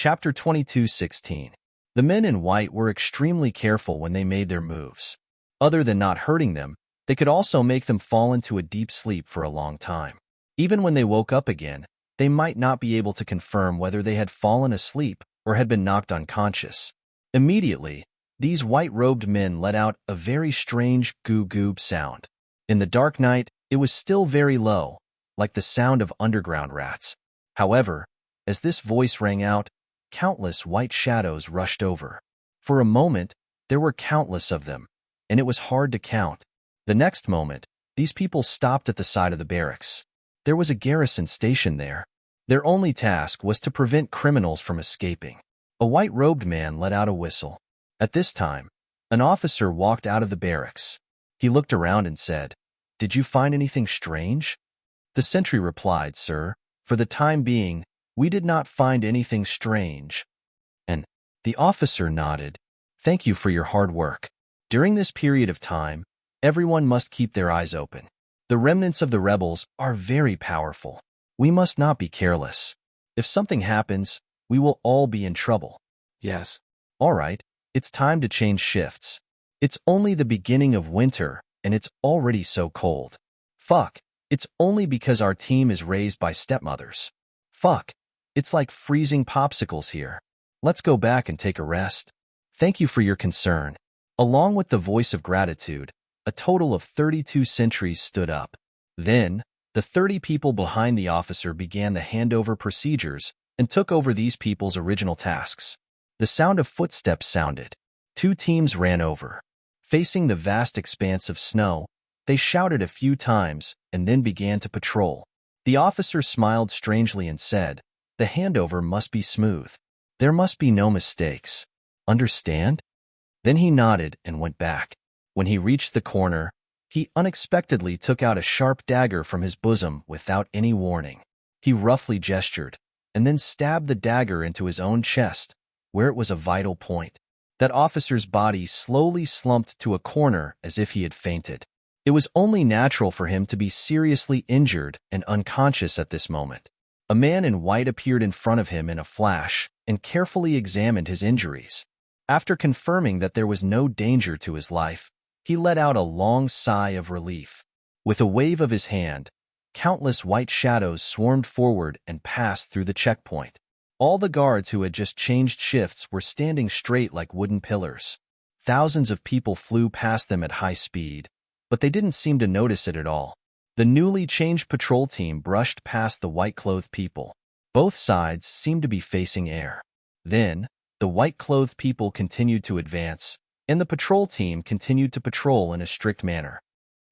Chapter 22:16. The men in white were extremely careful when they made their moves. Other than not hurting them, they could also make them fall into a deep sleep for a long time. Even when they woke up again, they might not be able to confirm whether they had fallen asleep or had been knocked unconscious. Immediately, these white-robed men let out a very strange goo-goo sound. In the dark night, it was still very low, like the sound of underground rats. However, as this voice rang out, countless white shadows rushed over. For a moment, there were countless of them, and it was hard to count. The next moment, these people stopped at the side of the barracks. There was a garrison station there. Their only task was to prevent criminals from escaping. A white-robed man let out a whistle. At this time, an officer walked out of the barracks. He looked around and said, "Did you find anything strange?" The sentry replied, "Sir, for the time being, we did not find anything strange." And the officer nodded. "Thank you for your hard work. During this period of time, everyone must keep their eyes open. The remnants of the rebels are very powerful. We must not be careless. If something happens, we will all be in trouble." Yes. All right, it's time to change shifts. It's only the beginning of winter, and it's already so cold. Fuck, it's only because our team is raised by stepmothers. Fuck, it's like freezing popsicles here. Let's go back and take a rest. Thank you for your concern. Along with the voice of gratitude, a total of 32 sentries stood up. Then, the 30 people behind the officer began the handover procedures and took over these people's original tasks. The sound of footsteps sounded. 2 teams ran over. Facing the vast expanse of snow, they shouted a few times and then began to patrol. The officer smiled strangely and said, "The handover must be smooth. There must be no mistakes. Understand?" Then he nodded and went back. When he reached the corner, he unexpectedly took out a sharp dagger from his bosom without any warning. He roughly gestured, and then stabbed the dagger into his own chest, where it was a vital point. That officer's body slowly slumped to a corner as if he had fainted. It was only natural for him to be seriously injured and unconscious at this moment. A man in white appeared in front of him in a flash and carefully examined his injuries. After confirming that there was no danger to his life, he let out a long sigh of relief. With a wave of his hand, countless white shadows swarmed forward and passed through the checkpoint. All the guards who had just changed shifts were standing straight like wooden pillars. Thousands of people flew past them at high speed, but they didn't seem to notice it at all. The newly changed patrol team brushed past the white-clothed people. Both sides seemed to be facing air. Then, the white-clothed people continued to advance, and the patrol team continued to patrol in a strict manner.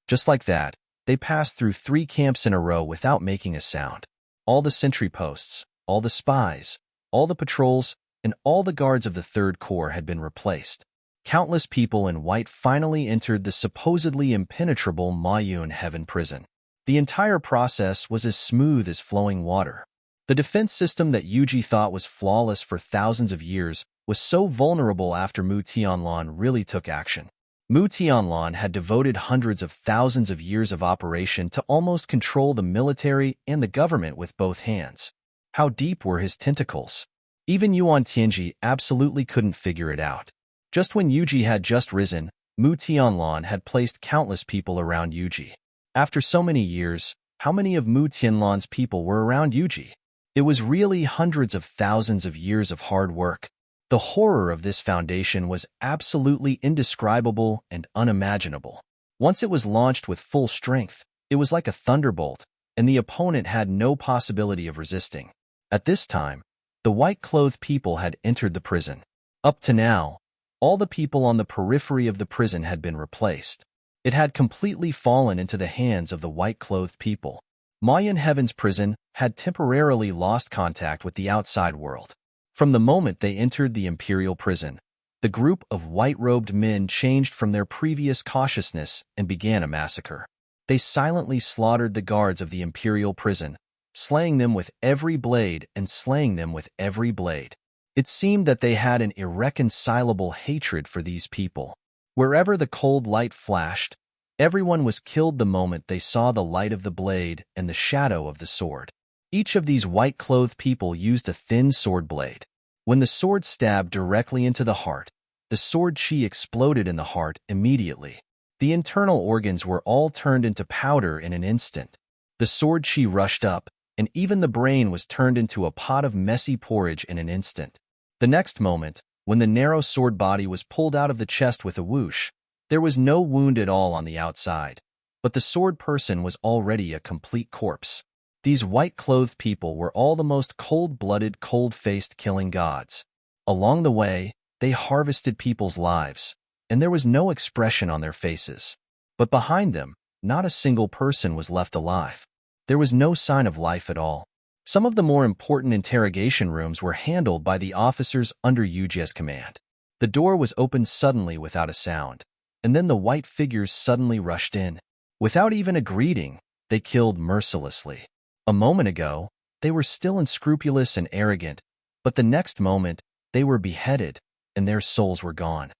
Just like that, they passed through 3 camps in a row without making a sound. All the sentry posts, all the spies, all the patrols, and all the guards of the 3rd Corps had been replaced. Countless people in white finally entered the supposedly impenetrable Mayun Heaven prison. The entire process was as smooth as flowing water. The defense system that Yuji thought was flawless for thousands of years was so vulnerable after Mu Tianlan really took action. Mu Tianlan had devoted hundreds of thousands of years of operation to almost control the military and the government with both hands. How deep were his tentacles? Even Yuan Tianji absolutely couldn't figure it out. Just when Yuji had just risen, Mu Tianlan had placed countless people around Yuji. After so many years, how many of Mu Tianlan's people were around Yuji? It was really hundreds of thousands of years of hard work. The horror of this foundation was absolutely indescribable and unimaginable. Once it was launched with full strength, it was like a thunderbolt, and the opponent had no possibility of resisting. At this time, the white-clothed people had entered the prison. Up to now, all the people on the periphery of the prison had been replaced. It had completely fallen into the hands of the white-clothed people. Mayan Heaven's prison had temporarily lost contact with the outside world. From the moment they entered the imperial prison, the group of white-robed men changed from their previous cautiousness and began a massacre. They silently slaughtered the guards of the imperial prison, slaying them with every blade and slaying them with every blade. It seemed that they had an irreconcilable hatred for these people. Wherever the cold light flashed, everyone was killed the moment they saw the light of the blade and the shadow of the sword. Each of these white-clothed people used a thin sword blade. When the sword stabbed directly into the heart, the sword chi exploded in the heart immediately. The internal organs were all turned into powder in an instant. The sword chi rushed up, and even the brain was turned into a pot of messy porridge in an instant. The next moment, when the narrow sword body was pulled out of the chest with a whoosh, there was no wound at all on the outside, but the sword person was already a complete corpse. These white-clothed people were all the most cold-blooded, cold-faced killing gods. Along the way, they harvested people's lives, and there was no expression on their faces. But behind them, not a single person was left alive. There was no sign of life at all. Some of the more important interrogation rooms were handled by the officers under Yuji's command. The door was opened suddenly without a sound, and then the white figures suddenly rushed in. Without even a greeting, they killed mercilessly. A moment ago, they were still unscrupulous and arrogant, but the next moment, they were beheaded, and their souls were gone.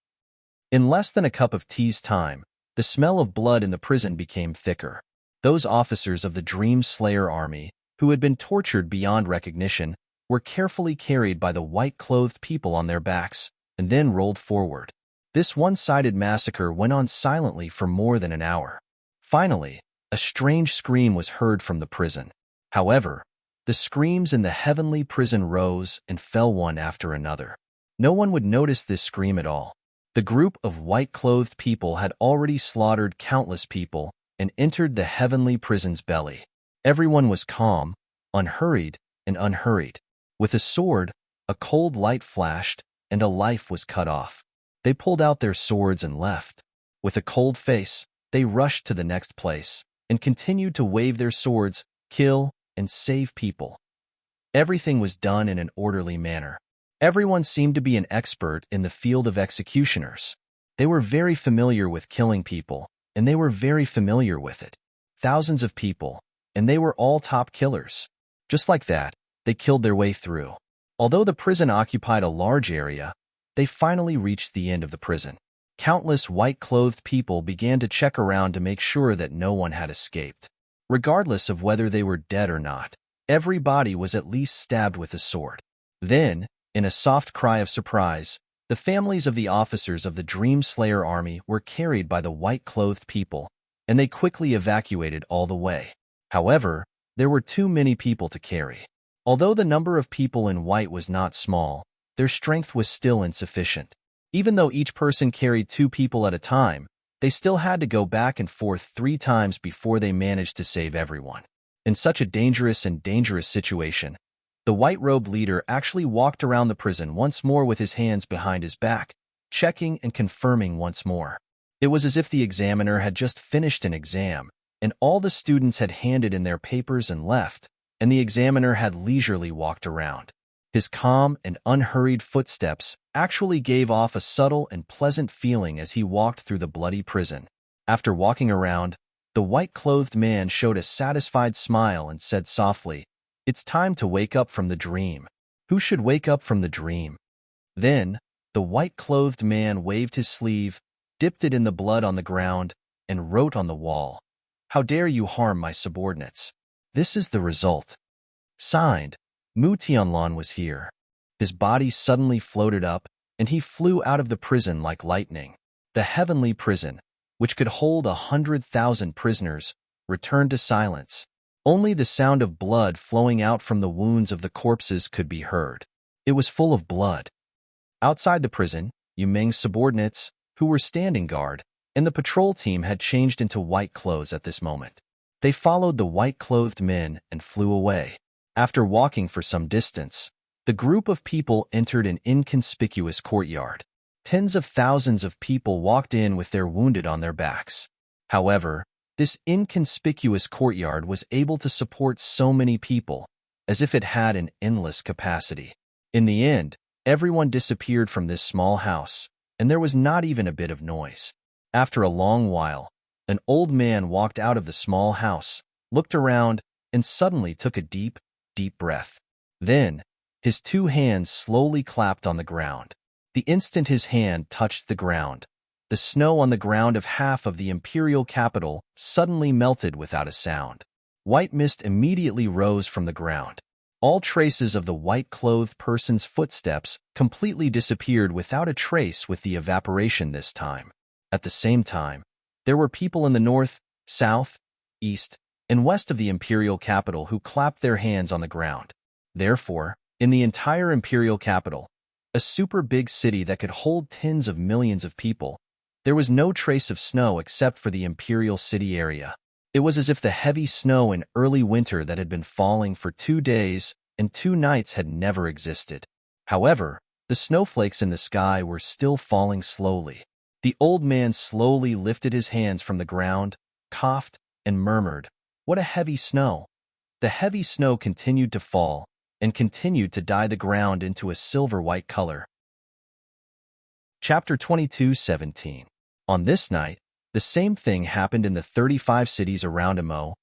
In less than a cup of tea's time, the smell of blood in the prison became thicker. Those officers of the Dream Slayer army, who had been tortured beyond recognition, were carefully carried by the white-clothed people on their backs, and then rolled forward. This one-sided massacre went on silently for more than an hour. Finally, a strange scream was heard from the prison. However, the screams in the heavenly prison rose and fell one after another. No one would notice this scream at all. The group of white-clothed people had already slaughtered countless people and entered the heavenly prison's belly. Everyone was calm, unhurried, and unhurried. With a sword, a cold light flashed, and a life was cut off. They pulled out their swords and left. With a cold face, they rushed to the next place and continued to wave their swords, kill, and save people. Everything was done in an orderly manner. Everyone seemed to be an expert in the field of executioners. They were very familiar with killing people, and they were very familiar with it. Thousands of people, and they were all top killers. Just like that, they killed their way through. Although the prison occupied a large area, they finally reached the end of the prison. Countless white-clothed people began to check around to make sure that no one had escaped. Regardless of whether they were dead or not, every body was at least stabbed with a sword. Then, in a soft cry of surprise, the families of the officers of the Dream Slayer army were carried by the white-clothed people, and they quickly evacuated all the way. However, there were too many people to carry. Although the number of people in white was not small, their strength was still insufficient. Even though each person carried 2 people at a time, they still had to go back and forth 3 times before they managed to save everyone. In such a dangerous situation, the white-robed leader actually walked around the prison once more with his hands behind his back, checking and confirming once more. It was as if the examiner had just finished an exam, and all the students had handed in their papers and left, and the examiner had leisurely walked around. His calm and unhurried footsteps actually gave off a subtle and pleasant feeling as he walked through the bloody prison. After walking around, the white-clothed man showed a satisfied smile and said softly, "It's time to wake up from the dream." Who should wake up from the dream? Then, the white-clothed man waved his sleeve, dipped it in the blood on the ground, and wrote on the wall, "How dare you harm my subordinates? This is the result." Signed, Mu Tianlan was here. His body suddenly floated up, and he flew out of the prison like lightning. The heavenly prison, which could hold 100,000 prisoners, returned to silence. Only the sound of blood flowing out from the wounds of the corpses could be heard. It was full of blood. Outside the prison, Yu Meng's subordinates, who were standing guard, and the patrol team had changed into white clothes at this moment. They followed the white-clothed men and flew away. After walking for some distance, the group of people entered an inconspicuous courtyard. Tens of thousands of people walked in with their wounded on their backs. However, this inconspicuous courtyard was able to support so many people, as if it had an endless capacity. In the end, everyone disappeared from this small house, and there was not even a bit of noise. After a long while, an old man walked out of the small house, looked around, and suddenly took a deep breath. Then, his 2 hands slowly clapped on the ground. The instant his hand touched the ground, the snow on the ground of half of the imperial capital suddenly melted without a sound. White mist immediately rose from the ground. All traces of the white-clothed person's footsteps completely disappeared without a trace with the evaporation this time. At the same time, there were people in the north, south, east, and west of the imperial capital who clapped their hands on the ground. Therefore, in the entire imperial capital, a super big city that could hold tens of millions of people, there was no trace of snow except for the imperial city area. It was as if the heavy snow in early winter that had been falling for 2 days and 2 nights had never existed. However, the snowflakes in the sky were still falling slowly. The old man slowly lifted his hands from the ground, coughed, and murmured, "What a heavy snow!" The heavy snow continued to fall and continued to dye the ground into a silver-white color. Chapter 22:17. On this night, the same thing happened in the 35 cities around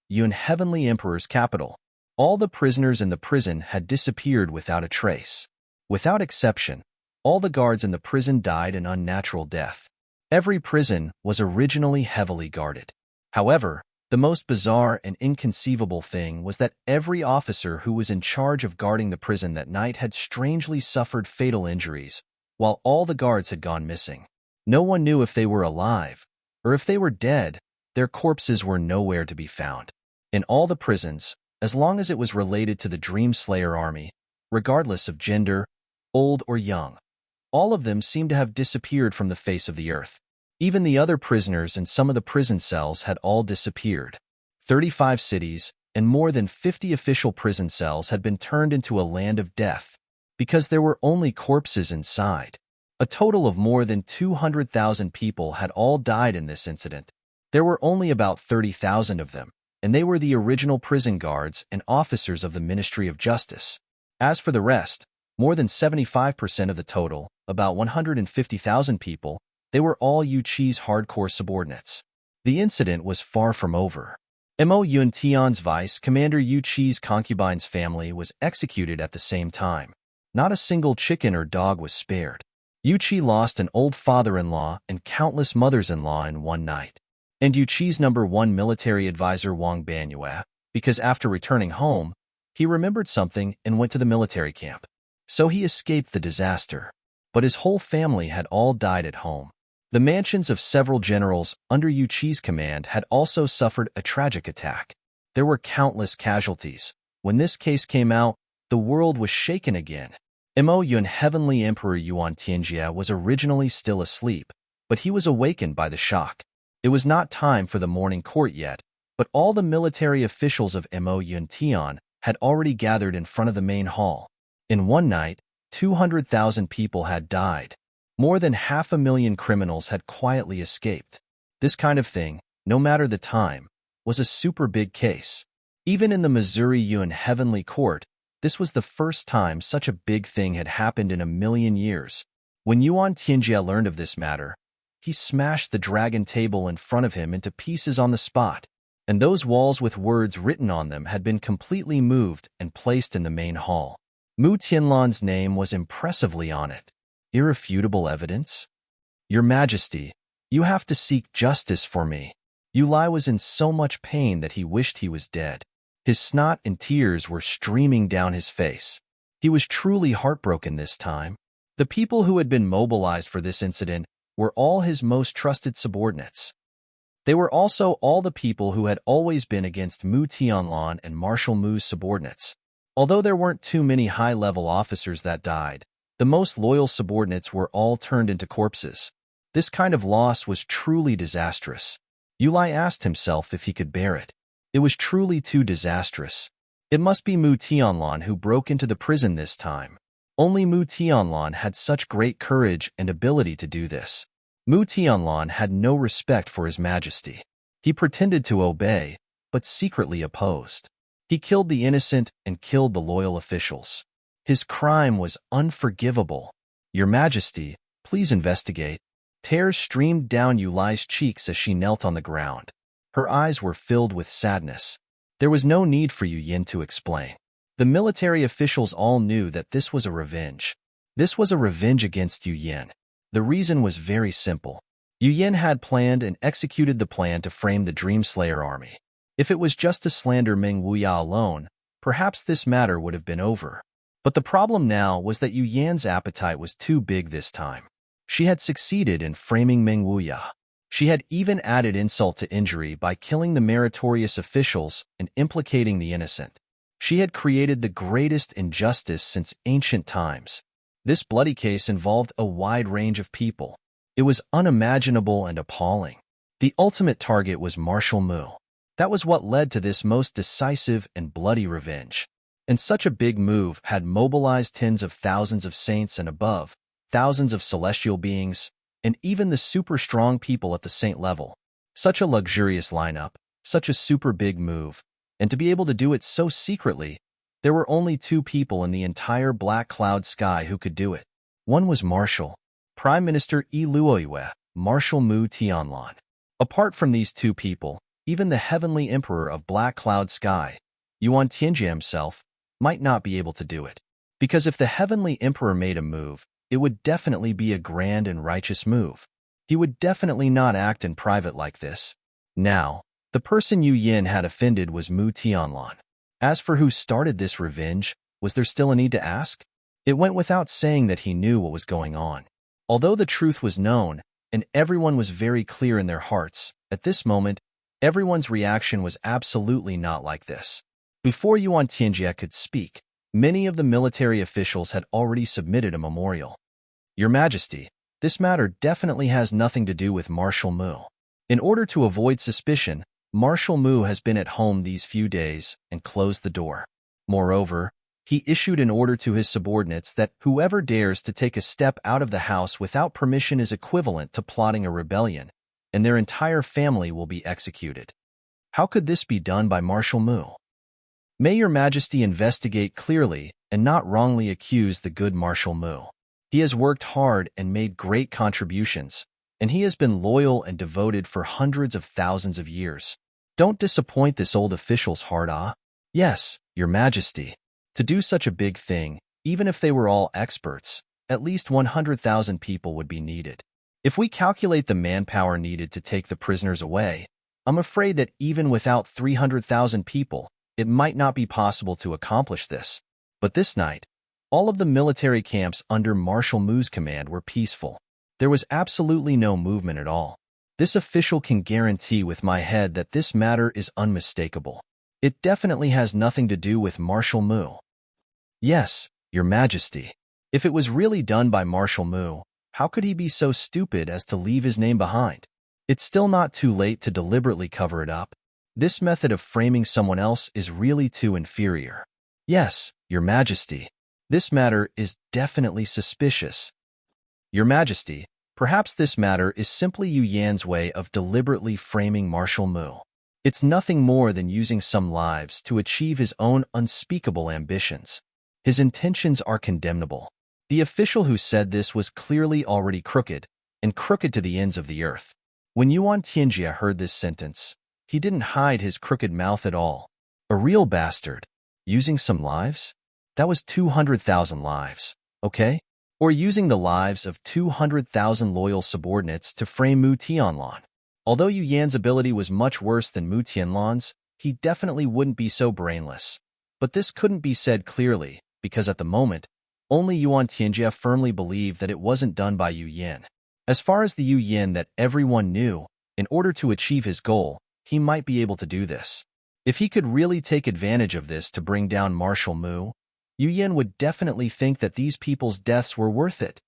Yun Heavenly Emperor's capital. All the prisoners in the prison had disappeared without a trace. Without exception, all the guards in the prison died an unnatural death. Every prison was originally heavily guarded. However, the most bizarre and inconceivable thing was that every officer who was in charge of guarding the prison that night had strangely suffered fatal injuries, while all the guards had gone missing. No one knew if they were alive, or if they were dead. Their corpses were nowhere to be found. In all the prisons, as long as it was related to the Dream Slayer army, regardless of gender, old or young, all of them seemed to have disappeared from the face of the earth. Even the other prisoners in some of the prison cells had all disappeared. 35 cities and more than 50 official prison cells had been turned into a land of death because there were only corpses inside. A total of more than 200,000 people had all died in this incident. There were only about 30,000 of them, and they were the original prison guards and officers of the Ministry of Justice. As for the rest, more than 75% of the total, about 150,000 people, they were all Yu Qi's hardcore subordinates. The incident was far from over. Mo Yun Tian's vice commander Yu Qi's concubine's family was executed at the same time. Not a single chicken or dog was spared. Yu Qi lost an old father-in-law and countless mothers-in-law in one night. And Yu Qi's #1 military advisor Wang Banyue, because after returning home, he remembered something and went to the military camp. So he escaped the disaster. But his whole family had all died at home. The mansions of several generals under Yu Qi's command had also suffered a tragic attack. There were countless casualties. When this case came out, the world was shaken again. Mo Yun Heavenly Emperor Yuan Tianjia was originally still asleep, but he was awakened by the shock. It was not time for the morning court yet, but all the military officials of Mo Yun Tian had already gathered in front of the main hall. In one night, 200,000 people had died. More than 500,000 criminals had quietly escaped. This kind of thing, no matter the time, was a super big case. Even in the Missouri Yun Heavenly Court, this was the first time such a big thing had happened in a million years. When Yuan Tianjia learned of this matter, he smashed the dragon table in front of him into pieces on the spot, and those walls with words written on them had been completely moved and placed in the main hall. Mu Tianlan's name was impressively on it. Irrefutable evidence? Your Majesty, you have to seek justice for me. Yu Lai was in so much pain that he wished he was dead. His snot and tears were streaming down his face. He was truly heartbroken this time. The people who had been mobilized for this incident were all his most trusted subordinates. They were also all the people who had always been against Mu Tianlan and Marshal Mu's subordinates. Although there weren't too many high-level officers that died, the most loyal subordinates were all turned into corpses. This kind of loss was truly disastrous. Yu Lai asked himself if he could bear it. It was truly too disastrous. It must be Mu Tianlan who broke into the prison this time. Only Mu Tianlan had such great courage and ability to do this. Mu Tianlan had no respect for His Majesty. He pretended to obey, but secretly opposed. He killed the innocent and killed the loyal officials. His crime was unforgivable. Your Majesty, please investigate. Tears streamed down Yu Lai's cheeks as she knelt on the ground. Her eyes were filled with sadness. There was no need for Yu Yin to explain. The military officials all knew that this was a revenge. This was a revenge against Yu Yin. The reason was very simple. Yu Yin had planned and executed the plan to frame the Dream Slayer army. If it was just to slander Meng Wuya alone, perhaps this matter would have been over. But the problem now was that Yu Yan's appetite was too big this time. She had succeeded in framing Meng Wuya. She had even added insult to injury by killing the meritorious officials and implicating the innocent. She had created the greatest injustice since ancient times. This bloody case involved a wide range of people. It was unimaginable and appalling. The ultimate target was Marshal Mu. That was what led to this most decisive and bloody revenge. And such a big move had mobilized tens of thousands of saints and above, thousands of celestial beings, and even the super strong people at the saint level. Such a luxurious lineup, such a super big move, and to be able to do it so secretly, there were only two people in the entire black cloud sky who could do it. One was Marshal, Prime Minister Yi Luoyue, Marshal Mu Tianlan. Apart from these two people, even the heavenly emperor of black cloud sky, Yuan Tianjie himself, might not be able to do it. Because if the heavenly emperor made a move, it would definitely be a grand and righteous move. He would definitely not act in private like this. Now, the person Yu Yin had offended was Mu Tianlan. As for who started this revenge, was there still a need to ask? It went without saying that he knew what was going on. Although the truth was known, and everyone was very clear in their hearts, at this moment, everyone's reaction was absolutely not like this. Before Yuan Tianjie could speak, many of the military officials had already submitted a memorial. Your Majesty, this matter definitely has nothing to do with Marshal Mu. In order to avoid suspicion, Marshal Mu has been at home these few days and closed the door. Moreover, he issued an order to his subordinates that whoever dares to take a step out of the house without permission is equivalent to plotting a rebellion, and their entire family will be executed. How could this be done by Marshal Mu? May Your Majesty investigate clearly and not wrongly accuse the good Marshal Mu. He has worked hard and made great contributions, and he has been loyal and devoted for hundreds of thousands of years. Don't disappoint this old official's heart, ah? Yes, Your Majesty. To do such a big thing, even if they were all experts, at least 100,000 people would be needed. If we calculate the manpower needed to take the prisoners away, I'm afraid that even without 300,000 people, it might not be possible to accomplish this. But this night, all of the military camps under Marshal Mu's command were peaceful. There was absolutely no movement at all. This official can guarantee with my head that this matter is unmistakable. It definitely has nothing to do with Marshal Mu. Yes, Your Majesty. If it was really done by Marshal Mu, how could he be so stupid as to leave his name behind? It's still not too late to deliberately cover it up. This method of framing someone else is really too inferior. Yes, Your Majesty. This matter is definitely suspicious. Your Majesty, perhaps this matter is simply Yu Yan's way of deliberately framing Marshal Mu. It's nothing more than using some lives to achieve his own unspeakable ambitions. His intentions are condemnable. The official who said this was clearly already crooked, and crooked to the ends of the earth. When Yuan Tianjie heard this sentence, he didn't hide his crooked mouth at all. A real bastard. Using some lives? That was 200,000 lives, okay? Or using the lives of 200,000 loyal subordinates to frame Mu Tianlan. Although Yu Yan's ability was much worse than Mu Tianlan's, he definitely wouldn't be so brainless. But this couldn't be said clearly, because at the moment, only Yuan Tianjie firmly believed that it wasn't done by Yu Yan. As far as the Yu Yan that everyone knew, in order to achieve his goal, he might be able to do this. If he could really take advantage of this to bring down Marshal Mu, Yu Yan would definitely think that these people's deaths were worth it.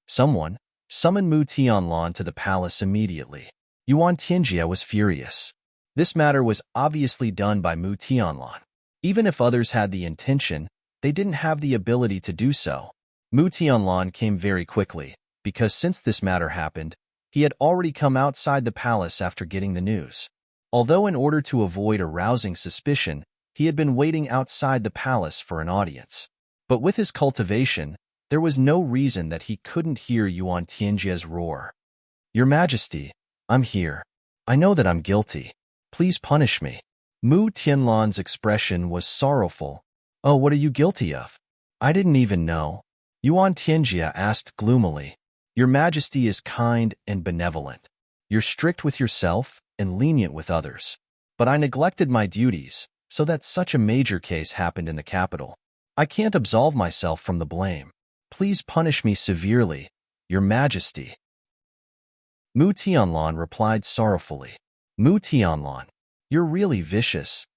Someone, summon Mu Tianlan to the palace immediately. Yuan Tianjie was furious. This matter was obviously done by Mu Tianlan. Even if others had the intention, they didn't have the ability to do so. Mu Tianlan came very quickly, because since this matter happened, he had already come outside the palace after getting the news. Although in order to avoid arousing suspicion, he had been waiting outside the palace for an audience. But with his cultivation, there was no reason that he couldn't hear Yuan Tianjie's roar. Your Majesty, I'm here. I know that I'm guilty. Please punish me. Mu Tianlan's expression was sorrowful. Oh, what are you guilty of? I didn't even know. Yuan Tianjie asked gloomily. Your Majesty is kind and benevolent. You're strict with yourself and lenient with others. But I neglected my duties, so that such a major case happened in the capital. I can't absolve myself from the blame. Please punish me severely, Your Majesty. Mu Tianlan replied sorrowfully. Mu Tianlan, you're really vicious.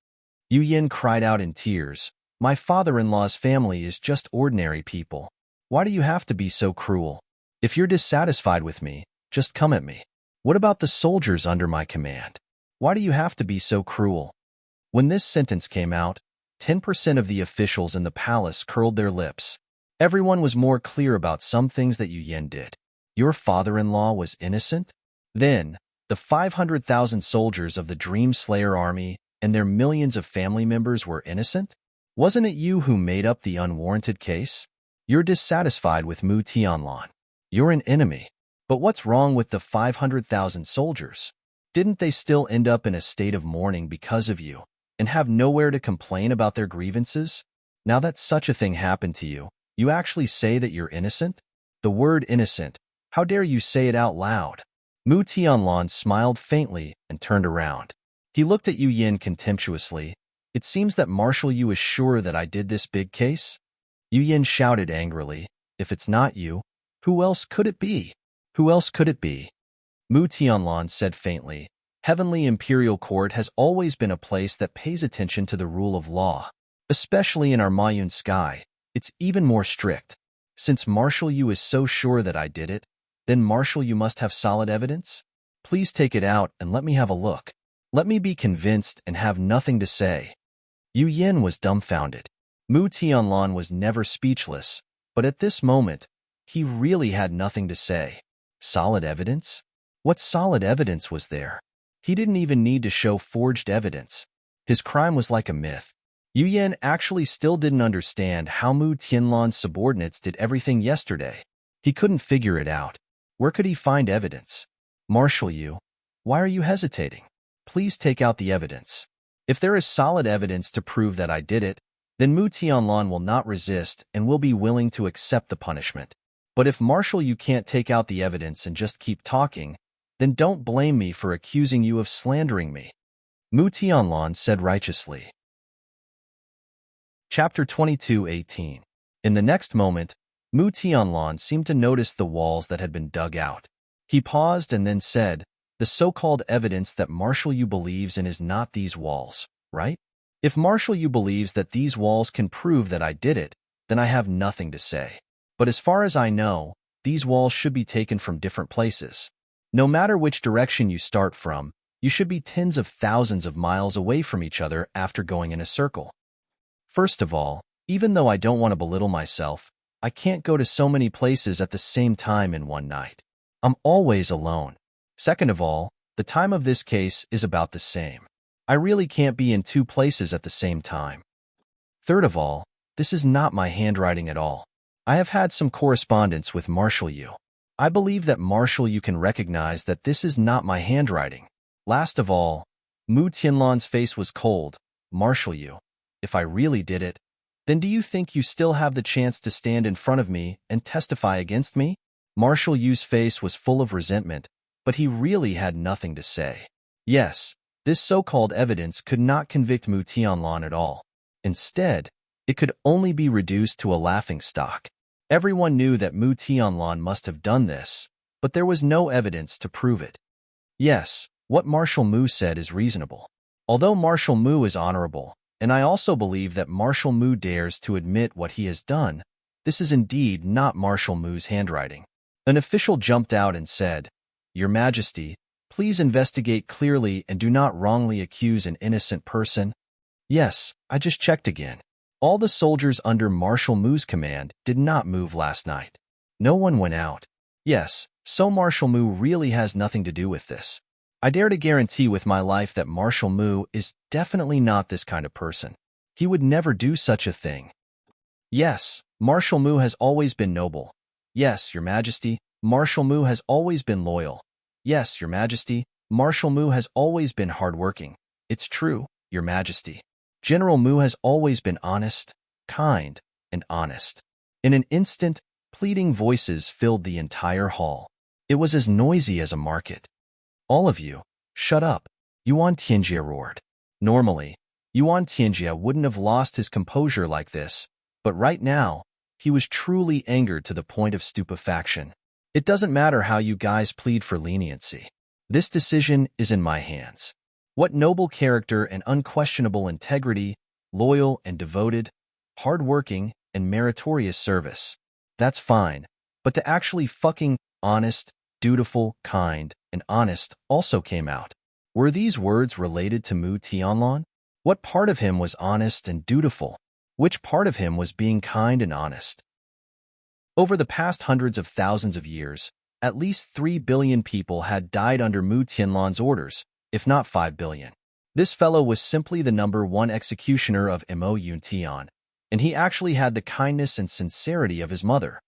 Yu Yin cried out in tears. My father-in-law's family is just ordinary people. Why do you have to be so cruel? If you're dissatisfied with me, just come at me. What about the soldiers under my command? Why do you have to be so cruel? When this sentence came out, 10% of the officials in the palace curled their lips. Everyone was more clear about some things that Yu Yin did. Your father-in-law was innocent? Then, the 500,000 soldiers of the Dream Slayer army and their millions of family members were innocent? Wasn't it you who made up the unwarranted case? You're dissatisfied with Mu Tianlan. You're an enemy. But what's wrong with the 500,000 soldiers? Didn't they still end up in a state of mourning because of you and have nowhere to complain about their grievances? Now that such a thing happened to you, you actually say that you're innocent? The word innocent, how dare you say it out loud? Mu Tianlan smiled faintly and turned around. He looked at Yu Yin contemptuously. It seems that Marshal Yu is sure that I did this big case? Yu Yin shouted angrily. If it's not you, who else could it be? Who else could it be? Mu Tianlan said faintly. Heavenly Imperial Court has always been a place that pays attention to the rule of law. Especially in our Mayun sky, it's even more strict. Since Marshal Yu is so sure that I did it, then Marshal Yu must have solid evidence? Please take it out and let me have a look. Let me be convinced and have nothing to say. Yu Yin was dumbfounded. Mu Tianlan was never speechless, but at this moment, he really had nothing to say. Solid evidence? What solid evidence was there? He didn't even need to show forged evidence. His crime was like a myth. Yu Yin actually still didn't understand how Mu Tianlan's subordinates did everything yesterday. He couldn't figure it out. Where could he find evidence? Marshal Yu, why are you hesitating? Please take out the evidence. If there is solid evidence to prove that I did it, then Mu Tianlan will not resist and will be willing to accept the punishment. But if Marshal Yu can't take out the evidence and just keep talking, then don't blame me for accusing you of slandering me. Mu Tianlan said righteously. Chapter 22:18. In the next moment, Mu Tianlan seemed to notice the walls that had been dug out. He paused and then said, the so-called evidence that Marshal Yu believes in is not these walls, right? If Marshal Yu believes that these walls can prove that I did it, then I have nothing to say. But as far as I know, these walls should be taken from different places. No matter which direction you start from, you should be tens of thousands of miles away from each other after going in a circle. First of all, even though I don't want to belittle myself, I can't go to so many places at the same time in one night. I'm always alone. Second of all, the time of this case is about the same. I really can't be in two places at the same time. Third of all, this is not my handwriting at all. I have had some correspondence with Marshal Yu. I believe that Marshal Yu can recognize that this is not my handwriting. Last of all, Mu Tianlan's face was cold. Marshal Yu, if I really did it, then do you think you still have the chance to stand in front of me and testify against me? Marshal Yu's face was full of resentment, but he really had nothing to say. Yes, this so-called evidence could not convict Mu Tianlan at all. Instead, it could only be reduced to a laughingstock. Everyone knew that Mu Tianlan must have done this, but there was no evidence to prove it. Yes, what Marshal Mu said is reasonable. Although Marshal Mu is honorable, and I also believe that Marshal Mu dares to admit what he has done, this is indeed not Marshal Mu's handwriting. An official jumped out and said, Your Majesty, please investigate clearly and do not wrongly accuse an innocent person. Yes, I just checked again. All the soldiers under Marshal Mu's command did not move last night. No one went out. Yes, so Marshal Mu really has nothing to do with this. I dare to guarantee with my life that Marshal Mu is definitely not this kind of person. He would never do such a thing. Yes, Marshal Mu has always been noble. Yes, Your Majesty, Marshal Mu has always been loyal. Yes, Your Majesty, Marshal Mu has always been hardworking. It's true, Your Majesty. General Mu has always been honest, kind, and honest. In an instant, pleading voices filled the entire hall. It was as noisy as a market. All of you, shut up, Yuan Tianjie roared. Normally, Yuan Tianjia wouldn't have lost his composure like this, but right now, he was truly angered to the point of stupefaction. It doesn't matter how you guys plead for leniency. This decision is in my hands. What noble character and unquestionable integrity, loyal and devoted, hardworking and meritorious service. That's fine, but to actually fucking honest, dutiful, kind, and honest also came out. Were these words related to Mu Tianlan? What part of him was honest and dutiful? Which part of him was being kind and honest? Over the past hundreds of thousands of years, at least 3 billion people had died under Mu Tianlan's orders, if not 5 billion. This fellow was simply the #1 executioner of Mo Yuntian, and he actually had the kindness and sincerity of his mother.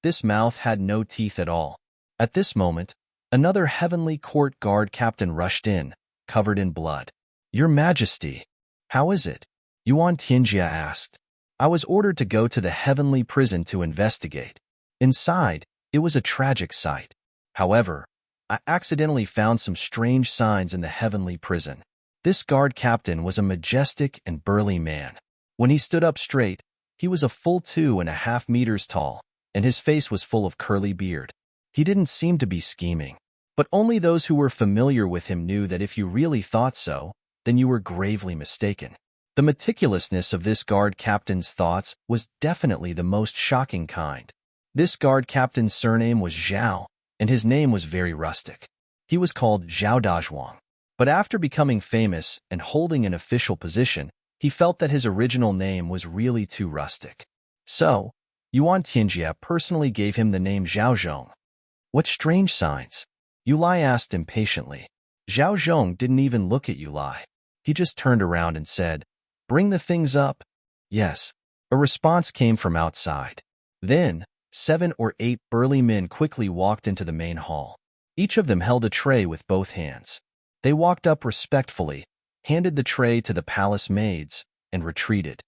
This mouth had no teeth at all. At this moment, another heavenly court guard captain rushed in, covered in blood. "Your Majesty, how is it?" Yuan Tianjia asked. "I was ordered to go to the heavenly prison to investigate." Inside, it was a tragic sight. However, I accidentally found some strange signs in the heavenly prison. This guard captain was a majestic and burly man. When he stood up straight, he was a full 2.5 meters tall, and his face was full of curly beard. He didn't seem to be scheming, but only those who were familiar with him knew that if you really thought so, then you were gravely mistaken. The meticulousness of this guard captain's thoughts was definitely the most shocking kind. This guard captain's surname was Zhao, and his name was very rustic. He was called Zhao Dazhuang. But after becoming famous and holding an official position, he felt that his original name was really too rustic. So, Yuan Tianjia personally gave him the name Zhao Zhong. "What strange signs?" Yulai asked impatiently. Zhao Zhong didn't even look at Yulai. He just turned around and said, "Bring the things up." "Yes." A response came from outside. Then, 7 or 8 burly men quickly walked into the main hall. Each of them held a tray with both hands. They walked up respectfully, handed the tray to the palace maids, and retreated.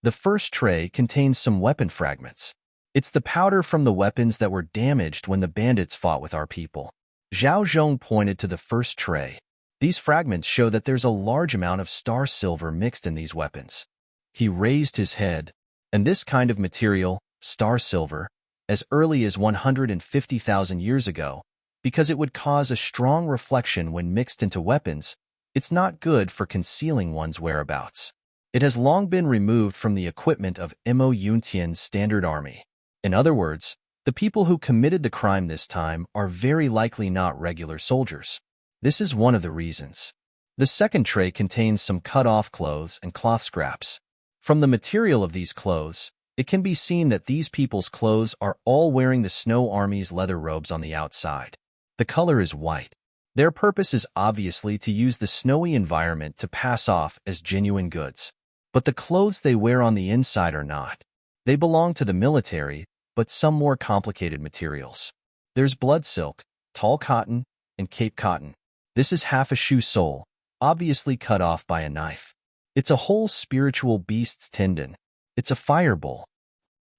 The first tray contains some weapon fragments. It's the powder from the weapons that were damaged when the bandits fought with our people. Zhao Zhong pointed to the first tray. These fragments show that there's a large amount of star silver mixed in these weapons. He raised his head, and this kind of material, star silver, as early as 150,000 years ago, because it would cause a strong reflection when mixed into weapons, it's not good for concealing one's whereabouts. It has long been removed from the equipment of Mo Yuntian's standard army. In other words, the people who committed the crime this time are very likely not regular soldiers. This is one of the reasons. The second tray contains some cut-off clothes and cloth scraps. From the material of these clothes, it can be seen that these people's clothes are all wearing the Snow Army's leather robes on the outside. The color is white. Their purpose is obviously to use the snowy environment to pass off as genuine goods. But the clothes they wear on the inside are not. They belong to the military, but some more complicated materials. There's blood silk, tall cotton, and cape cotton. This is half a shoe sole, obviously cut off by a knife. It's a whole spiritual beast's tendon. It's a fire bull.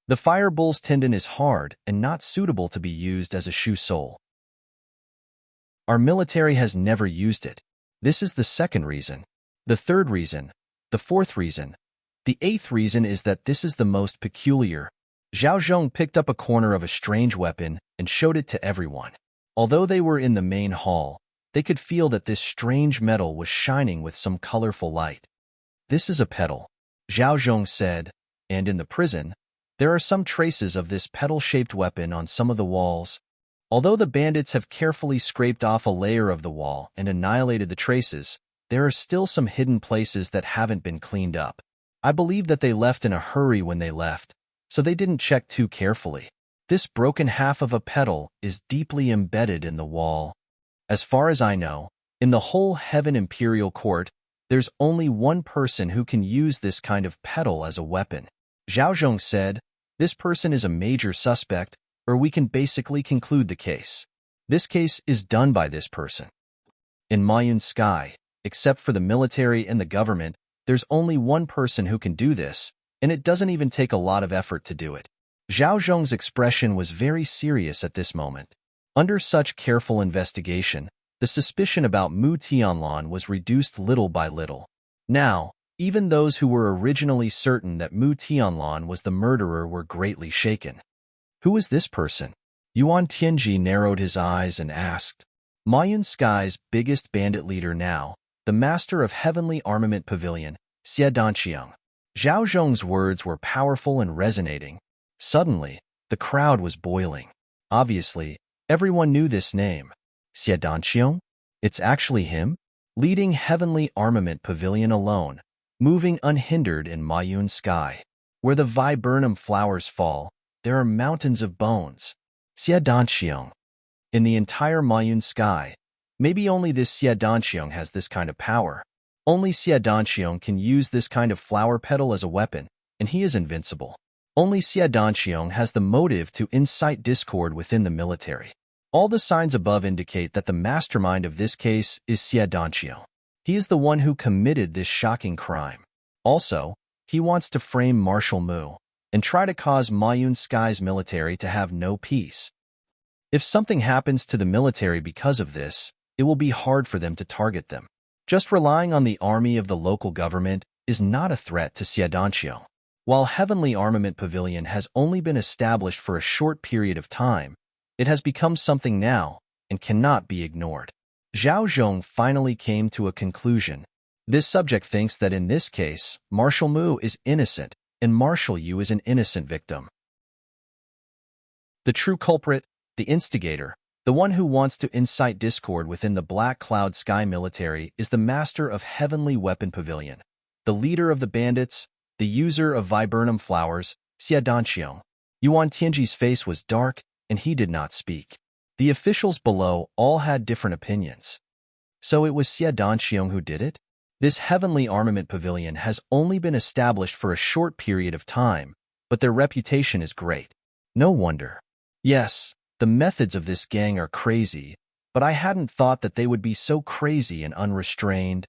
The fire bull's tendon is hard and not suitable to be used as a shoe sole. Our military has never used it. This is the second reason. The third reason. The fourth reason. The eighth reason is that this is the most peculiar. Zhao Zhong picked up a corner of a strange weapon and showed it to everyone. Although they were in the main hall, they could feel that this strange metal was shining with some colorful light. "This is a petal," Zhao Zhong said, and in the prison, there are some traces of this petal-shaped weapon on some of the walls. Although the bandits have carefully scraped off a layer of the wall and annihilated the traces, there are still some hidden places that haven't been cleaned up. I believe that they left in a hurry when they left, so they didn't check too carefully. This broken half of a petal is deeply embedded in the wall. As far as I know, in the whole Heaven Imperial Court, there's only one person who can use this kind of petal as a weapon. Zhao Zhong said, "This person is a major suspect, or we can basically conclude the case. This case is done by this person." In Mayun Sky, except for the military and the government, there's only one person who can do this, and it doesn't even take a lot of effort to do it. Zhao Zhong's expression was very serious at this moment. Under such careful investigation, the suspicion about Mu Tianlan was reduced little by little. Now, Even those who were originally certain that Mu Tianlan was the murderer were greatly shaken. Who is this person? Yuan Tianji narrowed his eyes and asked. Mayun Sky's biggest bandit leader now, the master of Heavenly Armament Pavilion, Xie Danqiang. Zhao Zhong's words were powerful and resonating. Suddenly, the crowd was boiling. Obviously, everyone knew this name. Xie Danqiang? It's actually him? Leading Heavenly Armament Pavilion alone, moving unhindered in Mayun Sky. Where the viburnum flowers fall, there are mountains of bones. Xie Danqiang. In the entire Mayun Sky, maybe only this Xie Danqiang has this kind of power. Only Xie Danqiang can use this kind of flower petal as a weapon, and he is invincible. Only Xie Danqiang has the motive to incite discord within the military. All the signs above indicate that the mastermind of this case is Xie Danqiang. He is the one who committed this shocking crime. Also, he wants to frame Marshal Mu and try to cause Mayun Sky's military to have no peace. If something happens to the military because of this, it will be hard for them to target them. Just relying on the army of the local government is not a threat to Xie Danqiang. While Heavenly Armament Pavilion has only been established for a short period of time, it has become something now and cannot be ignored. Zhao Zhong finally came to a conclusion. This subject thinks that in this case, Marshal Mu is innocent and Marshal Yu is an innocent victim. The true culprit, the instigator, the one who wants to incite discord within the Black Cloud Sky military is the master of Heavenly Weapon Pavilion, the leader of the bandits, the user of viburnum flowers, Xie Danqiang. Yuan Tianji's face was dark, and he did not speak. The officials below all had different opinions. So it was Xie Danqiang who did it? This Heavenly Armament Pavilion has only been established for a short period of time, but their reputation is great. No wonder. Yes, the methods of this gang are crazy, but I hadn't thought that they would be so crazy and unrestrained.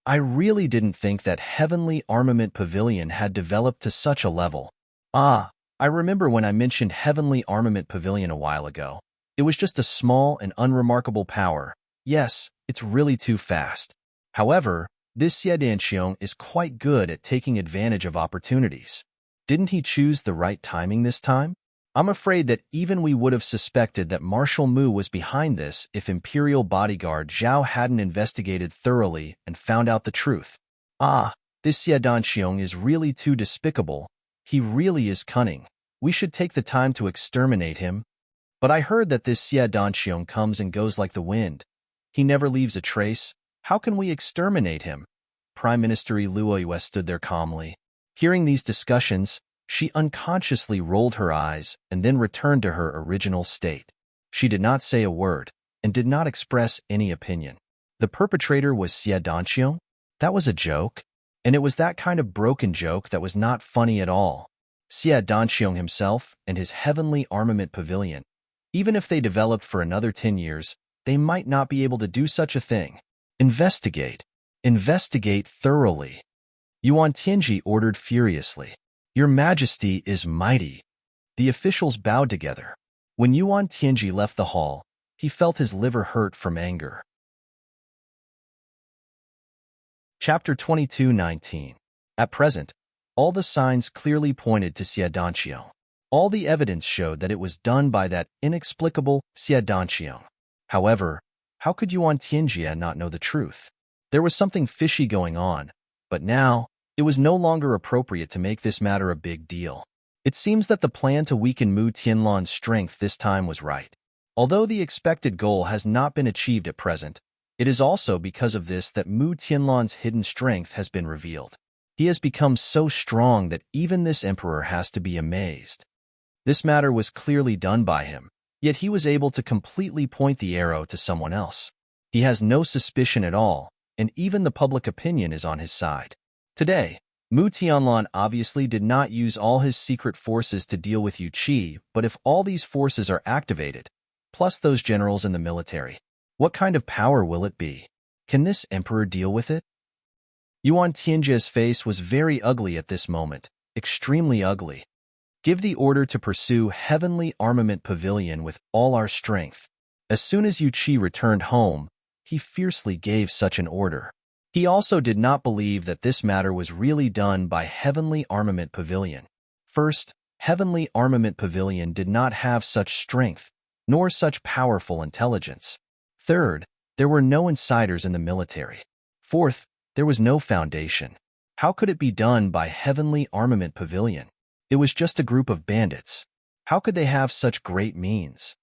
I really didn't think that Heavenly Armament Pavilion had developed to such a level. I remember when I mentioned Heavenly Armament Pavilion a while ago. It was just a small and unremarkable power. Yes, it's really too fast. However, this Xie Danqiang is quite good at taking advantage of opportunities. Didn't he choose the right timing this time? I'm afraid that even we would have suspected that Marshal Mu was behind this if Imperial bodyguard Zhao hadn't investigated thoroughly and found out the truth. This Xie Danqiang is really too despicable. He really is cunning. We should take the time to exterminate him. But I heard that this Xie Danqiang comes and goes like the wind. He never leaves a trace. How can we exterminate him? Prime Minister Luoyue stood there calmly. Hearing these discussions, she unconsciously rolled her eyes and then returned to her original state. She did not say a word and did not express any opinion. The perpetrator was Xie Danqiang? That was a joke, and it was that kind of broken joke that was not funny at all. Xie Danqiang himself and his Heavenly Armament Pavilion, even if they developed for another 10 years, they might not be able to do such a thing. Investigate. Investigate thoroughly. Yuan Tianji ordered furiously. Your Majesty is mighty. The officials bowed together. When Yuan Tianji left the hall, he felt his liver hurt from anger. Chapter 22:19. At present, all the signs clearly pointed to Xie Danqiang. All the evidence showed that it was done by that inexplicable Xie Danqiang. However, how could Yuan Tianji not know the truth? There was something fishy going on, but now, it was no longer appropriate to make this matter a big deal. It seems that the plan to weaken Mu Tianlan's strength this time was right. Although the expected goal has not been achieved at present, it is also because of this that Mu Tianlan's hidden strength has been revealed. He has become so strong that even this emperor has to be amazed. This matter was clearly done by him, yet he was able to completely point the arrow to someone else. He has no suspicion at all, and even the public opinion is on his side. Today, Mu Tianlan obviously did not use all his secret forces to deal with Yu Qi, but if all these forces are activated, plus those generals in the military, what kind of power will it be? Can this emperor deal with it? Yuan Tianji's face was very ugly at this moment, extremely ugly. Give the order to pursue Heavenly Armament Pavilion with all our strength. As soon as Yu Qi returned home, he fiercely gave such an order. He also did not believe that this matter was really done by Heavenly Armament Pavilion. First, Heavenly Armament Pavilion did not have such strength, nor such powerful intelligence. Third, there were no insiders in the military. Fourth, there was no foundation. How could it be done by Heavenly Armament Pavilion? It was just a group of bandits. How could they have such great means?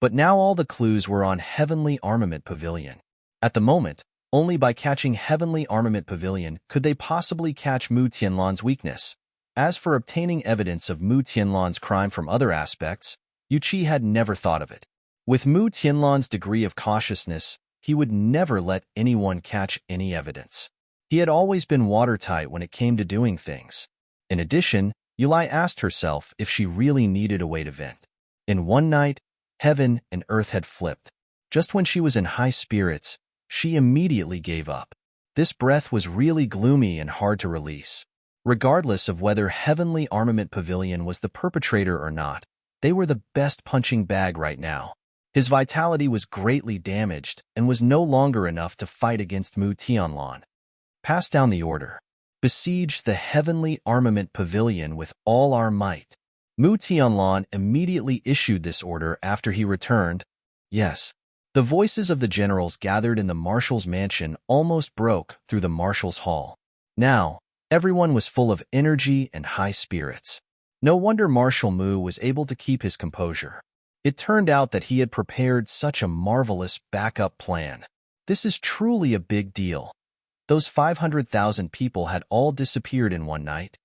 But now all the clues were on Heavenly Armament Pavilion. At the moment, only by catching Heavenly Armament Pavilion could they possibly catch Mu Tianlan's weakness. As for obtaining evidence of Mu Tianlan's crime from other aspects, Yu Qi had never thought of it. With Mu Tianlan's degree of cautiousness, he would never let anyone catch any evidence. He had always been watertight when it came to doing things. In addition, Yulai asked herself if she really needed a way to vent. In one night, heaven and earth had flipped. Just when she was in high spirits, she immediately gave up. This breath was really gloomy and hard to release. Regardless of whether Heavenly Armament Pavilion was the perpetrator or not, they were the best punching bag right now. His vitality was greatly damaged and was no longer enough to fight against Mu Tianlan. Pass down the order. Besiege the Heavenly Armament Pavilion with all our might. Mu Tianlan immediately issued this order after he returned. Yes. The voices of the generals gathered in the marshal's mansion almost broke through the marshal's hall. Now, everyone was full of energy and high spirits. No wonder Marshal Mu was able to keep his composure. It turned out that he had prepared such a marvelous backup plan. This is truly a big deal. Those 500,000 people had all disappeared in one night.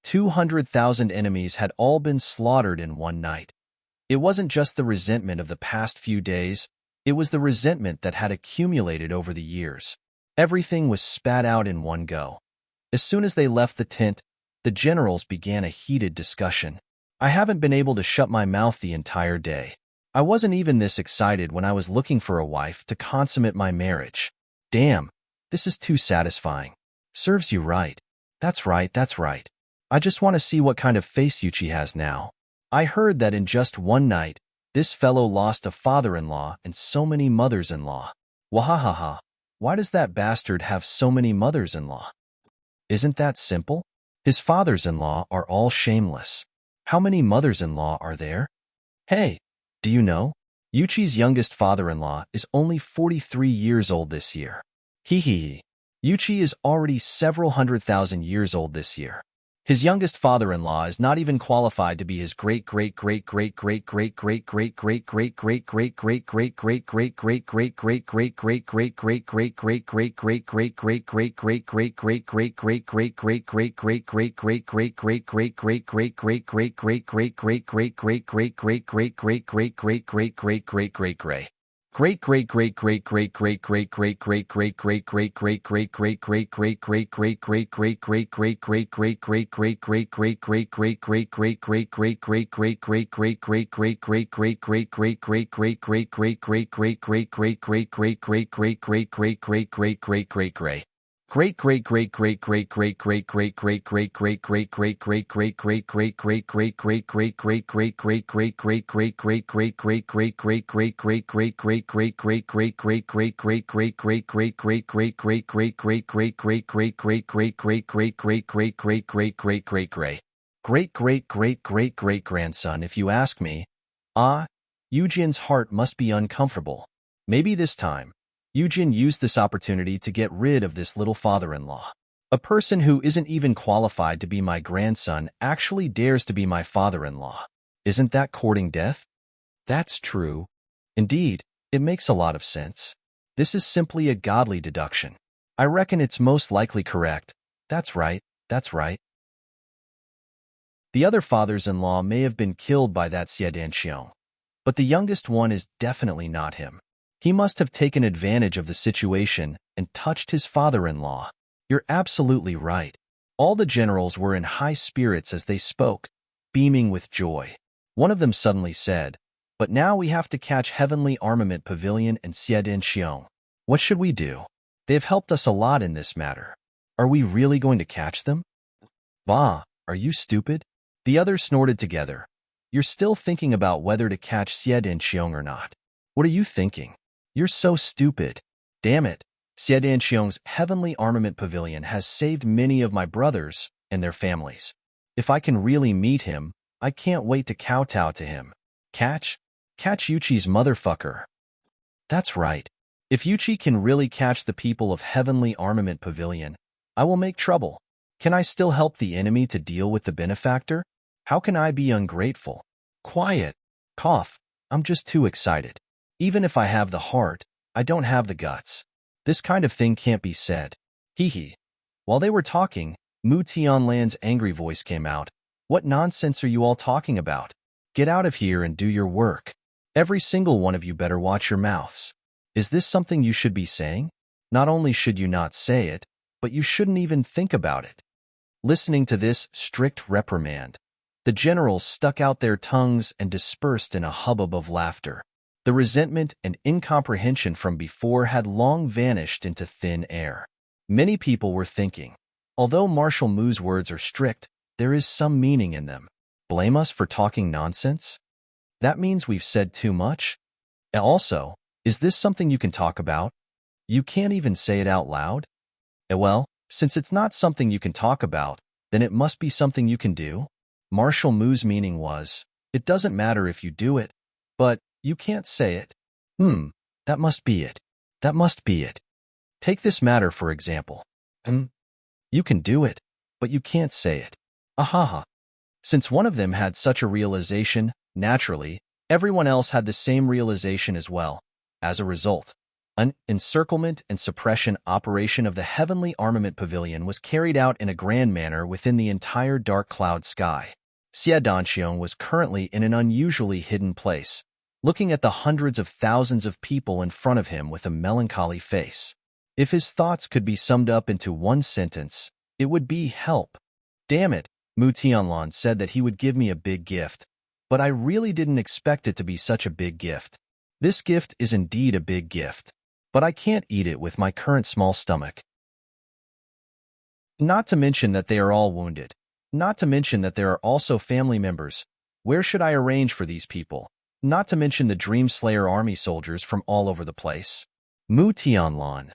200,000 enemies had all been slaughtered in one night. It wasn't just the resentment of the past few days, it was the resentment that had accumulated over the years. Everything was spat out in one go. As soon as they left the tent, the generals began a heated discussion. I haven't been able to shut my mouth the entire day. I wasn't even this excited when I was looking for a wife to consummate my marriage. Damn, this is too satisfying. Serves you right. That's right, that's right. I just want to see what kind of face Yuchi has now. I heard that in just one night, this fellow lost a father-in-law and so many mothers-in-law. Wahahaha, why does that bastard have so many mothers-in-law? Isn't that simple? His fathers-in-law are all shameless. How many mothers-in-law are there? Hey, do you know? Yuchi's youngest father-in-law is only 43 years old this year. Hee hee hee. Yuchi is already several 100,000 years old this year. His youngest father-in-law is not even qualified to be his great-great-great-great-great-great-great-great-great-great-great-great-grandson, if you ask me. Ah, Yujin's heart must be uncomfortable. Maybe this time, Yujin used this opportunity to get rid of this little father-in-law. A person who isn't even qualified to be my grandson actually dares to be my father-in-law. Isn't that courting death? That's true. Indeed, it makes a lot of sense. This is simply a godly deduction. I reckon it's most likely correct. That's right, that's right. The other fathers-in-law may have been killed by that Xie Danxiong, but the youngest one is definitely not him. He must have taken advantage of the situation and touched his father-in-law. You're absolutely right. All the generals were in high spirits as they spoke, beaming with joy. One of them suddenly said, "But now we have to catch Heavenly Armament Pavilion and Xie Danxiong. What should we do? They have helped us a lot in this matter. Are we really going to catch them?" "Bah, are you stupid?" The others snorted together. "You're still thinking about whether to catch Xie Danxiong or not. What are you thinking? You're so stupid. Damn it. Xiedanqiong's heavenly armament pavilion has saved many of my brothers and their families. If I can really meet him, I can't wait to kowtow to him. Catch? Catch Yuchi's motherfucker. That's right. If Yuchi can really catch the people of Heavenly Armament Pavilion, I will make trouble. Can I still help the enemy to deal with the benefactor? How can I be ungrateful? Quiet. Cough. I'm just too excited. Even if I have the heart, I don't have the guts. This kind of thing can't be said. Hee hee. While they were talking, Mu Tianlan's angry voice came out. What nonsense are you all talking about? Get out of here and do your work. Every single one of you better watch your mouths. Is this something you should be saying? Not only should you not say it, but you shouldn't even think about it. Listening to this strict reprimand, the generals stuck out their tongues and dispersed in a hubbub of laughter. The resentment and incomprehension from before had long vanished into thin air. Many people were thinking, although Marshal Mu's words are strict, there is some meaning in them. Blame us for talking nonsense? That means we've said too much? And also, is this something you can talk about? You can't even say it out loud? Well, since it's not something you can talk about, then it must be something you can do? Marshal Mu's meaning was, it doesn't matter if you do it, but you can't say it. That must be it. That must be it. Take this matter for example. You can do it, but you can't say it. Ahaha. Since one of them had such a realization, naturally, everyone else had the same realization as well. As a result, an encirclement and suppression operation of the Heavenly Armament Pavilion was carried out in a grand manner within the entire dark cloud sky. Xiedanqiong was currently in an unusually hidden place, looking at the hundreds of thousands of people in front of him with a melancholy face. If his thoughts could be summed up into one sentence, it would be help. Damn it, Mu Tianlan said that he would give me a big gift, but I really didn't expect it to be such a big gift. This gift is indeed a big gift, but I can't eat it with my current small stomach. Not to mention that they are all wounded. Not to mention that there are also family members. Where should I arrange for these people? Not to mention the Dream Slayer army soldiers from all over the place. Mu Tianlan,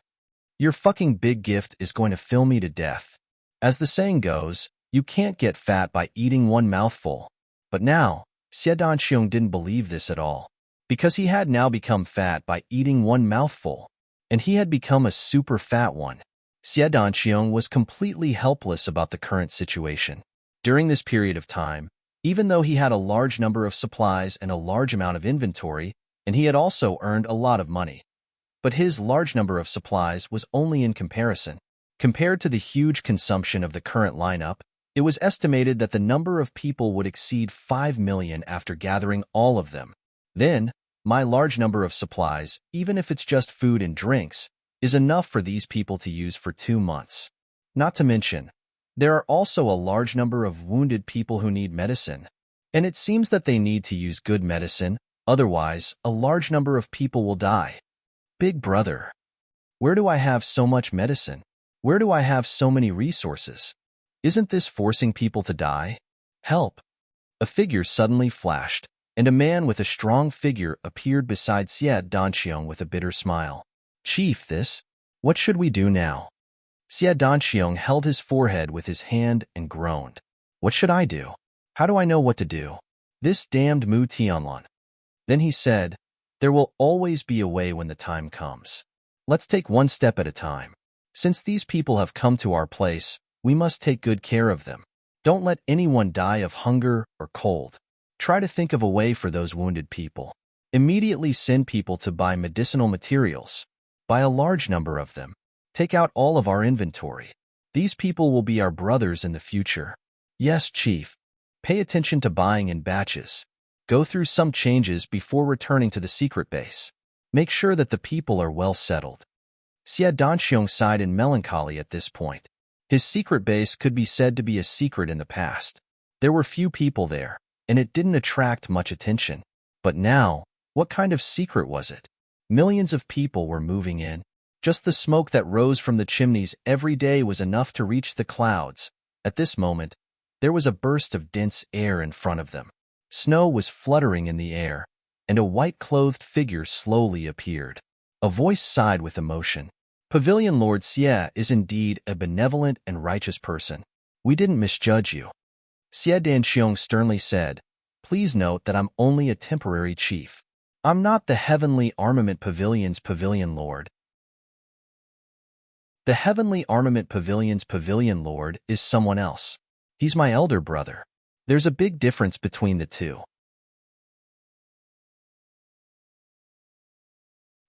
your fucking big gift is going to fill me to death. As the saying goes, you can't get fat by eating one mouthful. But now, Xiedanqiong didn't believe this at all, because he had now become fat by eating one mouthful, and he had become a super fat one. Xiedanqiong was completely helpless about the current situation. During this period of time, even though he had a large number of supplies and a large amount of inventory, and he had also earned a lot of money, but his large number of supplies was only in comparison. Compared to the huge consumption of the current lineup, it was estimated that the number of people would exceed 5 million after gathering all of them. Then, my large number of supplies, even if it's just food and drinks, is enough for these people to use for 2 months. Not to mention, there are also a large number of wounded people who need medicine, and it seems that they need to use good medicine, otherwise a large number of people will die. Big brother, where do I have so much medicine? Where do I have so many resources? Isn't this forcing people to die? Help! A figure suddenly flashed, and a man with a strong figure appeared beside Xiedanqiong with a bitter smile. Chief, what should we do now? Xiedanqiong held his forehead with his hand and groaned. What should I do? How do I know what to do? This damned Mu Tianlan. Then he said, there will always be a way when the time comes. Let's take one step at a time. Since these people have come to our place, we must take good care of them. Don't let anyone die of hunger or cold. Try to think of a way for those wounded people. Immediately send people to buy medicinal materials. Buy a large number of them. Take out all of our inventory. These people will be our brothers in the future. Yes, Chief. Pay attention to buying in batches. Go through some changes before returning to the secret base. Make sure that the people are well settled. Xiedanqiong sighed in melancholy at this point. His secret base could be said to be a secret in the past. There were few people there, and it didn't attract much attention. But now, what kind of secret was it? Millions of people were moving in. Just the smoke that rose from the chimneys every day was enough to reach the clouds. At this moment, there was a burst of dense air in front of them. Snow was fluttering in the air, and a white-clothed figure slowly appeared. A voice sighed with emotion. Pavilion Lord Xie is indeed a benevolent and righteous person. We didn't misjudge you. Xie Danxiong sternly said, please note that I'm only a temporary chief. I'm not the Heavenly Armament Pavilion's Pavilion Lord. The Heavenly Armament Pavilion's Pavilion Lord is someone else. He's my elder brother. There's a big difference between the two.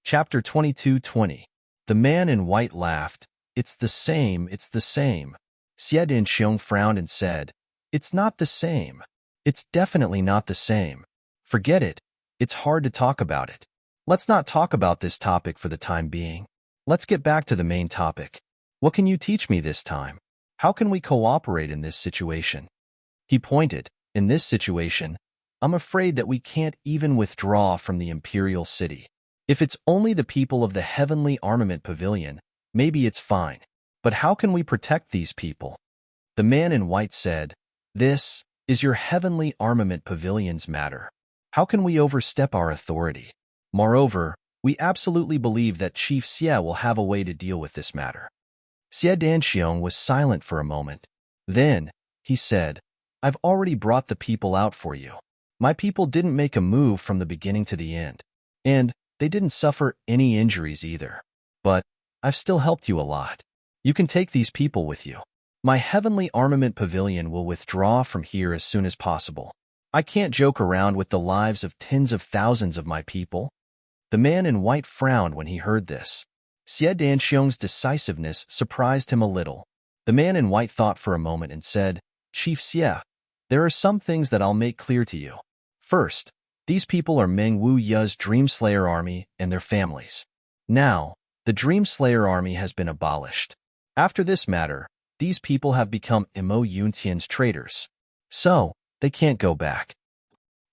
Chapter 22:20. The man in white laughed. It's the same, it's the same. Xie Danxiong frowned and said, it's not the same. It's definitely not the same. Forget it. It's hard to talk about it. Let's not talk about this topic for the time being. Let's get back to the main topic. What can you teach me this time? How can we cooperate in this situation? He pointed. In this situation, I'm afraid that we can't even withdraw from the imperial city. If it's only the people of the Heavenly Armament Pavilion, maybe it's fine. But how can we protect these people? The man in white said, this is your Heavenly Armament Pavilion's matter. How can we overstep our authority? Moreover, we absolutely believe that Chief Xie will have a way to deal with this matter. Xie Danxiong was silent for a moment. Then, he said, I've already brought the people out for you. My people didn't make a move from the beginning to the end. And they didn't suffer any injuries either. But I've still helped you a lot. You can take these people with you. My Heavenly Armament Pavilion will withdraw from here as soon as possible. I can't joke around with the lives of tens of thousands of my people. The man in white frowned when he heard this. Xie Danxiong's decisiveness surprised him a little. The man in white thought for a moment and said, Chief Xie, there are some things that I'll make clear to you. First, these people are Meng Wu Ye's Dreamslayer army and their families. Now, the Dreamslayer army has been abolished. After this matter, these people have become Mo Yuntian's traitors. So, they can't go back.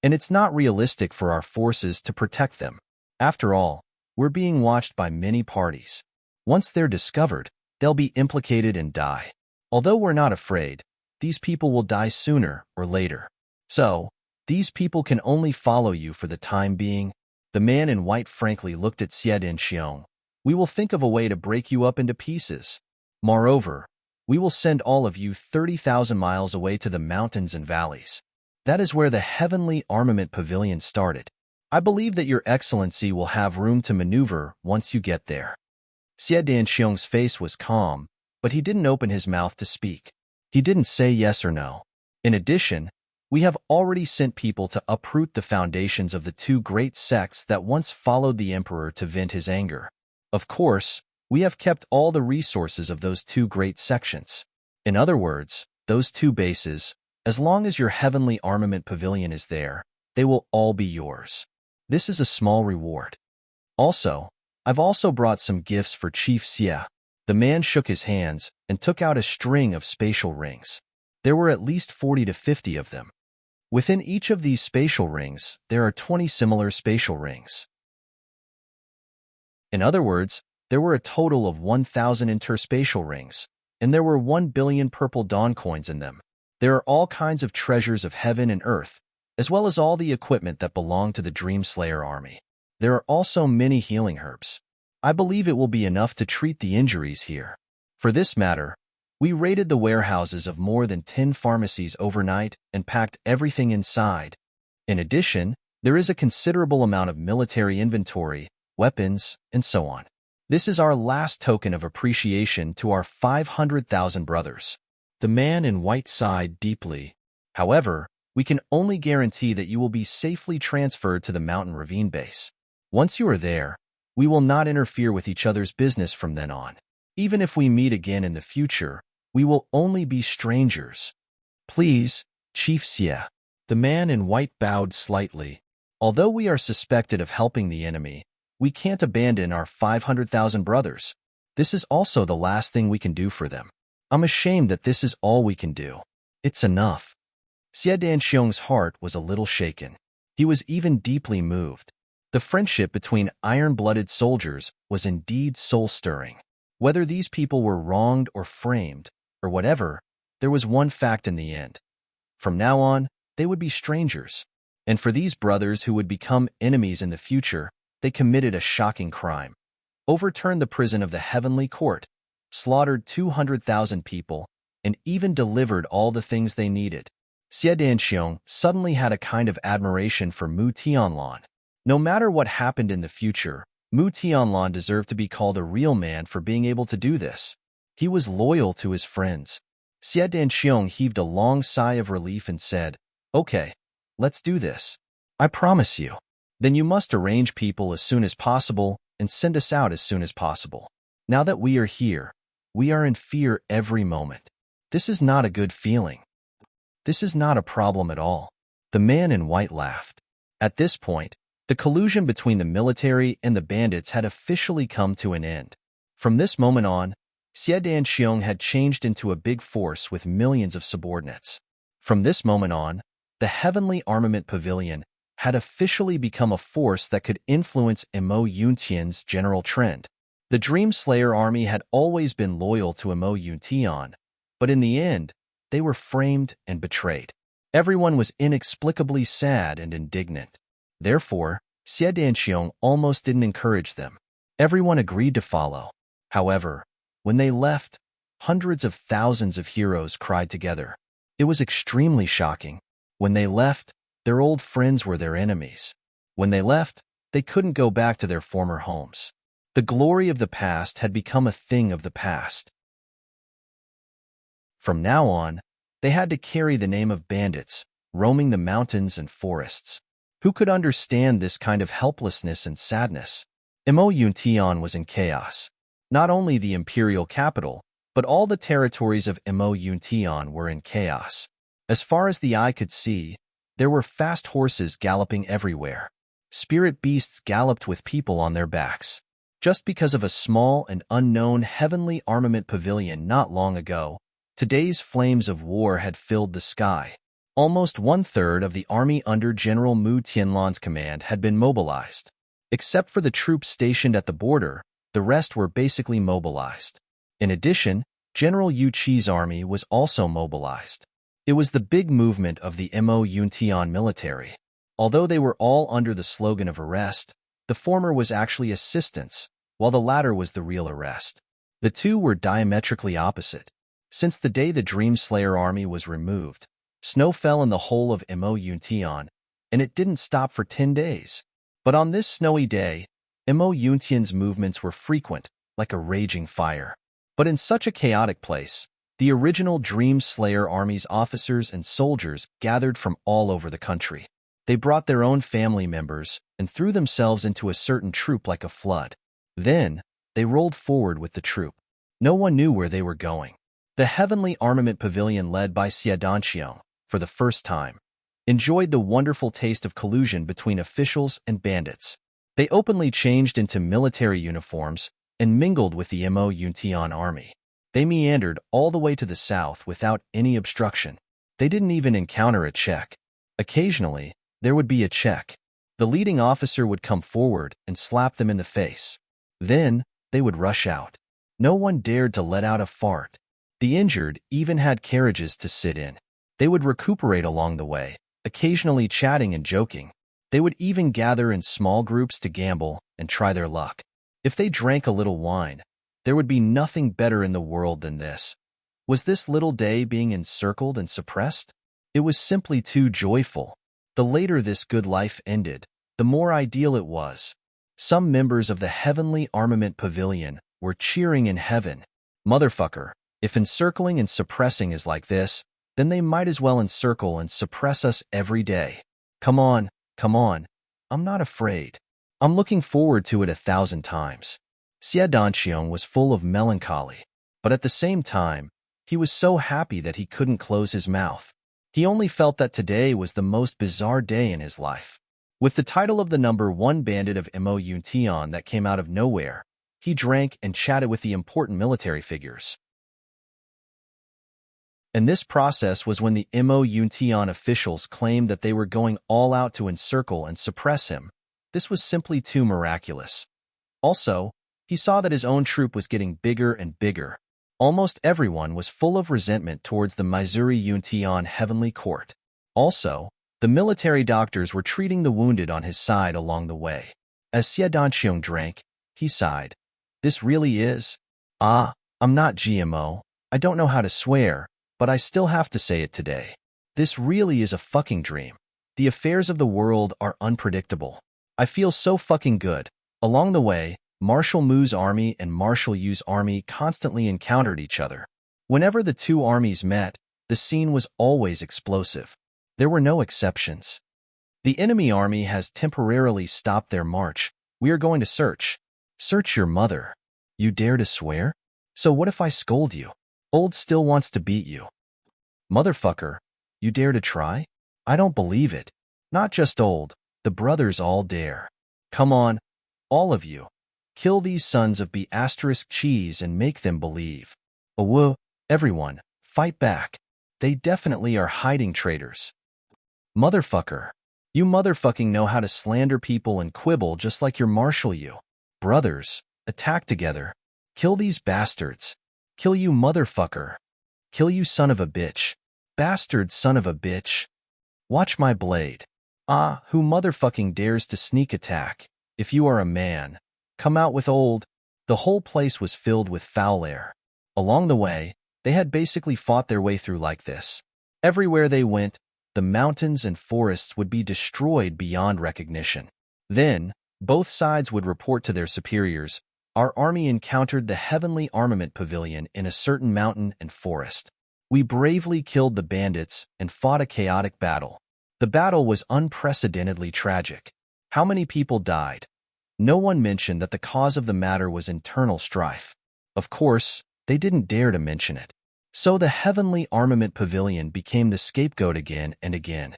And it's not realistic for our forces to protect them. After all, we're being watched by many parties. Once they're discovered, they'll be implicated and die. Although we're not afraid, these people will die sooner or later. So, these people can only follow you for the time being. The man in white frankly looked at Xie Danxiong. We will think of a way to break you up into pieces. Moreover, we will send all of you 30,000 miles away to the mountains and valleys. That is where the Heavenly Armament Pavilion started. I believe that your excellency will have room to maneuver once you get there. Xie Danxiong's face was calm, but he didn't open his mouth to speak. He didn't say yes or no. In addition, we have already sent people to uproot the foundations of the two great sects that once followed the emperor to vent his anger. Of course, we have kept all the resources of those two great sections. In other words, those two bases, as long as your Heavenly Armament Pavilion is there, they will all be yours. This is a small reward. Also, I've also brought some gifts for Chief Xie. The man shook his hands and took out a string of spatial rings. There were at least 40 to 50 of them. Within each of these spatial rings, there are 20 similar spatial rings. In other words, there were a total of 1,000 interspatial rings, and there were 1 billion purple dawn coins in them. There are all kinds of treasures of heaven and earth, as well as all the equipment that belonged to the Dreamslayer army. There are also many healing herbs. I believe it will be enough to treat the injuries here. For this matter, we raided the warehouses of more than 10 pharmacies overnight and packed everything inside. In addition, there is a considerable amount of military inventory, weapons, and so on. This is our last token of appreciation to our 500,000 brothers. The man in white sighed deeply. However, we can only guarantee that you will be safely transferred to the mountain ravine base. Once you are there, we will not interfere with each other's business from then on. Even if we meet again in the future, we will only be strangers. Please, Chief Xie. The man in white bowed slightly. Although we are suspected of helping the enemy, we can't abandon our 500,000 brothers. This is also the last thing we can do for them. I'm ashamed that this is all we can do. It's enough. Xie Danxiong's heart was a little shaken. He was even deeply moved. The friendship between iron-blooded soldiers was indeed soul-stirring. Whether these people were wronged or framed, or whatever, there was one fact in the end. From now on, they would be strangers. And for these brothers who would become enemies in the future, they committed a shocking crime. overturned the prison of the heavenly court, slaughtered 200,000 people, and even delivered all the things they needed. Xie Danxiong suddenly had a kind of admiration for Mu Tianlan. No matter what happened in the future, Mu Tianlan deserved to be called a real man for being able to do this. He was loyal to his friends. Xie Danxiong heaved a long sigh of relief and said, "Okay, let's do this. I promise you. Then you must arrange people as soon as possible and send us out as soon as possible. Now that we are here, we are in fear every moment. This is not a good feeling. This is not a problem at all." The man in white laughed. At this point, the collusion between the military and the bandits had officially come to an end. From this moment on, Xie Danxiong had changed into a big force with millions of subordinates. From this moment on, the Heavenly Armament Pavilion had officially become a force that could influence Imo Yuntian's general trend. The Dream Slayer army had always been loyal to Imo Yuntian, but in the end, they were framed and betrayed. Everyone was inexplicably sad and indignant. Therefore, Xie Danxiong almost didn't encourage them. Everyone agreed to follow. However, when they left, hundreds of thousands of heroes cried together. It was extremely shocking. When they left, their old friends were their enemies. When they left, they couldn't go back to their former homes. The glory of the past had become a thing of the past. From now on, they had to carry the name of bandits, roaming the mountains and forests. Who could understand this kind of helplessness and sadness? Imo Yuntian was in chaos. Not only the imperial capital, but all the territories of Imo Yuntian were in chaos. As far as the eye could see, there were fast horses galloping everywhere. Spirit beasts galloped with people on their backs. Just because of a small and unknown heavenly armament pavilion not long ago, today's flames of war had filled the sky. Almost one-third of the army under General Mu Tianlan's command had been mobilized. Except for the troops stationed at the border, the rest were basically mobilized. In addition, General Yu Qi's army was also mobilized. It was the big movement of the Imo Yuntian military. Although they were all under the slogan of arrest, the former was actually assistance, while the latter was the real arrest. The two were diametrically opposite. Since the day the Dream Slayer army was removed, snow fell in the whole of Imo Yuntian, and it didn't stop for 10 days. But on this snowy day, Imo Yuntian's movements were frequent, like a raging fire. But in such a chaotic place, the original Dream Slayer army's officers and soldiers gathered from all over the country. They brought their own family members and threw themselves into a certain troop like a flood. Then, they rolled forward with the troop. No one knew where they were going. The Heavenly Armament Pavilion led by Xie Danxiong, for the first time, enjoyed the wonderful taste of collusion between officials and bandits. They openly changed into military uniforms and mingled with the Imo Yuntian army. They meandered all the way to the south without any obstruction. They didn't even encounter a check. Occasionally, there would be a check. The leading officer would come forward and slap them in the face. Then, they would rush out. No one dared to let out a fart. The injured even had carriages to sit in. They would recuperate along the way, occasionally chatting and joking. They would even gather in small groups to gamble and try their luck. If they drank a little wine, there would be nothing better in the world than this. Was this little day being encircled and suppressed? It was simply too joyful. The later this good life ended, the more ideal it was. Some members of the Heavenly Armament Pavilion were cheering in heaven. Motherfucker, if encircling and suppressing is like this, then they might as well encircle and suppress us every day. Come on, I'm not afraid. I'm looking forward to it 1,000 times. Xie Danxiong was full of melancholy, but at the same time, he was so happy that he couldn't close his mouth. He only felt that today was the most bizarre day in his life. With the title of the #1 bandit of Imo Yuntian that came out of nowhere, he drank and chatted with the important military figures. And this process was when the Imo Yuntian officials claimed that they were going all out to encircle and suppress him. This was simply too miraculous. Also, he saw that his own troop was getting bigger and bigger. Almost everyone was full of resentment towards the Missouri Yuntian Heavenly Court. Also, the military doctors were treating the wounded on his side along the way. As Xie Danxiong drank, he sighed. This really is? Ah, I'm not GMO. I don't know how to swear, but I still have to say it today. This really is a fucking dream. The affairs of the world are unpredictable. I feel so fucking good. Along the way, Marshal Mu's army and Marshal Yu's army constantly encountered each other. Whenever the two armies met, the scene was always explosive. There were no exceptions. The enemy army has temporarily stopped their march. We are going to search. Search your mother. You dare to swear? So what if I scold you? Old still wants to beat you. Motherfucker, you dare to try? I don't believe it. Not just Old, the brothers all dare. Come on, all of you. Kill these sons of cheese and make them believe. Whoa, everyone, fight back. They definitely are hiding traitors. Motherfucker. You motherfucking know how to slander people and quibble just like your Marshal you. Brothers, attack together. Kill these bastards. Kill you motherfucker. Kill you son of a bitch. Bastard son of a bitch. Watch my blade. Ah, who motherfucking dares to sneak attack? If you are a man, come out with Old. The whole place was filled with foul air. Along the way, they had basically fought their way through like this. Everywhere they went, the mountains and forests would be destroyed beyond recognition. Then, both sides would report to their superiors, our army encountered the heavenly armament pavilion in a certain mountain and forest. We bravely killed the bandits and fought a chaotic battle. The battle was unprecedentedly tragic. How many people died? No one mentioned that the cause of the matter was internal strife. Of course, they didn't dare to mention it. So the heavenly armament pavilion became the scapegoat again and again.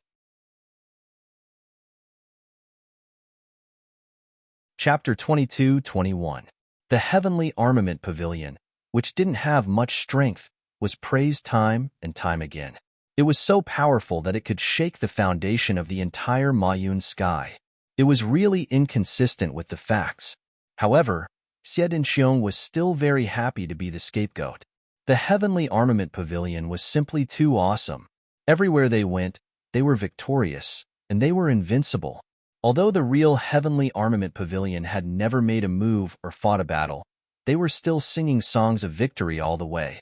Chapter 22-21. The heavenly armament pavilion, which didn't have much strength, was praised time and time again. It was so powerful that it could shake the foundation of the entire Mayun sky. It was really inconsistent with the facts. However, Xie Dinxiong was still very happy to be the scapegoat. The heavenly armament pavilion was simply too awesome. Everywhere they went, they were victorious, and they were invincible. Although the real heavenly armament pavilion had never made a move or fought a battle, they were still singing songs of victory all the way.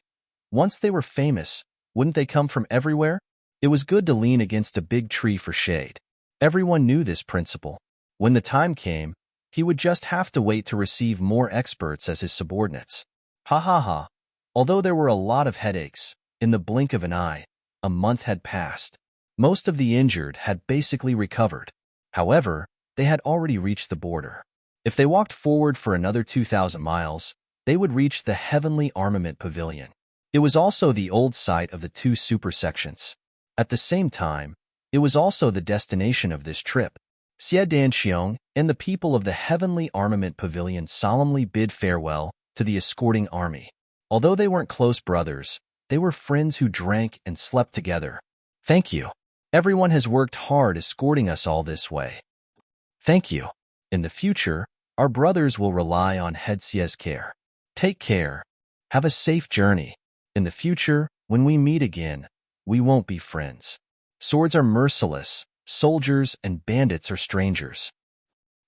Once they were famous, wouldn't they come from everywhere? It was good to lean against a big tree for shade. Everyone knew this principle. When the time came, he would just have to wait to receive more experts as his subordinates. Ha ha ha. Although there were a lot of headaches, in the blink of an eye, a month had passed. Most of the injured had basically recovered. However, they had already reached the border. If they walked forward for another 2,000 miles, they would reach the heavenly armament pavilion. It was also the old site of the two super sections. At the same time, it was also the destination of this trip. Xie Danxiong and the people of the heavenly armament pavilion solemnly bid farewell to the escorting army. Although they weren't close brothers, they were friends who drank and slept together. Thank you. Everyone has worked hard escorting us all this way. Thank you. In the future, our brothers will rely on Head Xie's care. Take care. Have a safe journey. In the future, when we meet again, we won't be friends. Swords are merciless. Soldiers and bandits are strangers.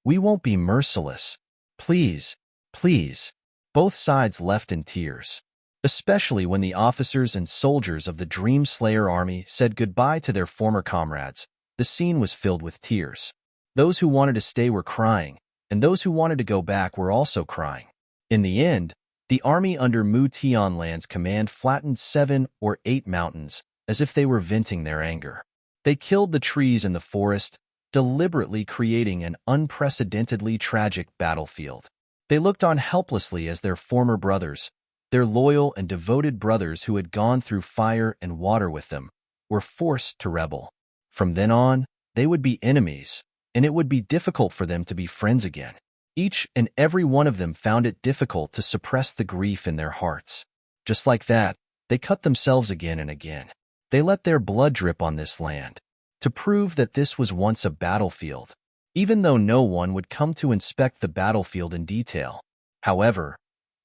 We won't be merciless. Please, please. Both sides left in tears, especially when the officers and soldiers of the Dream Slayer army said goodbye to their former comrades. The scene was filled with tears. Those who wanted to stay were crying, and those who wanted to go back were also crying. In the end, the army under Mu Tianlan's command flattened 7 or 8 mountains, as if they were venting their anger. They killed the trees in the forest, deliberately creating an unprecedentedly tragic battlefield. They looked on helplessly as their former brothers, their loyal and devoted brothers who had gone through fire and water with them, were forced to rebel. From then on, they would be enemies, and it would be difficult for them to be friends again. Each and every one of them found it difficult to suppress the grief in their hearts. Just like that, they cut themselves again and again. They let their blood drip on this land, to prove that this was once a battlefield, even though no one would come to inspect the battlefield in detail. However,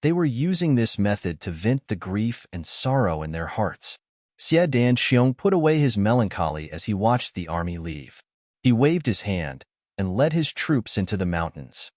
they were using this method to vent the grief and sorrow in their hearts. Xie Danxiong put away his melancholy as he watched the army leave. He waved his hand and led his troops into the mountains.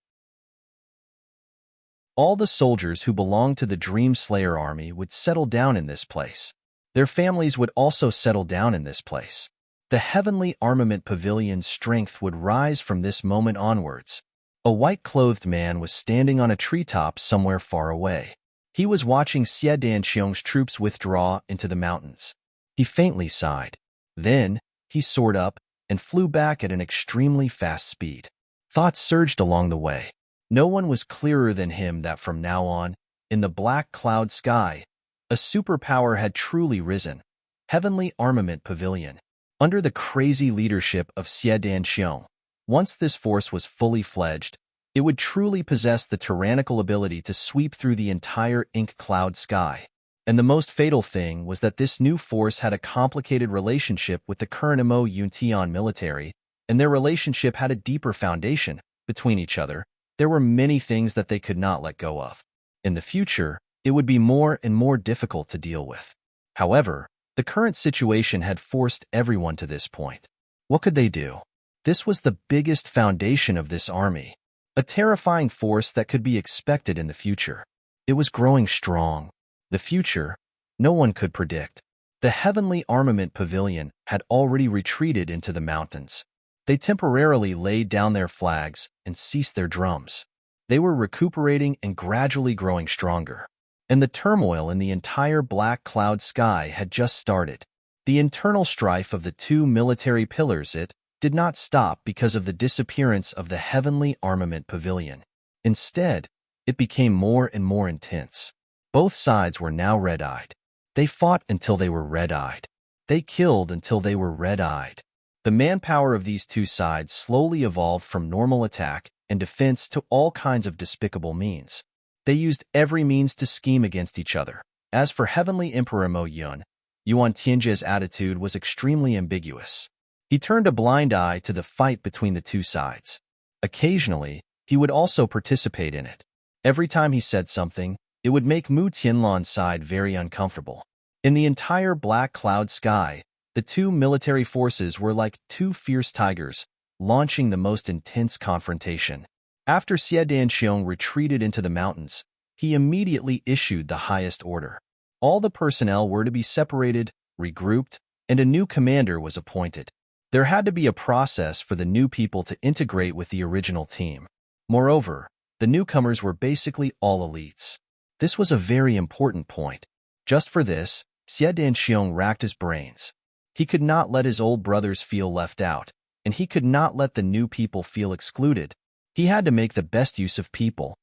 All the soldiers who belonged to the Dream Slayer army would settle down in this place. Their families would also settle down in this place. The Heavenly Armament Pavilion's strength would rise from this moment onwards. A white-clothed man was standing on a treetop somewhere far away. He was watching Xie Danxiong's troops withdraw into the mountains. He faintly sighed. Then, he soared up and flew back at an extremely fast speed. Thoughts surged along the way. No one was clearer than him that from now on, in the black cloud sky, a superpower had truly risen. Heavenly Armament Pavilion. Under the crazy leadership of Xie Danxiong, once this force was fully fledged, it would truly possess the tyrannical ability to sweep through the entire ink cloud sky. And the most fatal thing was that this new force had a complicated relationship with the current Mo Yuntian military, and their relationship had a deeper foundation between each other. There were many things that they could not let go of. In the future, it would be more and more difficult to deal with. However, the current situation had forced everyone to this point. What could they do? This was the biggest foundation of this army, a terrifying force that could be expected in the future. It was growing strong. The future, no one could predict. The Heavenly Armament Pavilion had already retreated into the mountains. They temporarily laid down their flags and ceased their drums. They were recuperating and gradually growing stronger. And the turmoil in the entire black cloud sky had just started. The internal strife of the two military pillars did not stop because of the disappearance of the Heavenly Armament Pavilion. Instead, it became more and more intense. Both sides were now red-eyed. They fought until they were red-eyed. They killed until they were red-eyed. The manpower of these two sides slowly evolved from normal attack and defense to all kinds of despicable means. They used every means to scheme against each other. As for Heavenly Emperor Mo Yuan Tianjie's attitude was extremely ambiguous. He turned a blind eye to the fight between the two sides. Occasionally, he would also participate in it. Every time he said something, it would make Mu Tianlan's side very uncomfortable. In the entire black cloud sky, the two military forces were like two fierce tigers, launching the most intense confrontation. After Xie Danxiong retreated into the mountains, he immediately issued the highest order. All the personnel were to be separated, regrouped, and a new commander was appointed. There had to be a process for the new people to integrate with the original team. Moreover, the newcomers were basically all elites. This was a very important point. Just for this, Xie Danxiong racked his brains. He could not let his old brothers feel left out, and he could not let the new people feel excluded. He had to make the best use of people.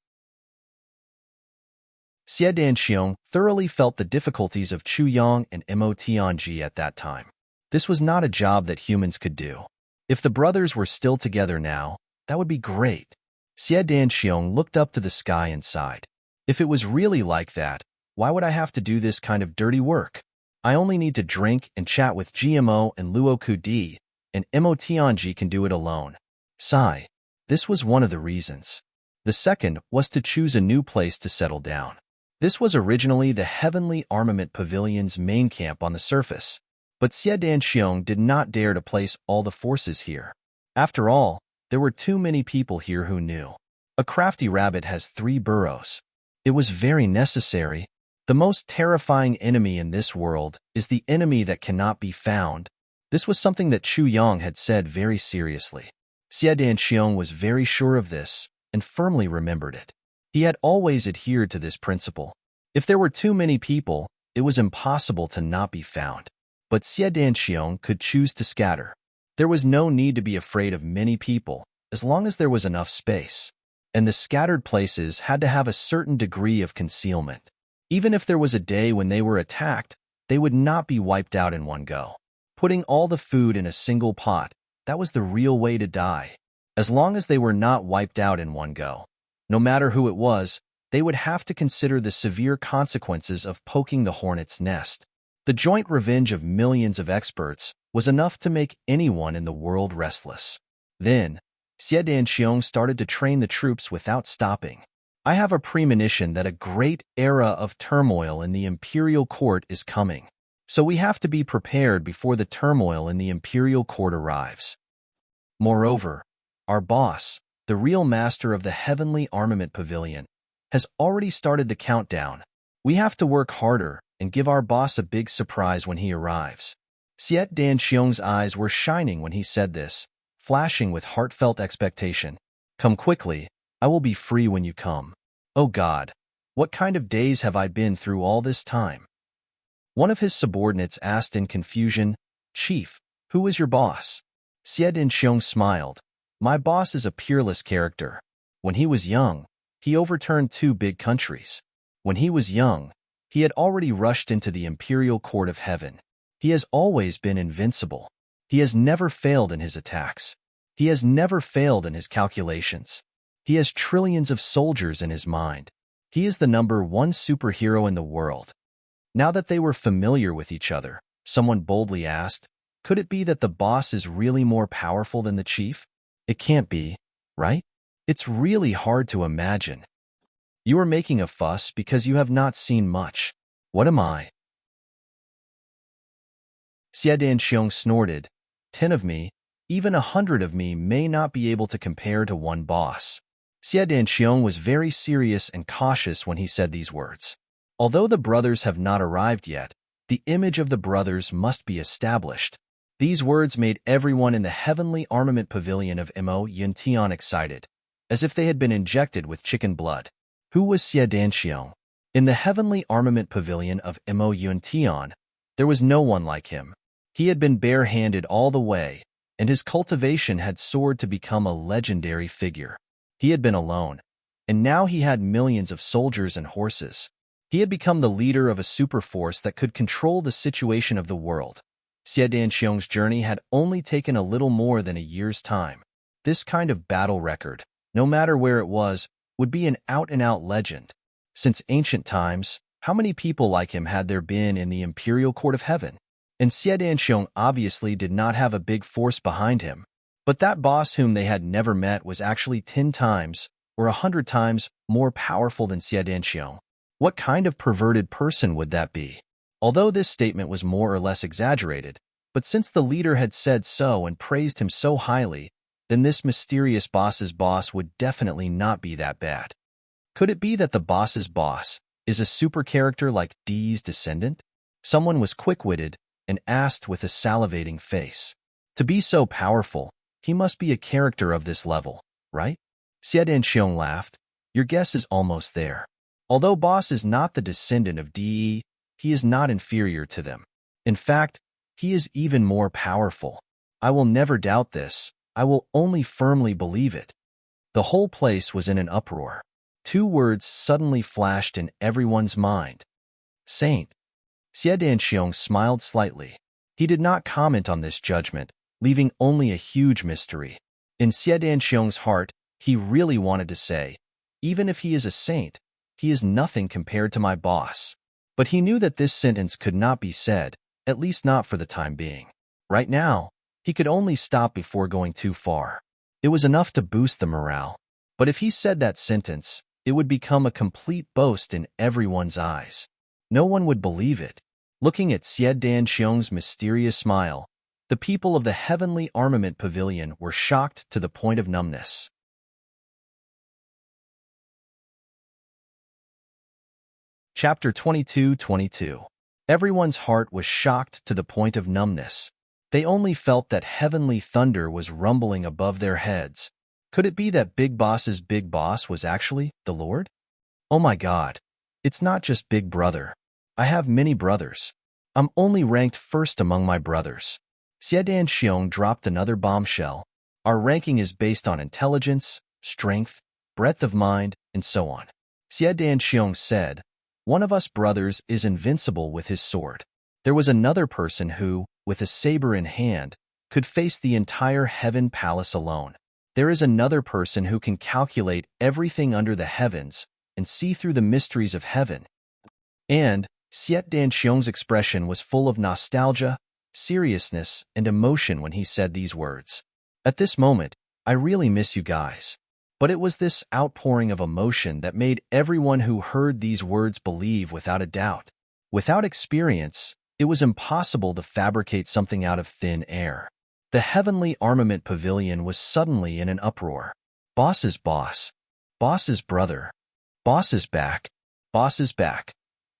Xie Danxiong thoroughly felt the difficulties of Chu Yang and Mo Tianji at that time. This was not a job that humans could do. If the brothers were still together now, that would be great. Xie Danxiong looked up to the sky and sighed. If it was really like that, why would I have to do this kind of dirty work? I only need to drink and chat with GMO and Luoku Di, and Mo Tianji can do it alone. Sigh. This was one of the reasons. The second was to choose a new place to settle down. This was originally the Heavenly Armament Pavilion's main camp on the surface, but Xie Danxiong did not dare to place all the forces here. After all, there were too many people here who knew. A crafty rabbit has 3 burrows. It was very necessary. The most terrifying enemy in this world is the enemy that cannot be found. This was something that Chu Yang had said very seriously. Xie Danxiong was very sure of this and firmly remembered it. He had always adhered to this principle. If there were too many people, it was impossible to not be found. But Xie Danxiong could choose to scatter. There was no need to be afraid of many people, as long as there was enough space. And the scattered places had to have a certain degree of concealment. Even if there was a day when they were attacked, they would not be wiped out in one go. Putting all the food in a single pot, that was the real way to die. As long as they were not wiped out in one go, no matter who it was, they would have to consider the severe consequences of poking the hornet's nest. The joint revenge of millions of experts was enough to make anyone in the world restless. Then, Xie Danxiong started to train the troops without stopping. I have a premonition that a great era of turmoil in the imperial court is coming. So we have to be prepared before the turmoil in the imperial court arrives. Moreover, our boss, the real master of the Heavenly Armament Pavilion, has already started the countdown. We have to work harder and give our boss a big surprise when he arrives. Xiet Danxiong's eyes were shining when he said this, flashing with heartfelt expectation. Come quickly, I will be free when you come. Oh God, what kind of days have I been through all this time? One of his subordinates asked in confusion, Chief, who is your boss? Xie Danxiong smiled. My boss is a peerless character. When he was young, he overturned 2 big countries. When he was young, he had already rushed into the imperial court of heaven. He has always been invincible. He has never failed in his attacks. He has never failed in his calculations. He has trillions of soldiers in his mind. He is the #1 superhero in the world. Now that they were familiar with each other, someone boldly asked, could it be that the boss is really more powerful than the chief? It can't be, right? It's really hard to imagine. You are making a fuss because you have not seen much. What am I? Xie Danxiong snorted. 10 of me, even 100 of me may not be able to compare to one boss. Xie Danxiong was very serious and cautious when he said these words. Although the brothers have not arrived yet, the image of the brothers must be established. These words made everyone in the heavenly armament pavilion of Mo Yuntian excited, as if they had been injected with chicken blood. Who was Xie Danxiong? In the heavenly armament pavilion of Mo Yuntian, there was no one like him. He had been bare-handed all the way, and his cultivation had soared to become a legendary figure. He had been alone, and now he had millions of soldiers and horses. He had become the leader of a superforce that could control the situation of the world. Xie Danxiong's journey had only taken a little more than a year's time. This kind of battle record, no matter where it was, would be an out-and-out legend. Since ancient times, how many people like him had there been in the imperial court of heaven? And Xie Danxiong obviously did not have a big force behind him, but that boss whom they had never met was actually 10 times or 100 times more powerful than Xie Danxiong. What kind of perverted person would that be? Although this statement was more or less exaggerated, but since the leader had said so and praised him so highly, then this mysterious boss's boss would definitely not be that bad. Could it be that the boss's boss is a super character like Dee's descendant? Someone was quick-witted and asked with a salivating face. To be so powerful, he must be a character of this level, right? Xie Danxiong laughed. Your guess is almost there. Although boss is not the descendant of Dee, he is not inferior to them. In fact, he is even more powerful. I will never doubt this. I will only firmly believe it. The whole place was in an uproar. 2 words suddenly flashed in everyone's mind. Saint. Xie Danxiong smiled slightly. He did not comment on this judgment, leaving only a huge mystery. In Xie Danxiong's heart, he really wanted to say, even if he is a saint, he is nothing compared to my boss. But he knew that this sentence could not be said, at least not for the time being. Right now, he could only stop before going too far. It was enough to boost the morale. But if he said that sentence, it would become a complete boast in everyone's eyes. No one would believe it. Looking at Xie Danxiong's mysterious smile, the people of the heavenly armament pavilion were shocked to the point of numbness. Chapter 22:22. Everyone's heart was shocked to the point of numbness. They only felt that heavenly thunder was rumbling above their heads. Could it be that Big Boss's big boss was actually the Lord? Oh my God, it's not just Big Brother. I have many brothers. I'm only ranked first among my brothers. Xie Danxiong dropped another bombshell. Our ranking is based on intelligence, strength, breadth of mind, and so on. Xie Danxiong said, one of us brothers is invincible with his sword. There was another person who, with a saber in hand, could face the entire heaven palace alone. There is another person who can calculate everything under the heavens and see through the mysteries of heaven. And Xie Danxiong's expression was full of nostalgia, seriousness, and emotion when he said these words. At this moment, I really miss you guys. But it was this outpouring of emotion that made everyone who heard these words believe without a doubt. Without experience, it was impossible to fabricate something out of thin air. The heavenly armament pavilion was suddenly in an uproar. Boss's boss, boss's brother, Boss is back. Boss is back.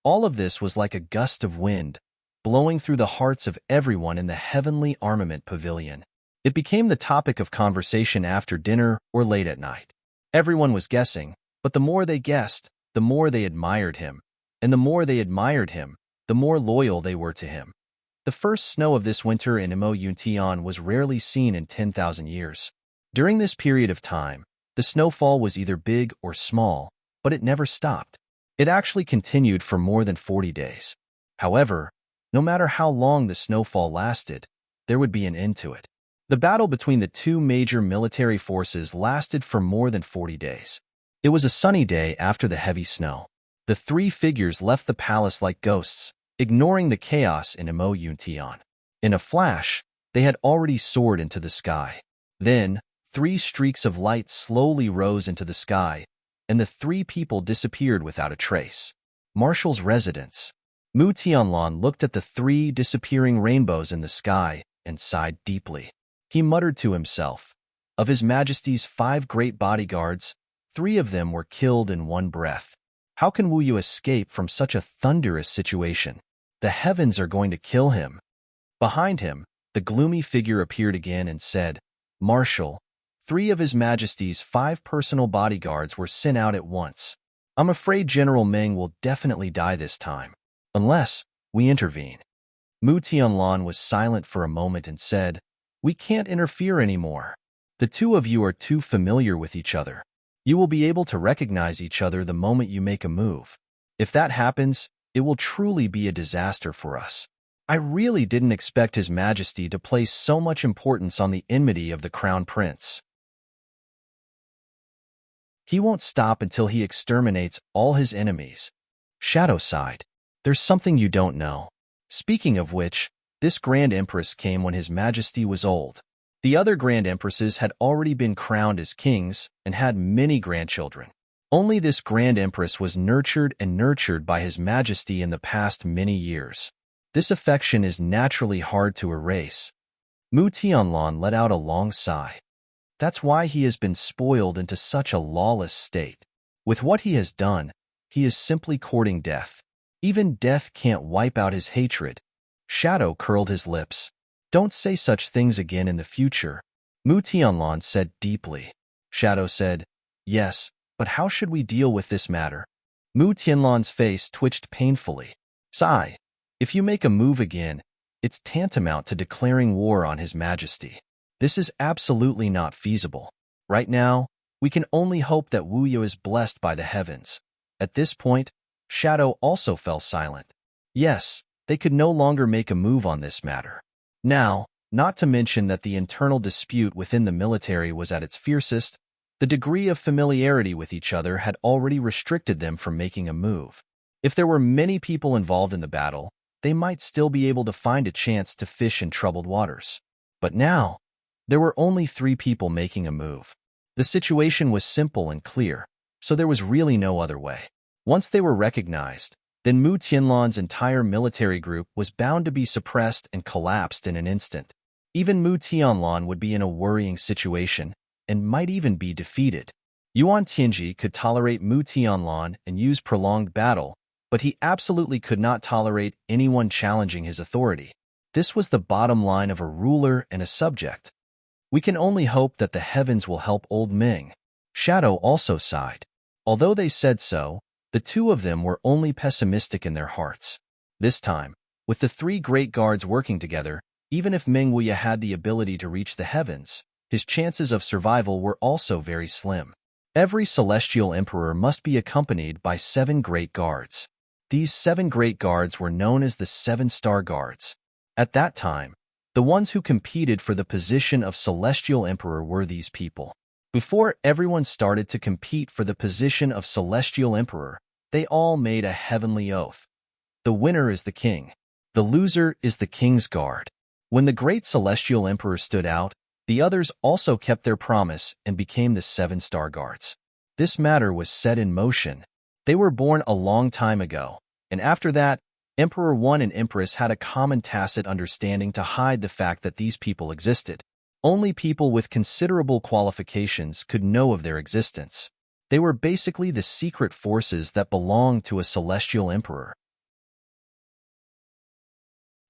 All of this was like a gust of wind, blowing through the hearts of everyone in the heavenly armament pavilion. It became the topic of conversation after dinner or late at night. Everyone was guessing, but the more they guessed, the more they admired him. And the more they admired him, the more loyal they were to him. The first snow of this winter in Emotion was rarely seen in 10,000 years. During this period of time, the snowfall was either big or small, but it never stopped. It actually continued for more than 40 days. However, no matter how long the snowfall lasted, there would be an end to it. The battle between the two major military forces lasted for more than 40 days. It was a sunny day after the heavy snow. The three figures left the palace like ghosts, ignoring the chaos in Emotion. In a flash, they had already soared into the sky. Then, 3 streaks of light slowly rose into the sky, and the 3 people disappeared without a trace. Marshall's residence. Mu Tianlan looked at the 3 disappearing rainbows in the sky and sighed deeply. He muttered to himself, "Of His Majesty's 5 great bodyguards, 3 of them were killed in one breath. How can Wu Yu escape from such a thunderous situation? The heavens are going to kill him." Behind him, the gloomy figure appeared again and said, "Marshal, 3 of His Majesty's 5 personal bodyguards were sent out at once. I'm afraid General Meng will definitely die this time, unless we intervene." Mu Tianlan was silent for a moment and said, "We can't interfere anymore. The 2 of you are too familiar with each other. You will be able to recognize each other the moment you make a move. If that happens, it will truly be a disaster for us. I really didn't expect His Majesty to place so much importance on the enmity of the Crown Prince. He won't stop until he exterminates all his enemies." Shadow sighed. "There's something you don't know. Speaking of which, this Grand Empress came when His Majesty was old. The other Grand Empresses had already been crowned as kings and had many grandchildren. Only this Grand Empress was nurtured and nurtured by His Majesty in the past many years. This affection is naturally hard to erase." Mu Tianlan let out a long sigh. "That's why he has been spoiled into such a lawless state. With what he has done, he is simply courting death. Even death can't wipe out his hatred." Shadow curled his lips. "Don't say such things again in the future," Mu Tianlan said deeply. Shadow said, "Yes, but how should we deal with this matter?" Mu Tianlan's face twitched painfully. "Sigh, if you make a move again, it's tantamount to declaring war on His Majesty. This is absolutely not feasible. Right now, we can only hope that Wu Yu is blessed by the heavens." At this point, Shadow also fell silent. Yes, they could no longer make a move on this matter. Now, not to mention that the internal dispute within the military was at its fiercest, the degree of familiarity with each other had already restricted them from making a move. If there were many people involved in the battle, they might still be able to find a chance to fish in troubled waters. But now, there were only 3 people making a move. The situation was simple and clear, so there was really no other way. Once they were recognized, then Mu Tianlan's entire military group was bound to be suppressed and collapsed in an instant. Even Mu Tianlan would be in a worrying situation and might even be defeated. Yuan Tianji could tolerate Mu Tianlan and use prolonged battle, but he absolutely could not tolerate anyone challenging his authority. This was the bottom line of a ruler and a subject. "We can only hope that the heavens will help old Ming." Shadow also sighed. Although they said so, the 2 of them were only pessimistic in their hearts. This time, with the 3 great guards working together, even if Meng Wuya had the ability to reach the heavens, his chances of survival were also very slim. Every celestial emperor must be accompanied by 7 great guards. These 7 great guards were known as the 7-star guards. At that time, the ones who competed for the position of celestial emperor were these people. Before everyone started to compete for the position of celestial emperor, they all made a heavenly oath. The winner is the king. The loser is the king's guard. When the great celestial emperor stood out, the others also kept their promise and became the 7-star guards. This matter was set in motion. They were born a long time ago, and after that, Emperor One and Empress had a common tacit understanding to hide the fact that these people existed. Only people with considerable qualifications could know of their existence. They were basically the secret forces that belonged to a celestial emperor.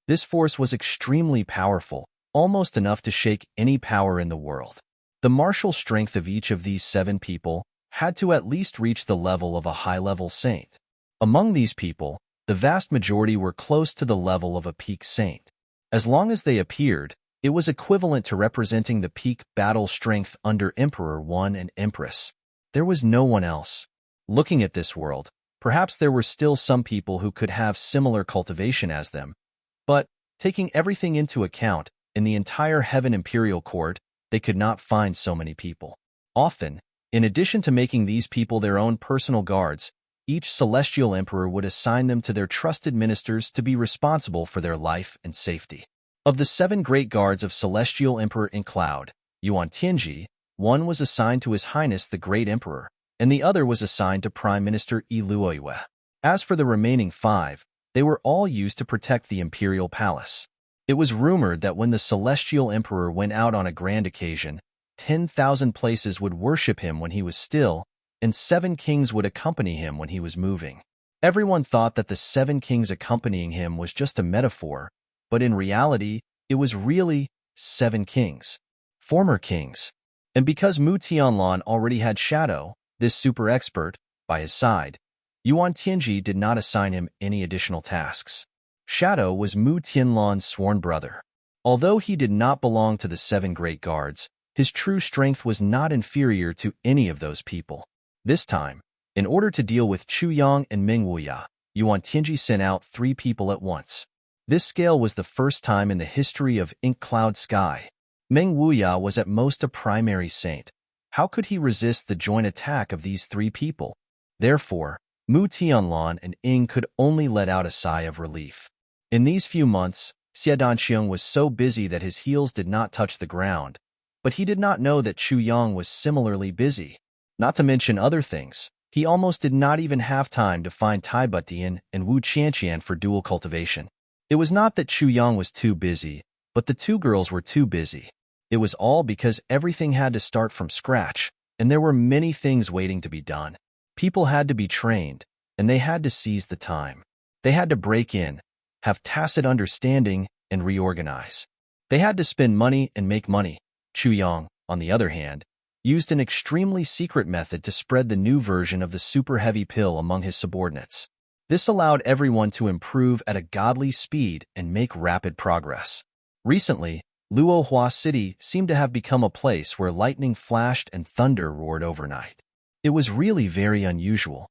This force was extremely powerful, almost enough to shake any power in the world. The martial strength of each of these 7 people had to at least reach the level of a high-level saint. Among these people, the vast majority were close to the level of a peak saint. As long as they appeared, it was equivalent to representing the peak battle strength under Emperor 1 and Empress. There was no one else. Looking at this world, perhaps there were still some people who could have similar cultivation as them, but, taking everything into account, in the entire Heaven Imperial Court, they could not find so many people. Often, in addition to making these people their own personal guards, each celestial emperor would assign them to their trusted ministers to be responsible for their life and safety. Of the 7 great guards of Celestial Emperor in Cloud, Yuan Tianji, one was assigned to His Highness the Great Emperor, and the other was assigned to Prime Minister Yi Luoyue. As for the remaining 5, they were all used to protect the imperial palace. It was rumored that when the celestial emperor went out on a grand occasion, 10,000 places would worship him when he was still, and 7 kings would accompany him when he was moving. Everyone thought that the 7 kings accompanying him was just a metaphor, but in reality, it was really 7 kings, former kings. And because Mu Tianlan already had Shadow, this super expert, by his side, Yuan Tianji did not assign him any additional tasks. Shadow was Mu Tianlan's sworn brother. Although he did not belong to the 7 great guards, his true strength was not inferior to any of those people. This time, in order to deal with Chu Yang and Meng Wuya, Yuan Tianji sent out 3 people at once. This scale was the first time in the history of Ink Cloud Sky. Meng Wuya was at most a primary saint. How could he resist the joint attack of these 3 people? Therefore, Mu Tianlan and Ing could only let out a sigh of relief. In these few months, Xie Danxiang was so busy that his heels did not touch the ground, but he did not know that Chu Yang was similarly busy. Not to mention other things, he almost did not even have time to find Tai Butian and Wu Qianqian for dual cultivation. It was not that Chu Yang was too busy, but the 2 girls were too busy. It was all because everything had to start from scratch, and there were many things waiting to be done. People had to be trained, and they had to seize the time. They had to break in, have tacit understanding, and reorganize. They had to spend money and make money. Chu Yang, on the other hand, used an extremely secret method to spread the new version of the super heavy pill among his subordinates. This allowed everyone to improve at a godly speed and make rapid progress. Recently, Luohua City seemed to have become a place where lightning flashed and thunder roared overnight. It was really very unusual.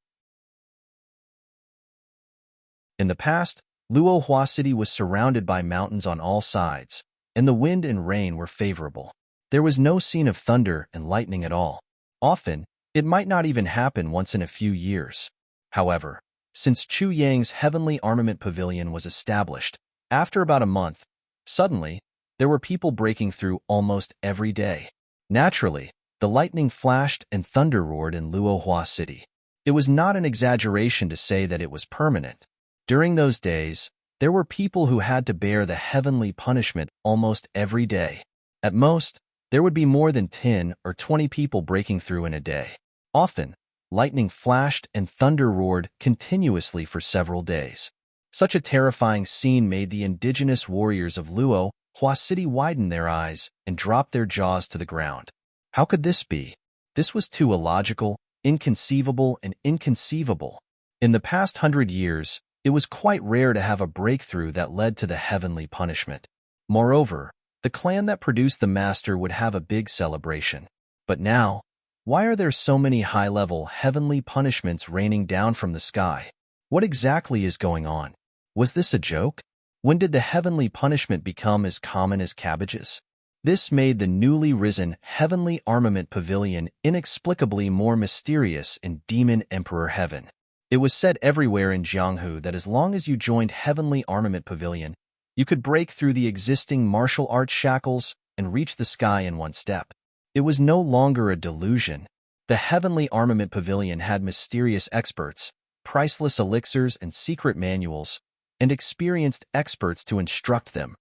In the past, Luohua City was surrounded by mountains on all sides, and the wind and rain were favorable. There was no scene of thunder and lightning at all. Often, it might not even happen once in a few years. However, since Chu Yang's Heavenly Armament Pavilion was established, after about a month, suddenly, there were people breaking through almost every day. Naturally, the lightning flashed and thunder roared in Luohua City. It was not an exaggeration to say that it was permanent. During those days, there were people who had to bear the heavenly punishment almost every day. At most, there would be more than 10 or 20 people breaking through in a day. Often, lightning flashed and thunder roared continuously for several days. Such a terrifying scene made the indigenous warriors of Luohua City widen their eyes and drop their jaws to the ground. How could this be? This was too illogical, inconceivable, and inconceivable. In the past 100 years, it was quite rare to have a breakthrough that led to the heavenly punishment. Moreover, the clan that produced the master would have a big celebration. But now, why are there so many high-level heavenly punishments raining down from the sky? What exactly is going on? Was this a joke? When did the heavenly punishment become as common as cabbages? This made the newly risen Heavenly Armament Pavilion inexplicably more mysterious in Demon Emperor Heaven. It was said everywhere in Jianghu that as long as you joined Heavenly Armament Pavilion, you could break through the existing martial arts shackles and reach the sky in one step. It was no longer a delusion. The Heavenly Armament Pavilion had mysterious experts, priceless elixirs and secret manuals, and experienced experts to instruct them.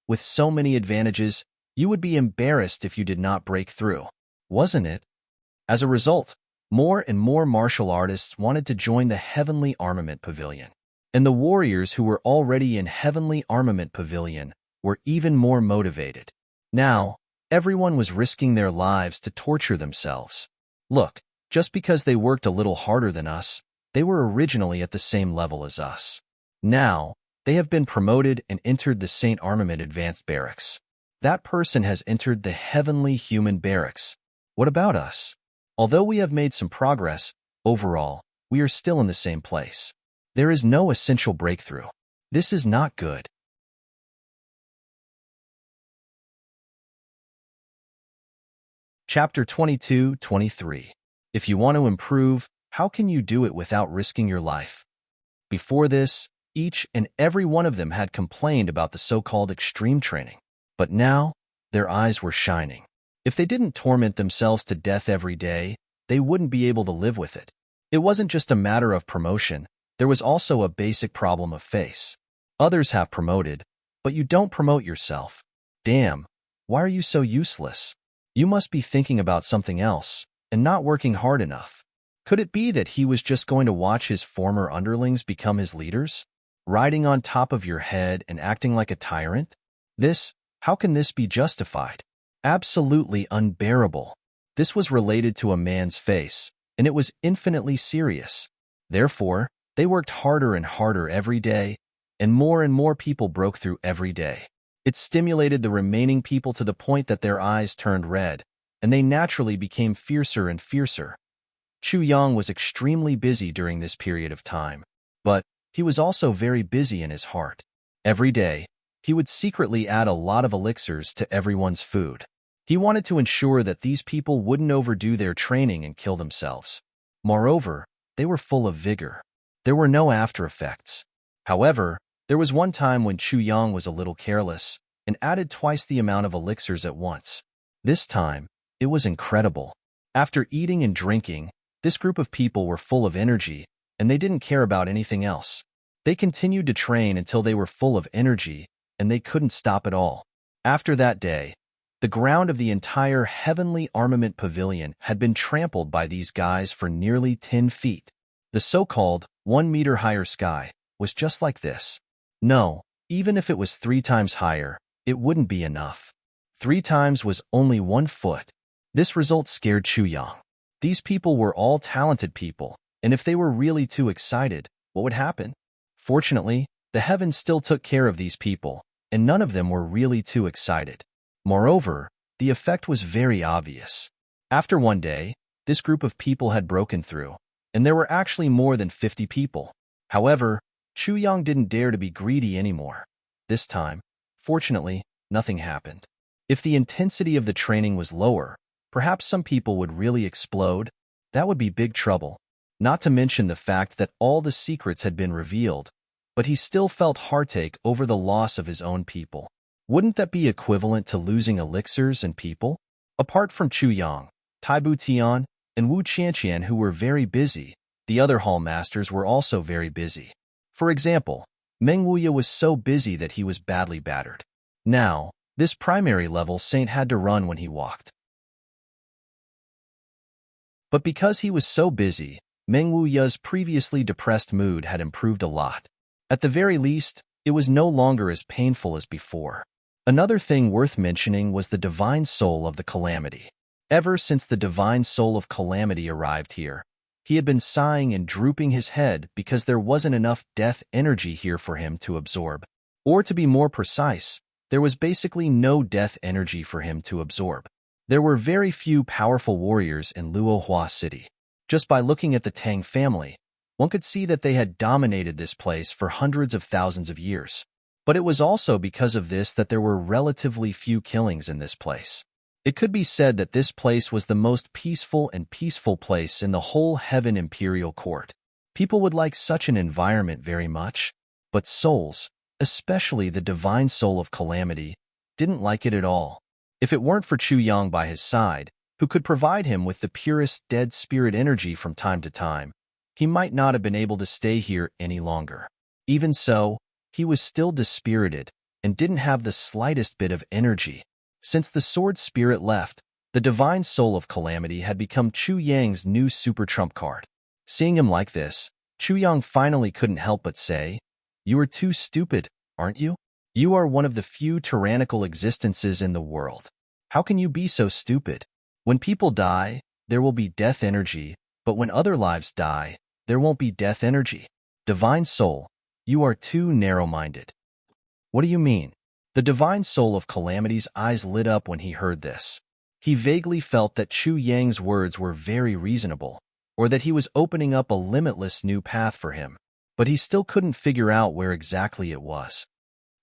With so many advantages, you would be embarrassed if you did not break through, wasn't it? As a result, More and more martial artists wanted to join the Heavenly Armament Pavilion. And the warriors who were already in Heavenly Armament Pavilion were even more motivated. Now, everyone was risking their lives to torture themselves. Look, just because they worked a little harder than us, they were originally at the same level as us. Now, they have been promoted and entered the Saint Armament Advanced Barracks. That person has entered the Heavenly Human Barracks. What about us? Although we have made some progress, overall, we are still in the same place. There is no essential breakthrough. This is not good. Chapter 22-23. If you want to improve, how can you do it without risking your life? Before this, each and every one of them had complained about the so-called extreme training. But now, their eyes were shining. If they didn't torment themselves to death every day, they wouldn't be able to live with it. It wasn't just a matter of promotion. There was also a basic problem of face. Others have promoted, but you don't promote yourself. Damn, why are you so useless? You must be thinking about something else and not working hard enough. Could it be that he was just going to watch his former underlings become his leaders? Riding on top of your head and acting like a tyrant? How can this be justified? Absolutely unbearable. This was related to a man's face, and it was infinitely serious. Therefore, they worked harder and harder every day, and more people broke through every day. It stimulated the remaining people to the point that their eyes turned red, and they naturally became fiercer and fiercer. Chu Yang was extremely busy during this period of time, but he was also very busy in his heart. Every day, he would secretly add a lot of elixirs to everyone's food. He wanted to ensure that these people wouldn't overdo their training and kill themselves. Moreover, they were full of vigor. There were no after effects. However, there was one time when Chu Yang was a little careless and added twice the amount of elixirs at once. This time, it was incredible. After eating and drinking, this group of people were full of energy, and they didn't care about anything else. They continued to train until they were full of energy, and they couldn't stop at all. After that day, the ground of the entire Heavenly Armament Pavilion had been trampled by these guys for nearly 10 feet. The so-called 1 meter higher sky was just like this. No, even if it was 3 times higher, it wouldn't be enough. 3 times was only 1 foot. This result scared Chu Yang. These people were all talented people, and if they were really too excited, what would happen? Fortunately, the heavens still took care of these people, and none of them were really too excited. Moreover, the effect was very obvious. After one day, this group of people had broken through, and there were actually more than 50 people. However, Chu Yang didn't dare to be greedy anymore. This time, fortunately, nothing happened. If the intensity of the training was lower, perhaps some people would really explode. That would be big trouble. Not to mention the fact that all the secrets had been revealed, but he still felt heartache over the loss of his own people. Wouldn't that be equivalent to losing elixirs and people? Apart from Chu Yang, Tai Bu Tian, and Wu Qianqian, who were very busy, the other hall masters were also very busy. For example, Meng Wuya was so busy that he was badly battered. Now, this primary level saint had to run when he walked. But because he was so busy, Meng Wuya's previously depressed mood had improved a lot. At the very least, it was no longer as painful as before. Another thing worth mentioning was the divine soul of the calamity. Ever since the divine soul of calamity arrived here, he had been sighing and drooping his head because there wasn't enough death energy here for him to absorb. Or to be more precise, there was basically no death energy for him to absorb. There were very few powerful warriors in Luohua City. Just by looking at the Tang family, one could see that they had dominated this place for hundreds of thousands of years. But it was also because of this that there were relatively few killings in this place. It could be said that this place was the most peaceful place in the whole Heaven Imperial Court. People would like such an environment very much, but souls, especially the divine soul of calamity, didn't like it at all. If it weren't for Chu Yang by his side, who could provide him with the purest dead spirit energy from time to time, he might not have been able to stay here any longer. Even so, he was still dispirited and didn't have the slightest bit of energy. Since the sword spirit left, The divine soul of calamity had become Chu Yang's new super trump card. Seeing him like this, Chu Yang finally couldn't help but say, "You are too stupid, aren't you? You are one of the few tyrannical existences in the world. How can you be so stupid? When people die, there will be death energy, but when other lives die, there won't be death energy. Divine soul, you are too narrow-minded." "What do you mean?" The divine soul of calamity's eyes lit up when he heard this. He vaguely felt that Chu Yang's words were very reasonable, or that he was opening up a limitless new path for him, but he still couldn't figure out where exactly it was.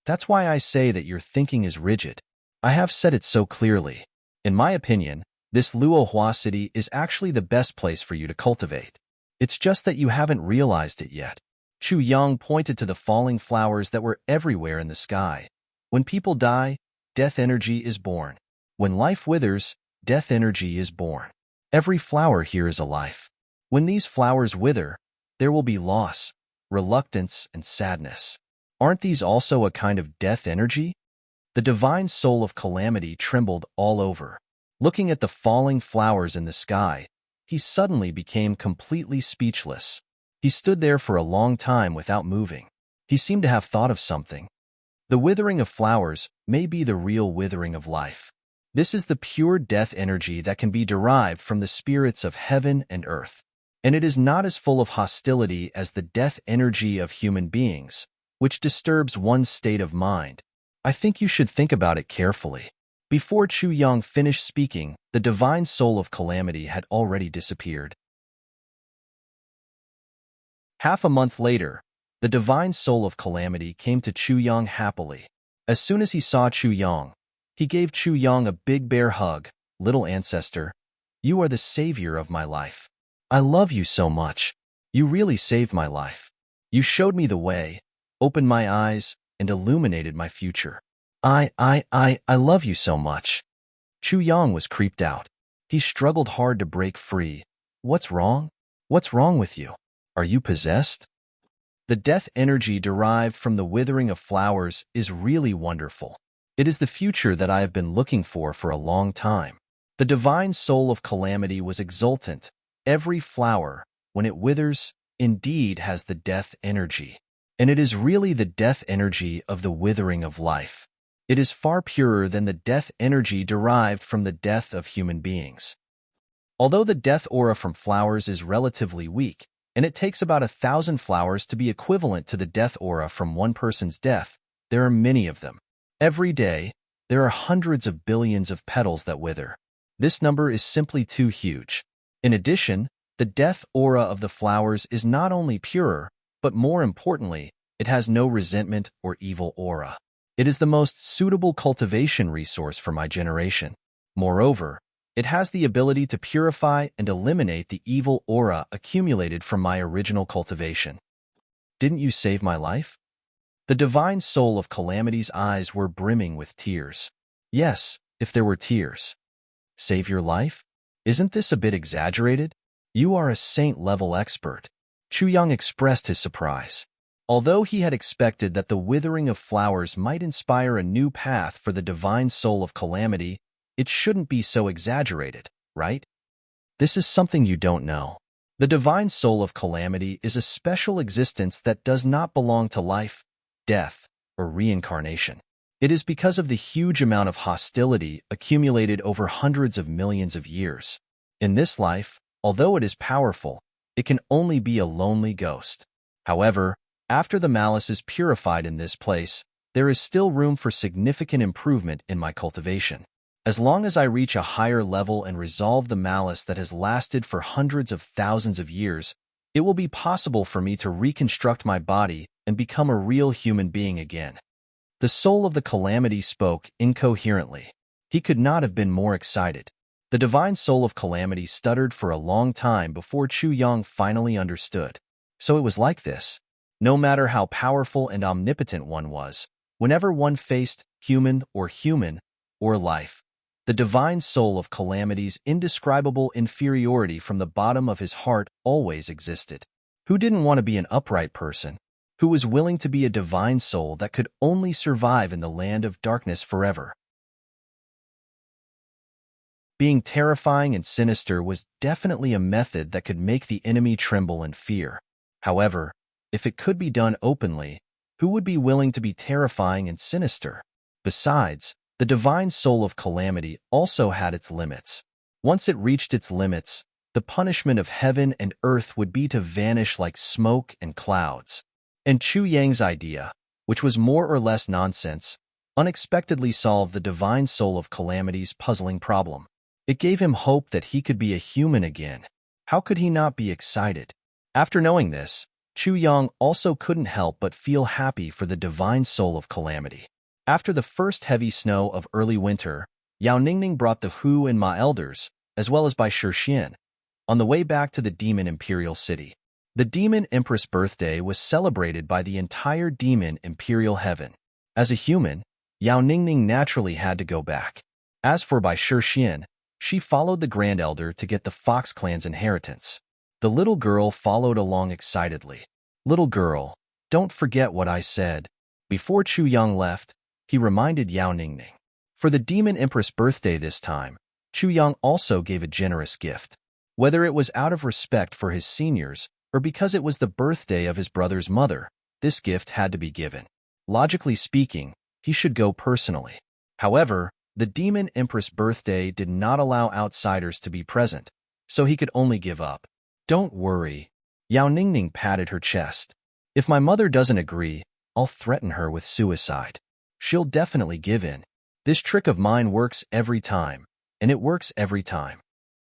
"That's why I say that your thinking is rigid. I have said it so clearly. In my opinion, this Luohua city is actually the best place for you to cultivate. It's just that you haven't realized it yet." Chu Yang pointed to the falling flowers that were everywhere in the sky. "When people die, death energy is born. When life withers, death energy is born. Every flower here is a life. When these flowers wither, there will be loss, reluctance, and sadness. Aren't these also a kind of death energy?" The divine soul of calamity trembled all over. Looking at the falling flowers in the sky, he suddenly became completely speechless. He stood there for a long time without moving. He seemed to have thought of something. The withering of flowers may be the real withering of life. This is the pure death energy that can be derived from the spirits of heaven and earth. And it is not as full of hostility as the death energy of human beings, which disturbs one's state of mind. I think you should think about it carefully. Before Chu Yang finished speaking, the divine soul of calamity had already disappeared. Half a month later, the divine soul of calamity came to Chu Yang happily. As soon as he saw Chu Yang, he gave Chu Yang a big bear hug. "Little ancestor, you are the savior of my life. I love you so much. You really saved my life. You showed me the way, opened my eyes, and illuminated my future. I love you so much." Chu Yang was creeped out. He struggled hard to break free. "What's wrong? What's wrong with you? Are you possessed?" The death energy derived from the withering of flowers is really wonderful. It is the future that I have been looking for a long time. The divine soul of calamity was exultant. Every flower, when it withers, indeed has the death energy. And it is really the death energy of the withering of life. It is far purer than the death energy derived from the death of human beings. Although the death aura from flowers is relatively weak, and it takes about 1,000 flowers to be equivalent to the death aura from one person's death, there are many of them. Every day, there are hundreds of billions of petals that wither. This number is simply too huge. In addition, the death aura of the flowers is not only purer, but more importantly, it has no resentment or evil aura. It is the most suitable cultivation resource for my generation. Moreover, it has the ability to purify and eliminate the evil aura accumulated from my original cultivation. "Didn't you save my life?" The divine soul of calamity's eyes were brimming with tears. "Yes, if there were tears." "Save your life? Isn't this a bit exaggerated? You are a saint-level expert." Chu Yang expressed his surprise. Although he had expected that the withering of flowers might inspire a new path for the divine soul of calamity, it shouldn't be so exaggerated, right? This is something you don't know. The divine soul of calamity is a special existence that does not belong to life, death, or reincarnation. It is because of the huge amount of hostility accumulated over hundreds of millions of years. In this life, although it is powerful, it can only be a lonely ghost. However, after the malice is purified in this place, there is still room for significant improvement in my cultivation. As long as I reach a higher level and resolve the malice that has lasted for hundreds of thousands of years, it will be possible for me to reconstruct my body and become a real human being again. The soul of the calamity spoke incoherently. He could not have been more excited. The divine soul of calamity stuttered for a long time before Chu Yang finally understood. So it was like this. No matter how powerful and omnipotent one was, whenever one faced human or life, the divine soul of calamity's indescribable inferiority from the bottom of his heart always existed. Who didn't want to be an upright person? Who was willing to be a divine soul that could only survive in the land of darkness forever? Being terrifying and sinister was definitely a method that could make the enemy tremble in fear. However, if it could be done openly, who would be willing to be terrifying and sinister? Besides, the divine soul of calamity also had its limits. Once it reached its limits, the punishment of heaven and earth would be to vanish like smoke and clouds. And Chu Yang's idea, which was more or less nonsense, unexpectedly solved the divine soul of calamity's puzzling problem. It gave him hope that he could be a human again. How could he not be excited? After knowing this, Chu Yang also couldn't help but feel happy for the divine soul of calamity. After the first heavy snow of early winter, Yao Ningning brought the Hu and Ma elders, as well as Bai Shixian, on the way back to the demon imperial city. The demon empress birthday was celebrated by the entire demon imperial heaven. As a human, Yao Ningning naturally had to go back. As for Bai Shixian, she followed the Grand Elder to get the Fox clan's inheritance. The little girl followed along excitedly. "Little girl, don't forget what I said." Before Chu Yang left, he reminded Yao Ningning. For the Demon Empress birthday this time, Chu Yang also gave a generous gift. Whether it was out of respect for his seniors or because it was the birthday of his brother's mother, this gift had to be given. Logically speaking, he should go personally. However, the Demon Empress birthday did not allow outsiders to be present, so he could only give up. "Don't worry." Yao Ningning patted her chest. "If my mother doesn't agree, I'll threaten her with suicide. She'll definitely give in. This trick of mine works every time, and it works every time."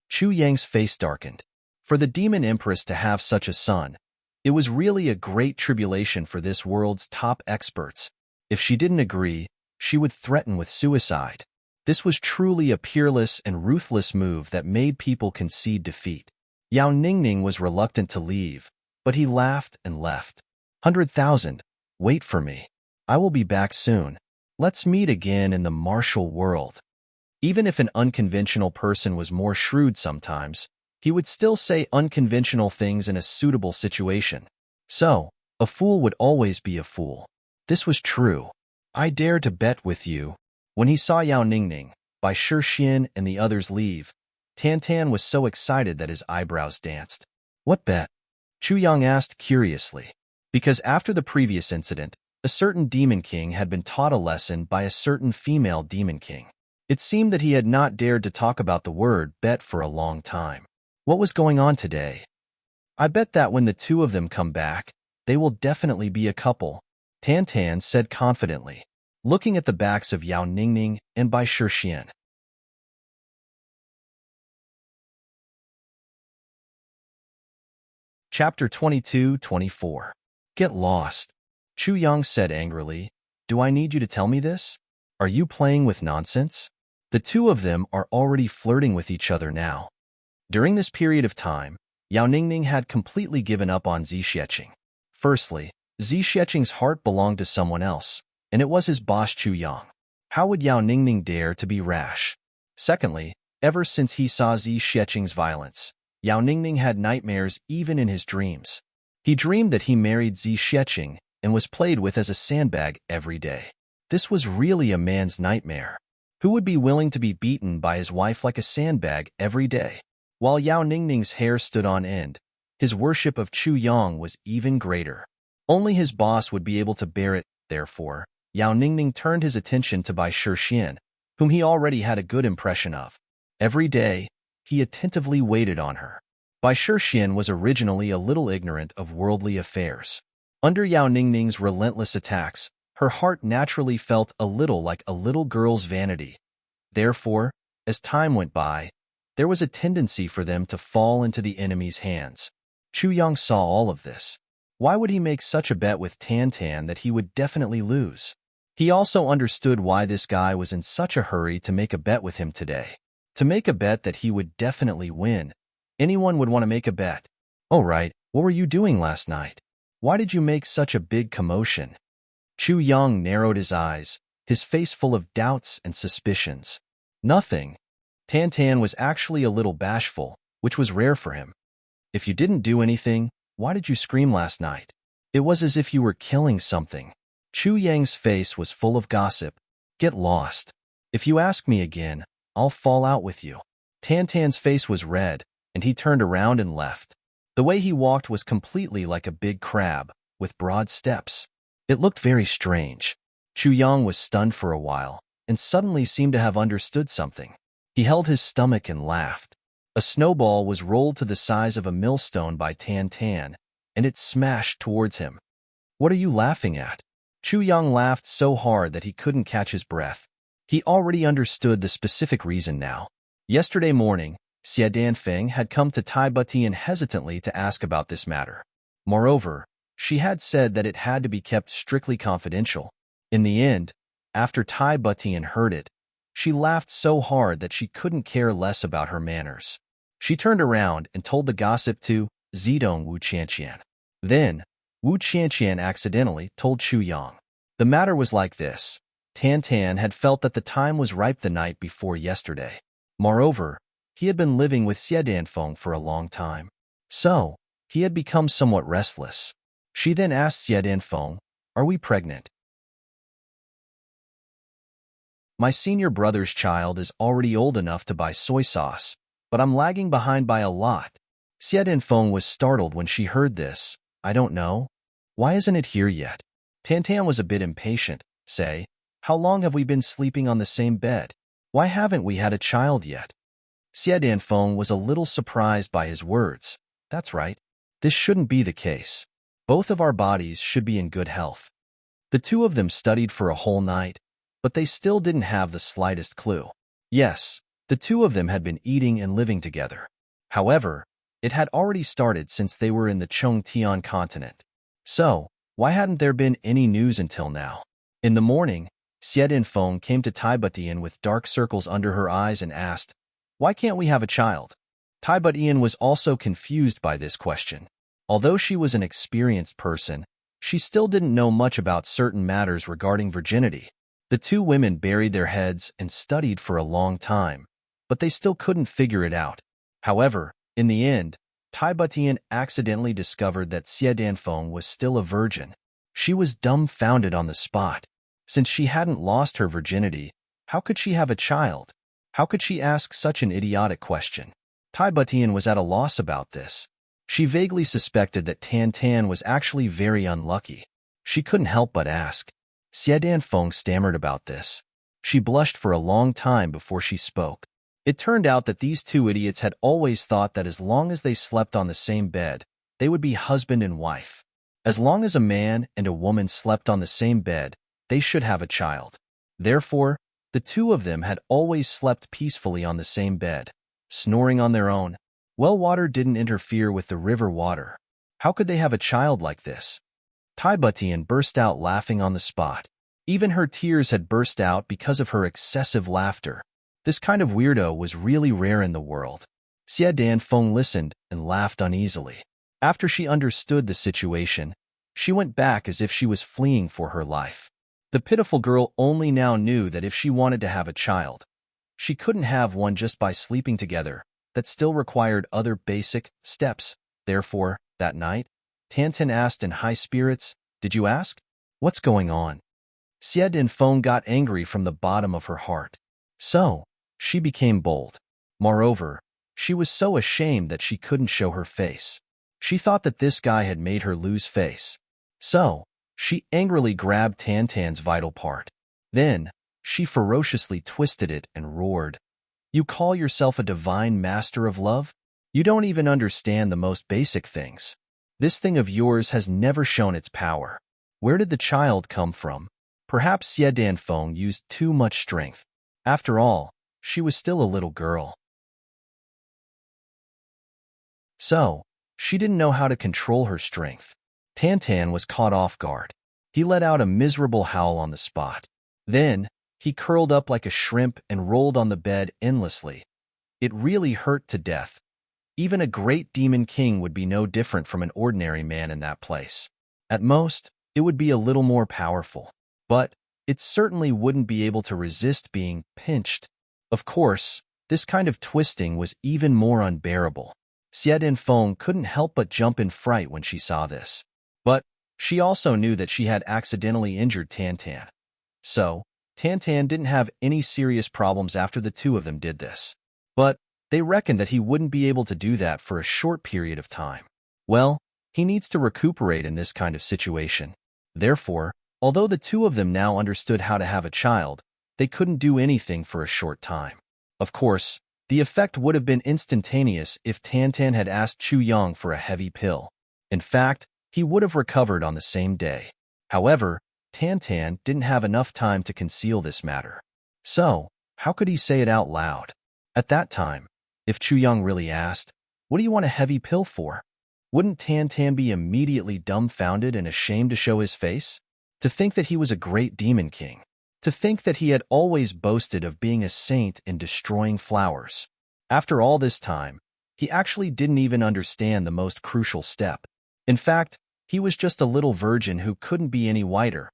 Chu Yang's face darkened. For the Demon Empress to have such a son, it was really a great tribulation for this world's top experts. If she didn't agree, she would threaten with suicide. This was truly a peerless and ruthless move that made people concede defeat. Yao Ningning was reluctant to leave, but he laughed and left. 100,000, wait for me. I will be back soon. Let's meet again in the martial world. Even if an unconventional person was more shrewd sometimes, he would still say unconventional things in a suitable situation. So, a fool would always be a fool. This was true. "I dare to bet with you." When he saw Yao Ningning, Bai Shixian, and the others leave, Tan was so excited that his eyebrows danced. "What bet?" Chu Yang asked curiously. Because after the previous incident, a certain demon king had been taught a lesson by a certain female demon king. It seemed that he had not dared to talk about the word bet for a long time. What was going on today? "I bet that when the two of them come back, they will definitely be a couple," Tan said confidently, looking at the backs of Yao Ningning and Bai Shixian. Chapter 22-24. Get lost. Chu Yang said angrily, "Do I need you to tell me this? Are you playing with nonsense?" The two of them are already flirting with each other now. During this period of time, Yao Ningning had completely given up on Zixieqing. Firstly, Zixieqing's heart belonged to someone else, and it was his boss Chu Yang. How would Yao Ningning dare to be rash? Secondly, ever since he saw Zixieqing's violence, Yao Ningning had nightmares even in his dreams. He dreamed that he married Zixieqing and was played with as a sandbag every day. This was really a man's nightmare. Who would be willing to be beaten by his wife like a sandbag every day? While Yao Ningning's hair stood on end, his worship of Chu Yang was even greater. Only his boss would be able to bear it. Therefore, Yao Ningning turned his attention to Bai Shixian, whom he already had a good impression of. Every day, he attentively waited on her. Bai Shixian was originally a little ignorant of worldly affairs. Under Yao Ningning's relentless attacks, her heart naturally felt a little like a little girl's vanity. Therefore, as time went by, there was a tendency for them to fall into the enemy's hands. Chu Yang saw all of this. Why would he make such a bet with Tan that he would definitely lose? He also understood why this guy was in such a hurry to make a bet with him today. To make a bet that he would definitely win. Anyone would want to make a bet. "Oh right, what were you doing last night? Why did you make such a big commotion?" Chu Yang narrowed his eyes, his face full of doubts and suspicions. "Nothing." Tan was actually a little bashful, which was rare for him. "If you didn't do anything, why did you scream last night? It was as if you were killing something." Chu Yang's face was full of gossip. "Get lost. If you ask me again, I'll fall out with you." Tantan's face was red, and he turned around and left. The way he walked was completely like a big crab, with broad steps. It looked very strange. Chu Yang was stunned for a while, and suddenly seemed to have understood something. He held his stomach and laughed. A snowball was rolled to the size of a millstone by Tantan, and it smashed towards him. "What are you laughing at?" Chu Yang laughed so hard that he couldn't catch his breath. He already understood the specific reason now. Yesterday morning, Xie Danfeng had come to Tai Butian hesitantly to ask about this matter. Moreover, she had said that it had to be kept strictly confidential. In the end, after Tai Butian heard it, she laughed so hard that she couldn't care less about her manners. She turned around and told the gossip to Zidong Wu Qianqian. Then, Wu Qianqian accidentally told Chu Yang. The matter was like this. Tantan had felt that the time was ripe the night before yesterday. Moreover, he had been living with Xie Danfeng for a long time. So, he had become somewhat restless. She then asked Xie Danfeng, "Are we pregnant?" "My senior brother's child is already old enough to buy soy sauce, but I'm lagging behind by a lot." Xie Danfeng was startled when she heard this. "I don't know. Why isn't it here yet?" Tantan was a bit impatient. "Say, how long have we been sleeping on the same bed? Why haven't we had a child yet?" Xie Danfeng was a little surprised by his words. "That's right. This shouldn't be the case. Both of our bodies should be in good health." The two of them studied for a whole night, but they still didn't have the slightest clue. Yes, the two of them had been eating and living together. However, it had already started since they were in the Chongtian continent. So, why hadn't there been any news until now? In the morning, Xie Danfeng came to Tai Butian with dark circles under her eyes and asked, "Why can't we have a child?" Tai Butian was also confused by this question. Although she was an experienced person, she still didn't know much about certain matters regarding virginity. The two women buried their heads and studied for a long time, but they still couldn't figure it out. However, in the end, Tai Butian accidentally discovered that Xie Danfeng was still a virgin. She was dumbfounded on the spot. Since she hadn't lost her virginity, how could she have a child? How could she ask such an idiotic question? Tai Butian was at a loss about this. She vaguely suspected that Tantan was actually very unlucky. She couldn't help but ask. Xie Danfeng stammered about this. She blushed for a long time before she spoke. It turned out that these two idiots had always thought that as long as they slept on the same bed, they would be husband and wife. As long as a man and a woman slept on the same bed, they should have a child. Therefore, the two of them had always slept peacefully on the same bed, snoring on their own. Well water didn't interfere with the river water. How could they have a child like this? Tai Butian burst out laughing on the spot. Even her tears had burst out because of her excessive laughter. This kind of weirdo was really rare in the world. Xie Danfeng listened and laughed uneasily. After she understood the situation, she went back as if she was fleeing for her life. The pitiful girl only now knew that if she wanted to have a child, she couldn't have one just by sleeping together. That still required other basic steps. Therefore, that night, Tantan asked in high spirits, "Did you ask? What's going on?" Xie Danfeng got angry from the bottom of her heart. So, she became bold. Moreover, she was so ashamed that she couldn't show her face. She thought that this guy had made her lose face. So, she angrily grabbed Tantan's vital part. Then, she ferociously twisted it and roared, "You call yourself a divine master of love? You don't even understand the most basic things. This thing of yours has never shown its power. Where did the child come from?" Perhaps Xie Danfeng used too much strength. After all, she was still a little girl. So, she didn't know how to control her strength. Tantan was caught off guard. He let out a miserable howl on the spot. Then, he curled up like a shrimp and rolled on the bed endlessly. It really hurt to death. Even a great demon king would be no different from an ordinary man in that place. At most, it would be a little more powerful. But it certainly wouldn't be able to resist being pinched. Of course, this kind of twisting was even more unbearable. Xie Danfeng couldn't help but jump in fright when she saw this. But she also knew that she had accidentally injured Tantan. So, Tantan didn't have any serious problems after the two of them did this. But They reckoned that he wouldn't be able to do that for a short period of time. Well, he needs to recuperate in this kind of situation. Therefore, although the two of them now understood how to have a child, they couldn't do anything for a short time. Of course, the effect would have been instantaneous if Tantan had asked Chu Yang for a heavy pill. In fact, he would have recovered on the same day. However, Tantan didn't have enough time to conceal this matter. So, how could he say it out loud? At that time, if Chu Yang really asked, "What do you want a heavy pill for?" wouldn't Tantan be immediately dumbfounded and ashamed to show his face? To think that he was a great demon king. To think that he had always boasted of being a saint in destroying flowers. After all this time, he actually didn't even understand the most crucial step. In fact, he was just a little virgin who couldn't be any whiter.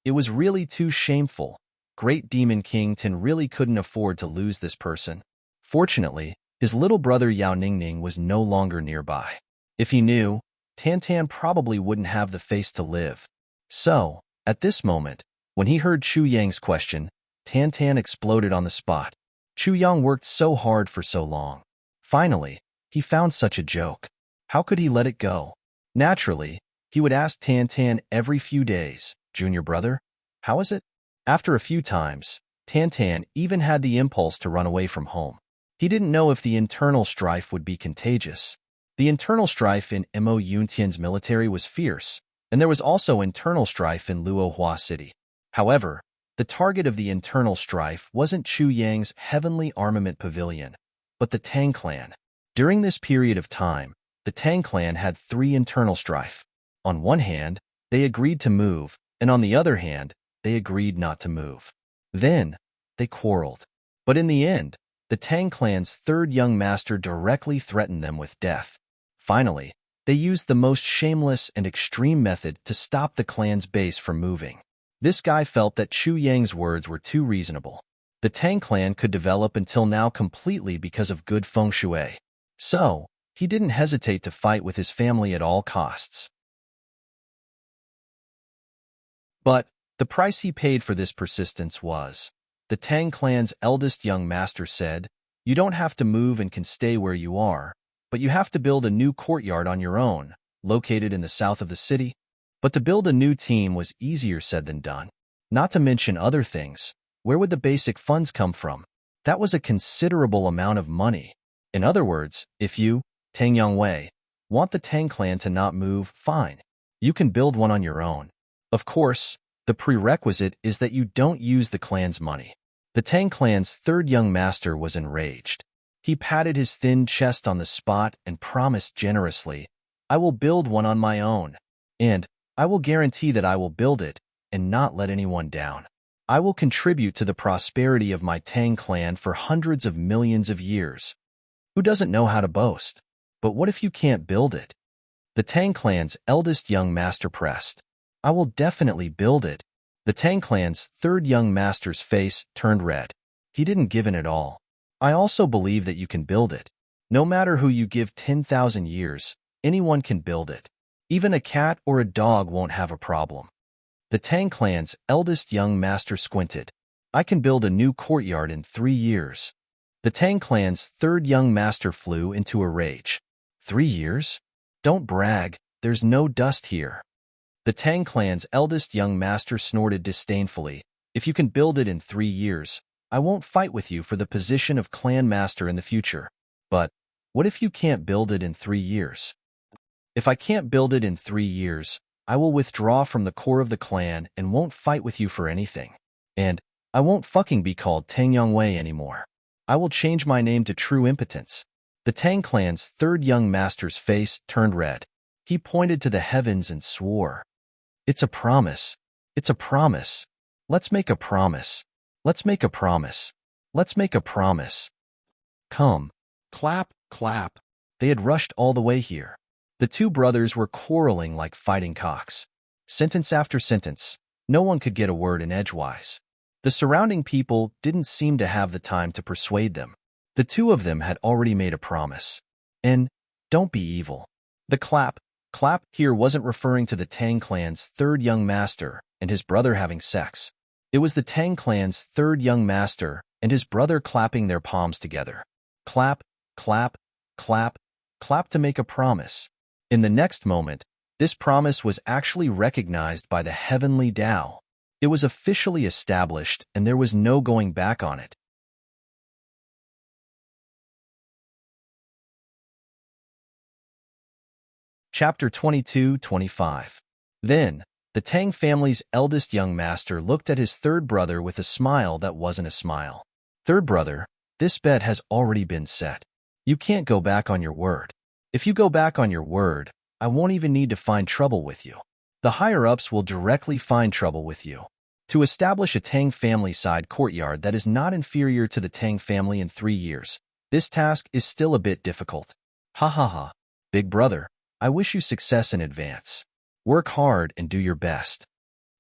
It was really too shameful. Great Demon King Tin really couldn't afford to lose this person. Fortunately, his little brother Yao Ningning was no longer nearby. If he knew, Tantan probably wouldn't have the face to live. So, at this moment, when he heard Chu Yang's question, Tantan exploded on the spot. Chu Yang worked so hard for so long. Finally, he found such a joke. How could he let it go? Naturally, he would ask Tantan every few days, "Junior brother, how is it?" After a few times, Tantan even had the impulse to run away from home. He didn't know if the internal strife would be contagious. The internal strife in Mo Yuntian's military was fierce, and there was also internal strife in Luohua City. However, the target of the internal strife wasn't Chu Yang's heavenly armament pavilion, but the Tang clan. During this period of time, the Tang clan had three internal strife. On one hand, they agreed to move, and on the other hand, they agreed not to move. Then, they quarreled. But in the end, the Tang clan's third young master directly threatened them with death. Finally, they used the most shameless and extreme method to stop the clan's base from moving. This guy felt that Chu Yang's words were too reasonable. The Tang clan could develop until now completely because of good feng shui. So, he didn't hesitate to fight with his family at all costs. But the price he paid for this persistence was, the Tang clan's eldest young master said, "You don't have to move and can stay where you are, but you have to build a new courtyard on your own, located in the south of the city." But to build a new team was easier said than done. Not to mention other things. Where would the basic funds come from? That was a considerable amount of money. In other words, if you, Tang Yongwei, want the Tang clan to not move, fine. You can build one on your own. Of course, the prerequisite is that you don't use the clan's money. The Tang clan's third young master was enraged. He patted his thin chest on the spot and promised generously, "I will build one on my own. And I will guarantee that I will build it and not let anyone down. I will contribute to the prosperity of my Tang clan for hundreds of millions of years." Who doesn't know how to boast? But what if you can't build it? The Tang clan's eldest young master pressed. "I will definitely build it." The Tang clan's third young master's face turned red. He didn't give in at all. "I also believe that you can build it. No matter who you give 10,000 years, anyone can build it. Even a cat or a dog won't have a problem." The Tang clan's eldest young master squinted. "I can build a new courtyard in 3 years." The Tang clan's third young master flew into a rage. 3 years? Don't brag, there's no dust here. The Tang clan's eldest young master snorted disdainfully. "If you can build it in 3 years, I won't fight with you for the position of clan master in the future. But what if you can't build it in 3 years? If I can't build it in 3 years, I will withdraw from the core of the clan and won't fight with you for anything. And I won't fucking be called Tang Yongwei anymore. I will change my name to True Impotence." The Tang clan's third young master's face turned red. He pointed to the heavens and swore, "It's a promise. It's a promise. Let's make a promise. Let's make a promise. Let's make a promise. Come." Clap, clap. They had rushed all the way here. The two brothers were quarreling like fighting cocks. Sentence after sentence, no one could get a word in edgewise. The surrounding people didn't seem to have the time to persuade them. The two of them had already made a promise. And don't be evil. The clap here wasn't referring to the Tang clan's third young master and his brother having sex. It was the Tang clan's third young master and his brother clapping their palms together. Clap, clap, clap, clap to make a promise. In the next moment, this promise was actually recognized by the heavenly Tao. It was officially established, and there was no going back on it. Chapter 22-25. Then, the Tang family's eldest young master looked at his third brother with a smile that wasn't a smile. Third brother, this bet has already been set. You can't go back on your word. If you go back on your word, I won't even need to find trouble with you. The higher-ups will directly find trouble with you. To establish a Tang family-side courtyard that is not inferior to the Tang family in 3 years, this task is still a bit difficult. Ha ha ha. Big brother, I wish you success in advance. Work hard and do your best.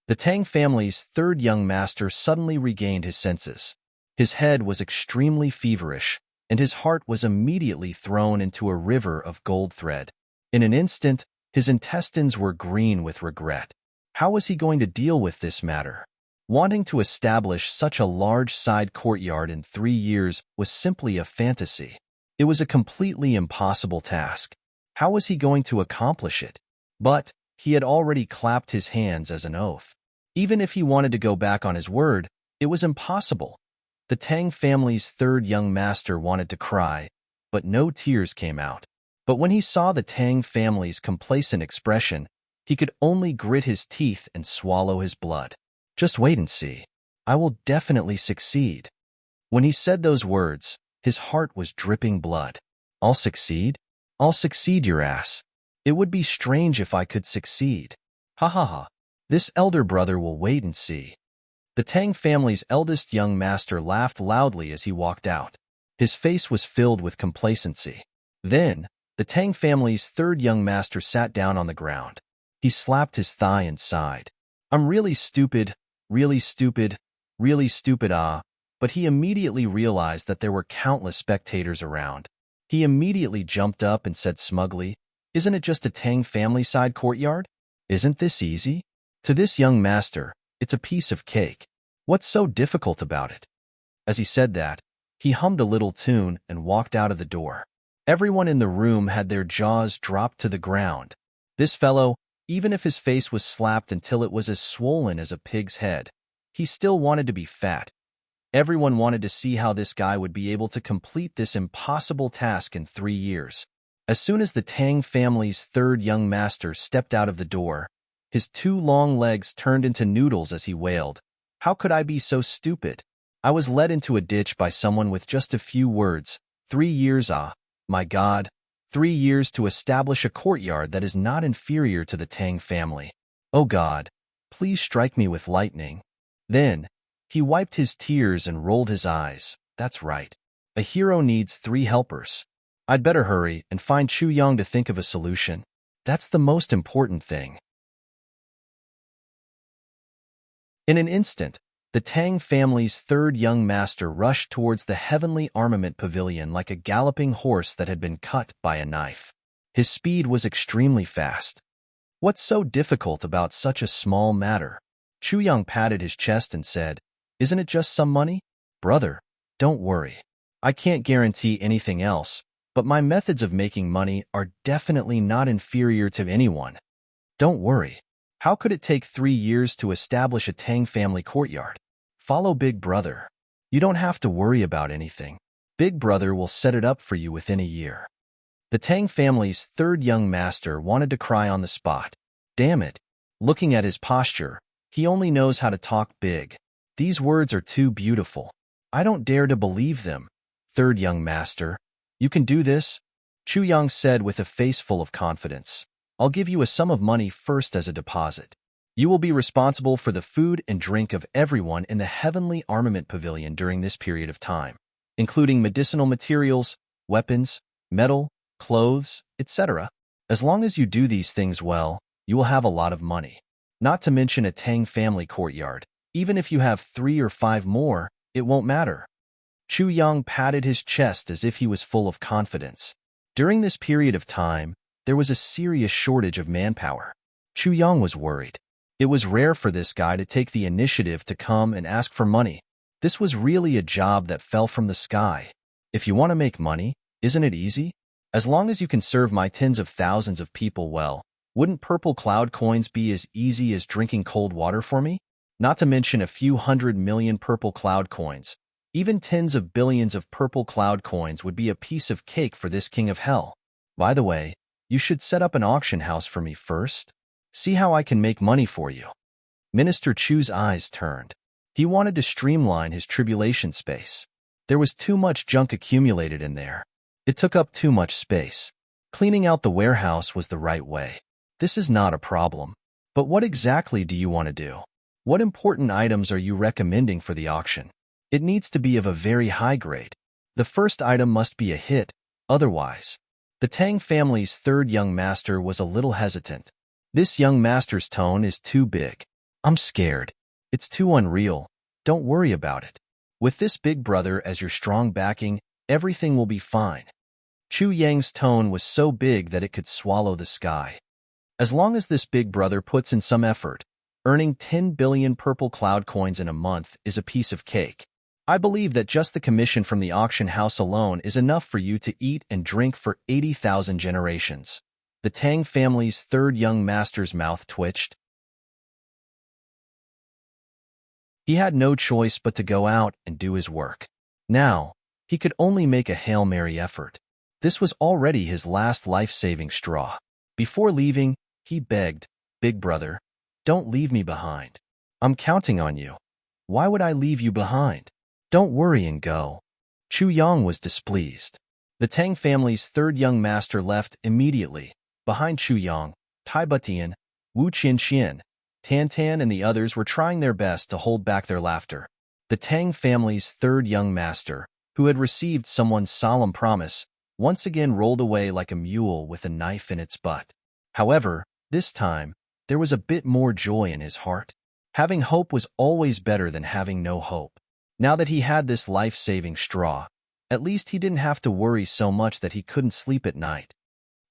The Tang family's third young master suddenly regained his senses. His head was extremely feverish, and his heart was immediately thrown into a river of gold thread. In an instant, his intestines were green with regret. How was he going to deal with this matter? Wanting to establish such a large side courtyard in 3 years was simply a fantasy. It was a completely impossible task. How was he going to accomplish it? But he had already clapped his hands as an oath. Even if he wanted to go back on his word, it was impossible. The Tang family's third young master wanted to cry, but no tears came out. But when he saw the Tang family's complacent expression, he could only grit his teeth and swallow his blood. Just wait and see. I will definitely succeed. When he said those words, his heart was dripping blood. I'll succeed? I'll succeed, your ass. It would be strange if I could succeed. Ha ha ha. This elder brother will wait and see. The Tang family's eldest young master laughed loudly as he walked out. His face was filled with complacency. Then, the Tang family's third young master sat down on the ground. He slapped his thigh and sighed. I'm really stupid, really stupid, really stupid, but he immediately realized that there were countless spectators around. He immediately jumped up and said smugly, Isn't it just a Tang family-side courtyard? Isn't this easy? To this young master, it's a piece of cake. What's so difficult about it? As he said that, he hummed a little tune and walked out of the door. Everyone in the room had their jaws dropped to the ground. This fellow, even if his face was slapped until it was as swollen as a pig's head, he still wanted to be fat. Everyone wanted to see how this guy would be able to complete this impossible task in 3 years. As soon as the Tang family's third young master stepped out of the door, his 2 long legs turned into noodles as he wailed, How could I be so stupid? I was led into a ditch by someone with just a few words. 3 years, my God. 3 years to establish a courtyard that is not inferior to the Tang family. Oh God, please strike me with lightning. Then, he wiped his tears and rolled his eyes. That's right. A hero needs 3 helpers. I'd better hurry and find Chu Yang to think of a solution. That's the most important thing. In an instant, the Tang family's third young master rushed towards the heavenly armament pavilion like a galloping horse that had been cut by a knife. His speed was extremely fast. What's so difficult about such a small matter? Chu Yang patted his chest and said, Isn't it just some money? Brother, don't worry. I can't guarantee anything else, but my methods of making money are definitely not inferior to anyone. Don't worry. How could it take 3 years to establish a Tang family courtyard? Follow Big Brother. You don't have to worry about anything. Big Brother will set it up for you within a year. The Tang family's third young master wanted to cry on the spot. Damn it. Looking at his posture, he only knows how to talk big. These words are too beautiful. I don't dare to believe them. Third young master, you can do this? Chu Yang said with a face full of confidence. I'll give you a sum of money first as a deposit. You will be responsible for the food and drink of everyone in the Heavenly Armament Pavilion during this period of time, including medicinal materials, weapons, metal, clothes, etc. As long as you do these things well, you will have a lot of money. Not to mention a Tang family courtyard. Even if you have 3 or 5 more, it won't matter. Chu Yang patted his chest as if he was full of confidence. During this period of time, there was a serious shortage of manpower. Chu Yang was worried. It was rare for this guy to take the initiative to come and ask for money. This was really a job that fell from the sky. If you want to make money, Isn't it easy? As long as you can serve my tens of thousands of people well, wouldn't purple cloud coins be as easy as drinking cold water for me? Not to mention a few 100 million purple cloud coins. Even tens of billions of purple cloud coins would be a piece of cake for this king of hell. By the way, you should set up an auction house for me first. See how I can make money for you. Minister Chu's eyes turned. He wanted to streamline his tribulation space. There was too much junk accumulated in there. It took up too much space. Cleaning out the warehouse was the right way. This is not a problem. But what exactly do you want to do? What important items are you recommending for the auction? It needs to be of a very high grade. The first item must be a hit, otherwise. The Tang family's third young master was a little hesitant. This young master's tone is too big. I'm scared. It's too unreal. Don't worry about it. With this big brother as your strong backing, everything will be fine. Chu Yang's tone was so big that it could swallow the sky. As long as this big brother puts in some effort, earning 10 billion purple cloud coins in a month is a piece of cake. I believe that just the commission from the auction house alone is enough for you to eat and drink for 80,000 generations. The Tang family's third young master's mouth twitched. He had no choice but to go out and do his work. Now, he could only make a Hail Mary effort. This was already his last life-saving straw. Before leaving, he begged, "Big brother, don't leave me behind. I'm counting on you. Why would I leave you behind? Don't worry and go." Chu Yang was displeased. The Tang family's third young master left immediately. Behind Chu Yang, Tai Butian, Wu Qianqian, Tan Tan and the others were trying their best to hold back their laughter. The Tang family's third young master, who had received someone's solemn promise, once again rolled away like a mule with a knife in its butt. However, this time, there was a bit more joy in his heart. Having hope was always better than having no hope. Now that he had this life-saving straw, at least he didn't have to worry so much that he couldn't sleep at night.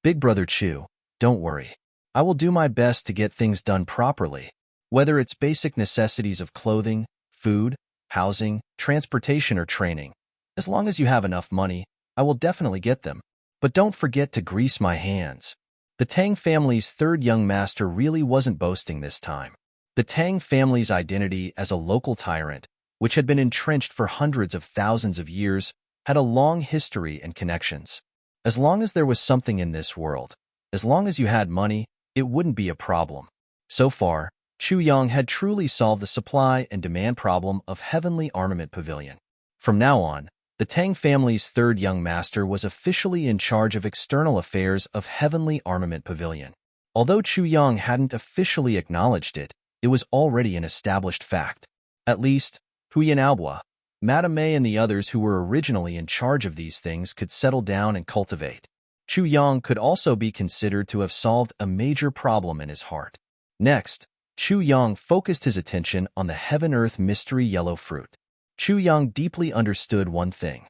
Big brother Chu, don't worry. I will do my best to get things done properly. Whether it's basic necessities of clothing, food, housing, transportation, or training. As long as you have enough money, I will definitely get them. But don't forget to grease my hands. The Tang family's third young master really wasn't boasting this time. The Tang family's identity as a local tyrant, which had been entrenched for hundreds of thousands of years, had a long history and connections. As long as there was something in this world, as long as you had money, it wouldn't be a problem. So far, Chu Yang had truly solved the supply and demand problem of Heavenly Armament Pavilion. From now on, the Tang family's third young master was officially in charge of external affairs of Heavenly Armament Pavilion. Although Chu Yang hadn't officially acknowledged it, it was already an established fact. At least, Huyan Albua, Madame May and the others who were originally in charge of these things could settle down and cultivate. Chu Yang could also be considered to have solved a major problem in his heart. Next, Chu Yang focused his attention on the Heaven-Earth mystery yellow fruit. Chu Yang deeply understood one thing.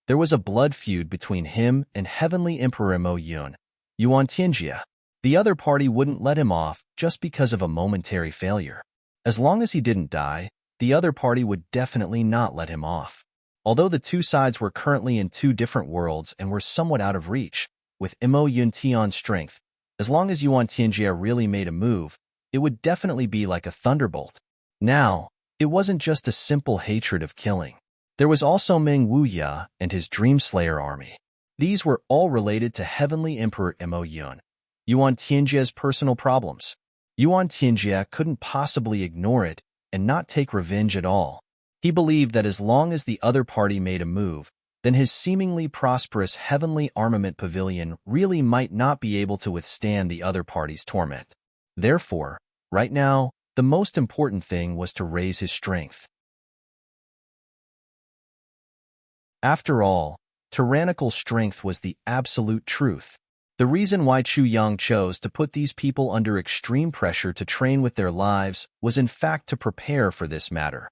There was a blood feud between him and Heavenly Emperor Mo Yuan Tianjia. The other party wouldn't let him off just because of a momentary failure. As long as he didn't die, the other party would definitely not let him off. Although the two sides were currently in two different worlds and were somewhat out of reach, with Mo Yun Tian's strength, as long as Yuan Tianjia really made a move, it would definitely be like a thunderbolt. Now, it wasn't just a simple hatred of killing. There was also Meng Wuya and his Dreamslayer army. These were all related to Heavenly Emperor Mo Yuan Tianjia's personal problems. Yuan Tianjia couldn't possibly ignore it and not take revenge at all. He believed that as long as the other party made a move, then his seemingly prosperous Heavenly Armament Pavilion really might not be able to withstand the other party's torment. Therefore, right now, the most important thing was to raise his strength. After all, tyrannical strength was the absolute truth. The reason why Chu Yang chose to put these people under extreme pressure to train with their lives was in fact to prepare for this matter.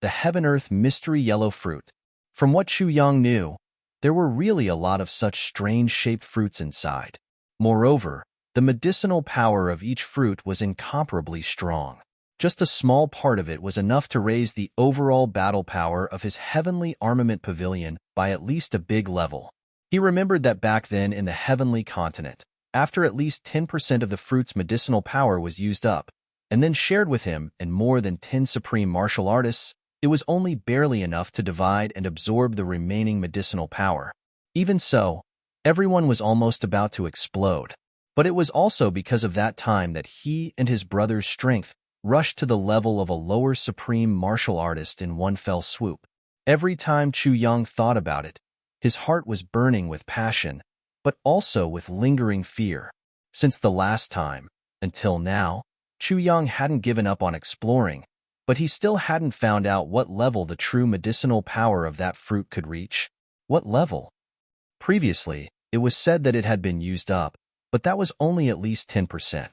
The Heaven-Earth mystery yellow fruit. From what Chu Yang knew, there were really a lot of such strange-shaped fruits inside. Moreover, the medicinal power of each fruit was incomparably strong. Just a small part of it was enough to raise the overall battle power of his Heavenly Armament Pavilion by at least a big level. He remembered that back then in the heavenly continent, after at least 10% of the fruit's medicinal power was used up, and then shared with him and more than 10 supreme martial artists, it was only barely enough to divide and absorb the remaining medicinal power. Even so, everyone was almost about to explode. But it was also because of that time that he and his brother's strength rushed to the level of a lower supreme martial artist in one fell swoop. Every time Chu Yang thought about it, his heart was burning with passion, but also with lingering fear. Since the last time, until now, Chu Yang hadn't given up on exploring, but he still hadn't found out what level the true medicinal power of that fruit could reach. What level? Previously, it was said that it had been used up, but that was only at least 10%.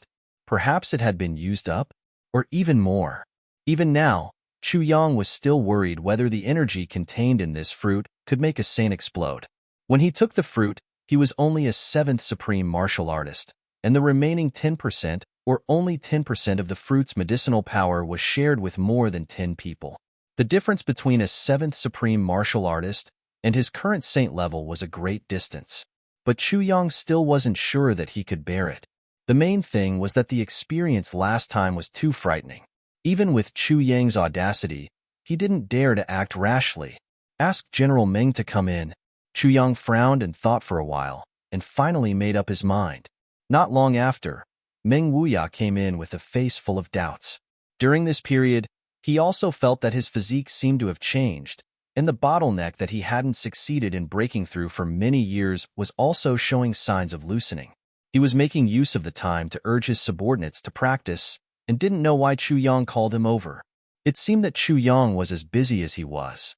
Perhaps it had been used up, or even more. Even now, Chu Yang was still worried whether the energy contained in this fruit could make a saint explode. When he took the fruit, he was only a 7th supreme martial artist, and the remaining 10%, or only 10% of the fruit's medicinal power was shared with more than 10 people. The difference between a 7th supreme martial artist and his current saint level was a great distance. But Chu Yang still wasn't sure that he could bear it. The main thing was that the experience last time was too frightening. Even with Chu Yang's audacity, he didn't dare to act rashly. Ask General Meng to come in. Chu Yang frowned and thought for a while, and finally made up his mind. Not long after, Meng Wuya came in with a face full of doubts. During this period, he also felt that his physique seemed to have changed, and the bottleneck that he hadn't succeeded in breaking through for many years was also showing signs of loosening. He was making use of the time to urge his subordinates to practice, and didn't know why Chu Yang called him over. It seemed that Chu Yang was as busy as he was.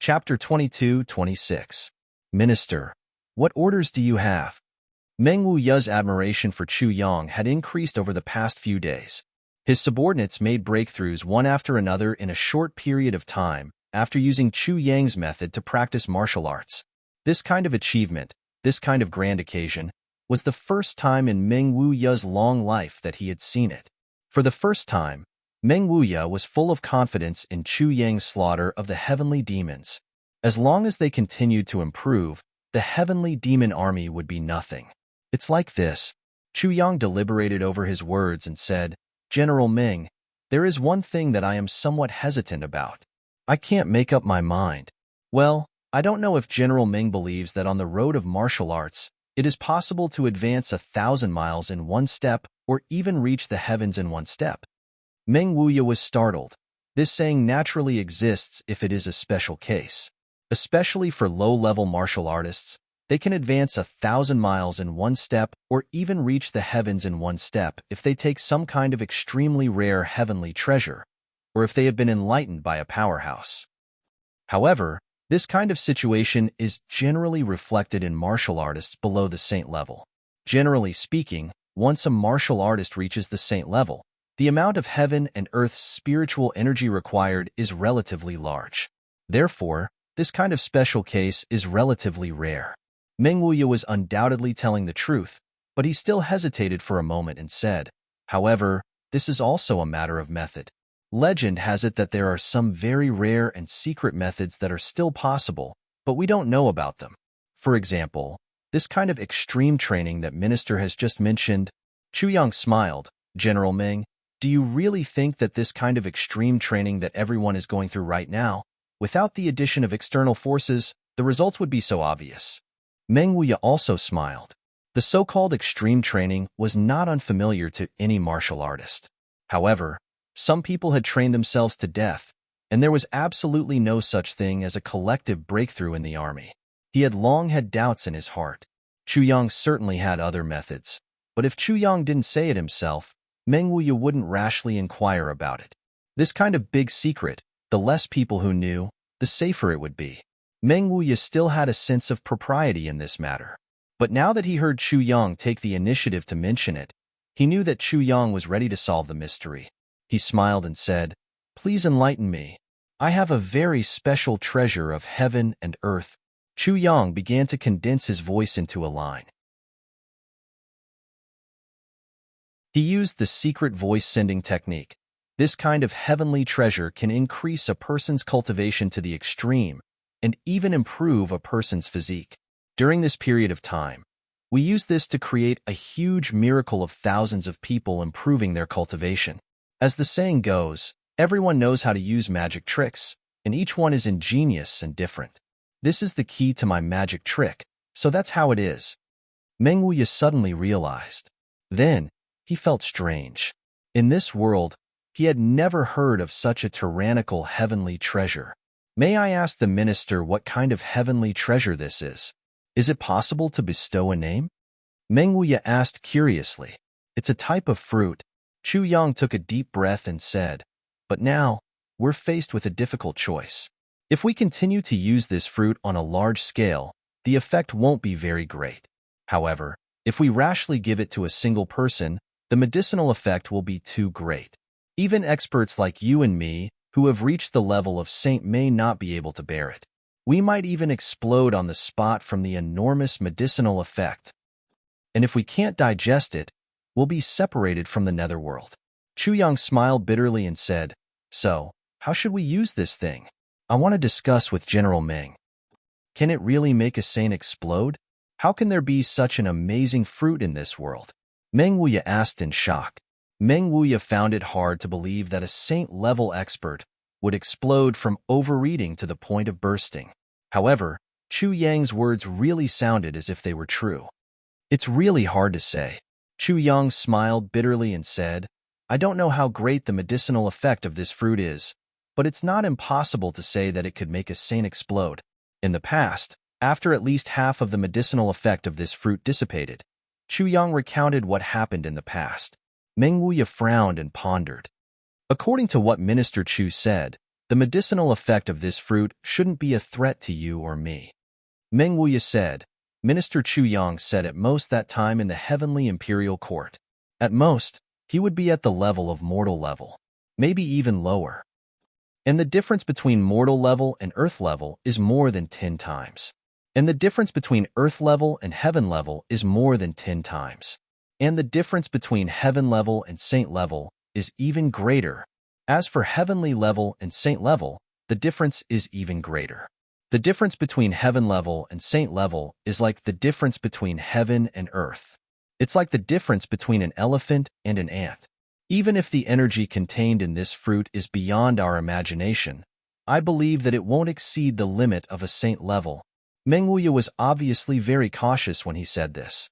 Chapter 22-26. Minister, what orders do you have? Meng Wuya's admiration for Chu Yang had increased over the past few days. His subordinates made breakthroughs one after another in a short period of time after using Chu Yang's method to practice martial arts. This kind of achievement, this kind of grand occasion, was the first time in Meng Wuya's long life that he had seen it. For the first time, Meng Wuya was full of confidence in Chu Yang's slaughter of the heavenly demons. As long as they continued to improve, the heavenly demon army would be nothing. It's like this. Chu Yang deliberated over his words and said, General Meng, there is one thing that I am somewhat hesitant about. I can't make up my mind. Well, I don't know if General Meng believes that on the road of martial arts, it is possible to advance 1,000 miles in one step or even reach the heavens in one step. Meng Wuya was startled. This saying naturally exists if it is a special case. Especially for low-level martial artists, they can advance 1,000 miles in one step or even reach the heavens in one step if they take some kind of extremely rare heavenly treasure, or if they have been enlightened by a powerhouse. However, this kind of situation is generally reflected in martial artists below the saint level. Generally speaking, once a martial artist reaches the saint level, the amount of heaven and earth's spiritual energy required is relatively large. Therefore, this kind of special case is relatively rare. Meng Wuya was undoubtedly telling the truth, but he still hesitated for a moment and said, however, this is also a matter of method. Legend has it that there are some very rare and secret methods that are still possible, but we don't know about them. For example, this kind of extreme training that Minister has just mentioned. Chu Yang smiled. General Meng, do you really think that this kind of extreme training that everyone is going through right now, without the addition of external forces, the results would be so obvious? Meng Wuya also smiled. The so-called extreme training was not unfamiliar to any martial artist. However, some people had trained themselves to death, and there was absolutely no such thing as a collective breakthrough in the army. He had long had doubts in his heart. Chu Yang certainly had other methods, but if Chu Yang didn't say it himself, Meng Wuya wouldn't rashly inquire about it. This kind of big secret, the less people who knew, the safer it would be. Meng Wuya still had a sense of propriety in this matter. But now that he heard Chu Yang take the initiative to mention it, he knew that Chu Yang was ready to solve the mystery. He smiled and said, Please enlighten me. I have a very special treasure of heaven and earth. Chu Yang began to condense his voice into a line. He used the secret voice-sending technique. This kind of heavenly treasure can increase a person's cultivation to the extreme and even improve a person's physique. During this period of time, we use this to create a huge miracle of thousands of people improving their cultivation. As the saying goes, everyone knows how to use magic tricks, and each one is ingenious and different. This is the key to my magic trick, so that's how it is. Meng Wuya suddenly realized. Then, he felt strange. In this world, he had never heard of such a tyrannical heavenly treasure. May I ask the minister what kind of heavenly treasure this is? Is it possible to bestow a name? Meng Wuya asked curiously. It's a type of fruit. Chu Yang took a deep breath and said, but now, we're faced with a difficult choice. If we continue to use this fruit on a large scale, the effect won't be very great. However, if we rashly give it to a single person, the medicinal effect will be too great. Even experts like you and me, who have reached the level of saint, may not be able to bear it. We might even explode on the spot from the enormous medicinal effect. And if we can't digest it, we'll be separated from the netherworld. Chu Yang smiled bitterly and said, so, how should we use this thing? I want to discuss with General Meng. Can it really make a saint explode? How can there be such an amazing fruit in this world? Meng Wuya asked in shock. Meng Wuya found it hard to believe that a saint-level expert would explode from overeating to the point of bursting. However, Chu Yang's words really sounded as if they were true. It's really hard to say. Chu Yang smiled bitterly and said, I don't know how great the medicinal effect of this fruit is, but it's not impossible to say that it could make a saint explode. In the past, after at least half of the medicinal effect of this fruit dissipated, Chu Yang recounted what happened in the past. Meng Wuya frowned and pondered. According to what Minister Chu said, the medicinal effect of this fruit shouldn't be a threat to you or me. Meng Wuya said. Minister Chu Yang said at most that time in the heavenly imperial court. At most, he would be at the level of mortal level, maybe even lower. And the difference between mortal level and earth level is more than 10 times. And the difference between earth level and heaven level is more than 10 times. And the difference between heaven level and saint level is even greater. As for heavenly level and saint level, the difference is even greater. The difference between heaven level and saint level is like the difference between heaven and earth. It's like the difference between an elephant and an ant. Even if the energy contained in this fruit is beyond our imagination, I believe that it won't exceed the limit of a saint level. Meng Wuya was obviously very cautious when he said this,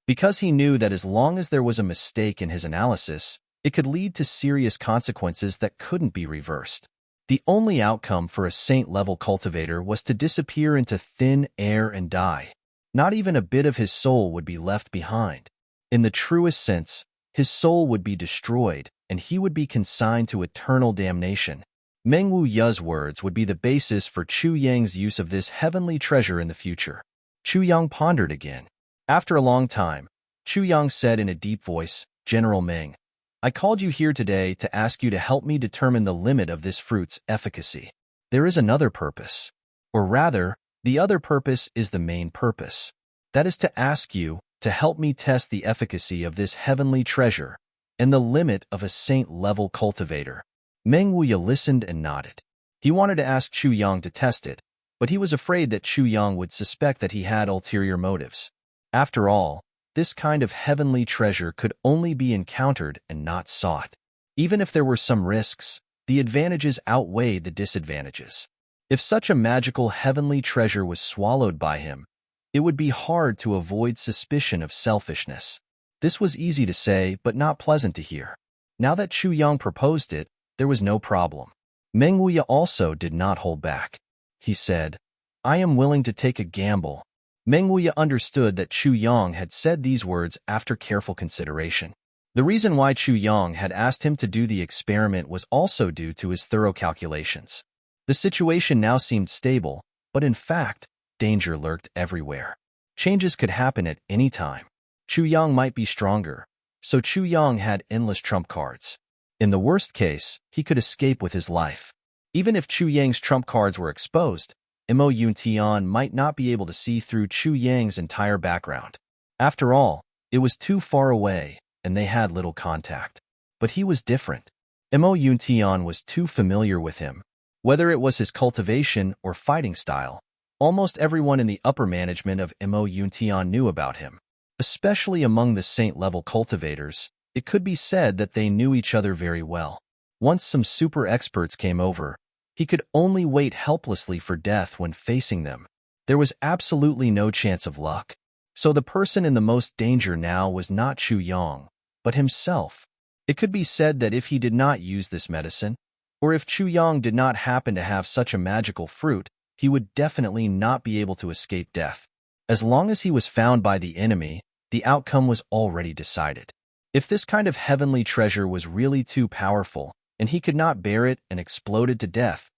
because he knew that as long as there was a mistake in his analysis, it could lead to serious consequences that couldn't be reversed. The only outcome for a saint-level cultivator was to disappear into thin air and die. Not even a bit of his soul would be left behind. In the truest sense, his soul would be destroyed, and he would be consigned to eternal damnation. Meng Wuya's words would be the basis for Chu Yang's use of this heavenly treasure in the future. Chu Yang pondered again. After a long time, Chu Yang said in a deep voice, General Meng, I called you here today to ask you to help me determine the limit of this fruit's efficacy. There is another purpose. Or rather, the other purpose is the main purpose. That is to ask you to help me test the efficacy of this heavenly treasure and the limit of a saint-level cultivator. Meng Wuya listened and nodded. He wanted to ask Chu Yang to test it, but he was afraid that Chu Yang would suspect that he had ulterior motives. After all, this kind of heavenly treasure could only be encountered and not sought. Even if there were some risks, the advantages outweighed the disadvantages. If such a magical heavenly treasure was swallowed by him, it would be hard to avoid suspicion of selfishness. This was easy to say, but not pleasant to hear. Now that Chu Yang proposed it, there was no problem. Meng Wuya also did not hold back. He said, I am willing to take a gamble. Meng Wuya understood that Chu Yang had said these words after careful consideration. The reason why Chu Yang had asked him to do the experiment was also due to his thorough calculations. The situation now seemed stable, but in fact, danger lurked everywhere. Changes could happen at any time. Chu Yang might be stronger, so Chu Yang had endless trump cards. In the worst case, he could escape with his life. Even if Chu Yang's trump cards were exposed, Mo Yuntian might not be able to see through Chu Yang's entire background. After all, it was too far away, and they had little contact. But he was different. Mo Yuntian was too familiar with him. Whether it was his cultivation or fighting style, almost everyone in the upper management of Mo Yuntian knew about him. Especially among the saint-level cultivators, it could be said that they knew each other very well. Once some super experts came over, he could only wait helplessly for death when facing them. There was absolutely no chance of luck. So the person in the most danger now was not Chu Yang, but himself. It could be said that if he did not use this medicine, or if Chu Yang did not happen to have such a magical fruit, he would definitely not be able to escape death. As long as he was found by the enemy, the outcome was already decided. If this kind of heavenly treasure was really too powerful, and he could not bear it and exploded to death,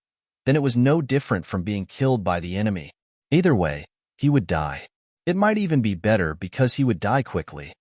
then it was no different from being killed by the enemy. Either way, he would die. It might even be better because he would die quickly.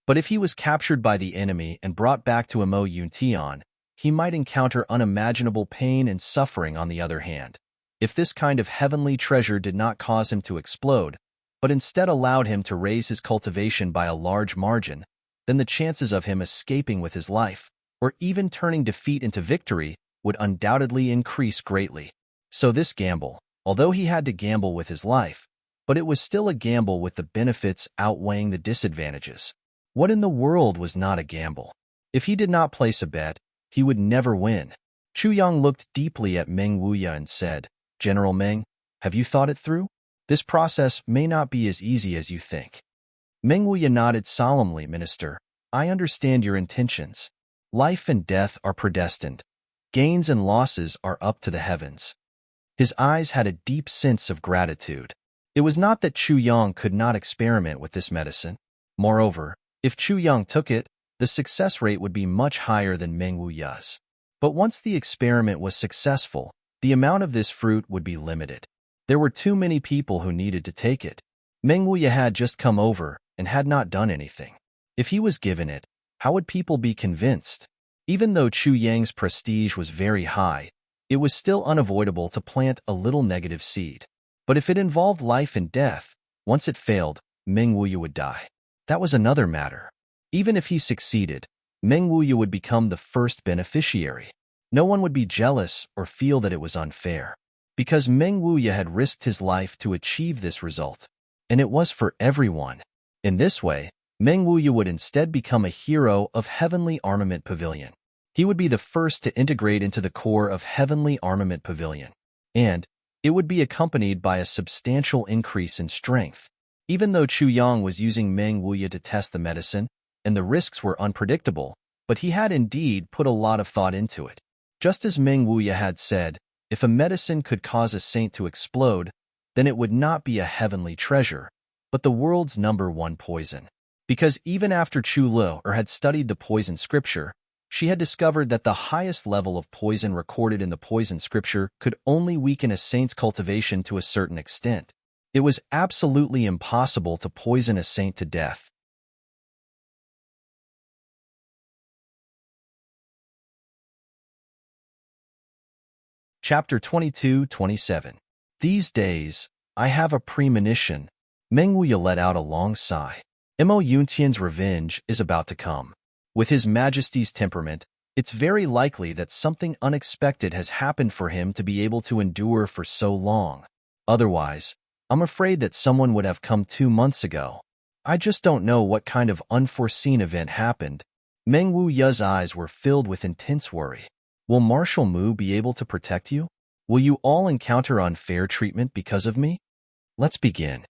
But if he was captured by the enemy and brought back to Mo Yuntian, he might encounter unimaginable pain and suffering on the other hand. If this kind of heavenly treasure did not cause him to explode, but instead allowed him to raise his cultivation by a large margin, then the chances of him escaping with his life, or even turning defeat into victory, would undoubtedly increase greatly. So this gamble, although he had to gamble with his life, but it was still a gamble with the benefits outweighing the disadvantages. What in the world was not a gamble? If he did not place a bet, he would never win. Chu Yang looked deeply at Meng Wuya and said, "General Meng, have you thought it through? This process may not be as easy as you think." Meng Wuya nodded solemnly. "Minister, I understand your intentions. Life and death are predestined. Gains and losses are up to the heavens." His eyes had a deep sense of gratitude. It was not that Chu Yang could not experiment with this medicine. Moreover, if Chu Yang took it, the success rate would be much higher than Meng Wuya's. But once the experiment was successful, the amount of this fruit would be limited. There were too many people who needed to take it. Meng Wuya had just come over and had not done anything. If he was given it, how would people be convinced? Even though Chu Yang's prestige was very high, it was still unavoidable to plant a little negative seed. But if it involved life and death, once it failed, Meng Wuya would die. That was another matter. Even if he succeeded, Meng Wuya would become the first beneficiary. No one would be jealous or feel that it was unfair, because Meng Wuya had risked his life to achieve this result, and it was for everyone. In this way, Meng Wuya would instead become a hero of Heavenly Armament Pavilion. He would be the first to integrate into the core of Heavenly Armament Pavilion, and it would be accompanied by a substantial increase in strength. Even though Chu Yang was using Meng Wuya to test the medicine, and the risks were unpredictable, but he had indeed put a lot of thought into it. Just as Meng Wuya had said, if a medicine could cause a saint to explode, then it would not be a heavenly treasure, but the world's #1 poison. Because even after Chu Lu had studied the poison scripture, she had discovered that the highest level of poison recorded in the poison scripture could only weaken a saint's cultivation to a certain extent. It was absolutely impossible to poison a saint to death. Chapter 22-27. These days, I have a premonition. Meng Wuya let out a long sigh. Mo Yuntian's revenge is about to come. With His Majesty's temperament, it's very likely that something unexpected has happened for him to be able to endure for so long. Otherwise, I'm afraid that someone would have come 2 months ago. I just don't know what kind of unforeseen event happened. Meng Wuya's eyes were filled with intense worry. Will Marshal Mu be able to protect you? Will you all encounter unfair treatment because of me? Let's begin.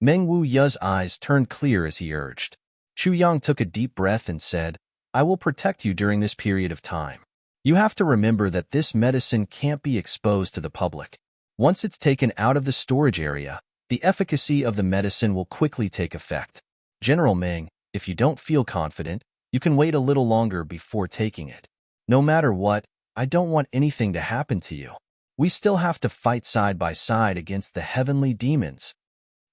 Meng Wuya's eyes turned clear as he urged. Chu Yang took a deep breath and said, I will protect you during this period of time. You have to remember that this medicine can't be exposed to the public. Once it's taken out of the storage area, the efficacy of the medicine will quickly take effect. General Meng, if you don't feel confident, you can wait a little longer before taking it. No matter what, I don't want anything to happen to you. We still have to fight side by side against the heavenly demons.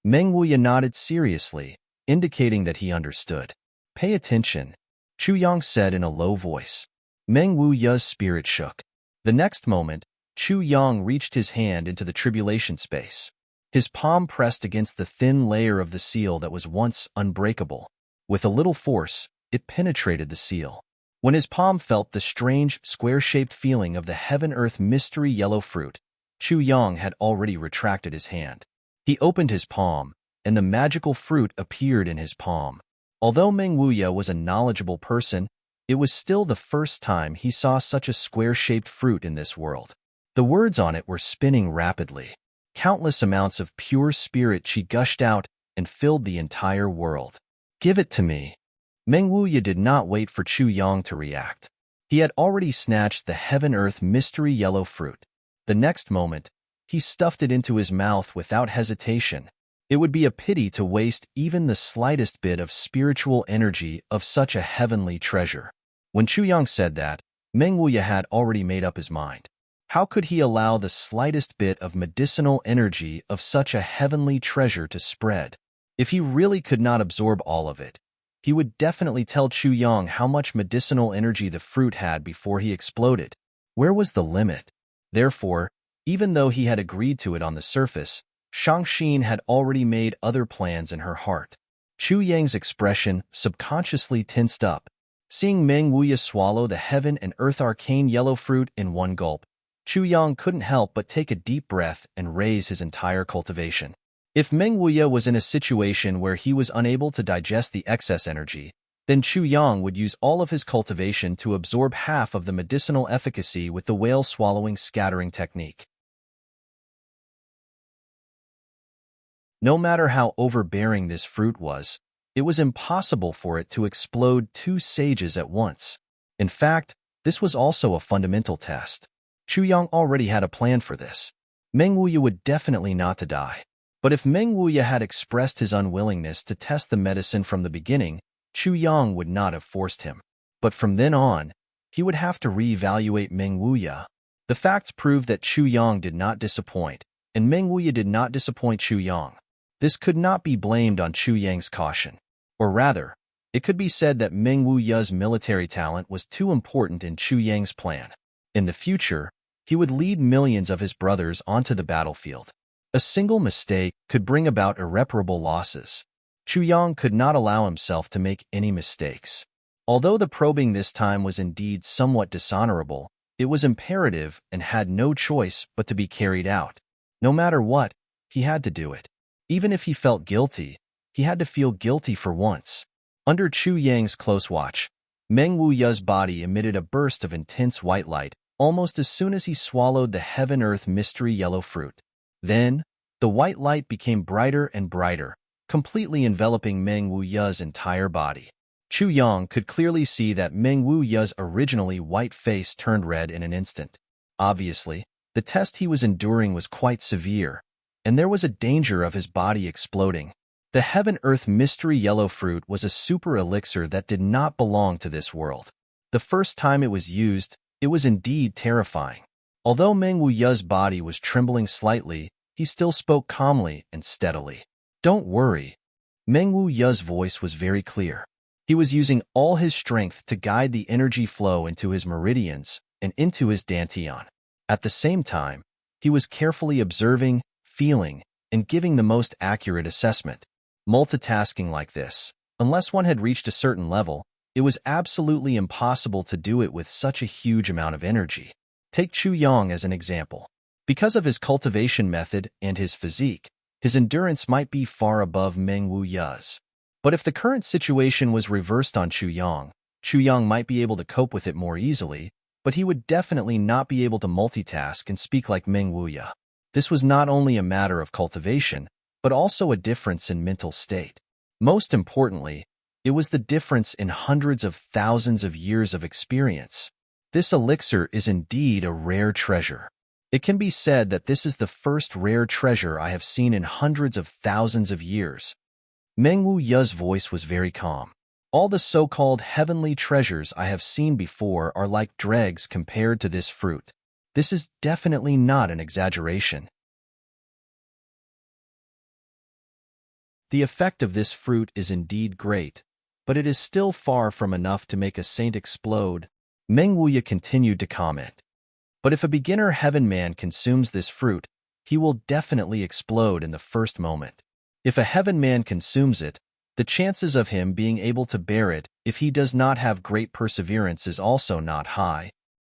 Meng Wuya nodded seriously, indicating that he understood. Pay attention, Chu Yang said in a low voice. Meng Wuya's spirit shook. The next moment, Chu Yang reached his hand into the tribulation space. His palm pressed against the thin layer of the seal that was once unbreakable. With a little force, it penetrated the seal. When his palm felt the strange, square-shaped feeling of the heaven-earth mystery yellow fruit, Chu Yang had already retracted his hand. He opened his palm, and the magical fruit appeared in his palm. Although Meng Wuya was a knowledgeable person, it was still the first time he saw such a square-shaped fruit in this world. The words on it were spinning rapidly. Countless amounts of pure spirit qi gushed out and filled the entire world. "Give it to me." Meng Wuya did not wait for Chu Yang to react. He had already snatched the heaven-earth mystery yellow fruit. The next moment, he stuffed it into his mouth without hesitation. It would be a pity to waste even the slightest bit of spiritual energy of such a heavenly treasure. When Chu Yang said that, Meng Wuya had already made up his mind. How could he allow the slightest bit of medicinal energy of such a heavenly treasure to spread? If he really could not absorb all of it, he would definitely tell Chu Yang how much medicinal energy the fruit had before he exploded. Where was the limit? Therefore, even though he had agreed to it on the surface, Shangxin had already made other plans in her heart. Chu Yang's expression subconsciously tensed up. Seeing Meng Wuya swallow the heaven and earth arcane yellow fruit in one gulp, Chu Yang couldn't help but take a deep breath and raise his entire cultivation. If Meng Wuya was in a situation where he was unable to digest the excess energy, then Chu Yang would use all of his cultivation to absorb half of the medicinal efficacy with the whale swallowing scattering technique. No matter how overbearing this fruit was, it was impossible for it to explode two sages at once. In fact, this was also a fundamental test. Chu Yang already had a plan for this. Meng Wuya would definitely not to die. But if Meng Wuya had expressed his unwillingness to test the medicine from the beginning, Chu Yang would not have forced him. But from then on, he would have to reevaluate Meng Wuya. The facts proved that Chu Yang did not disappoint, and Meng Wuya did not disappoint Chu Yang. This could not be blamed on Chu Yang's caution. Or rather, it could be said that Meng Wuya's military talent was too important in Chu Yang's plan. In the future, he would lead millions of his brothers onto the battlefield. A single mistake could bring about irreparable losses. Chu Yang could not allow himself to make any mistakes. Although the probing this time was indeed somewhat dishonorable, it was imperative and had no choice but to be carried out. No matter what, he had to do it. Even if he felt guilty, he had to feel guilty for once. Under Chu Yang's close watch, Meng Wuya's body emitted a burst of intense white light almost as soon as he swallowed the heaven-earth mystery yellow fruit. Then, the white light became brighter and brighter, completely enveloping Meng Wuya's entire body. Chu Yang could clearly see that Meng Wuya's originally white face turned red in an instant. Obviously, the test he was enduring was quite severe, and there was a danger of his body exploding. The heaven-earth mystery yellow fruit was a super elixir that did not belong to this world. The first time it was used, it was indeed terrifying. Although Meng Wuya's body was trembling slightly, he still spoke calmly and steadily. "Don't worry." Meng Wuya's voice was very clear. He was using all his strength to guide the energy flow into his meridians and into his dantian. At the same time, he was carefully observing, feeling, and giving the most accurate assessment. Multitasking like this, unless one had reached a certain level, it was absolutely impossible to do it with such a huge amount of energy. Take Chu Yang as an example. Because of his cultivation method and his physique, his endurance might be far above Meng Wuya's. But if the current situation was reversed on Chu Yang might be able to cope with it more easily, but he would definitely not be able to multitask and speak like Meng Wuya. This was not only a matter of cultivation, but also a difference in mental state. Most importantly, it was the difference in hundreds of thousands of years of experience. This elixir is indeed a rare treasure. It can be said that this is the first rare treasure I have seen in hundreds of thousands of years. Meng Wuya's voice was very calm. All the so-called heavenly treasures I have seen before are like dregs compared to this fruit. This is definitely not an exaggeration. The effect of this fruit is indeed great, but it is still far from enough to make a saint explode. Meng Wuya continued to comment. But if a beginner heaven man consumes this fruit, he will definitely explode in the first moment. If a heaven man consumes it, the chances of him being able to bear it if he does not have great perseverance is also not high.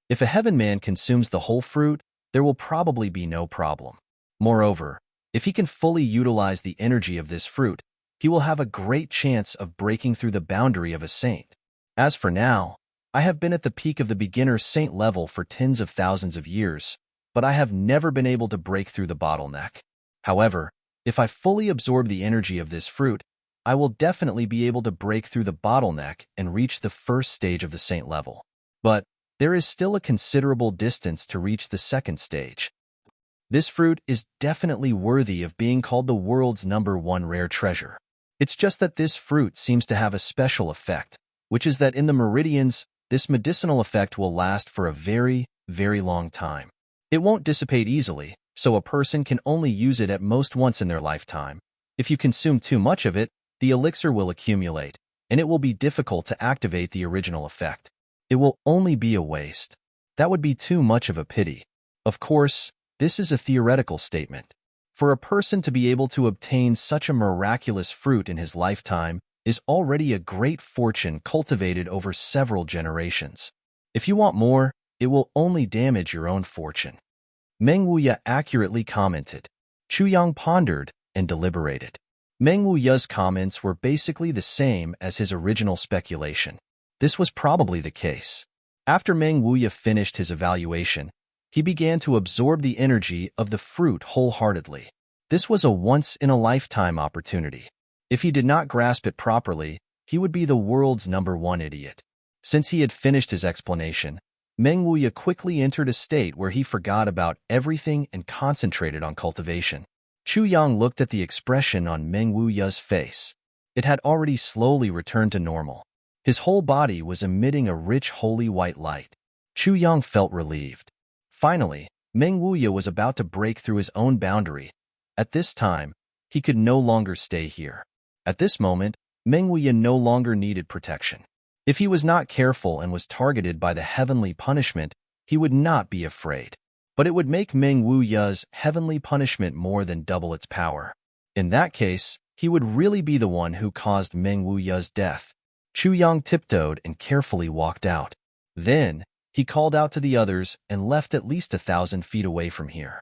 If a heaven man consumes the whole fruit, there will probably be no problem. Moreover, if he can fully utilize the energy of this fruit, he will have a great chance of breaking through the boundary of a saint. As for now, I have been at the peak of the beginner saint level for tens of thousands of years, but I have never been able to break through the bottleneck. However, if I fully absorb the energy of this fruit, I will definitely be able to break through the bottleneck and reach the first stage of the saint level. But there is still a considerable distance to reach the second stage. This fruit is definitely worthy of being called the world's #1 rare treasure. It's just that this fruit seems to have a special effect, which is that in the meridians, this medicinal effect will last for a very, very long time. It won't dissipate easily, so a person can only use it at most once in their lifetime. If you consume too much of it, the elixir will accumulate, and it will be difficult to activate the original effect. It will only be a waste. That would be too much of a pity. Of course, this is a theoretical statement. For a person to be able to obtain such a miraculous fruit in his lifetime is already a great fortune cultivated over several generations. If you want more, it will only damage your own fortune. Meng Wuya accurately commented. Chu Yang pondered and deliberated. Meng Wuya's comments were basically the same as his original speculation. This was probably the case. After Meng Wuya finished his evaluation, he began to absorb the energy of the fruit wholeheartedly. This was a once-in-a-lifetime opportunity. If he did not grasp it properly, he would be the world's #1 idiot. Since he had finished his explanation, Meng Wuya quickly entered a state where he forgot about everything and concentrated on cultivation. Chu Yang looked at the expression on Meng Wuya's face. It had already slowly returned to normal. His whole body was emitting a rich holy white light. Chu Yang felt relieved. Finally, Meng Wuya was about to break through his own boundary. At this time, he could no longer stay here. At this moment, Meng Wuya no longer needed protection. If he was not careful and was targeted by the heavenly punishment, he would not be afraid. But it would make Meng Wuya's heavenly punishment more than double its power. In that case, he would really be the one who caused Meng Wuya's death. Chu Yang tiptoed and carefully walked out. Then, he called out to the others and left at least 1,000 feet away from here.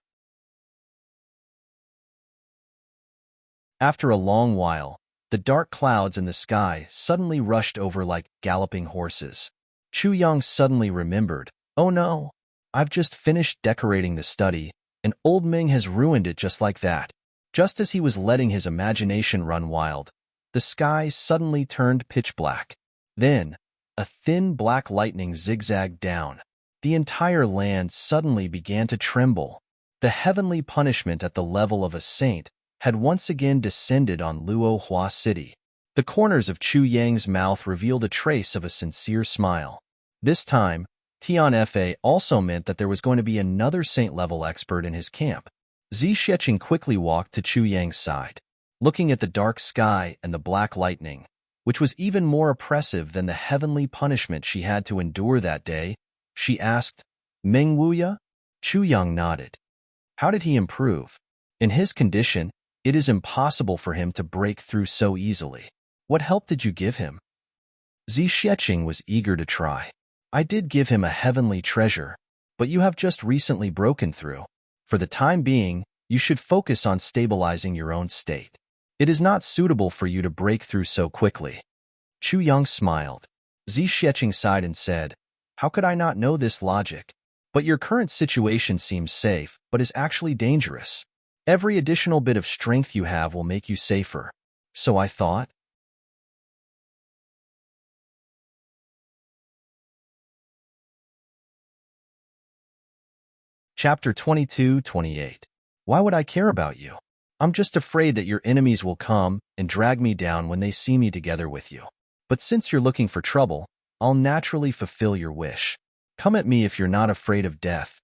After a long while, the dark clouds in the sky suddenly rushed over like galloping horses. Chu Yang suddenly remembered, "Oh no, I've just finished decorating the study, and old Ming has ruined it just like that." Just as he was letting his imagination run wild, the sky suddenly turned pitch black. Then, a thin black lightning zigzagged down. The entire land suddenly began to tremble. The heavenly punishment at the level of a saint had once again descended on Luo Hua City. The corners of Chu Yang's mouth revealed a trace of a sincere smile. This time, Tian Fa also meant that there was going to be another saint-level expert in his camp. Zi Xueqing quickly walked to Chu Yang's side. Looking at the dark sky and the black lightning, which was even more oppressive than the heavenly punishment she had to endure that day, she asked, "Meng Wuya?" Chu Yang nodded. How did he improve? In his condition, it is impossible for him to break through so easily. What help did you give him? Zi Xueqing was eager to try. I did give him a heavenly treasure, but you have just recently broken through. For the time being, you should focus on stabilizing your own state. It is not suitable for you to break through so quickly. Chu Yang smiled. Zi Xueqing sighed and said, "How could I not know this logic? But your current situation seems safe, but is actually dangerous. Every additional bit of strength you have will make you safer. So I thought." Chapter 22-28. Why would I care about you? I'm just afraid that your enemies will come and drag me down when they see me together with you. But since you're looking for trouble, I'll naturally fulfill your wish. Come at me if you're not afraid of death.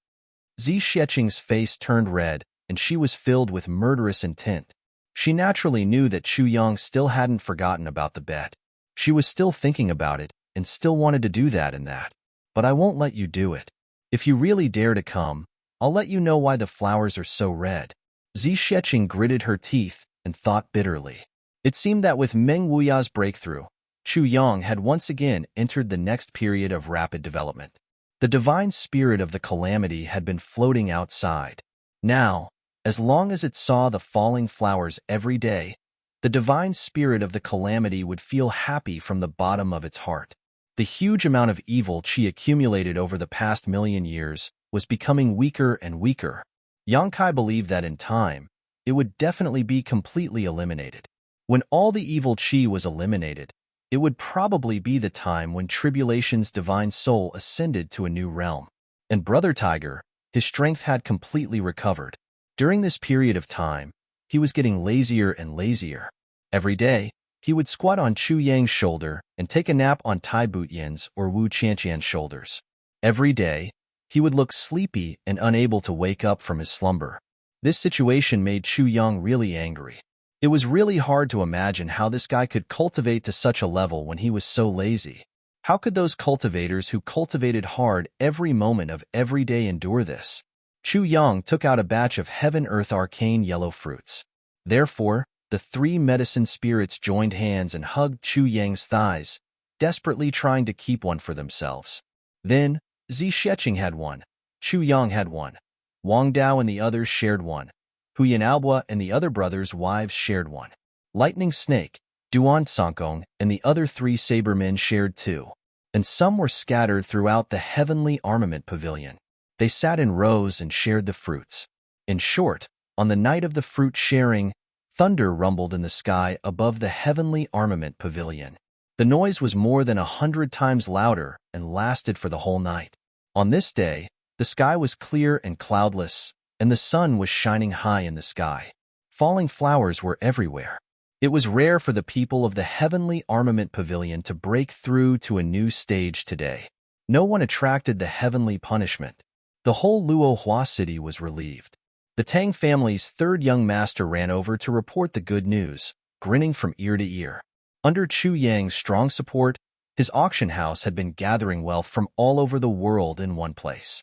Zi Xueqing's face turned red, and she was filled with murderous intent. She naturally knew that Chu Yang still hadn't forgotten about the bet. She was still thinking about it, and still wanted to do that and that. But I won't let you do it. If you really dare to come, I'll let you know why the flowers are so red. Zixueqing gritted her teeth and thought bitterly. It seemed that with Meng Wuya's breakthrough, Chu Yang had once again entered the next period of rapid development. The divine spirit of the calamity had been floating outside. Now, as long as it saw the falling flowers every day, the divine spirit of the calamity would feel happy from the bottom of its heart. The huge amount of evil qi accumulated over the past million years was becoming weaker and weaker. Yang Kai believed that in time, it would definitely be completely eliminated. When all the evil qi was eliminated, it would probably be the time when Tribulation's divine soul ascended to a new realm. And Brother Tiger, his strength had completely recovered. During this period of time, he was getting lazier and lazier. Every day, he would squat on Chu Yang's shoulder and take a nap on Tai Butian's or Wu Qianqian's shoulders. Every day, he would look sleepy and unable to wake up from his slumber. This situation made Chu Yang really angry. It was really hard to imagine how this guy could cultivate to such a level when he was so lazy. How could those cultivators who cultivated hard every moment of every day endure this? Chu Yang took out a batch of heaven-earth arcane yellow fruits. Therefore, the three medicine spirits joined hands and hugged Chu Yang's thighs, desperately trying to keep one for themselves. Then, Zixueqing had one, Chu Yang had one, Wang Dao and the others shared one, Huyan Albua and the other brothers' wives shared one. Lightning Snake, Duan Sankong, and the other three sabermen shared two. And some were scattered throughout the heavenly armament pavilion. They sat in rows and shared the fruits. In short, on the night of the fruit sharing, thunder rumbled in the sky above the heavenly armament pavilion. The noise was more than 100 times louder and lasted for the whole night. On this day, the sky was clear and cloudless, and the sun was shining high in the sky. Falling flowers were everywhere. It was rare for the people of the heavenly armament pavilion to break through to a new stage today. No one attracted the heavenly punishment. The whole Luohua city was relieved. The Tang family's third young master ran over to report the good news, grinning from ear to ear. Under Chu Yang's strong support, his auction house had been gathering wealth from all over the world in one place.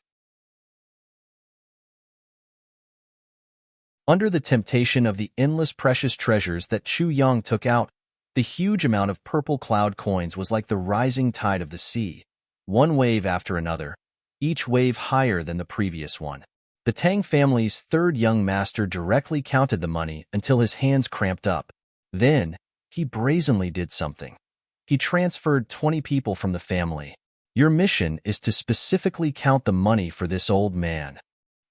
Under the temptation of the endless precious treasures that Chu Yang took out, the huge amount of purple cloud coins was like the rising tide of the sea, one wave after another, each wave higher than the previous one. The Tang family's third young master directly counted the money until his hands cramped up. Then, he brazenly did something. He transferred 20 people from the family. Your mission is to specifically count the money for this old man.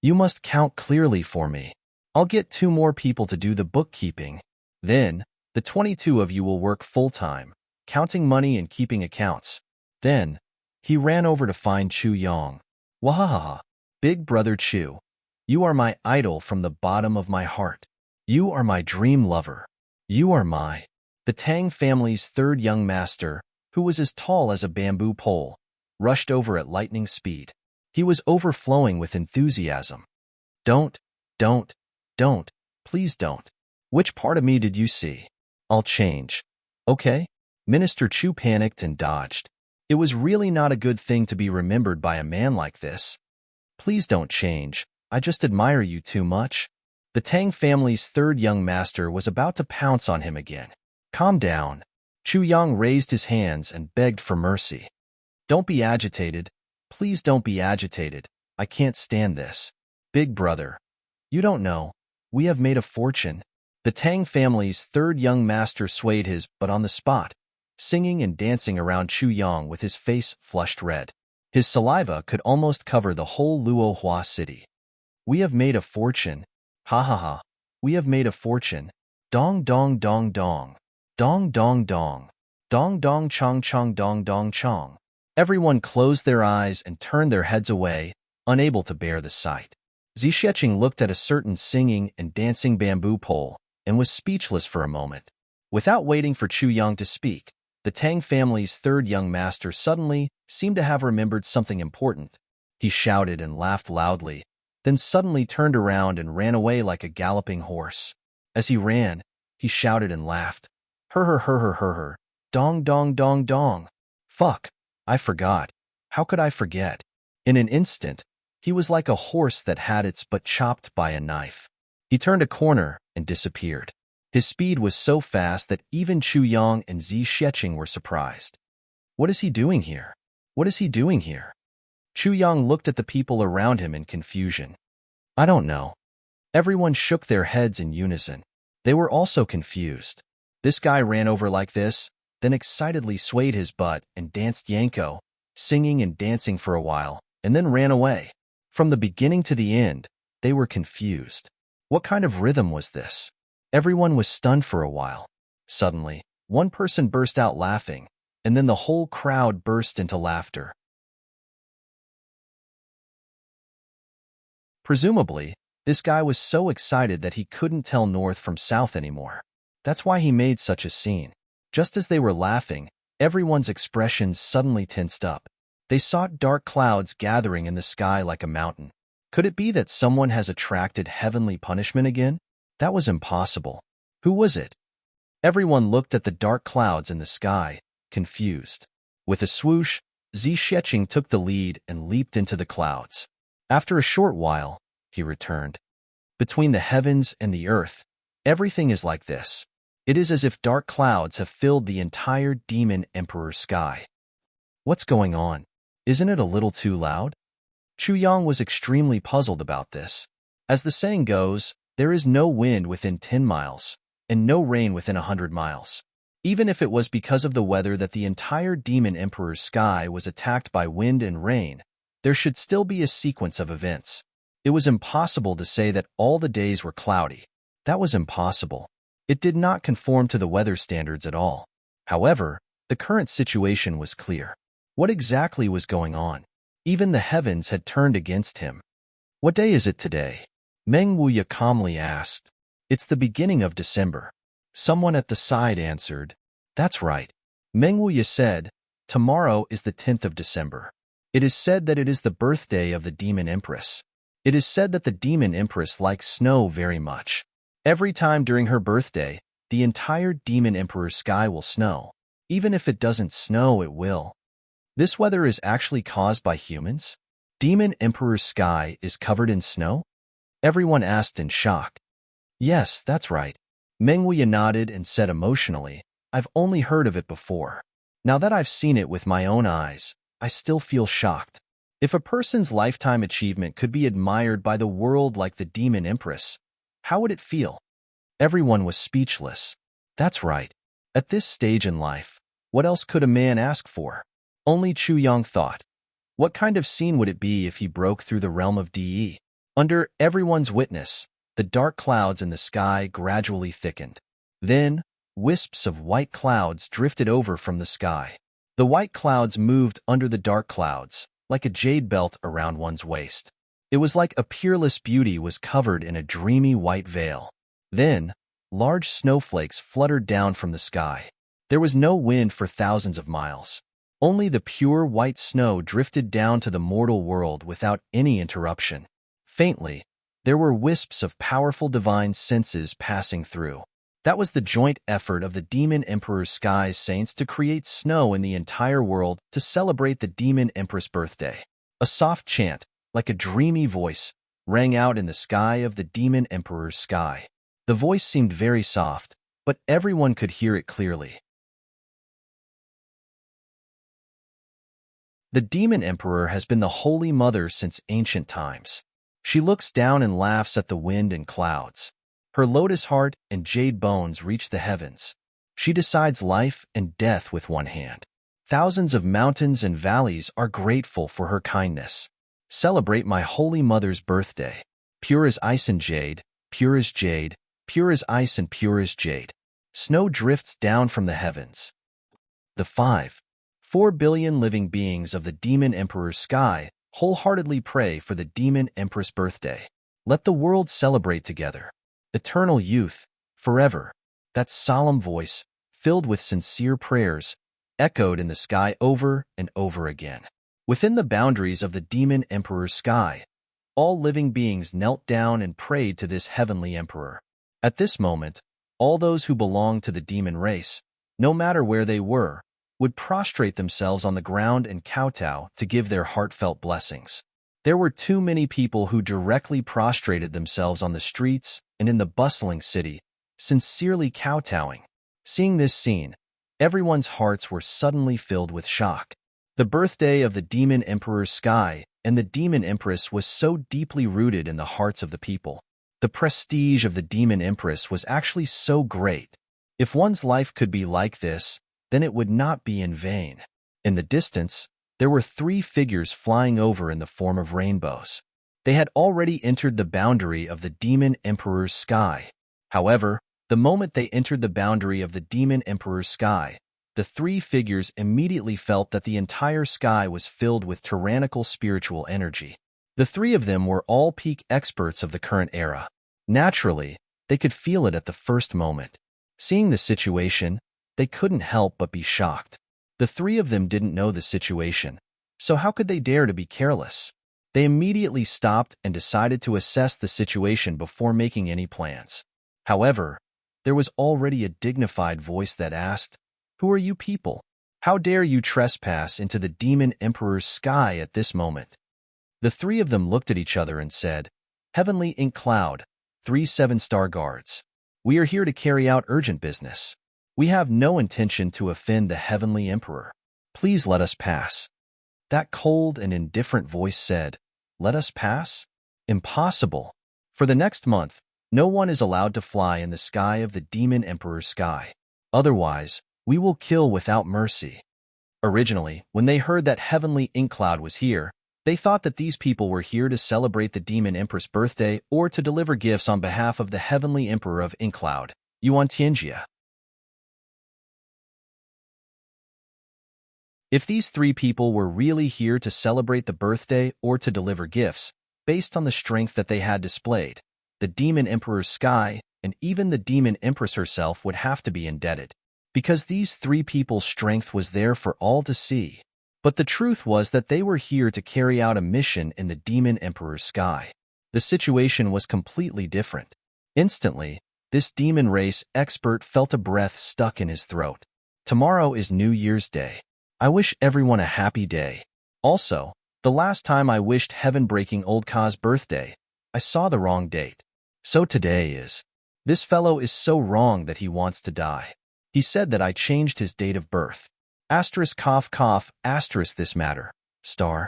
You must count clearly for me. I'll get 2 more people to do the bookkeeping. Then, the 22 of you will work full-time, counting money and keeping accounts. Then, he ran over to find Chu Yang. Wahahaha, Big Brother Chu, you are my idol from the bottom of my heart. You are my dream lover. You are my... The Tang family's third young master, who was as tall as a bamboo pole, rushed over at lightning speed. He was overflowing with enthusiasm. Don't, please don't. Which part of me did you see? I'll change. Okay? Minister Chu panicked and dodged. It was really not a good thing to be remembered by a man like this. Please don't change. I just admire you too much. The Tang family's third young master was about to pounce on him again. Calm down. Chu Yang raised his hands and begged for mercy. Don't be agitated. Please don't be agitated. I can't stand this. Big brother. You don't know. We have made a fortune. The Tang family's third young master swayed his butt on the spot, singing and dancing around Chu Yang with his face flushed red. His saliva could almost cover the whole Luohua city. We have made a fortune. Ha ha ha. We have made a fortune. Dong dong dong dong. Dong dong dong. Dong dong chong chong dong dong chong. Everyone closed their eyes and turned their heads away, unable to bear the sight. Zixueqing looked at a certain singing and dancing bamboo pole and was speechless for a moment. Without waiting for Chu Yang to speak, the Tang family's third young master suddenly seemed to have remembered something important. He shouted and laughed loudly, then suddenly turned around and ran away like a galloping horse. As he ran, he shouted and laughed. Her, dong dong dong dong. Fuck, I forgot. How could I forget? In an instant, He was like a horse that had its butt chopped by a knife. He turned a corner and disappeared. His speed was so fast that even Chu Yang and Zi Xiecheng were surprised. What is he doing here? What is he doing here? Chu Yang looked at the people around him in confusion. I don't know. Everyone shook their heads in unison. They were also confused. This guy ran over like this, then excitedly swayed his butt and danced Yanko, singing and dancing for a while, and then ran away. From the beginning to the end, they were confused. What kind of rhythm was this? Everyone was stunned for a while. Suddenly, one person burst out laughing, and then the whole crowd burst into laughter. Presumably, this guy was so excited that he couldn't tell north from south anymore. That's why he made such a scene. Just as they were laughing, everyone's expressions suddenly tensed up. They saw dark clouds gathering in the sky like a mountain. Could it be that someone has attracted heavenly punishment again? That was impossible. Who was it? Everyone looked at the dark clouds in the sky, confused. With a swoosh, Zi Xiecheng took the lead and leaped into the clouds. After a short while, he returned. Between the heavens and the earth, everything is like this. It is as if dark clouds have filled the entire demon emperor's sky. What's going on? Isn't it a little too loud? Chu Yang was extremely puzzled about this. As the saying goes, there is no wind within 10 miles, and no rain within 100 miles. Even if it was because of the weather that the entire demon emperor's sky was attacked by wind and rain, there should still be a sequence of events. It was impossible to say that all the days were cloudy. That was impossible. It did not conform to the weather standards at all. However, the current situation was clear. What exactly was going on? Even the heavens had turned against him. What day is it today? Meng Wuya calmly asked. It's the beginning of December. Someone at the side answered. That's right. Meng Wuya said, tomorrow is the 10th of December. It is said that it is the birthday of the Demon Empress. It is said that the Demon Empress likes snow very much. Every time during her birthday, the entire Demon Emperor's sky will snow. Even if it doesn't snow, it will. This weather is actually caused by humans? Demon Emperor's sky is covered in snow? Everyone asked in shock. Yes, that's right. Meng Wuya nodded and said emotionally, I've only heard of it before. Now that I've seen it with my own eyes, I still feel shocked. If a person's lifetime achievement could be admired by the world like the Demon Empress, how would it feel? Everyone was speechless. That's right. At this stage in life, what else could a man ask for? Only Chu Yang thought. What kind of scene would it be if he broke through the realm of DE? Under everyone's witness, the dark clouds in the sky gradually thickened. Then, wisps of white clouds drifted over from the sky. The white clouds moved under the dark clouds, like a jade belt around one's waist. It was like a peerless beauty was covered in a dreamy white veil. Then, large snowflakes fluttered down from the sky. There was no wind for thousands of miles. Only the pure white snow drifted down to the mortal world without any interruption. Faintly, there were wisps of powerful divine senses passing through. That was the joint effort of the Demon Emperor's sky's saints to create snow in the entire world to celebrate the Demon Empress' birthday. A soft chant, like a dreamy voice, rang out in the sky of the Demon Emperor's sky. The voice seemed very soft, but everyone could hear it clearly. The Demon Emperor has been the Holy Mother since ancient times. She looks down and laughs at the wind and clouds. Her lotus heart and jade bones reach the heavens. She decides life and death with one hand. Thousands of mountains and valleys are grateful for her kindness. Celebrate my Holy Mother's birthday. Pure as ice and jade, pure as jade, pure as ice and pure as jade. Snow drifts down from the heavens. The 4 billion living beings of the Demon Emperor's sky wholeheartedly pray for the Demon Empress' birthday. Let the world celebrate together. Eternal youth, forever. That solemn voice, filled with sincere prayers, echoed in the sky over and over again. Within the boundaries of the Demon Emperor's sky, all living beings knelt down and prayed to this heavenly emperor. At this moment, all those who belonged to the demon race, no matter where they were, would prostrate themselves on the ground and kowtow to give their heartfelt blessings. There were too many people who directly prostrated themselves on the streets and in the bustling city, sincerely kowtowing. Seeing this scene, everyone's hearts were suddenly filled with shock. The birthday of the Demon Emperor's sky and the Demon Empress was so deeply rooted in the hearts of the people. The prestige of the Demon Empress was actually so great. If one's life could be like this, then it would not be in vain. In the distance, there were three figures flying over in the form of rainbows. They had already entered the boundary of the Demon Emperor's sky. However, the moment they entered the boundary of the Demon Emperor's sky, the three figures immediately felt that the entire sky was filled with tyrannical spiritual energy. The three of them were all peak experts of the current era. Naturally, they could feel it at the first moment. Seeing the situation, they couldn't help but be shocked. The three of them didn't know the situation, so how could they dare to be careless? They immediately stopped and decided to assess the situation before making any plans. However, there was already a dignified voice that asked, "Who are you people? How dare you trespass into the Demon Emperor's sky at this moment?" The three of them looked at each other and said, "Heavenly Ink Cloud, 3 7-star guards. We are here to carry out urgent business. We have no intention to offend the Heavenly Emperor. Please let us pass." That cold and indifferent voice said, "Let us pass? Impossible. For the next month, no one is allowed to fly in the sky of the Demon Emperor's sky. Otherwise, we will kill without mercy." Originally, when they heard that Heavenly Ink Cloud was here, they thought that these people were here to celebrate the Demon Empress' birthday or to deliver gifts on behalf of the Heavenly Emperor of Ink Cloud, Yuan Tianjia. If these three people were really here to celebrate the birthday or to deliver gifts, based on the strength that they had displayed, the Demon Emperor's sky and even the Demon Empress herself would have to be indebted, because these three people's strength was there for all to see. But the truth was that they were here to carry out a mission in the Demon Emperor's sky. The situation was completely different. Instantly, this demon race expert felt a breath stuck in his throat. Tomorrow is New Year's Day. I wish everyone a happy day. Also, the last time I wished heaven-breaking Old Ka's birthday, I saw the wrong date. So today is. This fellow is so wrong that he wants to die. He said that I changed his date of birth. Asterisk cough cough, asterisk this matter. Star.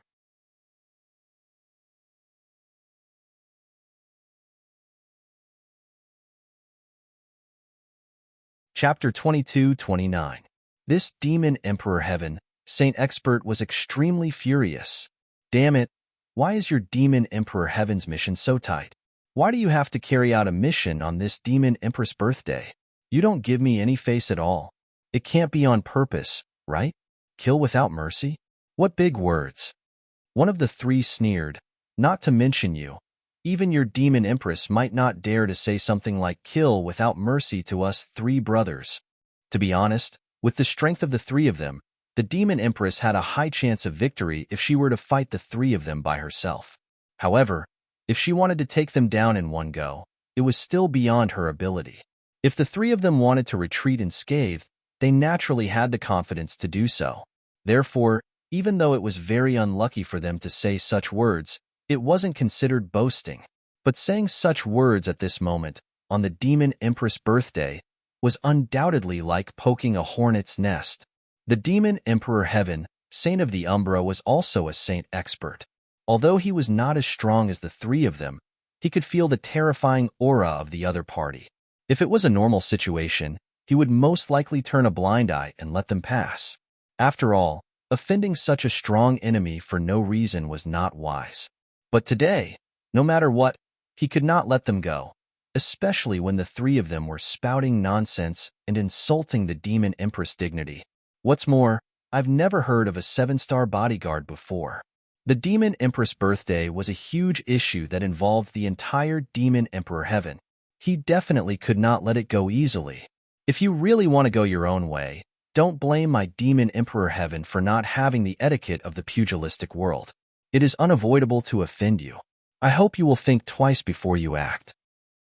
Chapter 22-29. This Demon Emperor Heaven, Saint Expert was extremely furious. Damn it, why is your Demon Emperor Heaven's mission so tight? Why do you have to carry out a mission on this Demon Empress' birthday? You don't give me any face at all. It can't be on purpose, right? Kill without mercy? What big words. One of the three sneered, "Not to mention you. Even your Demon Empress might not dare to say something like kill without mercy to us three brothers." To be honest, with the strength of the three of them, the Demon Empress had a high chance of victory if she were to fight the three of them by herself. However, if she wanted to take them down in one go, it was still beyond her ability. If the three of them wanted to retreat unscathed, they naturally had the confidence to do so. Therefore, even though it was very unlucky for them to say such words, it wasn't considered boasting. But saying such words at this moment, on the Demon Empress' birthday, was undoubtedly like poking a hornet's nest. The Demon Emperor Heaven, Saint of the Umbra, was also a saint expert. Although he was not as strong as the three of them, he could feel the terrifying aura of the other party. If it was a normal situation, he would most likely turn a blind eye and let them pass. After all, offending such a strong enemy for no reason was not wise. But today, no matter what, he could not let them go, especially when the three of them were spouting nonsense and insulting the Demon Empress' dignity. What's more, I've never heard of a 7-star bodyguard before. The Demon Empress' birthday was a huge issue that involved the entire Demon Emperor Heaven. He definitely could not let it go easily. If you really want to go your own way, don't blame my Demon Emperor Heaven for not having the etiquette of the pugilistic world. It is unavoidable to offend you. I hope you will think twice before you act.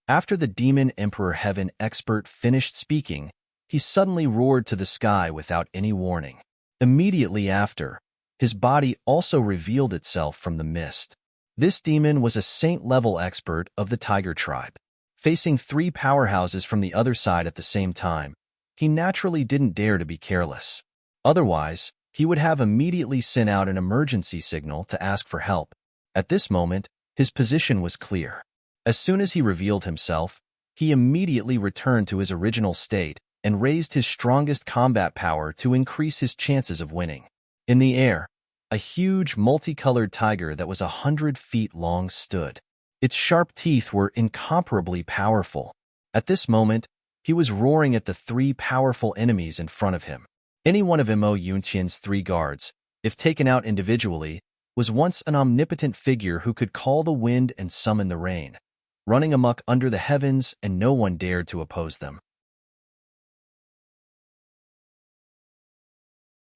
After the Demon Emperor Heaven expert finished speaking, he suddenly roared to the sky without any warning. Immediately after, his body also revealed itself from the mist. This demon was a saint-level expert of the tiger tribe. Facing 3 powerhouses from the other side at the same time, he naturally didn't dare to be careless. Otherwise, he would have immediately sent out an emergency signal to ask for help. At this moment, his position was clear. As soon as he revealed himself, he immediately returned to his original state and raised his strongest combat power to increase his chances of winning. In the air, a huge multicolored tiger that was 100 feet long stood. Its sharp teeth were incomparably powerful. At this moment, he was roaring at the 3 powerful enemies in front of him. Any one of Mo Yunqian's 3 guards, if taken out individually, was once an omnipotent figure who could call the wind and summon the rain, running amok under the heavens, and no one dared to oppose them.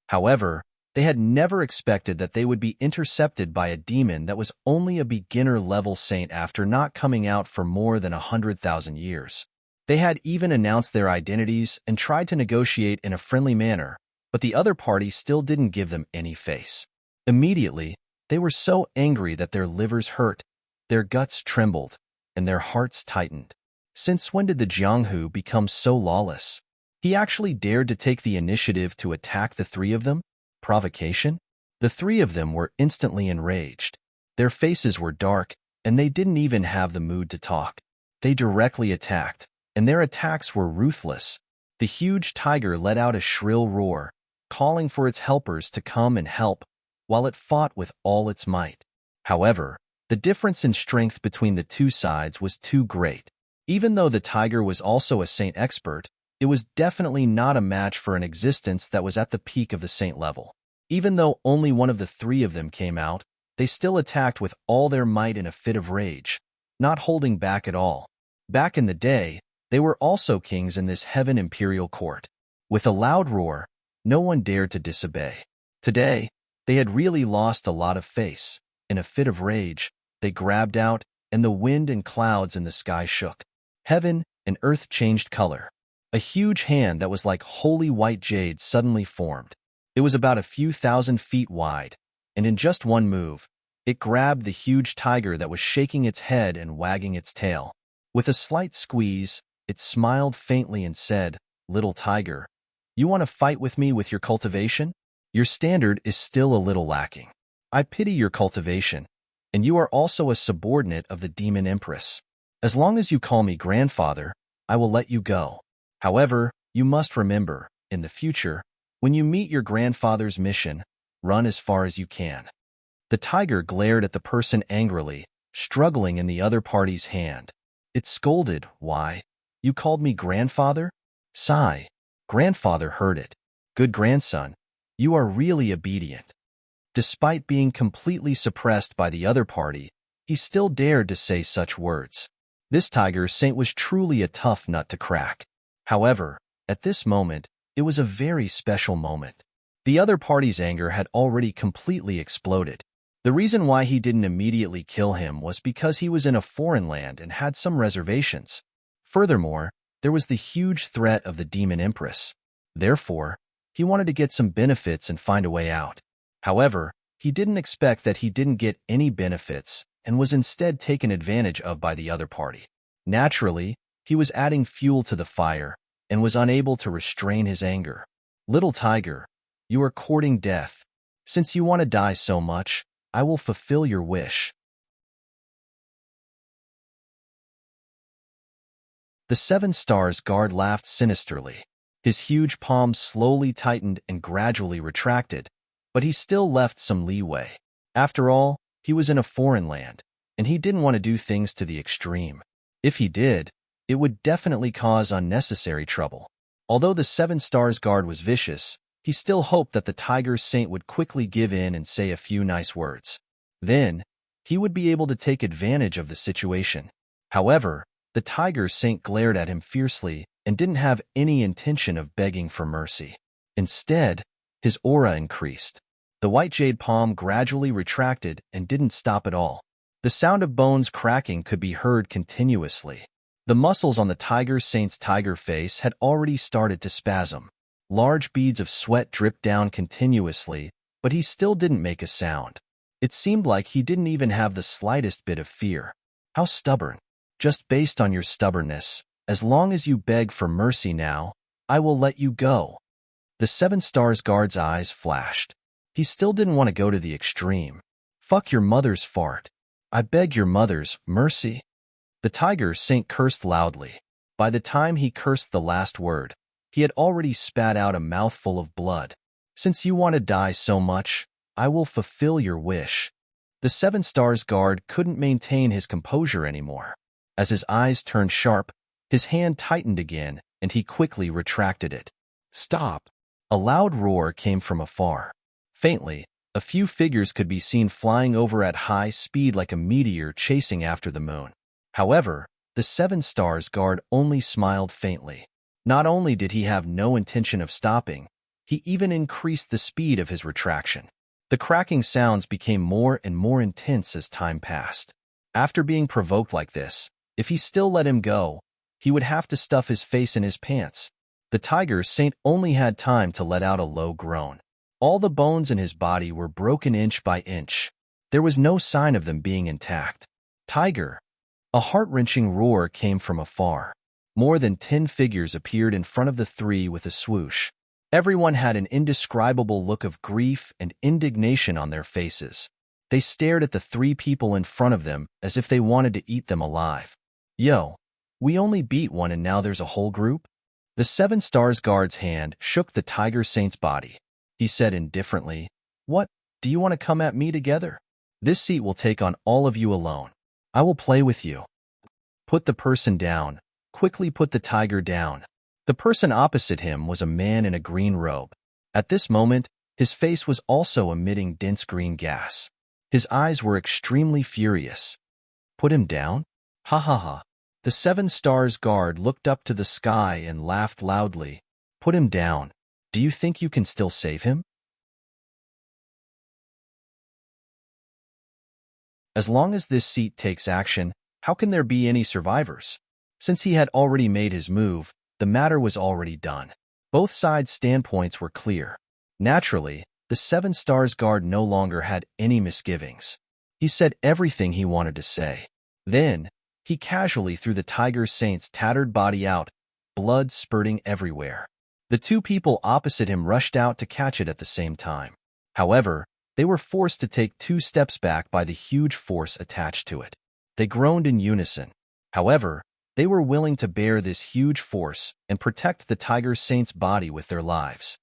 However, they had never expected that they would be intercepted by a demon that was only a beginner-level saint after not coming out for more than 100,000 years. They had even announced their identities and tried to negotiate in a friendly manner, but the other party still didn't give them any face. Immediately, they were so angry that their livers hurt, their guts trembled, and their hearts tightened. Since when did the Jianghu become so lawless? He actually dared to take the initiative to attack the 3 of them? Provocation? The 3 of them were instantly enraged. Their faces were dark, and they didn't even have the mood to talk. They directly attacked, and their attacks were ruthless. The huge tiger let out a shrill roar, calling for its helpers to come and help, while it fought with all its might. However, the difference in strength between the 2 sides was too great. Even though the tiger was also a saint expert, it was definitely not a match for an existence that was at the peak of the saint level. Even though only one of the 3 of them came out, they still attacked with all their might in a fit of rage, not holding back at all. Back in the day, they were also kings in this heaven imperial court. With a loud roar, no one dared to disobey. Today, they had really lost a lot of face. In a fit of rage, they grabbed out, and the wind and clouds in the sky shook. Heaven and earth changed color. A huge hand that was like holy white jade suddenly formed. It was about a few thousand feet wide, and in just one move, it grabbed the huge tiger that was shaking its head and wagging its tail. With a slight squeeze, it smiled faintly and said, "Little tiger, you want to fight with me with your cultivation? Your standard is still a little lacking. I pity your cultivation, and you are also a subordinate of the demon empress. As long as you call me grandfather, I will let you go. However, you must remember, in the future, when you meet your grandfather's mission, run as far as you can." The tiger glared at the person angrily, struggling in the other party's hand. It scolded, "Why? You called me grandfather?" Sigh. Grandfather heard it. "Good grandson, you are really obedient." Despite being completely suppressed by the other party, he still dared to say such words. This tiger saint was truly a tough nut to crack. However, at this moment, it was a very special moment. The other party's anger had already completely exploded. The reason why he didn't immediately kill him was because he was in a foreign land and had some reservations. Furthermore, there was the huge threat of the demon empress. Therefore, he wanted to get some benefits and find a way out. However, he didn't expect that he didn't get any benefits and was instead taken advantage of by the other party. Naturally, he was adding fuel to the fire and was unable to restrain his anger. "Little tiger, you are courting death. Since you want to die so much, I will fulfill your wish." The 7 stars guard laughed sinisterly. His huge palms slowly tightened and gradually retracted, but he still left some leeway. After all, he was in a foreign land, and he didn't want to do things to the extreme. If he did, it would definitely cause unnecessary trouble. Although the 7 stars guard was vicious, he still hoped that the tiger saint would quickly give in and say a few nice words. Then, he would be able to take advantage of the situation. However, the tiger saint glared at him fiercely and didn't have any intention of begging for mercy. Instead, his aura increased. The white jade palm gradually retracted and didn't stop at all. The sound of bones cracking could be heard continuously. The muscles on the tiger saint's tiger face had already started to spasm. Large beads of sweat dripped down continuously, but he still didn't make a sound. It seemed like he didn't even have the slightest bit of fear. How stubborn. Just based on your stubbornness, as long as you beg for mercy now, I will let you go. The Seven Stars guard's eyes flashed. He still didn't want to go to the extreme. Fuck your mother's fart. I beg your mother's mercy. The tiger saint cursed loudly. By the time he cursed the last word, he had already spat out a mouthful of blood. Since you want to die so much, I will fulfill your wish. The Seven Stars guard couldn't maintain his composure anymore. As his eyes turned sharp, his hand tightened again, and he quickly retracted it. Stop! A loud roar came from afar. Faintly, a few figures could be seen flying over at high speed like a meteor chasing after the moon. However, the Seven Stars guard only smiled faintly. Not only did he have no intention of stopping, he even increased the speed of his retraction. The cracking sounds became more and more intense as time passed. After being provoked like this, if he still let him go, he would have to stuff his face in his pants. The tiger saint only had time to let out a low groan. All the bones in his body were broken inch by inch. There was no sign of them being intact. Tiger! A heart-wrenching roar came from afar. More than 10 figures appeared in front of the three with a swoosh. Everyone had an indescribable look of grief and indignation on their faces. They stared at the three people in front of them as if they wanted to eat them alive. Yo, we only beat one and now there's a whole group? The Seven Stars guard's hand shook the tiger saint's body. He said indifferently, What, do you want to come at me together? This seat will take on all of you alone. I will play with you. Put the person down. Quickly put the tiger down. The person opposite him was a man in a green robe. At this moment, his face was also emitting dense green gas. His eyes were extremely furious. Put him down? Ha ha ha. The Seven Stars guard looked up to the sky and laughed loudly. Put him down. Do you think you can still save him? As long as this seat takes action, how can there be any survivors? Since he had already made his move, the matter was already done. Both sides' standpoints were clear. Naturally, the Seven Stars guard no longer had any misgivings. He said everything he wanted to say. Then, he casually threw the tiger saint's tattered body out, blood spurting everywhere. The two people opposite him rushed out to catch it at the same time. However, they were forced to take 2 steps back by the huge force attached to it. They groaned in unison. However, they were willing to bear this huge force and protect the tiger saint's body with their lives.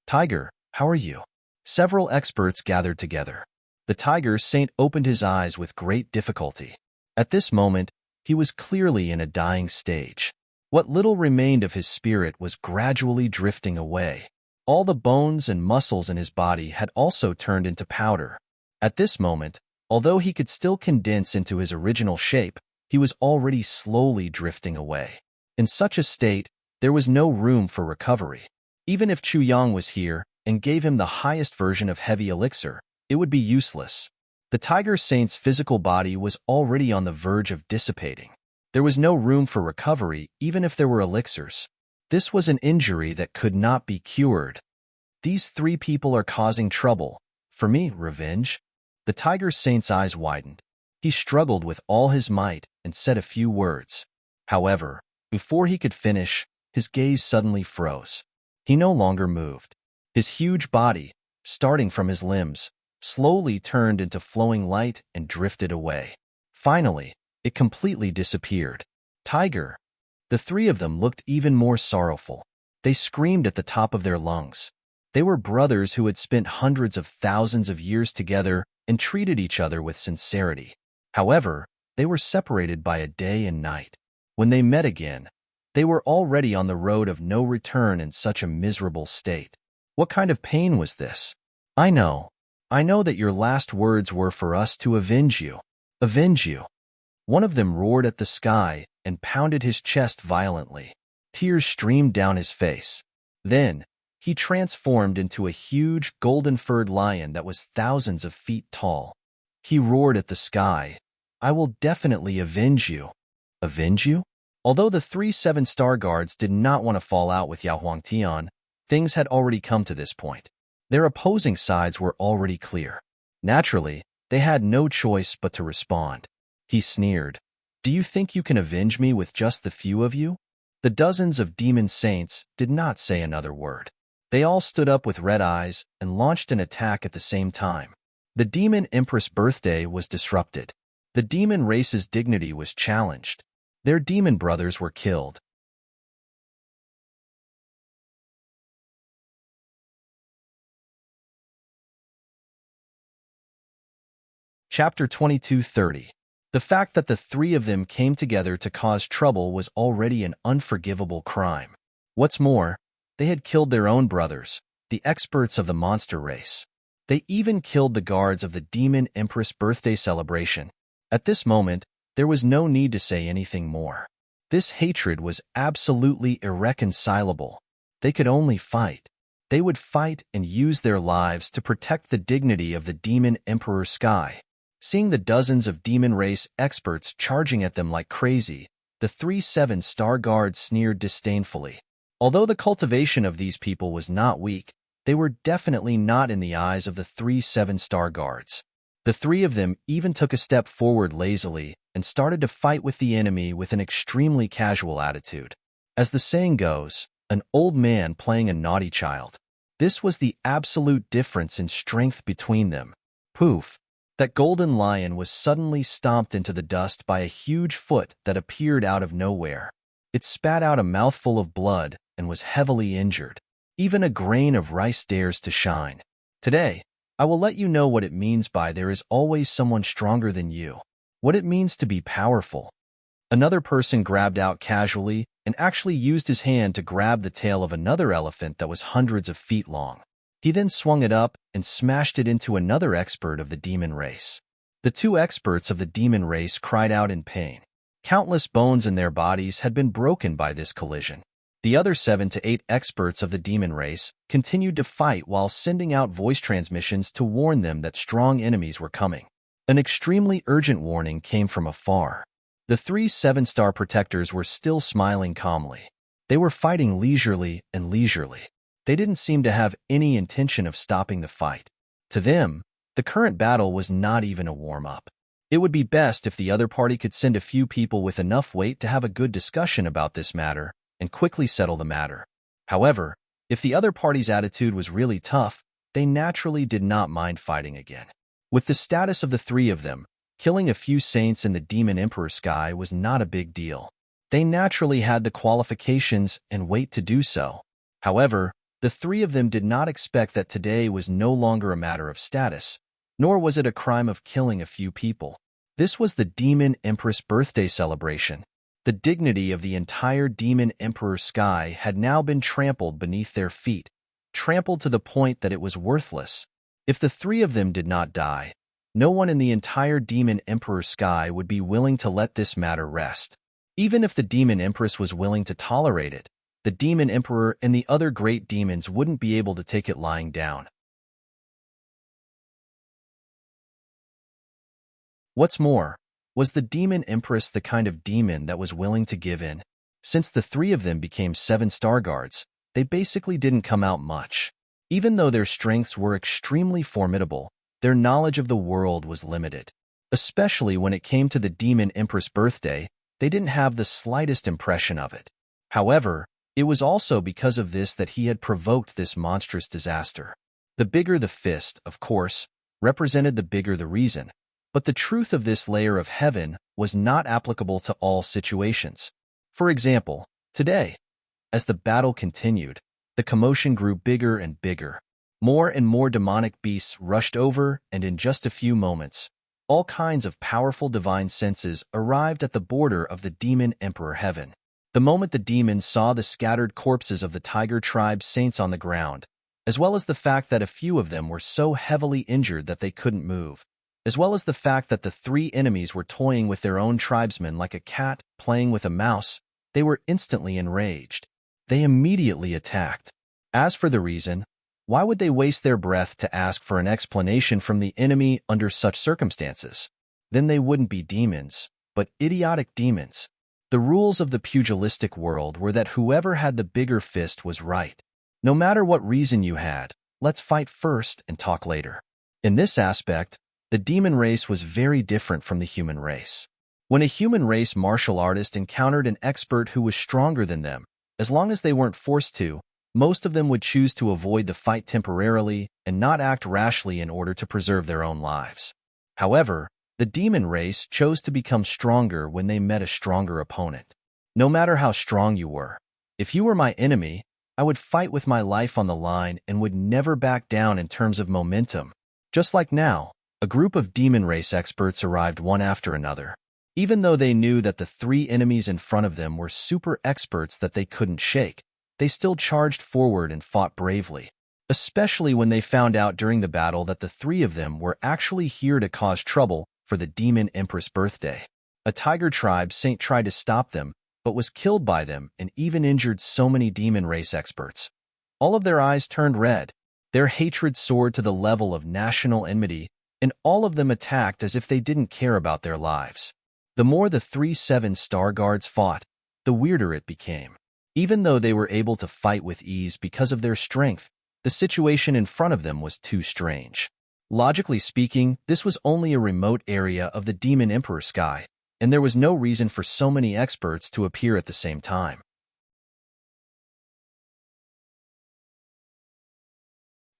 Tiger, how are you? Several experts gathered together. The tiger saint opened his eyes with great difficulty. At this moment, he was clearly in a dying stage. What little remained of his spirit was gradually drifting away. All the bones and muscles in his body had also turned into powder. At this moment, although he could still condense into his original shape, he was already slowly drifting away. In such a state, there was no room for recovery. Even if Chu Yang was here and gave him the highest version of heavy elixir, it would be useless. The tiger saint's physical body was already on the verge of dissipating. There was no room for recovery even if there were elixirs. This was an injury that could not be cured. These 3 people are causing trouble. For me, revenge? The tiger saint's eyes widened. He struggled with all his might and said a few words. However, before he could finish, his gaze suddenly froze. He no longer moved. His huge body, starting from his limbs, slowly turned into flowing light and drifted away. Finally, it completely disappeared. Tiger! The 3 of them looked even more sorrowful. They screamed at the top of their lungs. They were brothers who had spent hundreds of thousands of years together and treated each other with sincerity. However, they were separated by a day and night. When they met again, they were already on the road of no return in such a miserable state. What kind of pain was this? I know that your last words were for us to avenge you. Avenge you. One of them roared at the sky and pounded his chest violently. Tears streamed down his face. Then, he transformed into a huge golden-furred lion that was thousands of feet tall. He roared at the sky, I will definitely avenge you. Avenge you? Although the 3 7-star guards did not want to fall out with Yao Huangtian, things had already come to this point. Their opposing sides were already clear. Naturally, They had no choice but to respond. He sneered. Do you think you can avenge me with just the few of you? The dozens of demon saints did not say another word. They all stood up with red eyes and launched an attack at the same time. The demon empress' birthday was disrupted. The demon race's dignity was challenged. Their demon brothers were killed. Chapter 22:30. The fact that the three of them came together to cause trouble was already an unforgivable crime. What's more, they had killed their own brothers, the experts of the monster race. They even killed the guards of the Demon Empress birthday celebration. At this moment, there was no need to say anything more. This hatred was absolutely irreconcilable. They could only fight. They would fight and use their lives to protect the dignity of the Demon Emperor Sky. Seeing the dozens of demon race experts charging at them like crazy, the 3 7-star guards sneered disdainfully. Although the cultivation of these people was not weak, they were definitely not in the eyes of the 3 7-star guards. The three of them even took a step forward lazily and started to fight with the enemy with an extremely casual attitude. As the saying goes, an old man playing a naughty child. This was the absolute difference in strength between them. Poof! That golden lion was suddenly stomped into the dust by a huge foot that appeared out of nowhere. It spat out a mouthful of blood and was heavily injured. Even a grain of rice dares to shine. Today, I will let you know what it means by there is always someone stronger than you. What it means to be powerful. Another person grabbed out casually and actually used his hand to grab the tail of another elephant that was hundreds of feet long. He then swung it up and smashed it into another expert of the demon race. The 2 experts of the demon race cried out in pain. Countless bones in their bodies had been broken by this collision. The other 7 to 8 experts of the demon race continued to fight while sending out voice transmissions to warn them that strong enemies were coming. An extremely urgent warning came from afar. The 3 7-star protectors were still smiling calmly. They were fighting leisurely and leisurely. They didn't seem to have any intention of stopping the fight. To them, the current battle was not even a warm-up. It would be best if the other party could send a few people with enough weight to have a good discussion about this matter and quickly settle the matter. However, if the other party's attitude was really tough, they naturally did not mind fighting again. With the status of the 3 of them, killing a few saints in the Demon Emperor Sky was not a big deal. They naturally had the qualifications and weight to do so. However, the 3 of them did not expect that today was no longer a matter of status, nor was it a crime of killing a few people. This was the Demon Empress birthday celebration. The dignity of the entire Demon Emperor Sky had now been trampled beneath their feet, trampled to the point that it was worthless. If the 3 of them did not die, no one in the entire Demon Emperor Sky would be willing to let this matter rest. Even if the Demon Empress was willing to tolerate it, the Demon Emperor and the other great demons wouldn't be able to take it lying down. What's more, was the Demon Empress the kind of demon that was willing to give in? Since the 3 of them became 7-star guards, they basically didn't come out much. Even though their strengths were extremely formidable, their knowledge of the world was limited. Especially when it came to the Demon Empress birthday, they didn't have the slightest impression of it. However, it was also because of this that he had provoked this monstrous disaster. The bigger the fist, of course, represented the bigger the reason, but the truth of this layer of heaven was not applicable to all situations. For example, today, as the battle continued, the commotion grew bigger and bigger. More and more demonic beasts rushed over, and in just a few moments, all kinds of powerful divine senses arrived at the border of the Demon Emperor Heaven. The moment the demons saw the scattered corpses of the Tiger Tribe saints on the ground, as well as the fact that a few of them were so heavily injured that they couldn't move, as well as the fact that the 3 enemies were toying with their own tribesmen like a cat playing with a mouse, they were instantly enraged. They immediately attacked. As for the reason, why would they waste their breath to ask for an explanation from the enemy under such circumstances? Then they wouldn't be demons, but idiotic demons. The rules of the pugilistic world were that whoever had the bigger fist was right. No matter what reason you had, let's fight first and talk later. In this aspect, The demon race was very different from the human race. When a human race martial artist encountered an expert who was stronger than them, as long as they weren't forced to, most of them would choose to avoid the fight temporarily and not act rashly in order to preserve their own lives. However, the demon race chose to become stronger when they met a stronger opponent. No matter how strong you were, if you were my enemy, I would fight with my life on the line and would never back down in terms of momentum. Just like now, a group of demon race experts arrived one after another. Even though they knew that the three enemies in front of them were super experts that they couldn't shake, they still charged forward and fought bravely, especially when they found out during the battle that the three of them were actually here to cause trouble for the Demon Empress' birthday. A tiger tribe saint tried to stop them, but was killed by them and even injured so many demon race experts. All of their eyes turned red. Their hatred soared to the level of national enmity, and all of them attacked as if they didn't care about their lives. The more the 3-7 Star Guards fought, the weirder it became. Even though they were able to fight with ease because of their strength, the situation in front of them was too strange. Logically speaking, this was only a remote area of the Demon Emperor sky, and there was no reason for so many experts to appear at the same time.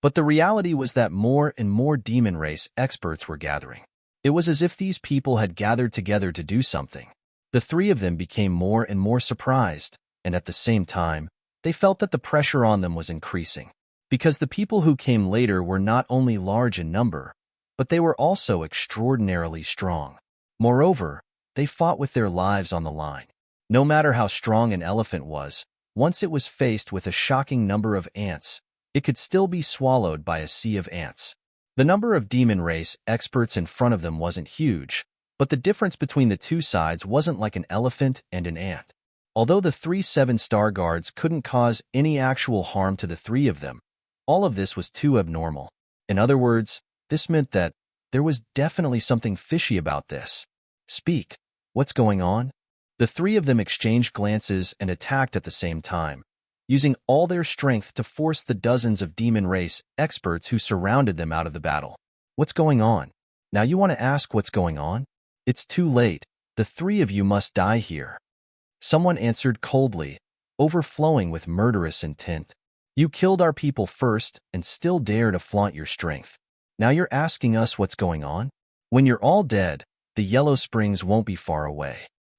But the reality was that more and more demon race experts were gathering. It was as if these people had gathered together to do something. The three of them became more and more surprised, and at the same time, they felt that the pressure on them was increasing. Because the people who came later were not only large in number, but they were also extraordinarily strong. Moreover, they fought with their lives on the line. No matter how strong an elephant was, once it was faced with a shocking number of ants, it could still be swallowed by a sea of ants. The number of demon race experts in front of them wasn't huge, but the difference between the two sides wasn't like an elephant and an ant. Although the 3-7 Star Guards couldn't cause any actual harm to the three of them, all of this was too abnormal. In other words, this meant that there was definitely something fishy about this. Speak. What's going on? The three of them exchanged glances and attacked at the same time, using all their strength to force the dozens of demon race experts who surrounded them out of the battle. What's going on? Now you want to ask what's going on? It's too late. The three of you must die here. Someone answered coldly, overflowing with murderous intent. You killed our people first and still dare to flaunt your strength. Now you're asking us what's going on? When you're all dead, the Yellow Springs won't be far away.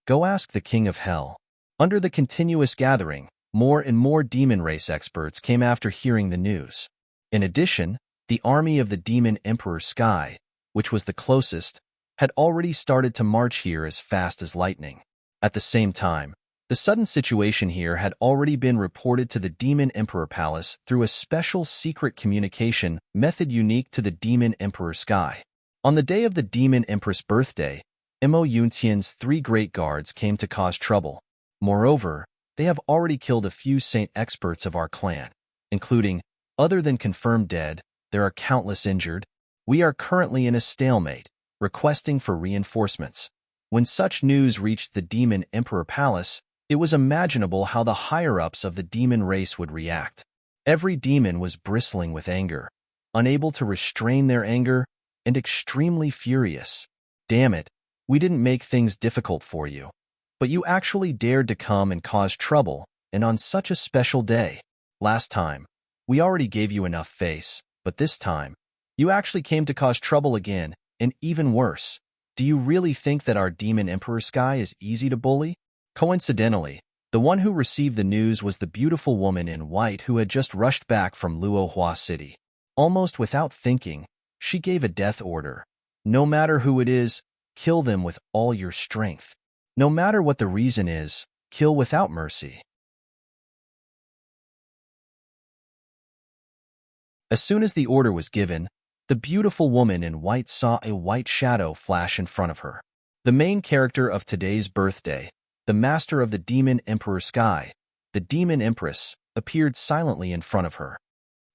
Go ask the King of Hell. Under the continuous gathering, more and more demon race experts came after hearing the news. In addition, the army of the Demon Emperor Sky, which was the closest, had already started to march here as fast as lightning. At the same time, the sudden situation here had already been reported to the Demon Emperor Palace through a special secret communication method unique to the Demon Emperor Sky. On the day of the Demon Empress' birthday, Mo Yuntian's 3 great guards came to cause trouble. Moreover, they have already killed a few saint experts of our clan, including, other than confirmed dead, there are countless injured. We are currently in a stalemate, requesting for reinforcements. When such news reached the Demon Emperor Palace, it was imaginable how the higher-ups of the demon race would react. Every demon was bristling with anger, unable to restrain their anger, and extremely furious. Damn it, we didn't make things difficult for you. But you actually dared to come and cause trouble, and on such a special day. Last time, we already gave you enough face, but this time, you actually came to cause trouble again, and even worse. Do you really think that our Demon Emperor Sky is easy to bully? Coincidentally, the one who received the news was the beautiful woman in white who had just rushed back from Luohua City. Almost without thinking, she gave a death order. No matter who it is, kill them with all your strength. No matter what the reason is, kill without mercy. As soon as the order was given, the beautiful woman in white saw a white shadow flash in front of her. The main character of today's birthday, the master of the Demon Emperor Sky, the Demon Empress, appeared silently in front of her.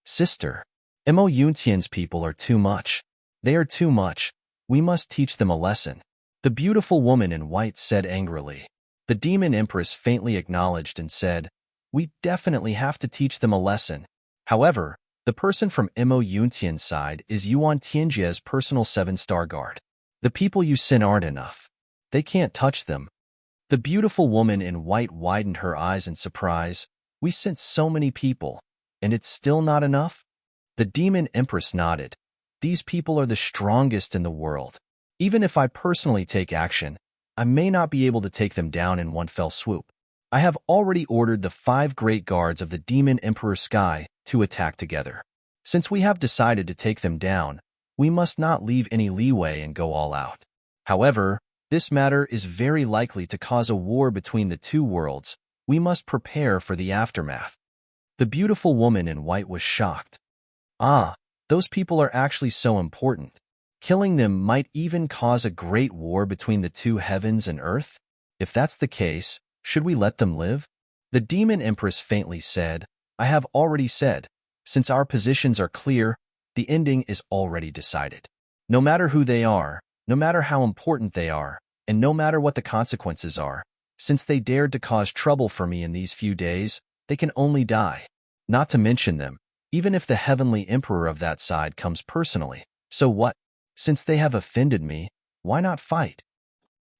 Sister, Mo Yuntian's people are too much. They are too much. We must teach them a lesson. The beautiful woman in white said angrily. The Demon Empress faintly acknowledged and said, We definitely have to teach them a lesson. However, The person from Mo Yuntian's side is Yuan Tianjie's personal 7-star guard. The people you sent aren't enough. They can't touch them. The beautiful woman in white widened her eyes in surprise. We sent so many people, and it's still not enough? The demon empress nodded. These people are the strongest in the world. Even if I personally take action, I may not be able to take them down in one fell swoop. I have already ordered the 5 great guards of the demon emperor sky to attack together. Since we have decided to take them down, we must not leave any leeway and go all out. However, this matter is very likely to cause a war between the two worlds. We must prepare for the aftermath. The beautiful woman in white was shocked. Ah, those people are actually so important. Killing them might even cause a great war between the two heavens and earth? If that's the case, should we let them live? The demon empress faintly said, I have already said, since our positions are clear, the ending is already decided. No matter who they are, no matter how important they are, and no matter what the consequences are, since they dared to cause trouble for me in these few days, they can only die. Not to mention them, even if the heavenly emperor of that side comes personally. So what? Since they have offended me, why not fight?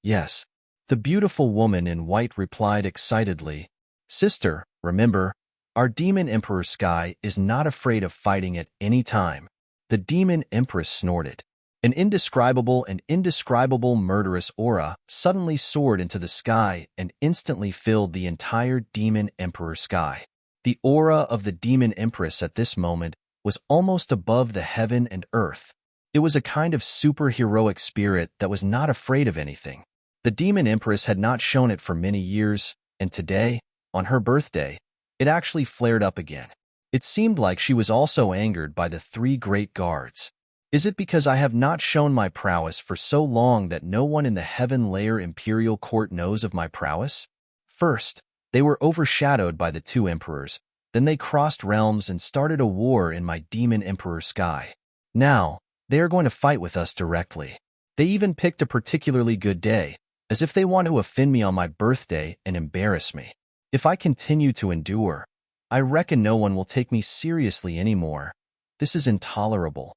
Yes, the beautiful woman in white replied excitedly. Sister, remember, our demon emperor sky is not afraid of fighting at any time. The demon empress snorted. An indescribable and indescribable murderous aura suddenly soared into the sky and instantly filled the entire demon emperor sky. The aura of the demon empress at this moment was almost above the heaven and earth. It was a kind of superheroic spirit that was not afraid of anything. The demon empress had not shown it for many years, and today, on her birthday, it actually flared up again. It seemed like she was also angered by the 3 great guards. Is it because I have not shown my prowess for so long that no one in the Heaven Layer Imperial Court knows of my prowess? First, they were overshadowed by the 2 emperors. Then they crossed realms and started a war in my demon emperor sky. Now, they are going to fight with us directly. They even picked a particularly good day, as if they want to offend me on my birthday and embarrass me. If I continue to endure, I reckon no one will take me seriously anymore. This is intolerable.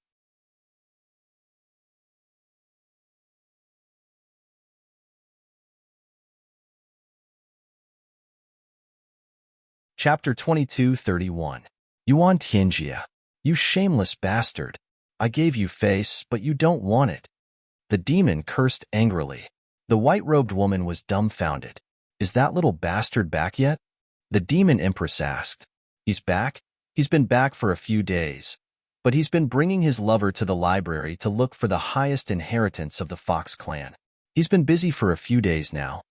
Chapter 22:31. Yuan Tianjie, you shameless bastard. I gave you face, but you don't want it. The demon cursed angrily. The white-robed woman was dumbfounded. Is that little bastard back yet? The demon empress asked. He's back? He's been back for a few days. But he's been bringing his lover to the library to look for the highest inheritance of the Fox clan. He's been busy for a few days now.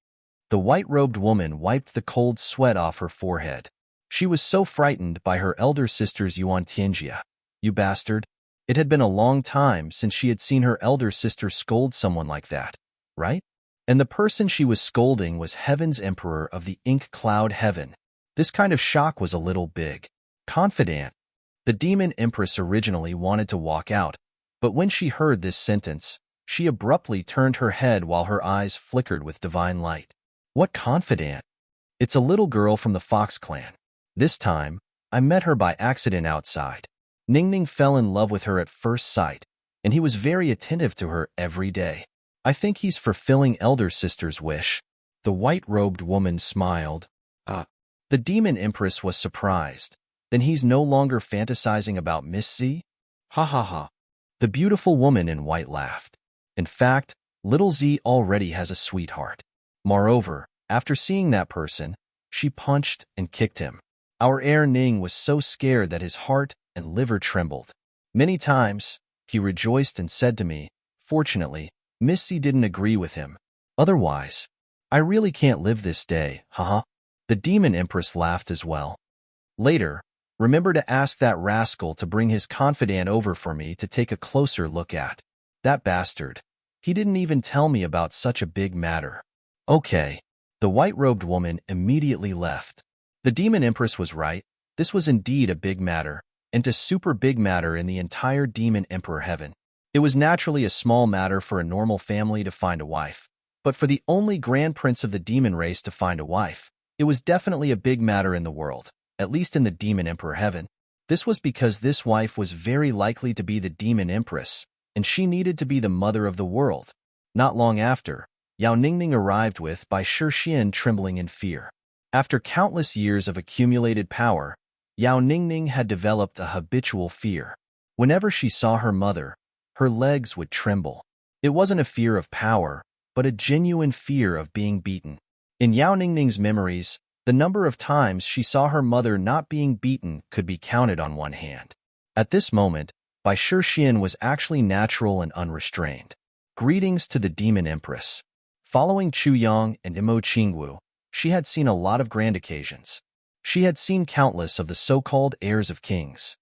The white-robed woman wiped the cold sweat off her forehead. She was so frightened by her elder sister's Yuan Tianjie. You bastard. It had been a long time since she had seen her elder sister scold someone like that, right? And the person she was scolding was Heaven's Emperor of the Ink Cloud Heaven. This kind of shock was a little big. Confidant. The demon empress originally wanted to walk out, but when she heard this sentence, she abruptly turned her head while her eyes flickered with divine light. What confidant? It's a little girl from the Fox clan. This time, I met her by accident outside. Ningning fell in love with her at first sight, and he was very attentive to her every day. I think he's fulfilling elder sister's wish. The white-robed woman smiled. The demon empress was surprised. Then he's no longer fantasizing about misty? Ha ha ha. The beautiful woman in white laughed. In fact, little Z already has a sweetheart. Moreover, after seeing that person, she punched and kicked him. Our heir Ning was so scared that his heart and liver trembled. Many times, he rejoiced and said to me, fortunately, Misty didn't agree with him. Otherwise, I really can't live this day, haha. The demon empress laughed as well. Later, remember to ask that rascal to bring his confidant over for me to take a closer look at. That bastard. He didn't even tell me about such a big matter. Okay. The white-robed woman immediately left. The demon empress was right. This was indeed a big matter, and a super big matter in the entire demon emperor heaven. It was naturally a small matter for a normal family to find a wife, but for the only grand prince of the demon race to find a wife, it was definitely a big matter in the world, at least in the demon emperor heaven. This was because this wife was very likely to be the demon empress, and she needed to be the mother of the world. Not long after, Yao Ningning arrived with Bai Shixian trembling in fear. After countless years of accumulated power, Yao Ningning had developed a habitual fear. Whenever she saw her mother, her legs would tremble. It wasn't a fear of power, but a genuine fear of being beaten. In Yao Ningning's memories, the number of times she saw her mother not being beaten could be counted on one hand. At this moment, Bai Shixian was actually natural and unrestrained. Greetings to the Demon Empress. Following Chu Yang and Imo Qingwu, she had seen a lot of grand occasions. She had seen countless of the so-called heirs of kings.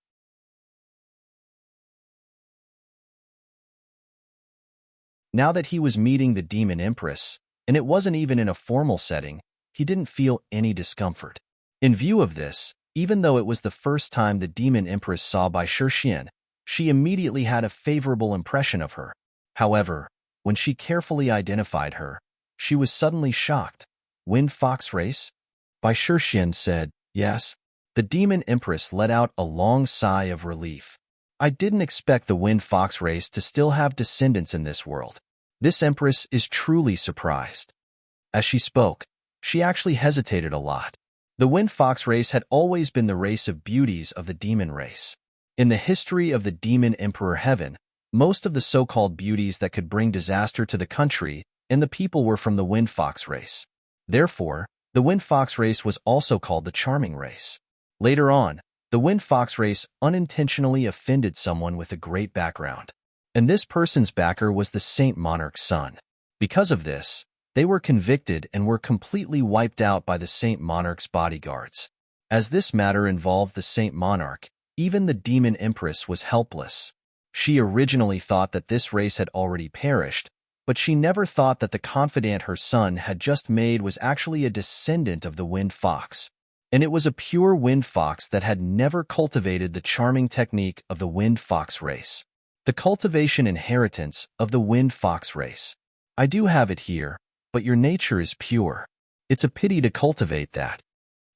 Now that he was meeting the Demon Empress, and it wasn't even in a formal setting, he didn't feel any discomfort. In view of this, even though it was the first time the Demon Empress saw Bai Shixian, she immediately had a favorable impression of her. However, when she carefully identified her, she was suddenly shocked. Wind Fox Race? Bai Shixian said, yes. The Demon Empress let out a long sigh of relief. I didn't expect the Wind Fox Race to still have descendants in this world. This Empress is truly surprised. As she spoke, she actually hesitated a lot. The Wind Fox race had always been the race of beauties of the demon race. In the history of the Demon Emperor Heaven, most of the so-called beauties that could bring disaster to the country and the people were from the Wind Fox race. Therefore, the Wind Fox race was also called the Charming race. Later on, the Wind Fox race unintentionally offended someone with a great background. And this person's backer was the Saint Monarch's son. Because of this, they were convicted and were completely wiped out by the Saint Monarch's bodyguards. As this matter involved the Saint Monarch, even the Demon Empress was helpless. She originally thought that this race had already perished, but she never thought that the confidant her son had just made was actually a descendant of the Wind Fox. And it was a pure Wind Fox that had never cultivated the charming technique of the Wind Fox race. The cultivation inheritance of the Wind Fox race. I do have it here, but your nature is pure. It's a pity to cultivate that.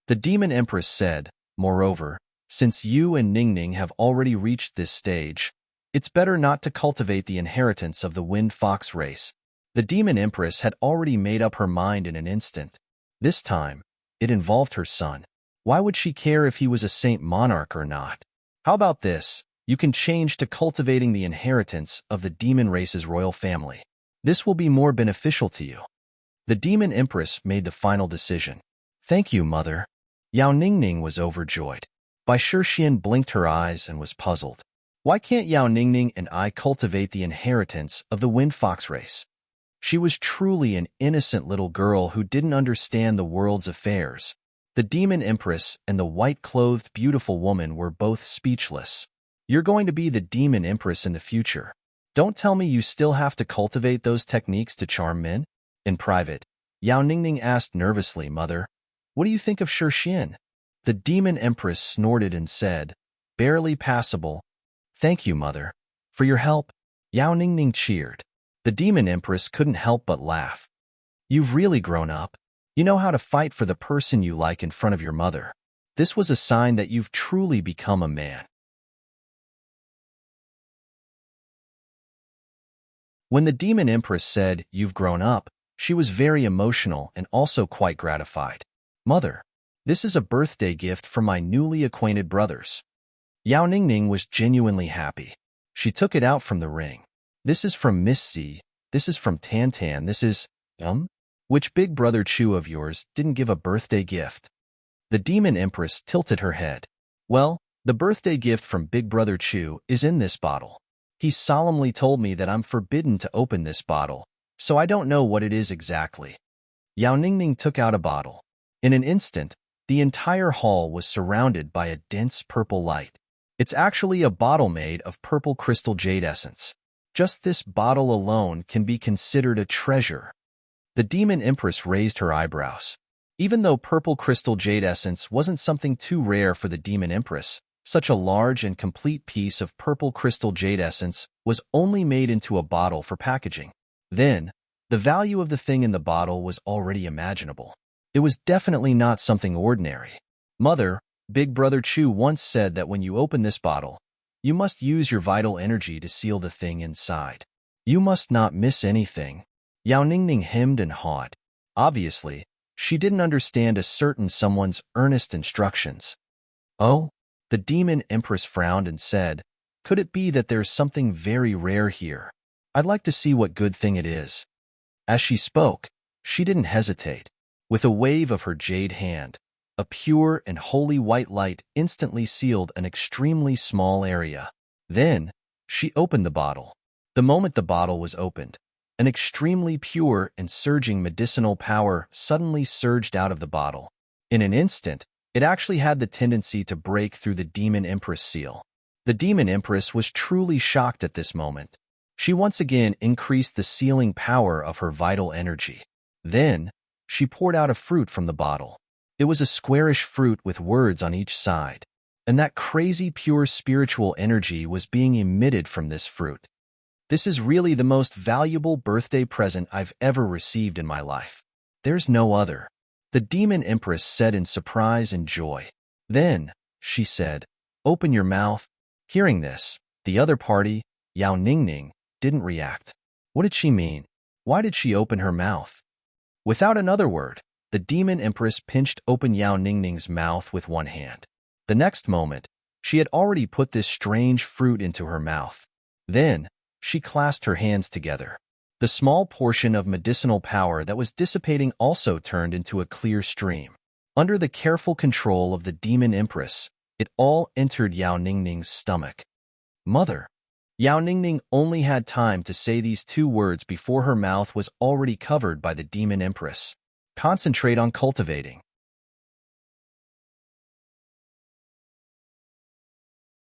The Demon Empress said, moreover, since you and Ningning have already reached this stage, it's better not to cultivate the inheritance of the Wind Fox race. The Demon Empress had already made up her mind in an instant. This time, it involved her son. Why would she care if he was a Saint Monarch or not? How about this? You can change to cultivating the inheritance of the demon race's royal family. This will be more beneficial to you. The Demon Empress made the final decision. Thank you, mother. Yao Ningning was overjoyed. Bai Shixian blinked her eyes and was puzzled. Why can't Yao Ningning and I cultivate the inheritance of the Wind Fox race? She was truly an innocent little girl who didn't understand the world's affairs. The Demon Empress and the white-clothed beautiful woman were both speechless. You're going to be the Demon Empress in the future. Don't tell me you still have to cultivate those techniques to charm men? In private, Yao Ningning asked nervously, Mother, what do you think of Shixian? The Demon Empress snorted and said, barely passable. Thank you, Mother. For your help. Yao Ningning cheered. The Demon Empress couldn't help but laugh. You've really grown up. You know how to fight for the person you like in front of your mother. This was a sign that you've truly become a man. When the Demon Empress said, you've grown up, she was very emotional and also quite gratified. Mother, this is a birthday gift from my newly acquainted brothers. Yao Ningning was genuinely happy. She took it out from the ring. This is from Misty, this is from Tantan, this is, which big brother Chu of yours didn't give a birthday gift? The Demon Empress tilted her head. Well, the birthday gift from Big Brother Chu is in this bottle. He solemnly told me that I'm forbidden to open this bottle, so I don't know what it is exactly. Yao Ningning took out a bottle. In an instant, the entire hall was surrounded by a dense purple light. It's actually a bottle made of purple crystal jade essence. Just this bottle alone can be considered a treasure. The Demon Empress raised her eyebrows. Even though purple crystal jade essence wasn't something too rare for the Demon Empress, such a large and complete piece of purple crystal jade essence was only made into a bottle for packaging. Then, the value of the thing in the bottle was already imaginable. It was definitely not something ordinary. Mother, Big Brother Chu once said that when you open this bottle, you must use your vital energy to seal the thing inside. You must not miss anything. Yao Ningning hemmed and hawed. Obviously, she didn't understand a certain someone's earnest instructions. Oh? The demon empress frowned and said, could it be that there's something very rare here? I'd like to see what good thing it is. As she spoke, she didn't hesitate. With a wave of her jade hand, a pure and holy white light instantly sealed an extremely small area. Then, she opened the bottle. The moment the bottle was opened, an extremely pure and surging medicinal power suddenly surged out of the bottle. In an instant, it actually had the tendency to break through the Demon Empress seal. The Demon Empress was truly shocked at this moment. She once again increased the sealing power of her vital energy. Then, she poured out a fruit from the bottle. It was a squarish fruit with words on each side, and that crazy pure spiritual energy was being emitted from this fruit. This is really the most valuable birthday present I've ever received in my life. There's no other. The Demon Empress said in surprise and joy. Then, she said, open your mouth. Hearing this, the other party, Yao Ningning, didn't react. What did she mean? Why did she open her mouth? Without another word, the Demon Empress pinched open Yao Ningning's mouth with one hand. The next moment, she had already put this strange fruit into her mouth. Then, she clasped her hands together. The small portion of medicinal power that was dissipating also turned into a clear stream. Under the careful control of the Demon Empress, it all entered Yao Ningning's stomach. Mother. Yao Ningning only had time to say these two words before her mouth was already covered by the Demon Empress. Concentrate on cultivating.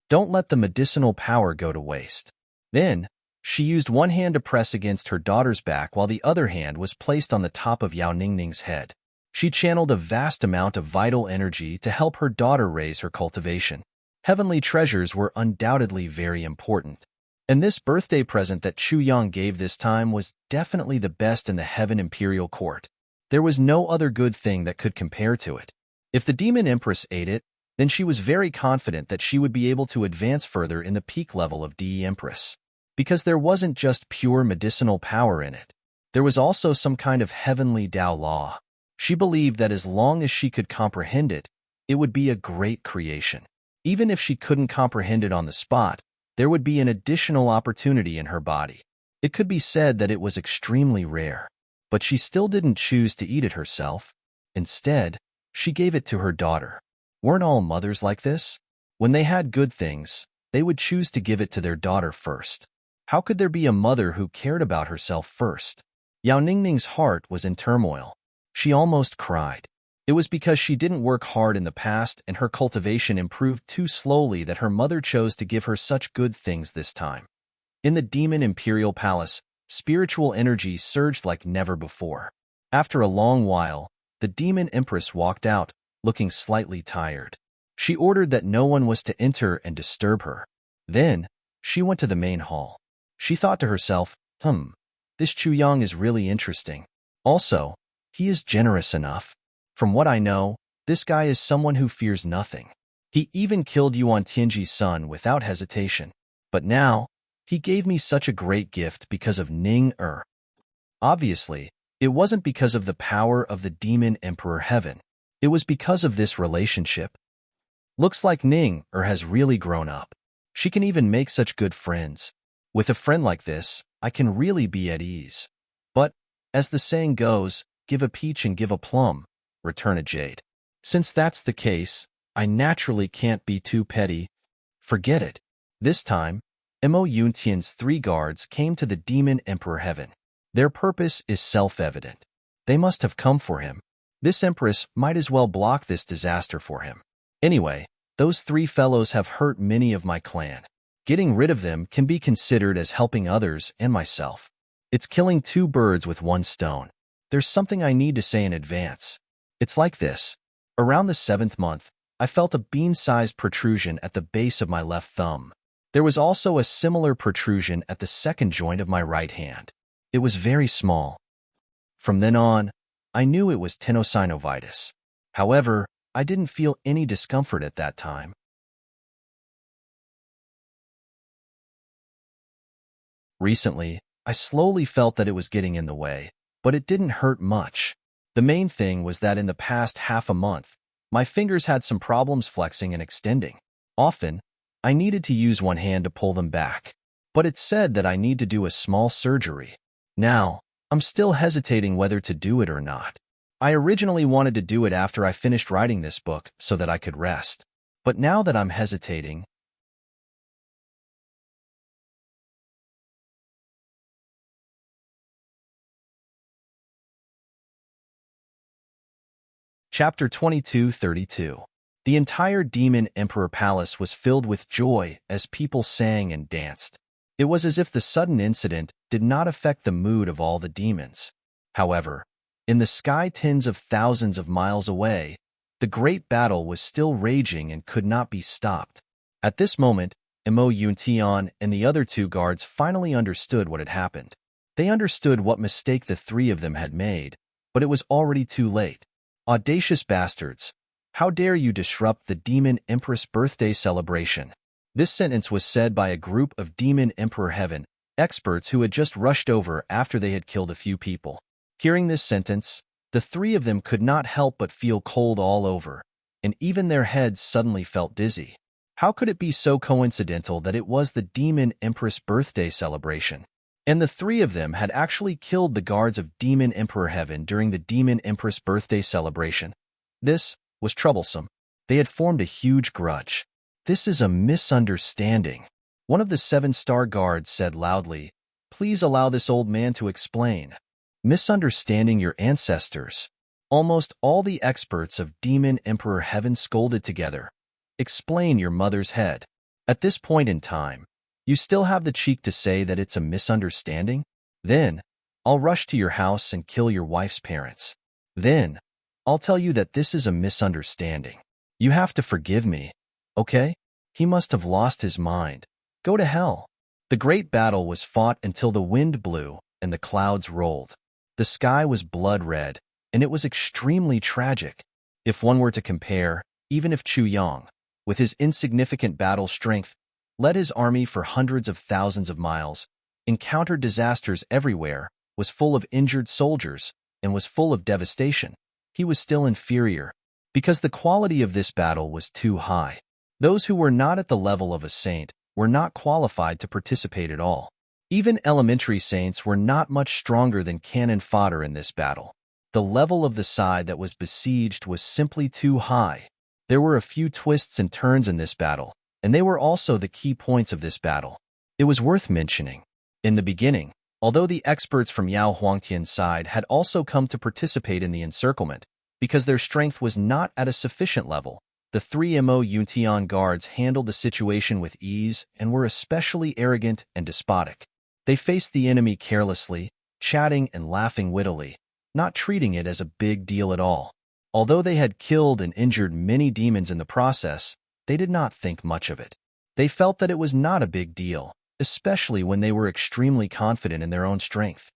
Don't let the medicinal power go to waste. Then, she used one hand to press against her daughter's back while the other hand was placed on the top of Yao Ningning's head. She channeled a vast amount of vital energy to help her daughter raise her cultivation. Heavenly treasures were undoubtedly very important. And this birthday present that Chu Yang gave this time was definitely the best in the Heaven Imperial Court. There was no other good thing that could compare to it. If the Demon Empress ate it, then she was very confident that she would be able to advance further in the peak level of DE Empress. Because there wasn't just pure medicinal power in it. There was also some kind of heavenly Tao law. She believed that as long as she could comprehend it, it would be a great creation. Even if she couldn't comprehend it on the spot, there would be an additional opportunity in her body. It could be said that it was extremely rare. But she still didn't choose to eat it herself. Instead, she gave it to her daughter. Weren't all mothers like this? When they had good things, they would choose to give it to their daughter first. How could there be a mother who cared about herself first? Yao Ningning's heart was in turmoil. She almost cried. It was because she didn't work hard in the past and her cultivation improved too slowly that her mother chose to give her such good things this time. In the Demon Imperial Palace, spiritual energy surged like never before. After a long while, the Demon Empress walked out, looking slightly tired. She ordered that no one was to enter and disturb her. Then, she went to the main hall. She thought to herself, this Chu Yang is really interesting. Also, he is generous enough. From what I know, this guy is someone who fears nothing. He even killed Yuan Tianji's son without hesitation. But now, he gave me such a great gift because of Ning Er. Obviously, it wasn't because of the power of the Demon Emperor Heaven. It was because of this relationship. Looks like Ning Er has really grown up. She can even make such good friends. With a friend like this, I can really be at ease. But, as the saying goes, give a peach and give a plum, return a jade. Since that's the case, I naturally can't be too petty. Forget it. This time, Mo Yuntian's 3 guards came to the Demon Emperor Heaven. Their purpose is self-evident. They must have come for him. This empress might as well block this disaster for him. Anyway, those 3 fellows have hurt many of my clan. Getting rid of them can be considered as helping others and myself. It's killing 2 birds with 1 stone. There's something I need to say in advance. It's like this. Around the 7th month, I felt a bean-sized protrusion at the base of my left thumb. There was also a similar protrusion at the 2nd joint of my right hand. It was very small. From then on, I knew it was tenosynovitis. However, I didn't feel any discomfort at that time. Recently, I slowly felt that it was getting in the way, but it didn't hurt much. The main thing was that in the past half a month, my fingers had some problems flexing and extending. Often, I needed to use one hand to pull them back, but it said that I need to do a small surgery. Now, I'm still hesitating whether to do it or not. I originally wanted to do it after I finished writing this book so that I could rest. But now that I'm hesitating, Chapter 22:32. The entire Demon Emperor Palace was filled with joy as people sang and danced. It was as if the sudden incident did not affect the mood of all the demons. However, in the sky tens of thousands of miles away, the great battle was still raging and could not be stopped. At this moment, Emo Yuntian and the other two guards finally understood what had happened. They understood what mistake the three of them had made, but it was already too late. Audacious bastards! How dare you disrupt the Demon Empress birthday celebration? This sentence was said by a group of Demon Emperor Heaven experts who had just rushed over after they had killed a few people. Hearing this sentence, the three of them could not help but feel cold all over, and even their heads suddenly felt dizzy. How could it be so coincidental that it was the Demon Empress birthday celebration? And the three of them had actually killed the guards of Demon Emperor Heaven during the Demon Empress birthday celebration. This was troublesome. They had formed a huge grudge. This is a misunderstanding. One of the 7-star guards said loudly, "Please allow this old man to explain." Misunderstanding your ancestors. Almost all the experts of Demon Emperor Heaven scolded together. Explain your mother's head. At this point in time, you still have the cheek to say that it's a misunderstanding? Then, I'll rush to your house and kill your wife's parents. Then, I'll tell you that this is a misunderstanding. You have to forgive me, okay? He must have lost his mind. Go to hell. The great battle was fought until the wind blew and the clouds rolled. The sky was blood red, and it was extremely tragic. If one were to compare, even if Chu Yang, with his insignificant battle strength, led his army for hundreds of thousands of miles, encountered disasters everywhere, was full of injured soldiers, and was full of devastation, he was still inferior, because the quality of this battle was too high. Those who were not at the level of a saint were not qualified to participate at all. Even elementary saints were not much stronger than cannon fodder in this battle. The level of the side that was besieged was simply too high. There were a few twists and turns in this battle, and they were also the key points of this battle. It was worth mentioning. In the beginning, although the experts from Yao Huangtian's side had also come to participate in the encirclement, because their strength was not at a sufficient level, the three Mo Yuntian guards handled the situation with ease and were especially arrogant and despotic. They faced the enemy carelessly, chatting and laughing wittily, not treating it as a big deal at all. Although they had killed and injured many demons in the process, they did not think much of it. They felt that it was not a big deal, especially when they were extremely confident in their own strength.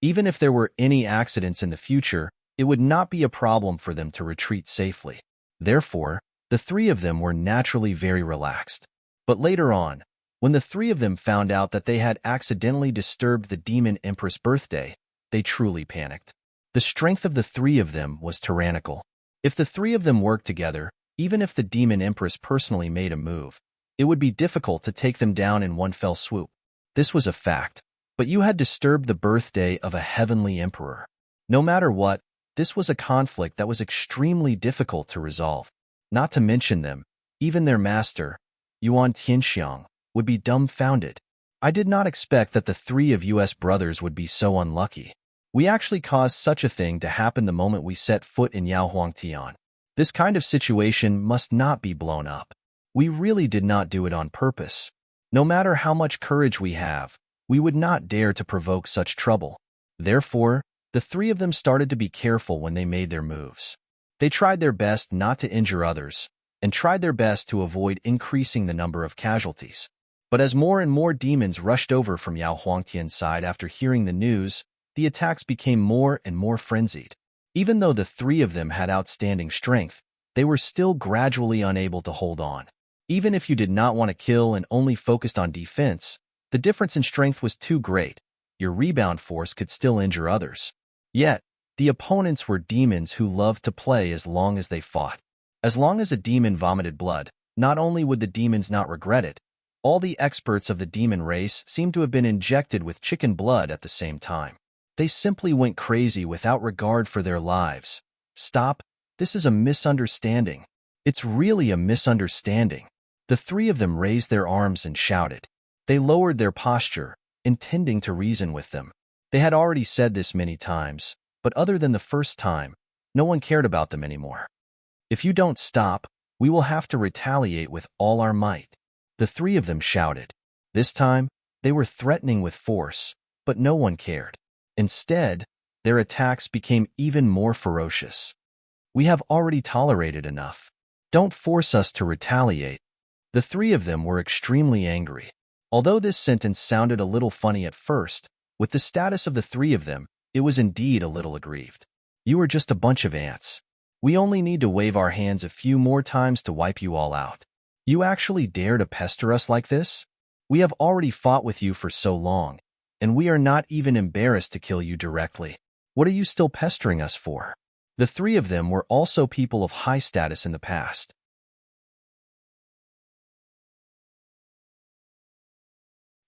Even if there were any accidents in the future, it would not be a problem for them to retreat safely. Therefore, the three of them were naturally very relaxed. But later on, when the three of them found out that they had accidentally disturbed the Demon Empress' birthday, they truly panicked. The strength of the three of them was tyrannical. If the three of them worked together, even if the Demon Empress personally made a move, it would be difficult to take them down in one fell swoop. This was a fact, but you had disturbed the birthday of a heavenly emperor. No matter what, this was a conflict that was extremely difficult to resolve. Not to mention them, even their master, Yuan Tianxiang, would be dumbfounded. I did not expect that the three of us brothers would be so unlucky. We actually caused such a thing to happen the moment we set foot in Yao Huangtian. This kind of situation must not be blown up. We really did not do it on purpose. No matter how much courage we have, we would not dare to provoke such trouble. Therefore, the three of them started to be careful when they made their moves. They tried their best not to injure others, and tried their best to avoid increasing the number of casualties. But as more and more demons rushed over from Yao Huangtian's side after hearing the news, the attacks became more and more frenzied. Even though the three of them had outstanding strength, they were still gradually unable to hold on. Even if you did not want to kill and only focused on defense, the difference in strength was too great. Your rebound force could still injure others. Yet, the opponents were demons who loved to play as long as they fought. As long as a demon vomited blood, not only would the demons not regret it, all the experts of the demon race seemed to have been injected with chicken blood at the same time. They simply went crazy without regard for their lives. Stop. This is a misunderstanding. It's really a misunderstanding. The three of them raised their arms and shouted. They lowered their posture, intending to reason with them. They had already said this many times, but other than the first time, no one cared about them anymore. If you don't stop, we will have to retaliate with all our might. The three of them shouted. This time, they were threatening with force, but no one cared. Instead, their attacks became even more ferocious. We have already tolerated enough. Don't force us to retaliate. The three of them were extremely angry. Although this sentence sounded a little funny at first, with the status of the three of them, it was indeed a little aggrieved. You are just a bunch of ants. We only need to wave our hands a few more times to wipe you all out. You actually dare to pester us like this? We have already fought with you for so long, and we are not even embarrassed to kill you directly. What are you still pestering us for? The three of them were also people of high status in the past.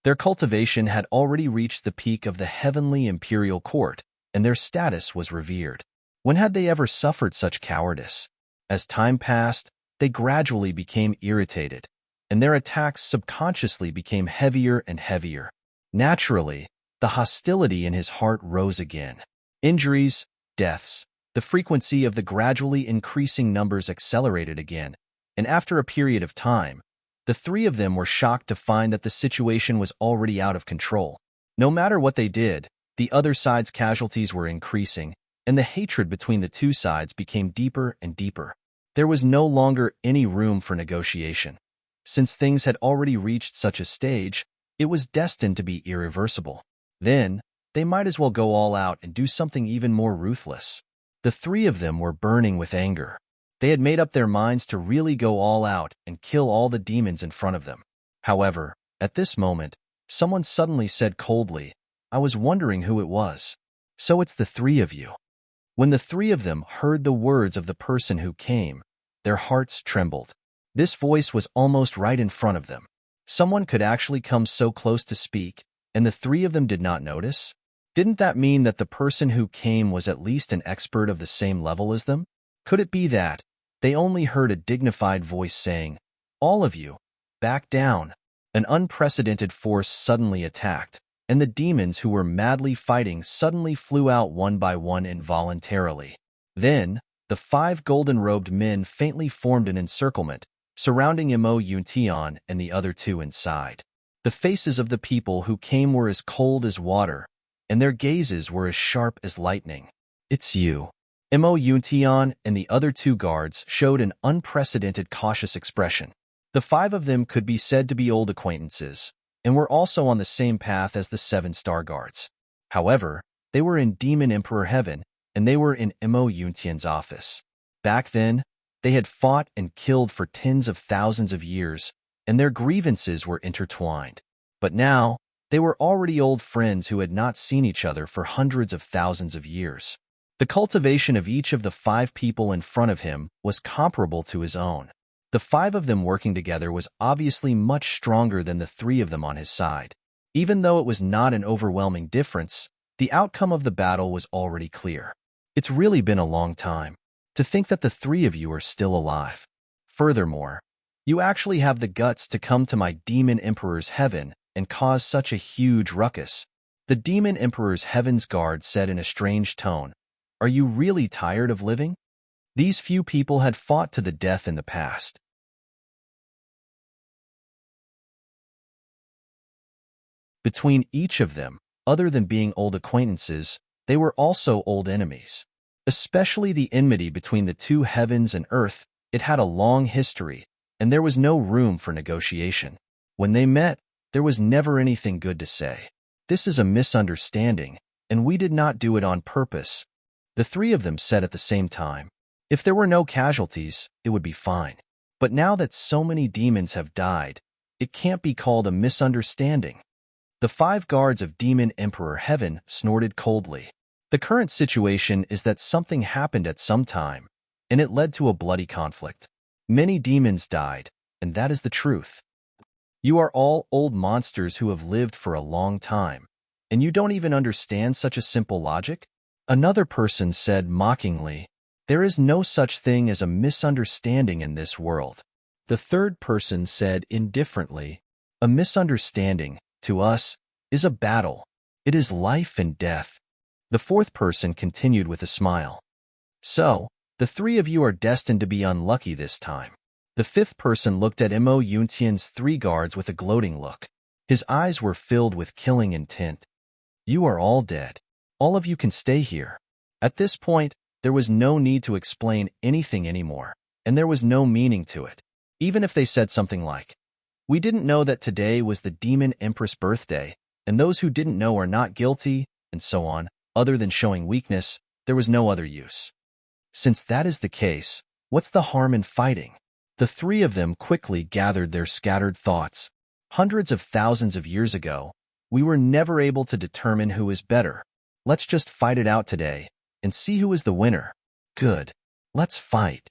Their cultivation had already reached the peak of the heavenly imperial court, and their status was revered. When had they ever suffered such cowardice? As time passed, they gradually became irritated, and their attacks subconsciously became heavier and heavier. Naturally, the hostility in his heart rose again. Injuries, deaths, the frequency of the gradually increasing numbers accelerated again, and after a period of time, the three of them were shocked to find that the situation was already out of control. No matter what they did, the other side's casualties were increasing, and the hatred between the two sides became deeper and deeper. There was no longer any room for negotiation. Since things had already reached such a stage, it was destined to be irreversible. Then, they might as well go all out and do something even more ruthless. The three of them were burning with anger. They had made up their minds to really go all out and kill all the demons in front of them. However, at this moment, someone suddenly said coldly, "I was wondering who it was." "So it's the three of you." When the three of them heard the words of the person who came, their hearts trembled. This voice was almost right in front of them. Someone could actually come so close to speak, and the three of them did not notice? Didn't that mean that the person who came was at least an expert of the same level as them? Could it be that they only heard a dignified voice saying, "All of you, back down"? An unprecedented force suddenly attacked, and the demons who were madly fighting suddenly flew out one by one involuntarily. Then, the 5 golden-robed men faintly formed an encirclement, surrounding Mo Yuntian and the other 2 inside. The faces of the people who came were as cold as water, and their gazes were as sharp as lightning. "It's you." Mo Yuntian and the other 2 guards showed an unprecedented cautious expression. The 5 of them could be said to be old acquaintances, and were also on the same path as the 7 star guards. However, they were in Demon Emperor Heaven, and they were in Mo Yuntian's office. Back then, they had fought and killed for tens of thousands of years, and their grievances were intertwined. But now, they were already old friends who had not seen each other for hundreds of thousands of years. The cultivation of each of the 5 people in front of him was comparable to his own. The 5 of them working together was obviously much stronger than the 3 of them on his side. Even though it was not an overwhelming difference, the outcome of the battle was already clear. It's really been a long time. To think that the 3 of you are still alive. Furthermore, you actually have the guts to come to my Demon Emperor's heaven and cause such a huge ruckus. The Demon Emperor's heaven's guard said in a strange tone, "Are you really tired of living?" These few people had fought to the death in the past. Between each of them, other than being old acquaintances, they were also old enemies. Especially the enmity between the 2 heavens and earth, it had a long history, and there was no room for negotiation. When they met, there was never anything good to say. This is a misunderstanding, and we did not do it on purpose. The three of them said at the same time. If there were no casualties, it would be fine. But now that so many demons have died, it can't be called a misunderstanding. The 5 guards of Demon Emperor Heaven snorted coldly. The current situation is that something happened at some time, and it led to a bloody conflict. Many demons died, and that is the truth. You are all old monsters who have lived for a long time, and you don't even understand such a simple logic? Another person said mockingly, there is no such thing as a misunderstanding in this world. The third person said indifferently, a misunderstanding, to us, is a battle. It is life and death. The fourth person continued with a smile. So, the 3 of you are destined to be unlucky this time. The fifth person looked at Mo Yuntian's 3 guards with a gloating look. His eyes were filled with killing intent. You are all dead. All of you can stay here. At this point, there was no need to explain anything anymore, and there was no meaning to it. Even if they said something like, we didn't know that today was the Demon Empress' birthday, and those who didn't know are not guilty, and so on, other than showing weakness, there was no other use. Since that is the case, what's the harm in fighting? The 3 of them quickly gathered their scattered thoughts. Hundreds of thousands of years ago, we were never able to determine who is better. Let's just fight it out today, and see who is the winner. Good. Let's fight.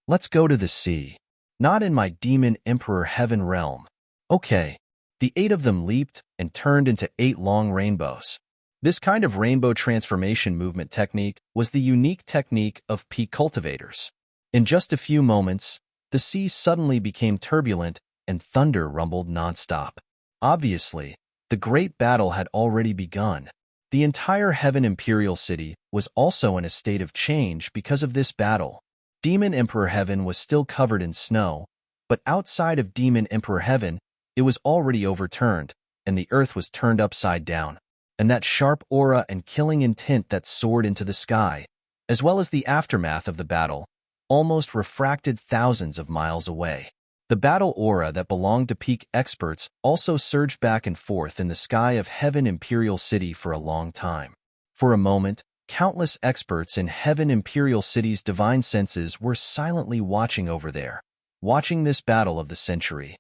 Let's go to the sea. Not in my Demon Emperor Heaven realm. Okay. The 8 of them leaped and turned into 8 long rainbows. This kind of rainbow transformation movement technique was the unique technique of peak cultivators. In just a few moments, the sea suddenly became turbulent and thunder rumbled nonstop. Obviously, the great battle had already begun. The entire Heaven Imperial City was also in a state of change because of this battle. Demon Emperor Heaven was still covered in snow, but outside of Demon Emperor Heaven, it was already overturned, and the earth was turned upside down. And that sharp aura and killing intent that soared into the sky, as well as the aftermath of the battle, almost refracted thousands of miles away. The battle aura that belonged to peak experts also surged back and forth in the sky of Heaven Imperial City for a long time. For a moment, countless experts in Heaven Imperial City's divine senses were silently watching over there, watching this battle of the century.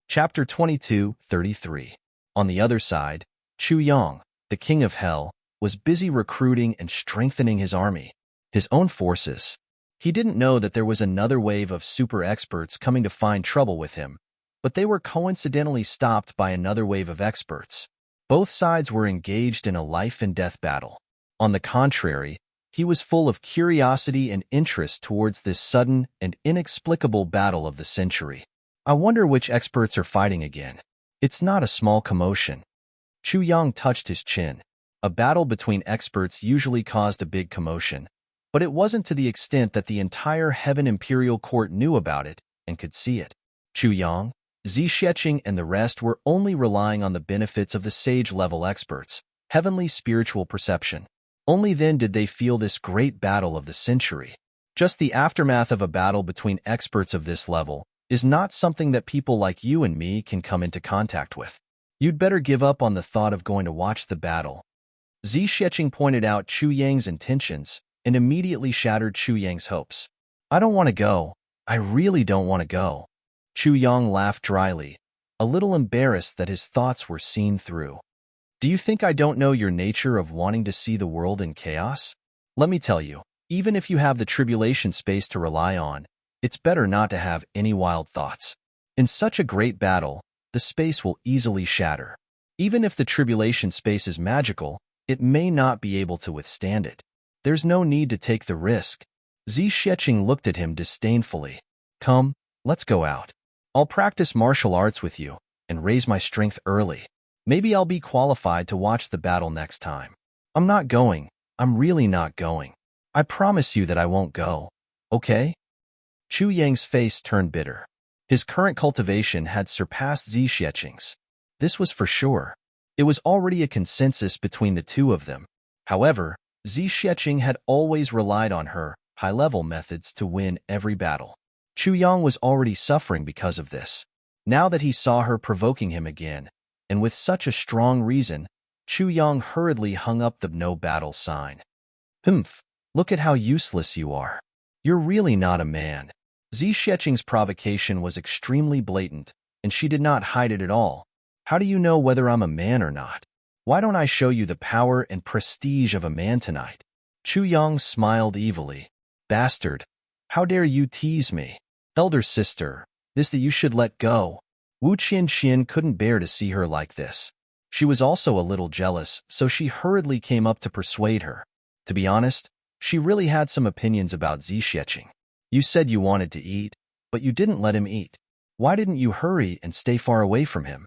Chapter 22:33. On the other side, Chu Yang, the king of hell, was busy recruiting and strengthening his army, his own forces. He didn't know that there was another wave of super experts coming to find trouble with him, but they were coincidentally stopped by another wave of experts. Both sides were engaged in a life and death battle. On the contrary, he was full of curiosity and interest towards this sudden and inexplicable battle of the century. I wonder which experts are fighting again. It's not a small commotion. Chu Yang touched his chin. A battle between experts usually caused a big commotion, but it wasn't to the extent that the entire Heaven Imperial Court knew about it and could see it. Chu Yang, Zixieqing, and the rest were only relying on the benefits of the sage-level experts, heavenly spiritual perception. Only then did they feel this great battle of the century. Just the aftermath of a battle between experts of this level is not something that people like you and me can come into contact with. You'd better give up on the thought of going to watch the battle. Zixieqing pointed out Chu Yang's intentions and immediately shattered Chu Yang's hopes. I don't want to go. I really don't want to go. Chu Yang laughed dryly, a little embarrassed that his thoughts were seen through. Do you think I don't know your nature of wanting to see the world in chaos? Let me tell you, even if you have the tribulation space to rely on, it's better not to have any wild thoughts. In such a great battle, the space will easily shatter. Even if the tribulation space is magical, it may not be able to withstand it. There's no need to take the risk. Zixieqing looked at him disdainfully. Come, let's go out. I'll practice martial arts with you and raise my strength early. Maybe I'll be qualified to watch the battle next time. I'm not going. I'm really not going. I promise you that I won't go. Okay? Chu Yang's face turned bitter. His current cultivation had surpassed Zixieqing's. This was for sure. It was already a consensus between the two of them. However, Zixieqing had always relied on her high-level methods to win every battle. Chu Yang was already suffering because of this. Now that he saw her provoking him again, and with such a strong reason, Chu Yang hurriedly hung up the no battle sign. Humph, look at how useless you are. You're really not a man. Zi Xueqing's provocation was extremely blatant, and she did not hide it at all. How do you know whether I'm a man or not? Why don't I show you the power and prestige of a man tonight? Chu Yang smiled evilly. Bastard, how dare you tease me? Elder sister, this that you should let go. Wu Qianqian couldn't bear to see her like this. She was also a little jealous, so she hurriedly came up to persuade her. To be honest, she really had some opinions about Zi Xueqing. You said you wanted to eat, but you didn't let him eat. Why didn't you hurry and stay far away from him?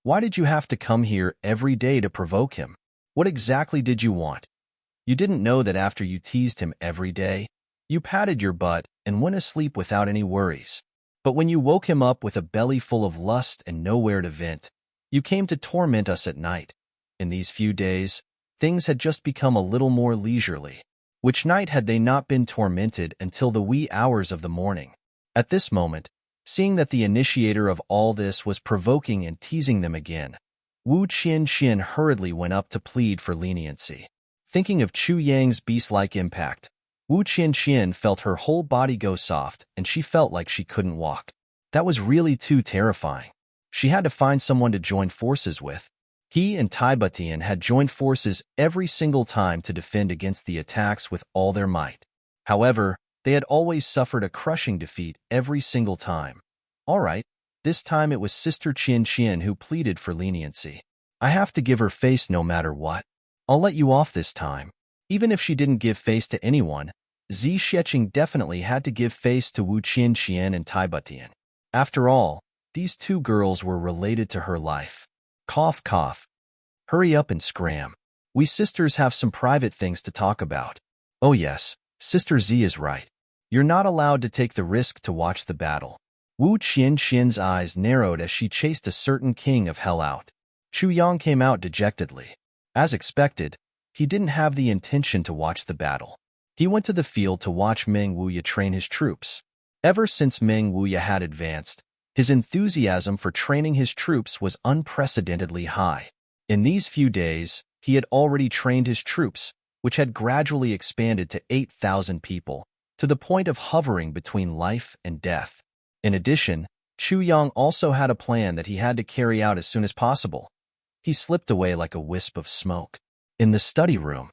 Why did you have to come here every day to provoke him? What exactly did you want? You didn't know that after you teased him every day, you patted your butt and went asleep without any worries. But when you woke him up with a belly full of lust and nowhere to vent, you came to torment us at night. In these few days, things had just become a little more leisurely. Which night had they not been tormented until the wee hours of the morning? At this moment, seeing that the initiator of all this was provoking and teasing them again, Wu Qianqian hurriedly went up to plead for leniency. Thinking of Chu Yang's beast-like impact, Wu Qianqian felt her whole body go soft and she felt like she couldn't walk. That was really too terrifying. She had to find someone to join forces with. He and Tai Butian had joined forces every single time to defend against the attacks with all their might. However, they had always suffered a crushing defeat every single time. All right, this time it was Sister Qianqian who pleaded for leniency. I have to give her face no matter what. I'll let you off this time. Even if she didn't give face to anyone, Zi Xueqing definitely had to give face to Wu Qianqian and Tai Butian. After all, these two girls were related to her life. Cough, cough. Hurry up and scram. We sisters have some private things to talk about. Oh yes, Sister Z is right. You're not allowed to take the risk to watch the battle. Wu Qianqian's eyes narrowed as she chased a certain king of hell out. Chu Yang came out dejectedly. As expected, he didn't have the intention to watch the battle. He went to the field to watch Meng Wuya train his troops. Ever since Meng Wuya had advanced, his enthusiasm for training his troops was unprecedentedly high. In these few days, he had already trained his troops, which had gradually expanded to 8,000 people, to the point of hovering between life and death. In addition, Chu Yang also had a plan that he had to carry out as soon as possible. He slipped away like a wisp of smoke. In the study room.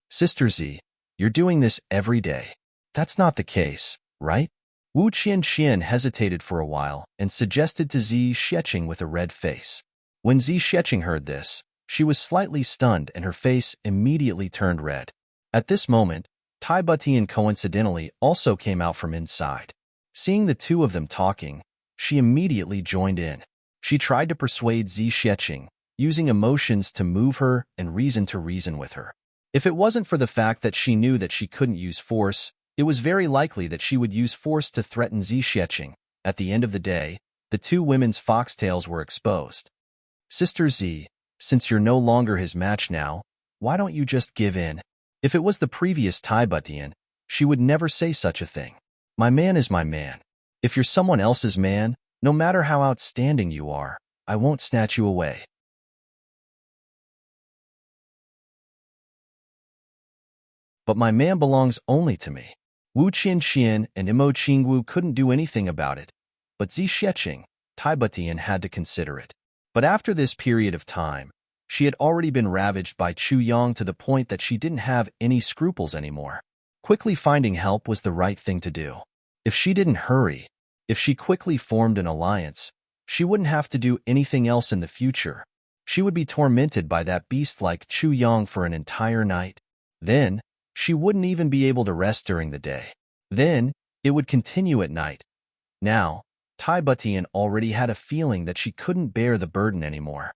Sister Z, you're doing this every day. That's not the case, right? Wu Qianqian hesitated for a while and suggested to Zi Xueqing with a red face. When Zi Xueqing heard this, she was slightly stunned and her face immediately turned red. At this moment, Tai Butian coincidentally also came out from inside. Seeing the two of them talking, she immediately joined in. She tried to persuade Zi Xueqing, using emotions to move her and reason with her. If it wasn't for the fact that she knew that she couldn't use force, it was very likely that she would use force to threaten Zi Xueqing. At the end of the day, the two women's foxtails were exposed. Sister Z, since you're no longer his match now, why don't you just give in? If it was the previous Tai Butian, she would never say such a thing. My man is my man. If you're someone else's man, no matter how outstanding you are, I won't snatch you away. But my man belongs only to me. Wu Qianqian and Imo Qingwu couldn't do anything about it, but Zi Xueqing, Tai Butian had to consider it. But after this period of time, she had already been ravaged by Chu Yang to the point that she didn't have any scruples anymore. Quickly finding help was the right thing to do. If she didn't hurry, if she quickly formed an alliance, she wouldn't have to do anything else in the future. She would be tormented by that beast like Chu Yang for an entire night. Then, she wouldn't even be able to rest during the day. Then, it would continue at night. Now, Tai Butian already had a feeling that she couldn't bear the burden anymore.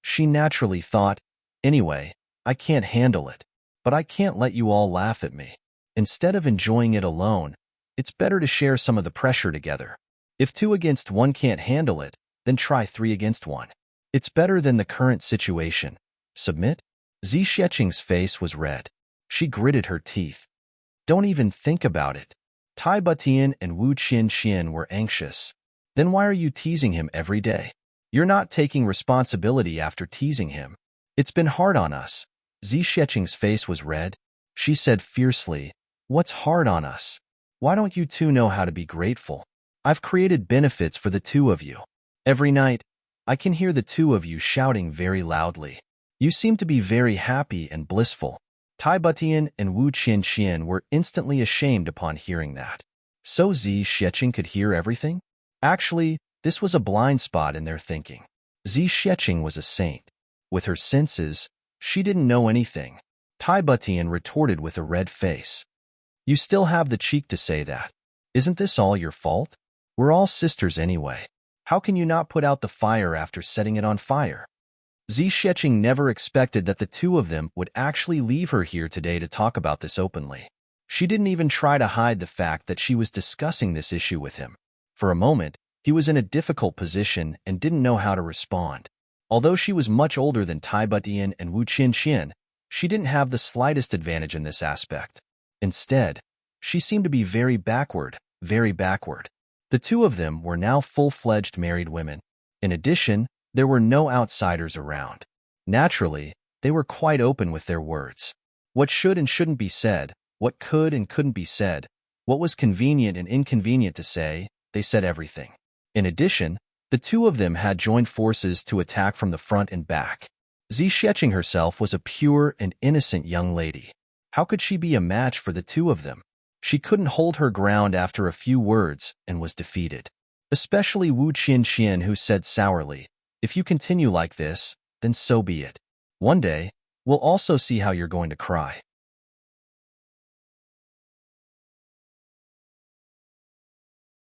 She naturally thought, anyway, I can't handle it. But I can't let you all laugh at me. Instead of enjoying it alone, it's better to share some of the pressure together. If 2 against 1 can't handle it, then try 3 against 1. It's better than the current situation. Submit? Zi Xieching's face was red. She gritted her teeth. Don't even think about it. Tai Butian and Wu Qianxian were anxious. Then why are you teasing him every day? You're not taking responsibility after teasing him. It's been hard on us. Zi Xieching's face was red. She said fiercely, What's hard on us? Why don't you two know how to be grateful? I've created benefits for the two of you. Every night, I can hear the two of you shouting very loudly. You seem to be very happy and blissful. Tai Butian and Wu Qianxian were instantly ashamed upon hearing that. So Zi Xieching could hear everything? Actually, this was a blind spot in their thinking. Zi Xieching was a saint. With her senses, she didn't know anything. Tai Butian retorted with a red face. You still have the cheek to say that. Isn't this all your fault? We're all sisters anyway. How can you not put out the fire after setting it on fire? Zi Xieching never expected that the two of them would actually leave her here today to talk about this openly. She didn't even try to hide the fact that she was discussing this issue with him. For a moment, he was in a difficult position and didn't know how to respond. Although she was much older than Tai Butian and Wu Qianxian, she didn't have the slightest advantage in this aspect. Instead, she seemed to be very backward, very backward. The two of them were now full-fledged married women. In addition, there were no outsiders around. Naturally, they were quite open with their words. What should and shouldn't be said, what could and couldn't be said, what was convenient and inconvenient to say, they said everything. In addition, the two of them had joined forces to attack from the front and back. Zi Xieching herself was a pure and innocent young lady. How could she be a match for the two of them? She couldn't hold her ground after a few words and was defeated. Especially Wu Qianxian, who said sourly, If you continue like this, then so be it. One day, we'll also see how you're going to cry.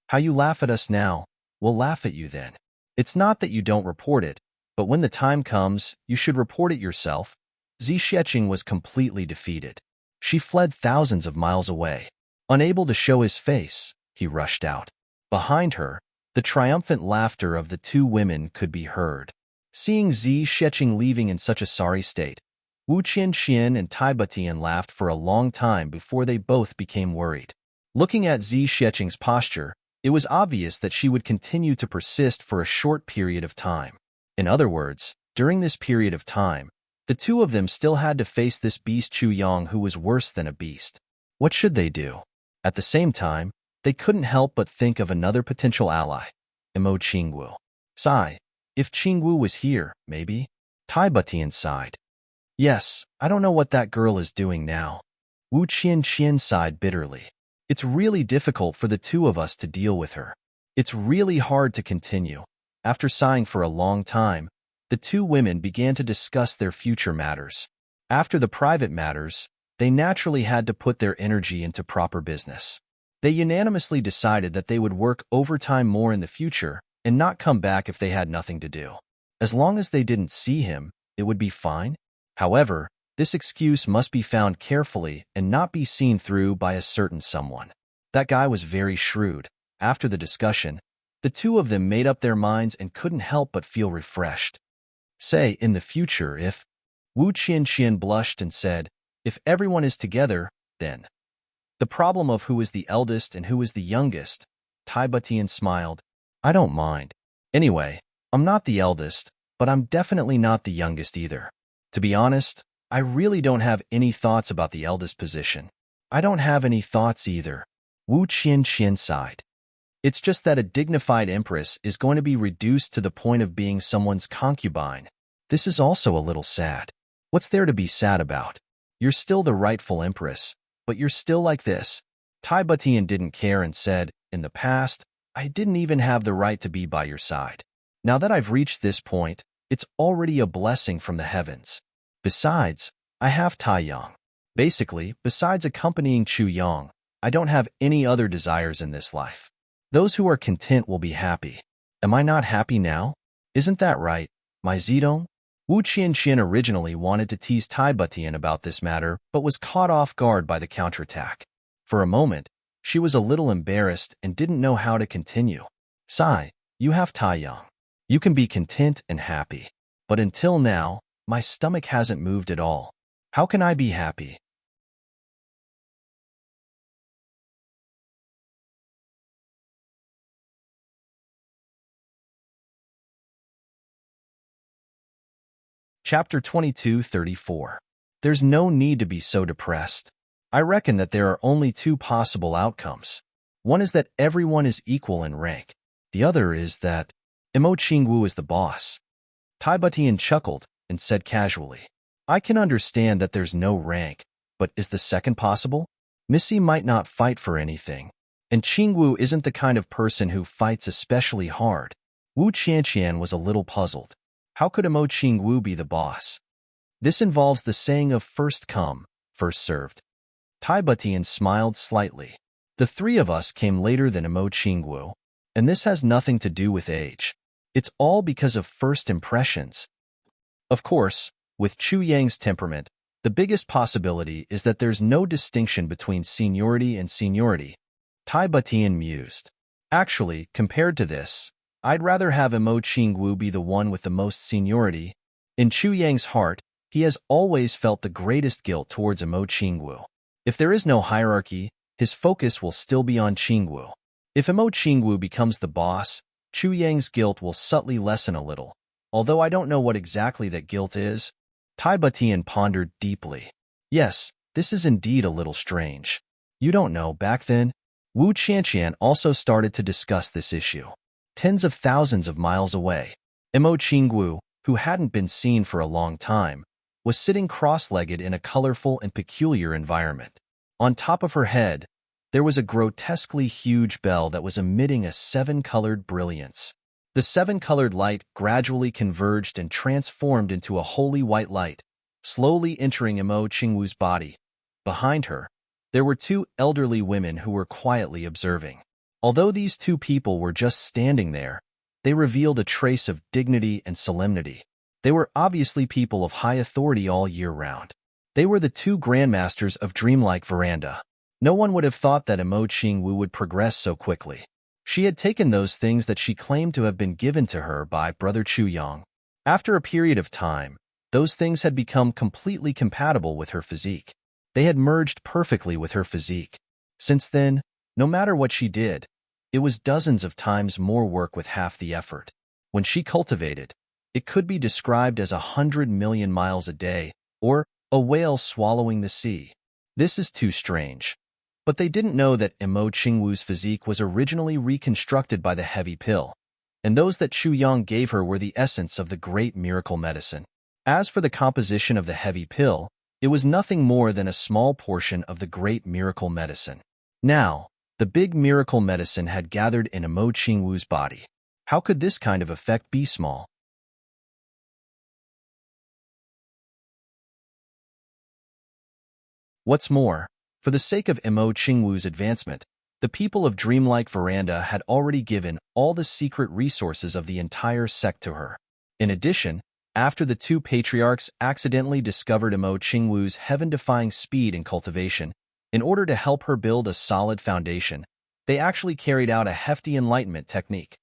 How you laugh at us now, we'll laugh at you then. It's not that you don't report it, but when the time comes, you should report it yourself. Zi Xieching was completely defeated. She fled thousands of miles away. Unable to show his face, he rushed out. Behind her, the triumphant laughter of the two women could be heard. Seeing Zi Xieching leaving in such a sorry state, Wu Qianxian and Tai Butian laughed for a long time before they both became worried. Looking at Zi Xieching's posture, it was obvious that she would continue to persist for a short period of time. In other words, during this period of time, the two of them still had to face this beast Chu Yang, who was worse than a beast. What should they do? At the same time, they couldn't help but think of another potential ally, Mo Qingwu. Sigh. If Qingwu was here, maybe? Tai Butian sighed. Yes, I don't know what that girl is doing now. Wu Qianxian sighed bitterly. It's really difficult for the two of us to deal with her. It's really hard to continue. After sighing for a long time, the two women began to discuss their future matters. After the private matters, they naturally had to put their energy into proper business. They unanimously decided that they would work overtime more in the future and not come back if they had nothing to do. As long as they didn't see him, it would be fine. However, this excuse must be found carefully and not be seen through by a certain someone. That guy was very shrewd. After the discussion, the two of them made up their minds and couldn't help but feel refreshed. Say, in the future, if... Wu Qianxian blushed and said, if everyone is together, then... The problem of who is the eldest and who is the youngest, Tai Butian smiled. I don't mind. Anyway, I'm not the eldest, but I'm definitely not the youngest either. To be honest, I really don't have any thoughts about the eldest position. I don't have any thoughts either. Wu Qianxian sighed. It's just that a dignified empress is going to be reduced to the point of being someone's concubine. This is also a little sad. What's there to be sad about? You're still the rightful empress, but you're still like this. Tai Butian didn't care and said, in the past, I didn't even have the right to be by your side. Now that I've reached this point, it's already a blessing from the heavens. Besides, I have Tai Yang. Basically, besides accompanying Chu Yang, I don't have any other desires in this life. Those who are content will be happy. Am I not happy now? Isn't that right, my Zidong? Wu Qianxian originally wanted to tease Tai Butian about this matter, but was caught off guard by the counterattack. For a moment, she was a little embarrassed and didn't know how to continue. Sigh, you have Tai Yang. You can be content and happy. But until now, my stomach hasn't moved at all. How can I be happy? Chapter 22:34. There's no need to be so depressed. I reckon that there are only two possible outcomes. One is that everyone is equal in rank. The other is that Imo Qingwu is the boss. Tai Butian chuckled and said casually, I can understand that there's no rank, but is the second possible? Missy might not fight for anything, and Qingwu isn't the kind of person who fights especially hard. Wu Qianqian was a little puzzled. How could Imo Qingwu be the boss? This involves the saying of first come, first served. Tai Butian smiled slightly. The three of us came later than Imo Qingwu, and this has nothing to do with age. It's all because of first impressions. Of course, with Chu Yang's temperament, the biggest possibility is that there's no distinction between seniority and seniority. Tai Butian mused. Actually, compared to this, I'd rather have Imo Qingwu be the one with the most seniority. In Chu Yang's heart, he has always felt the greatest guilt towards Imo Qingwu. If there is no hierarchy, his focus will still be on Qingwu. If Imo Qingwu becomes the boss, Chu Yang's guilt will subtly lessen a little. Although I don't know what exactly that guilt is, Tai Butian pondered deeply. Yes, this is indeed a little strange. You don't know, back then, Wu Qianqian also started to discuss this issue. Tens of thousands of miles away, Imo Qingwu, who hadn't been seen for a long time, was sitting cross-legged in a colorful and peculiar environment. On top of her head, there was a grotesquely huge bell that was emitting a seven-colored brilliance. The seven-colored light gradually converged and transformed into a holy white light, slowly entering Imo Qingwu's body. Behind her, there were two elderly women who were quietly observing. Although these two people were just standing there, they revealed a trace of dignity and solemnity. They were obviously people of high authority all year round. They were the two grandmasters of Dreamlike Veranda. No one would have thought that Imo Qingwu would progress so quickly. She had taken those things that she claimed to have been given to her by Brother Chu Yang. After a period of time, those things had become completely compatible with her physique. They had merged perfectly with her physique. Since then, no matter what she did, it was dozens of times more work with half the effort. When she cultivated, it could be described as 100 million miles a day, or a whale swallowing the sea. This is too strange. But they didn't know that Imo Qingwu's physique was originally reconstructed by the heavy pill, and those that Chu Yang gave her were the essence of the great miracle medicine. As for the composition of the heavy pill, it was nothing more than a small portion of the great miracle medicine. Now, the big miracle medicine had gathered in Imo Qingwu's body. How could this kind of effect be small? What's more, for the sake of Imo Qingwu's advancement, the people of Dreamlike Veranda had already given all the secret resources of the entire sect to her. In addition, after the two patriarchs accidentally discovered Imo Qingwu's heaven-defying speed in cultivation, in order to help her build a solid foundation, they actually carried out a hefty enlightenment technique.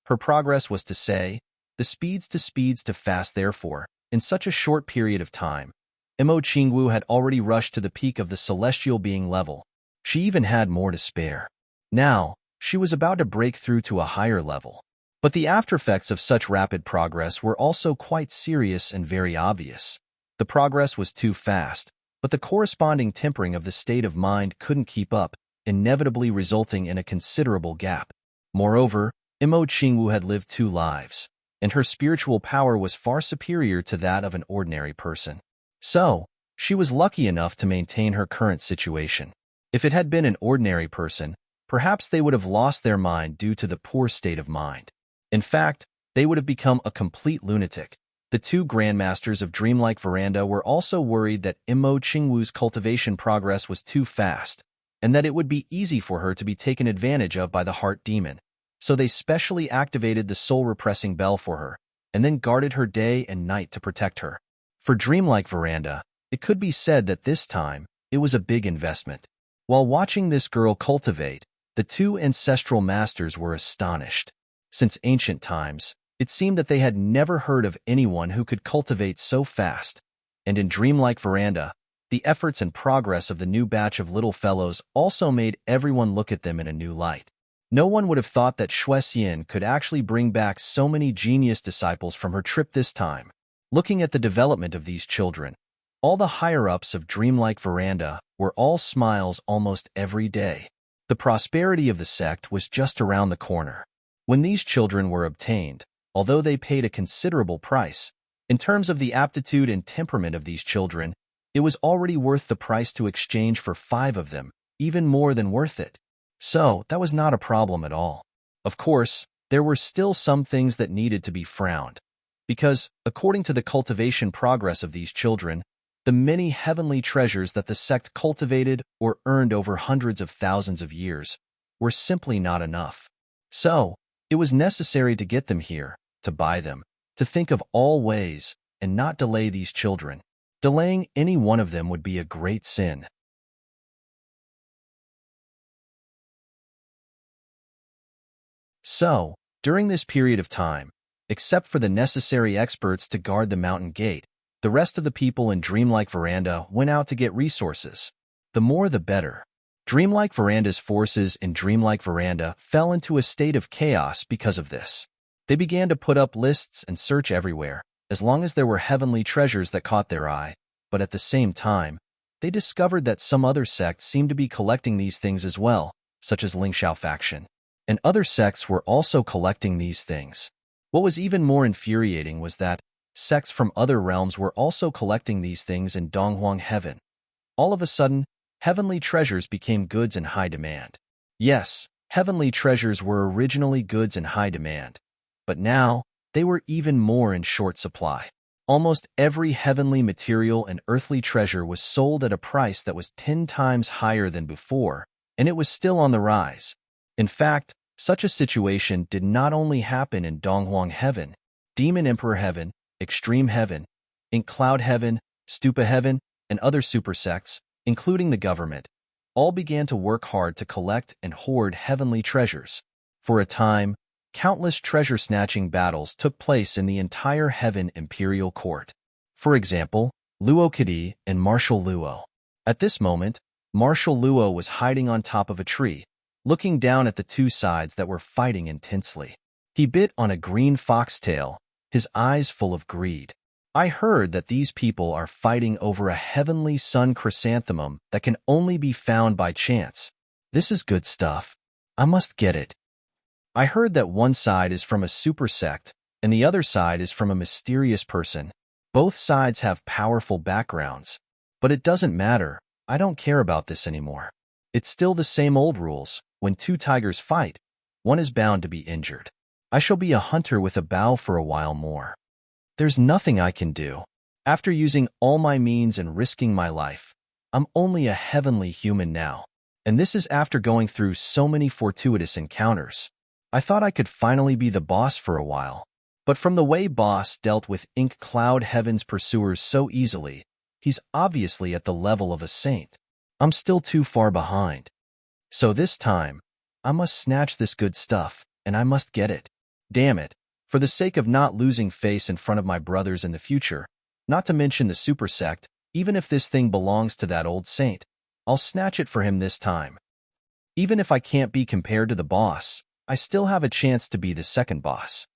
Her progress was to say, the speeds to fast therefore, in such a short period of time, Imo Qingwu had already rushed to the peak of the celestial being level. She even had more to spare. Now, she was about to break through to a higher level. But the aftereffects of such rapid progress were also quite serious and very obvious. The progress was too fast, but the corresponding tempering of the state of mind couldn't keep up, inevitably resulting in a considerable gap. Moreover, Imo Qingwu had lived two lives, and her spiritual power was far superior to that of an ordinary person. So, she was lucky enough to maintain her current situation. If it had been an ordinary person, perhaps they would have lost their mind due to the poor state of mind. In fact, they would have become a complete lunatic. The two grandmasters of Dreamlike Veranda were also worried that Imo Qingwu's cultivation progress was too fast, and that it would be easy for her to be taken advantage of by the heart demon. So they specially activated the soul-repressing bell for her, and then guarded her day and night to protect her. For Dreamlike Veranda, it could be said that this time, it was a big investment. While watching this girl cultivate, the two ancestral masters were astonished. Since ancient times, It seemed that they had never heard of anyone who could cultivate so fast, and in dreamlike veranda, the efforts and progress of the new batch of little fellows also made everyone look at them in a new light. No one would have thought that Shui Xian could actually bring back so many genius disciples from her trip this time. Looking at the development of these children, all the higher-ups of dreamlike veranda were all smiles almost every day. The prosperity of the sect was just around the corner. When these children were obtained, although they paid a considerable price, in terms of the aptitude and temperament of these children, it was already worth the price to exchange for 5 of them, even more than worth it. So, that was not a problem at all. Of course, there were still some things that needed to be frowned, because, according to the cultivation progress of these children, the many heavenly treasures that the sect cultivated or earned over hundreds of thousands of years were simply not enough. So, it was necessary to get them here, to buy them, to think of all ways, and not delay these children. Delaying any one of them would be a great sin. So, during this period of time, except for the necessary experts to guard the mountain gate, the rest of the people in Dreamlike Veranda went out to get resources. The more the better. Dreamlike Veranda's forces in Dreamlike Veranda fell into a state of chaos because of this. They began to put up lists and search everywhere, as long as there were heavenly treasures that caught their eye, but at the same time, they discovered that some other sects seemed to be collecting these things as well, such as Lingxiao faction. And other sects were also collecting these things. What was even more infuriating was that sects from other realms were also collecting these things in Donghuang Heaven. All of a sudden, heavenly treasures became goods in high demand. Yes, heavenly treasures were originally goods in high demand, but now they were even more in short supply. Almost every heavenly material and earthly treasure was sold at a price that was 10 times higher than before, and it was still on the rise. In fact, such a situation did not only happen in Donghuang Heaven, Demon Emperor Heaven, Extreme Heaven, Ink Cloud Heaven, Stupa Heaven, and other super sects, including the government, all began to work hard to collect and hoard heavenly treasures. For a time, countless treasure-snatching battles took place in the entire Heaven Imperial Court. For example, Luo Kadi and Marshal Luo. At this moment, Marshal Luo was hiding on top of a tree, looking down at the two sides that were fighting intensely. He bit on a green foxtail, his eyes full of greed. I heard that these people are fighting over a heavenly sun chrysanthemum that can only be found by chance. This is good stuff. I must get it. I heard that one side is from a super sect, and the other side is from a mysterious person. Both sides have powerful backgrounds. But it doesn't matter. I don't care about this anymore. It's still the same old rules. When two tigers fight, one is bound to be injured. I shall be a hunter with a bow for a while more. There's nothing I can do. After using all my means and risking my life, I'm only a heavenly human now. And this is after going through so many fortuitous encounters. I thought I could finally be the boss for a while. But from the way Boss dealt with Ink Cloud Heaven's pursuers so easily, he's obviously at the level of a saint. I'm still too far behind. So this time, I must snatch this good stuff, and I must get it. Damn it. For the sake of not losing face in front of my brothers in the future, not to mention the super sect, even if this thing belongs to that old saint, I'll snatch it for him this time. Even if I can't be compared to the boss, I still have a chance to be the second boss.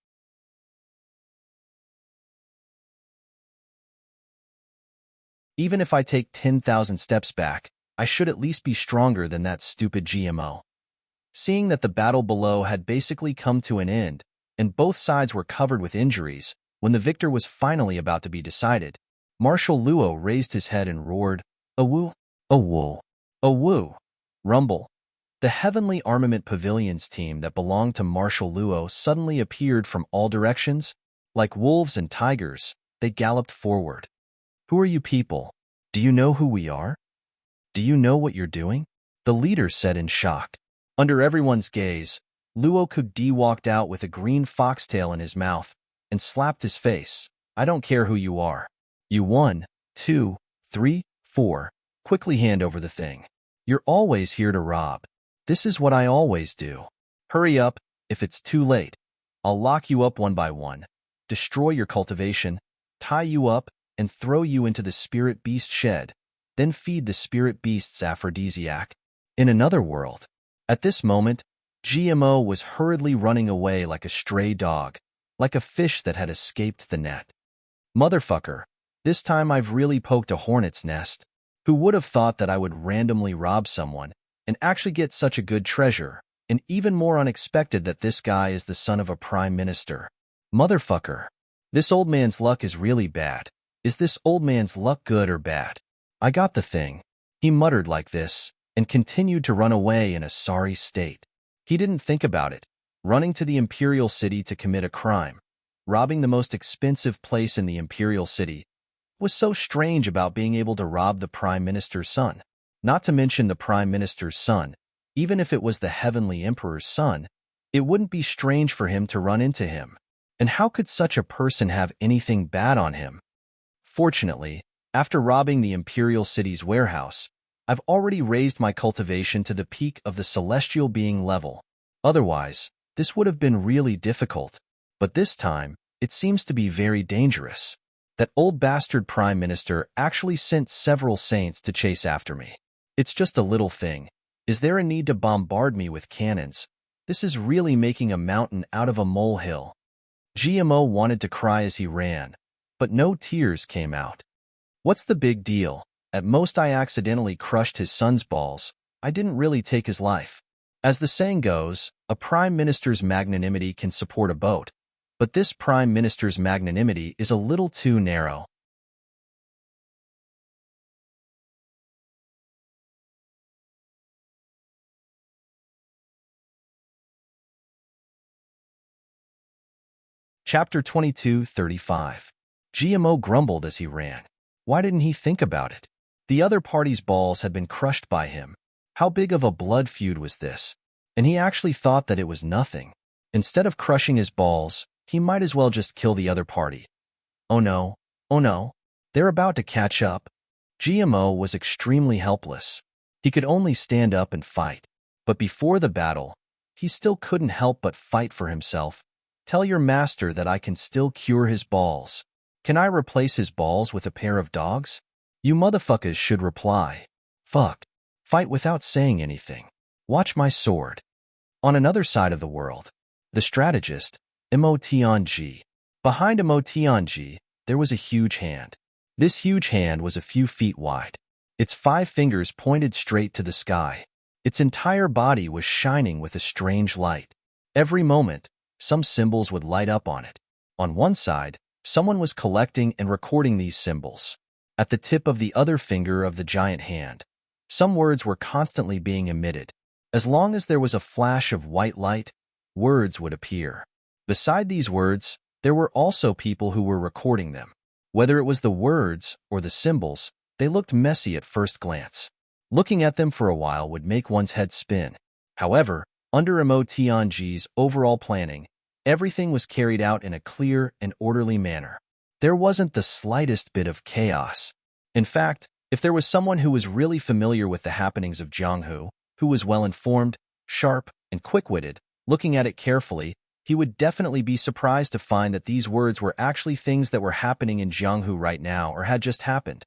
Even if I take 10,000 steps back, I should at least be stronger than that stupid GMO. Seeing that the battle below had basically come to an end, and both sides were covered with injuries, when the victor was finally about to be decided, Marshal Luo raised his head and roared, "Awoo! Awoo! Awoo!" Rumble. The Heavenly Armament Pavilions team that belonged to Marshal Luo suddenly appeared from all directions. Like wolves and tigers, they galloped forward. "Who are you people? Do you know who we are? Do you know what you're doing?" The leader said in shock. Under everyone's gaze, Luo Kugdi walked out with a green foxtail in his mouth and slapped his face. "I don't care who you are. You 1, 2, 3, 4. Quickly hand over the thing. You're always here to rob. This is what I always do. Hurry up, if it's too late. I'll lock you up one by one, destroy your cultivation, tie you up, and throw you into the spirit beast shed, then feed the spirit beast's aphrodisiac. In another world, at this moment, GMO was hurriedly running away like a stray dog, like a fish that had escaped the net. Motherfucker, this time I've really poked a hornet's nest. Who would have thought that I would randomly rob someone and actually get such a good treasure, and even more unexpected that this guy is the son of a prime minister. Motherfucker, this old man's luck is really bad. Is this old man's luck good or bad? I got the thing. He muttered like this and continued to run away in a sorry state. He didn't think about it, running to the imperial city to commit a crime. Robbing the most expensive place in the imperial city was so strange about being able to rob the prime minister's son. Not to mention the prime minister's son, even if it was the heavenly emperor's son, it wouldn't be strange for him to run into him. And how could such a person have anything bad on him? Fortunately, after robbing the imperial city's warehouse, I've already raised my cultivation to the peak of the celestial being level. Otherwise, this would have been really difficult. But this time, it seems to be very dangerous. That old bastard prime minister actually sent several saints to chase after me. It's just a little thing. Is there a need to bombard me with cannons? This is really making a mountain out of a molehill. GMO wanted to cry as he ran, but no tears came out. What's the big deal? At most I accidentally crushed his son's balls. I didn't really take his life. As the saying goes, a prime minister's magnanimity can support a boat. But this prime minister's magnanimity is a little too narrow. Chapter 22:35. GMO grumbled as he ran. Why didn't he think about it? The other party's balls had been crushed by him. How big of a blood feud was this? And he actually thought that it was nothing. Instead of crushing his balls, he might as well just kill the other party. Oh no, oh no, they're about to catch up. GMO was extremely helpless. He could only stand up and fight. But before the battle, he still couldn't help but fight for himself. Tell your master that I can still cure his balls. Can I replace his balls with a pair of dogs? You motherfuckers should reply. Fuck. Fight without saying anything. Watch my sword. On another side of the world, the strategist, Emotionji. Behind Emotionji, there was a huge hand. This huge hand was a few feet wide. Its 5 fingers pointed straight to the sky. Its entire body was shining with a strange light. Every moment, some symbols would light up on it. On one side, someone was collecting and recording these symbols. At the tip of the other finger of the giant hand, some words were constantly being emitted. As long as there was a flash of white light, words would appear. Beside these words, there were also people who were recording them. Whether it was the words or the symbols, they looked messy at first glance. Looking at them for a while would make one's head spin. However, under Emotionji's overall planning, everything was carried out in a clear and orderly manner. There wasn't the slightest bit of chaos. In fact, if there was someone who was really familiar with the happenings of Jianghu, who was well-informed, sharp, and quick-witted, looking at it carefully, he would definitely be surprised to find that these words were actually things that were happening in Jianghu right now or had just happened.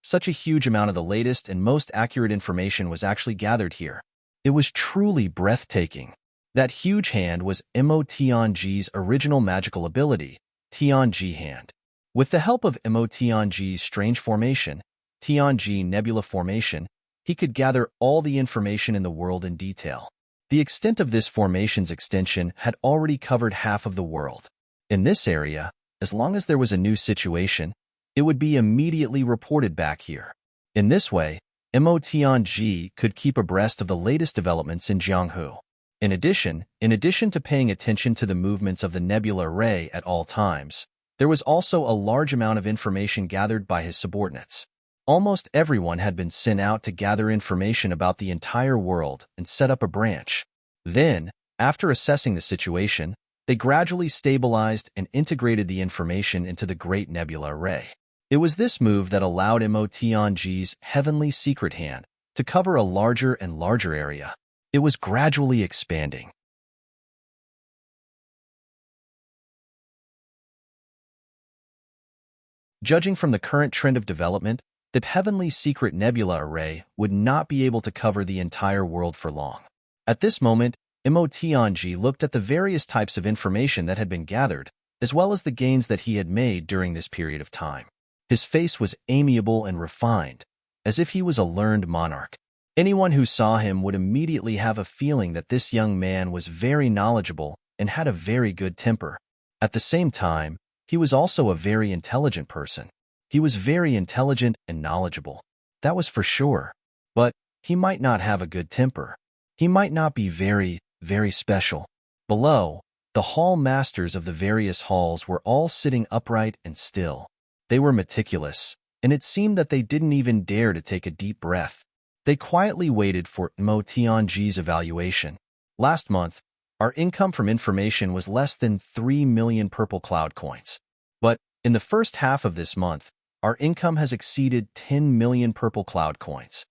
Such a huge amount of the latest and most accurate information was actually gathered here. It was truly breathtaking. That huge hand was Emotionji's original magical ability, Tianji Hand. With the help of Emotionji's strange formation, Tianji Nebula Formation, he could gather all the information in the world in detail. The extent of this formation's extension had already covered half of the world. In this area, as long as there was a new situation, it would be immediately reported back here. In this way, Emotionji could keep abreast of the latest developments in Jianghu. In addition to paying attention to the movements of the nebula array at all times, there was also a large amount of information gathered by his subordinates. Almost everyone had been sent out to gather information about the entire world and set up a branch. Then, after assessing the situation, they gradually stabilized and integrated the information into the Great Nebula Array. It was this move that allowed Emotionji's heavenly secret hand to cover a larger and larger area. It was gradually expanding. Judging from the current trend of development, the Heavenly Secret Nebula Array would not be able to cover the entire world for long. At this moment, Emotionji looked at the various types of information that had been gathered, as well as the gains that he had made during this period of time. His face was amiable and refined, as if he was a learned monarch. Anyone who saw him would immediately have a feeling that this young man was very knowledgeable and had a very good temper. At the same time, he was also a very intelligent person. He was very intelligent and knowledgeable. That was for sure. But he might not have a good temper. He might not be very, very special. Below, the hall masters of the various halls were all sitting upright and still. They were meticulous, and it seemed that they didn't even dare to take a deep breath. They quietly waited for Mo Tianji's evaluation. Last month, our income from information was less than 3 million purple cloud coins. But in the first half of this month, our income has exceeded 10 million purple cloud coins.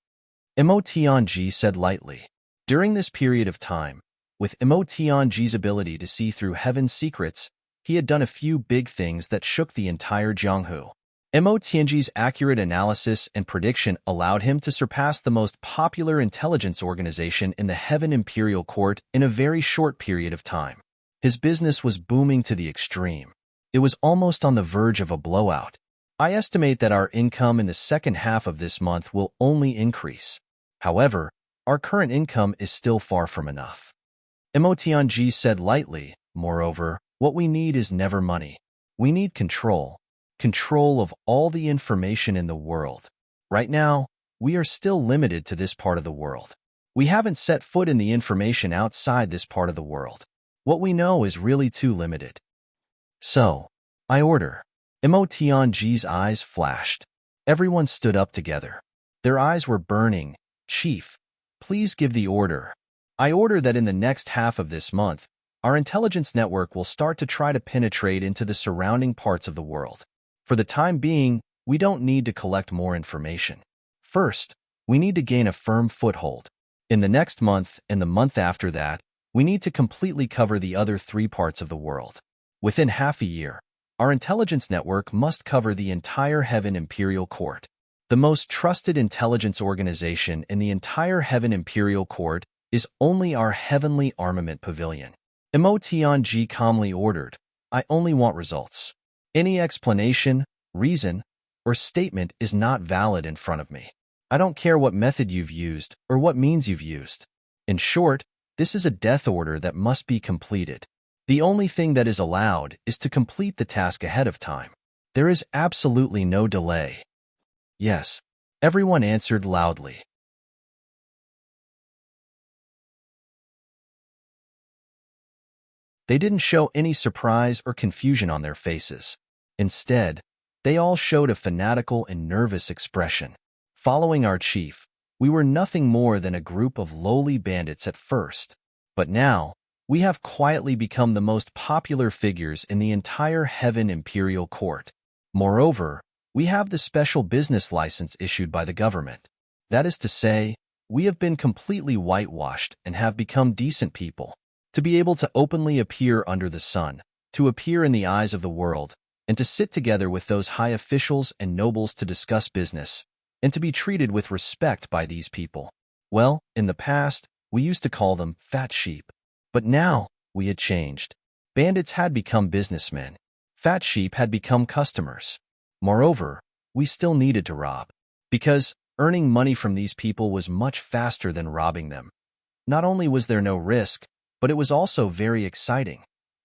Mo Tianji said lightly. During this period of time, with Mo Tianji's ability to see through heaven's secrets, he had done a few big things that shook the entire Jianghu. Mo Tianji's accurate analysis and prediction allowed him to surpass the most popular intelligence organization in the Heaven Imperial Court in a very short period of time. His business was booming to the extreme. It was almost on the verge of a blowout. I estimate that our income in the second half of this month will only increase. However, our current income is still far from enough. Mo Tianji said lightly, moreover, what we need is never money. We need control. Control of all the information in the world. Right now, we are still limited to this part of the world. We haven't set foot in the information outside this part of the world. What we know is really too limited. So, I order. Mo Tianji's eyes flashed. Everyone stood up together. Their eyes were burning. Chief, please give the order. I order that in the next half of this month, our intelligence network will start to try to penetrate into the surrounding parts of the world. For the time being, we don't need to collect more information. First, we need to gain a firm foothold. In the next month and the month after that, we need to completely cover the other 3 parts of the world. Within half a year, our intelligence network must cover the entire Heaven Imperial Court. The most trusted intelligence organization in the entire Heaven Imperial Court is only our Heavenly Armament Pavilion. Mo Tianji calmly ordered, I only want results. Any explanation, reason, or statement is not valid in front of me. I don't care what method you've used or what means you've used. In short, this is a death order that must be completed. The only thing that is allowed is to complete the task ahead of time. There is absolutely no delay. Yes, everyone answered loudly. They didn't show any surprise or confusion on their faces. Instead, they all showed a fanatical and nervous expression. Following our chief, we were nothing more than a group of lowly bandits at first. But now, we have quietly become the most popular figures in the entire Heaven Imperial Court. Moreover, we have the special business license issued by the government. That is to say, we have been completely whitewashed and have become decent people. To be able to openly appear under the sun, to appear in the eyes of the world, and to sit together with those high officials and nobles to discuss business, and to be treated with respect by these people. Well, in the past, we used to call them fat sheep. But now, we had changed. Bandits had become businessmen. Fat sheep had become customers. Moreover, we still needed to rob. Because earning money from these people was much faster than robbing them. Not only was there no risk, but it was also very exciting.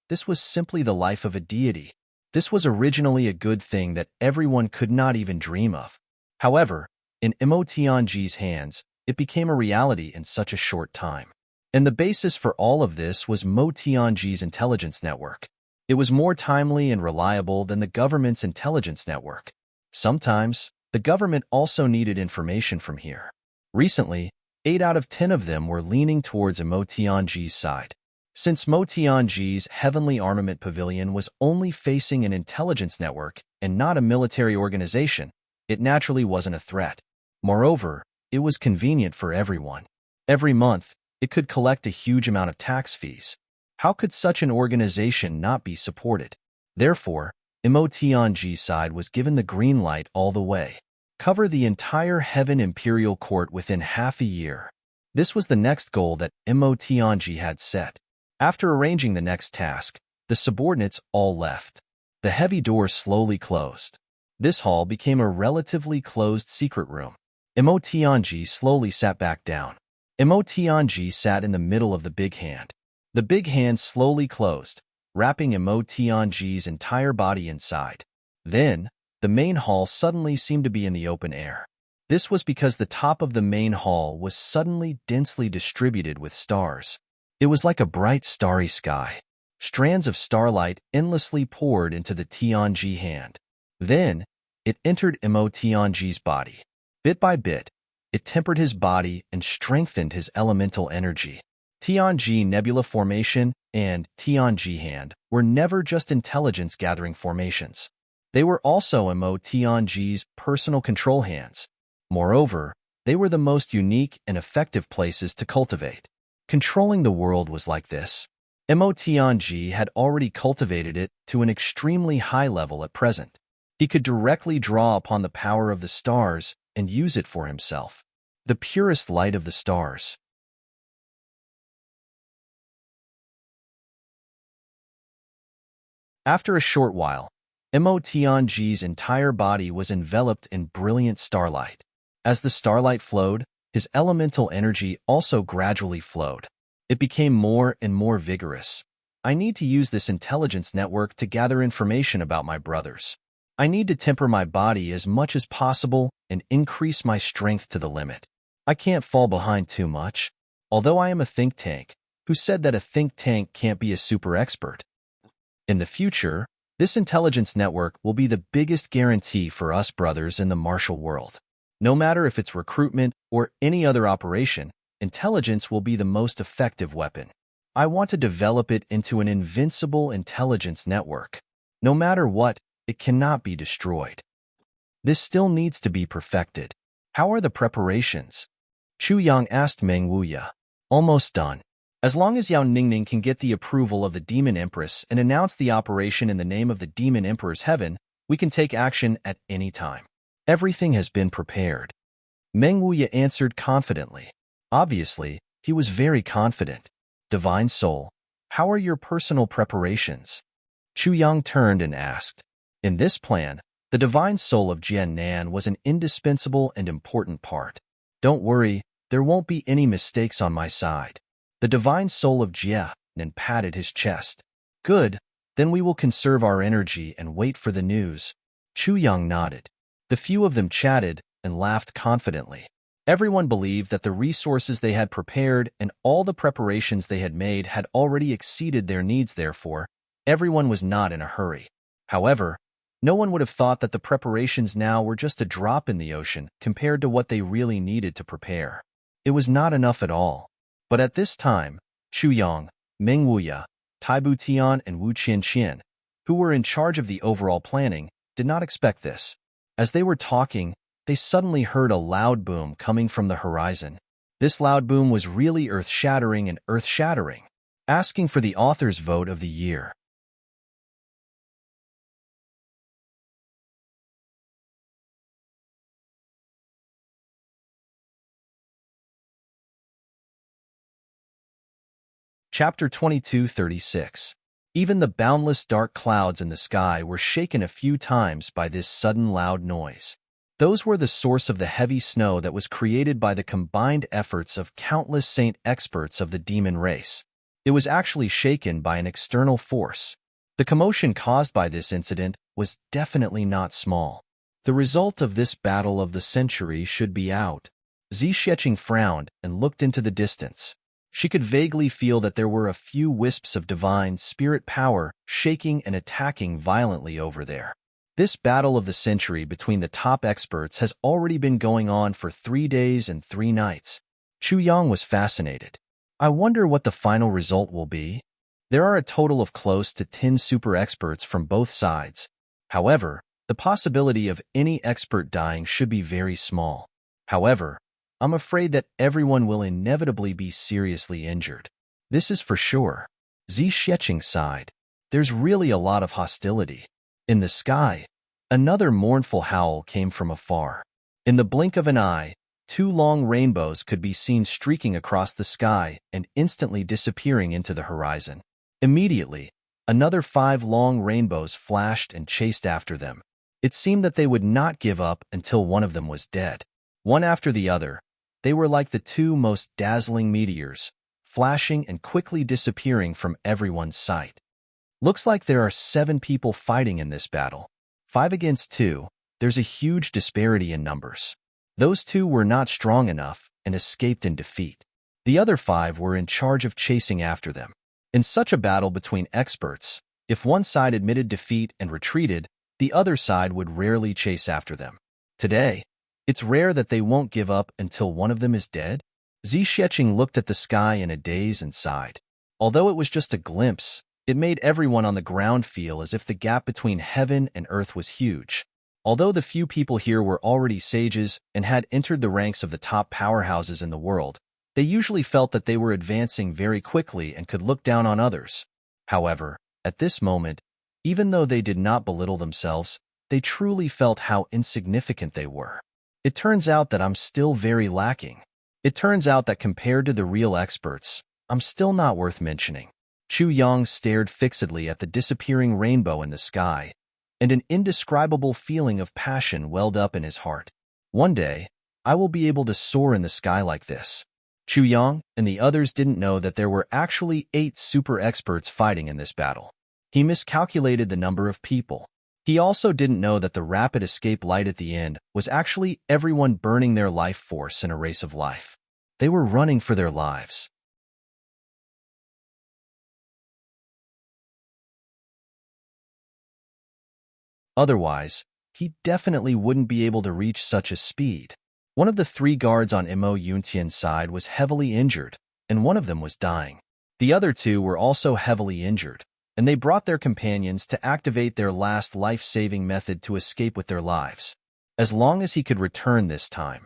This was simply the life of a deity. This was originally a good thing that everyone could not even dream of. However, in Mo Tianji's hands, it became a reality in such a short time. And the basis for all of this was Mo Tianji's intelligence network. It was more timely and reliable than the government's intelligence network. Sometimes, the government also needed information from here. Recently, 8 out of 10 of them were leaning towards Mo Tianji's side. Since Mo Tianji's Heavenly Armament Pavilion was only facing an intelligence network and not a military organization, it naturally wasn't a threat. Moreover, it was convenient for everyone. Every month, it could collect a huge amount of tax fees. How could such an organization not be supported? Therefore, Mo Tianji's side was given the green light all the way. Cover the entire Heaven Imperial Court within half a year. This was the next goal that Mo Tianji had set. After arranging the next task, the subordinates all left. The heavy doors slowly closed. This hall became a relatively closed secret room. Mo Tianji slowly sat back down. Mo Tianji sat in the middle of the big hand. The big hand slowly closed, wrapping Mo Tianji's entire body inside. Then, the main hall suddenly seemed to be in the open air. This was because the top of the main hall was suddenly densely distributed with stars. It was like a bright starry sky. Strands of starlight endlessly poured into the Tianji hand. Then, it entered Mo Tianji's body. Bit by bit, it tempered his body and strengthened his elemental energy. Tianji Nebula Formation and Tianji Hand were never just intelligence-gathering formations. They were also Mo Tianji's personal control hands. Moreover, they were the most unique and effective places to cultivate. Controlling the world was like this. Mo Tianji had already cultivated it to an extremely high level at present. He could directly draw upon the power of the stars and use it for himself. The purest light of the stars. After a short while, Mo Tianji's entire body was enveloped in brilliant starlight. As the starlight flowed, his elemental energy also gradually flowed. It became more and more vigorous. I need to use this intelligence network to gather information about my brothers. I need to temper my body as much as possible and increase my strength to the limit. I can't fall behind too much. Although I am a think tank, who said that a think tank can't be a super expert? In the future, this intelligence network will be the biggest guarantee for us brothers in the martial world. No matter if it's recruitment or any other operation, intelligence will be the most effective weapon. I want to develop it into an invincible intelligence network. No matter what, it cannot be destroyed. This still needs to be perfected. How are the preparations? Chu Yang asked Meng Wuya. Almost done. As long as Yao Ningning can get the approval of the Demon Empress and announce the operation in the name of the Demon Emperor's heaven, we can take action at any time. Everything has been prepared. Meng Wuya answered confidently. Obviously, he was very confident. Divine Soul, how are your personal preparations? Chu Yang turned and asked. In this plan, the Divine Soul of Jian Nan was an indispensable and important part. Don't worry, there won't be any mistakes on my side. The Divine Soul of Jian Nan patted his chest. Good, then we will conserve our energy and wait for the news. Chu Yang nodded. The few of them chatted and laughed confidently. Everyone believed that the resources they had prepared and all the preparations they had made had already exceeded their needs. Therefore, everyone was not in a hurry. However, no one would have thought that the preparations now were just a drop in the ocean compared to what they really needed to prepare. It was not enough at all. But at this time, Chu Yang, Meng Wuya, Taibu Tian, and Wu Qianqian, who were in charge of the overall planning, did not expect this. As they were talking, they suddenly heard a loud boom coming from the horizon. This loud boom was really earth-shattering and earth-shattering, asking for the author's vote of the year. Chapter 22:36. Even the boundless dark clouds in the sky were shaken a few times by this sudden loud noise. Those were the source of the heavy snow that was created by the combined efforts of countless saint experts of the demon race. It was actually shaken by an external force. The commotion caused by this incident was definitely not small. The result of this battle of the century should be out. Zixieqing frowned and looked into the distance. She could vaguely feel that there were a few wisps of divine spirit power shaking and attacking violently over there. This battle of the century between the top experts has already been going on for 3 days and 3 nights. Chu Yang was fascinated. I wonder what the final result will be. There are a total of close to 10 super experts from both sides. However, the possibility of any expert dying should be very small. However, I'm afraid that everyone will inevitably be seriously injured. This is for sure. Zixieqing sighed. There's really a lot of hostility. In the sky, another mournful howl came from afar. In the blink of an eye, two long rainbows could be seen streaking across the sky and instantly disappearing into the horizon. Immediately, another 5 long rainbows flashed and chased after them. It seemed that they would not give up until one of them was dead. One after the other, they were like the 2 most dazzling meteors, flashing and quickly disappearing from everyone's sight. Looks like there are 7 people fighting in this battle. 5 against 2, there's a huge disparity in numbers. Those 2 were not strong enough and escaped in defeat. The other 5 were in charge of chasing after them. In such a battle between experts, if one side admitted defeat and retreated, the other side would rarely chase after them. Today, it's rare that they won't give up until one of them is dead. Zixing looked at the sky in a daze and sighed. Although it was just a glimpse, it made everyone on the ground feel as if the gap between heaven and earth was huge. Although the few people here were already sages and had entered the ranks of the top powerhouses in the world, they usually felt that they were advancing very quickly and could look down on others. However, at this moment, even though they did not belittle themselves, they truly felt how insignificant they were. It turns out that I'm still very lacking. It turns out that compared to the real experts, I'm still not worth mentioning. Chu Yang stared fixedly at the disappearing rainbow in the sky, and an indescribable feeling of passion welled up in his heart. One day, I will be able to soar in the sky like this. Chu Yang and the others didn't know that there were actually 8 super experts fighting in this battle. He miscalculated the number of people. He also didn't know that the rapid escape light at the end was actually everyone burning their life force in a race of life. They were running for their lives. Otherwise, he definitely wouldn't be able to reach such a speed. One of the 3 guards on Mo Yuntian's side was heavily injured, and one of them was dying. The other 2 were also heavily injured, and they brought their companions to activate their last life-saving method to escape with their lives. As long as he could return this time,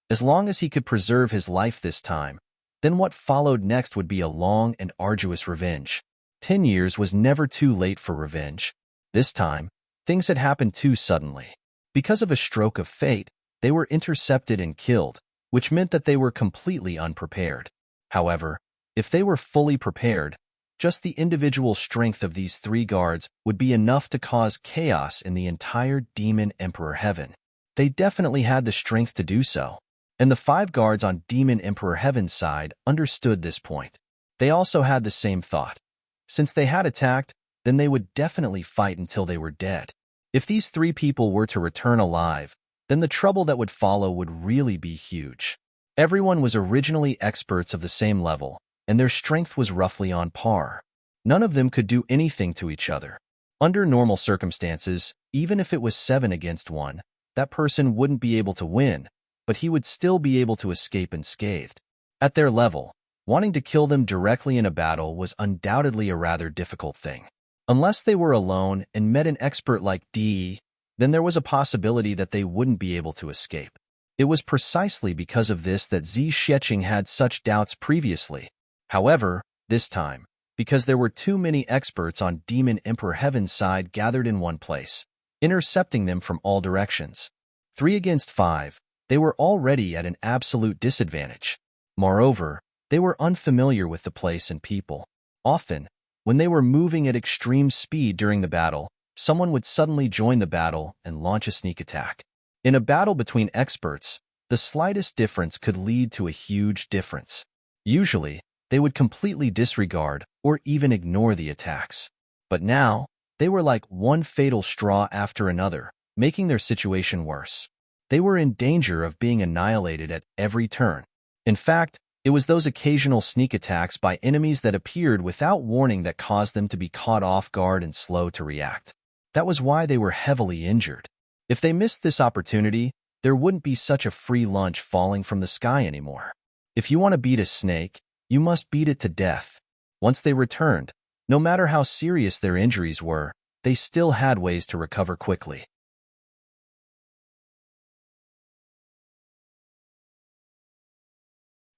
as long as he could preserve his life this time, then what followed next would be a long and arduous revenge. 10 years was never too late for revenge. This time, things had happened too suddenly. Because of a stroke of fate, they were intercepted and killed, which meant that they were completely unprepared. However, if they were fully prepared, just the individual strength of these 3 guards would be enough to cause chaos in the entire Demon Emperor Heaven. They definitely had the strength to do so, and the 5 guards on Demon Emperor Heaven's side understood this point. They also had the same thought. Since they had attacked, then they would definitely fight until they were dead. If these 3 people were to return alive, then the trouble that would follow would really be huge. Everyone was originally experts of the same level, and their strength was roughly on par. None of them could do anything to each other. Under normal circumstances, even if it was 7 against 1, that person wouldn't be able to win, but he would still be able to escape unscathed. At their level, wanting to kill them directly in a battle was undoubtedly a rather difficult thing. Unless they were alone and met an expert like De, then there was a possibility that they wouldn't be able to escape. It was precisely because of this that Zixing had such doubts previously. However, this time, because there were too many experts on Demon Emperor Heaven's side gathered in one place, intercepting them from all directions. 3 against 5, they were already at an absolute disadvantage. Moreover, they were unfamiliar with the place and people. Often, when they were moving at extreme speed during the battle, someone would suddenly join the battle and launch a sneak attack. In a battle between experts, the slightest difference could lead to a huge difference. Usually, they would completely disregard or even ignore the attacks. But now, they were like one fatal straw after another, making their situation worse. They were in danger of being annihilated at every turn. In fact, it was those occasional sneak attacks by enemies that appeared without warning that caused them to be caught off guard and slow to react. That was why they were heavily injured. If they missed this opportunity, there wouldn't be such a free lunch falling from the sky anymore. If you want to beat a snake, you must beat it to death. Once they returned, no matter how serious their injuries were, they still had ways to recover quickly.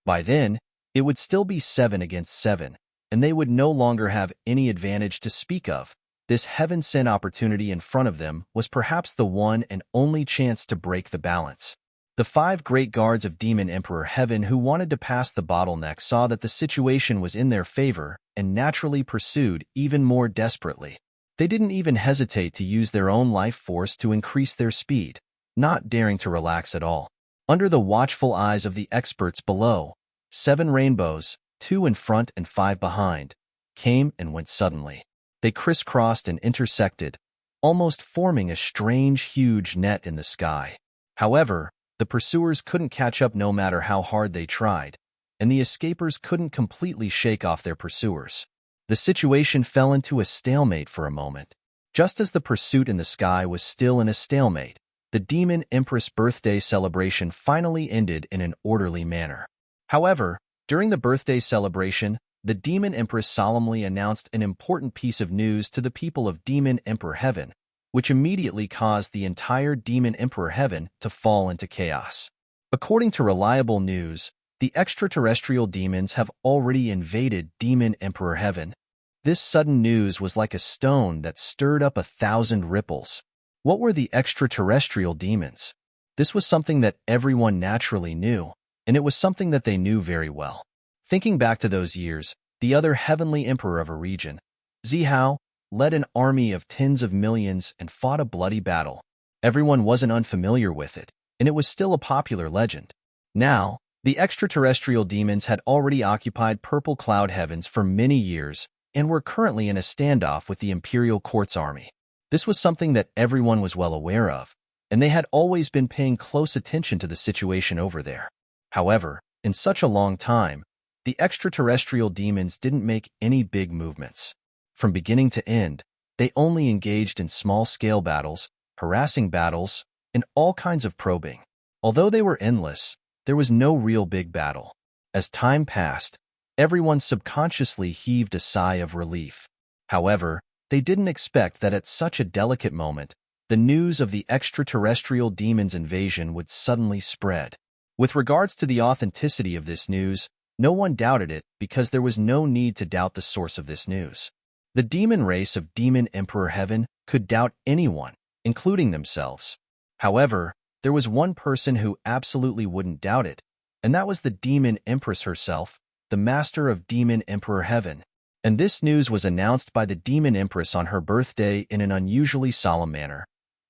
By then, it would still be 7 against 7, and they would no longer have any advantage to speak of. This heaven-sent opportunity in front of them was perhaps the one and only chance to break the balance. The 5 great guards of Demon Emperor Heaven who wanted to pass the bottleneck saw that the situation was in their favor and naturally pursued even more desperately. They didn't even hesitate to use their own life force to increase their speed, not daring to relax at all. Under the watchful eyes of the experts below, 7 rainbows, 2 in front and 5 behind, came and went suddenly. They crisscrossed and intersected, almost forming a strange, huge net in the sky. However, the pursuers couldn't catch up no matter how hard they tried, and the escapers couldn't completely shake off their pursuers. The situation fell into a stalemate for a moment. Just as the pursuit in the sky was still in a stalemate, the Demon Empress birthday celebration finally ended in an orderly manner. However, during the birthday celebration, the Demon Empress solemnly announced an important piece of news to the people of Demon Emperor Heaven, which immediately caused the entire Demon Emperor Heaven to fall into chaos. According to reliable news, the extraterrestrial demons have already invaded Demon Emperor Heaven. This sudden news was like a stone that stirred up 1,000 ripples. What were the extraterrestrial demons? This was something that everyone naturally knew, and it was something that they knew very well. Thinking back to those years, the other heavenly emperor of a region, Zihao, led an army of tens of millions and fought a bloody battle. Everyone wasn't unfamiliar with it, and it was still a popular legend. Now, the extraterrestrial demons had already occupied purple cloud heavens for many years and were currently in a standoff with the Imperial Court's army. This was something that everyone was well aware of, and they had always been paying close attention to the situation over there. However, in such a long time, the extraterrestrial demons didn't make any big movements. From beginning to end, they only engaged in small-scale battles, harassing battles, and all kinds of probing. Although they were endless, there was no real big battle. As time passed, everyone subconsciously heaved a sigh of relief. However, they didn't expect that at such a delicate moment, the news of the extraterrestrial demons' invasion would suddenly spread. With regards to the authenticity of this news, no one doubted it because there was no need to doubt the source of this news. The demon race of Demon Emperor Heaven could doubt anyone, including themselves. However, there was one person who absolutely wouldn't doubt it, and that was the Demon Empress herself, the master of Demon Emperor Heaven. And this news was announced by the Demon Empress on her birthday in an unusually solemn manner.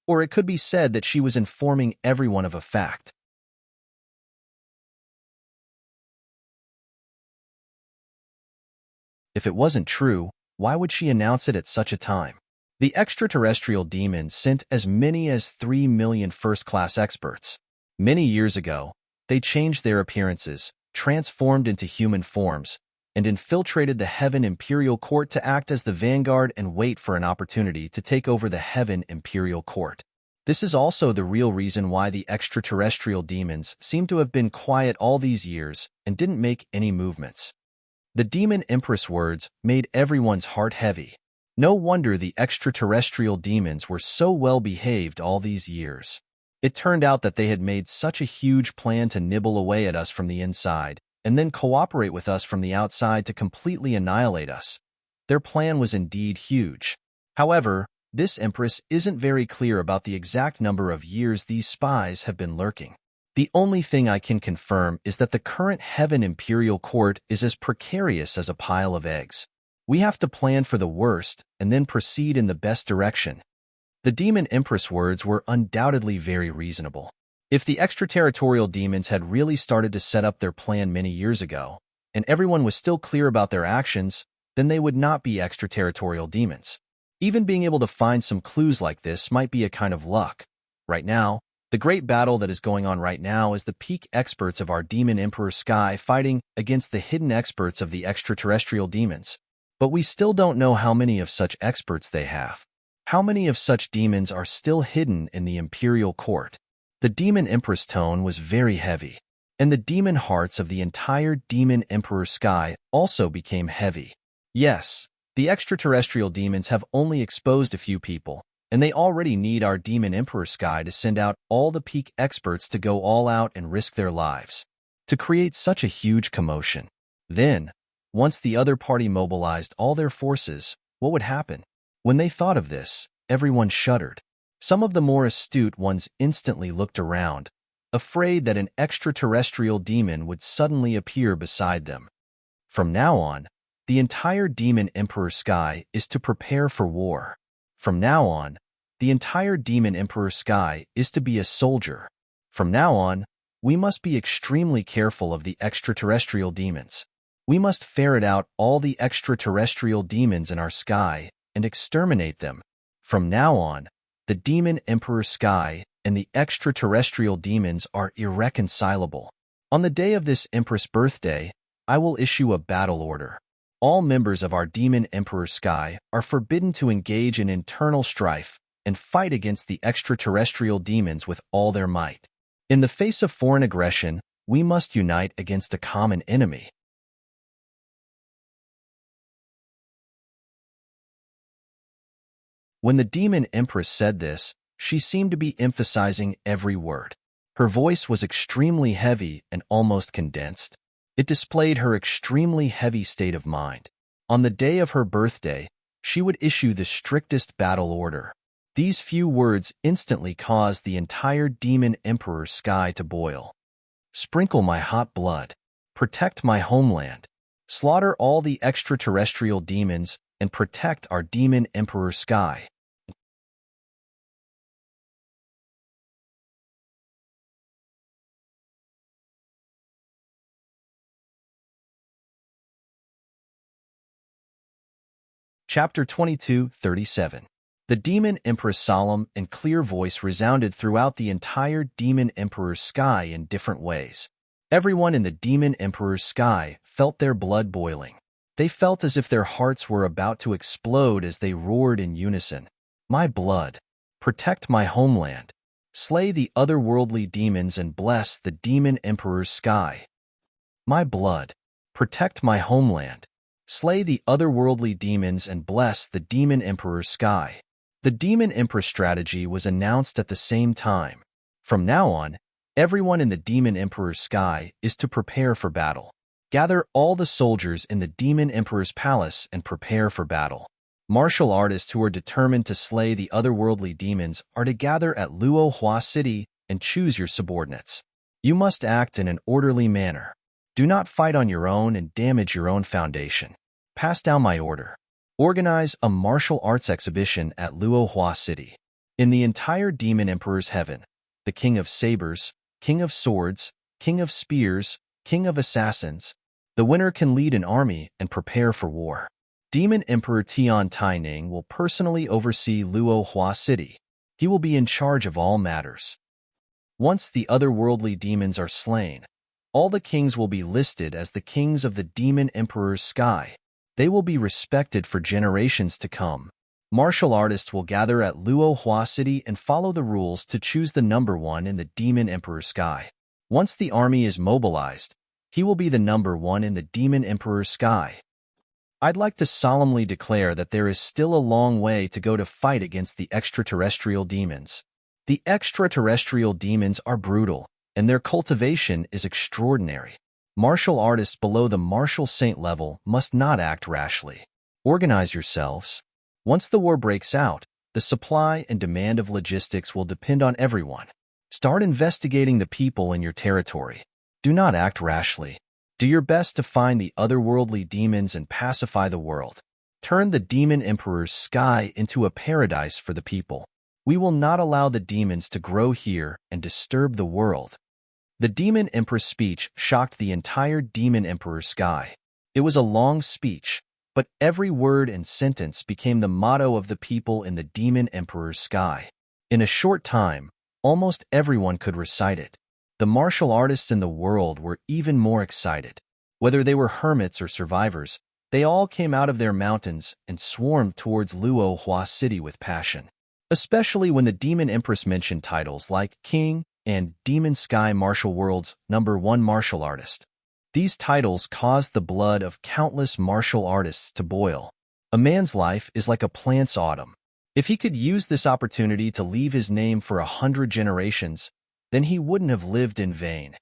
Or it could be said that she was informing everyone of a fact. If it wasn't true, why would she announce it at such a time? The extraterrestrial demons sent as many as 3 million first-class experts. Many years ago, they changed their appearances, transformed into human forms, and infiltrated the Heaven Imperial Court to act as the vanguard and wait for an opportunity to take over the Heaven Imperial Court. This is also the real reason why the extraterrestrial demons seem to have been quiet all these years and didn't make any movements. The Demon Empress words made everyone's heart heavy. No wonder the extraterrestrial demons were so well behaved all these years. It turned out that they had made such a huge plan to nibble away at us from the inside, and then cooperate with us from the outside to completely annihilate us. Their plan was indeed huge. However, this Empress isn't very clear about the exact number of years these spies have been lurking. The only thing I can confirm is that the current Heaven Imperial Court is as precarious as a pile of eggs. We have to plan for the worst and then proceed in the best direction. The Demon Empress words were undoubtedly very reasonable. If the extraterritorial demons had really started to set up their plan many years ago, and everyone was still clear about their actions, then they would not be extraterritorial demons. Even being able to find some clues like this might be a kind of luck. Right now, the great battle that is going on right now is the peak experts of our Demon Emperor Sky fighting against the hidden experts of the extraterrestrial demons. But we still don't know how many of such experts they have. How many of such demons are still hidden in the Imperial Court? The Demon Empress tone was very heavy, and the demon hearts of the entire Demon Emperor Sky also became heavy. Yes, the extraterrestrial demons have only exposed a few people, and they already need our Demon Emperor Sky to send out all the peak experts to go all out and risk their lives, to create such a huge commotion. Then, once the other party mobilized all their forces, what would happen? When they thought of this, everyone shuddered. Some of the more astute ones instantly looked around, afraid that an extraterrestrial demon would suddenly appear beside them. From now on, the entire Demon Emperor sky is to prepare for war. From now on, the entire Demon Emperor sky is to be a soldier. From now on, we must be extremely careful of the extraterrestrial demons. We must ferret out all the extraterrestrial demons in our sky and exterminate them. From now on, the Demon Emperor sky and the extraterrestrial demons are irreconcilable. On the day of this Empress' birthday, I will issue a battle order. All members of our Demon Emperor sky are forbidden to engage in internal strife and fight against the extraterrestrial demons with all their might. In the face of foreign aggression, we must unite against a common enemy. When the Demon Empress said this, she seemed to be emphasizing every word. Her voice was extremely heavy and almost condensed. It displayed her extremely heavy state of mind. On the day of her birthday, she would issue the strictest battle order. These few words instantly caused the entire Demon Emperor sky to boil. Sprinkle my hot blood. Protect my homeland. Slaughter all the extraterrestrial demons and protect our Demon Emperor sky. Chapter 22:37. The Demon Empress' solemn and clear voice resounded throughout the entire Demon Emperor's sky in different ways. Everyone in the Demon Emperor's sky felt their blood boiling. They felt as if their hearts were about to explode as they roared in unison. My blood. Protect my homeland. Slay the otherworldly demons and bless the Demon Emperor's sky. My blood. Protect my homeland. Slay the otherworldly demons and bless the Demon Emperor's sky. The Demon Empress strategy was announced at the same time. From now on, everyone in the Demon Emperor's sky is to prepare for battle. Gather all the soldiers in the Demon Emperor's palace and prepare for battle. Martial artists who are determined to slay the otherworldly demons are to gather at Luo Hua City and choose your subordinates. You must act in an orderly manner. Do not fight on your own and damage your own foundation. Pass down my order. Organize a martial arts exhibition at Luo Hua City. In the entire Demon Emperor's heaven, the King of Sabers, King of Swords, King of Spears, King of Assassins, the winner can lead an army and prepare for war. Demon Emperor Tian Taining will personally oversee Luo Hua City. He will be in charge of all matters. Once the otherworldly demons are slain, all the kings will be listed as the kings of the Demon Emperor's sky. They will be respected for generations to come. Martial artists will gather at Luo Hua City and follow the rules to choose the number one in the Demon Emperor's sky. Once the army is mobilized, he will be the number one in the Demon Emperor's sky. I'd like to solemnly declare that there is still a long way to go to fight against the extraterrestrial demons. The extraterrestrial demons are brutal, and their cultivation is extraordinary. Martial artists below the martial saint level must not act rashly. Organize yourselves. Once the war breaks out, the supply and demand of logistics will depend on everyone. Start investigating the people in your territory. Do not act rashly. Do your best to find the otherworldly demons and pacify the world. Turn the Demon Emperor's sky into a paradise for the people. We will not allow the demons to grow here and disturb the world. The Demon Empress' speech shocked the entire Demon Emperor's sky. It was a long speech, but every word and sentence became the motto of the people in the Demon Emperor's sky. In a short time, almost everyone could recite it. The martial artists in the world were even more excited. Whether they were hermits or survivors, they all came out of their mountains and swarmed towards Luo Hua City with passion. Especially when the Demon Empress mentioned titles like King and Demon Sky Martial World's #1 martial artist. These titles caused the blood of countless martial artists to boil. A man's life is like a plant's autumn. If he could use this opportunity to leave his name for 100 generations, then he wouldn't have lived in vain.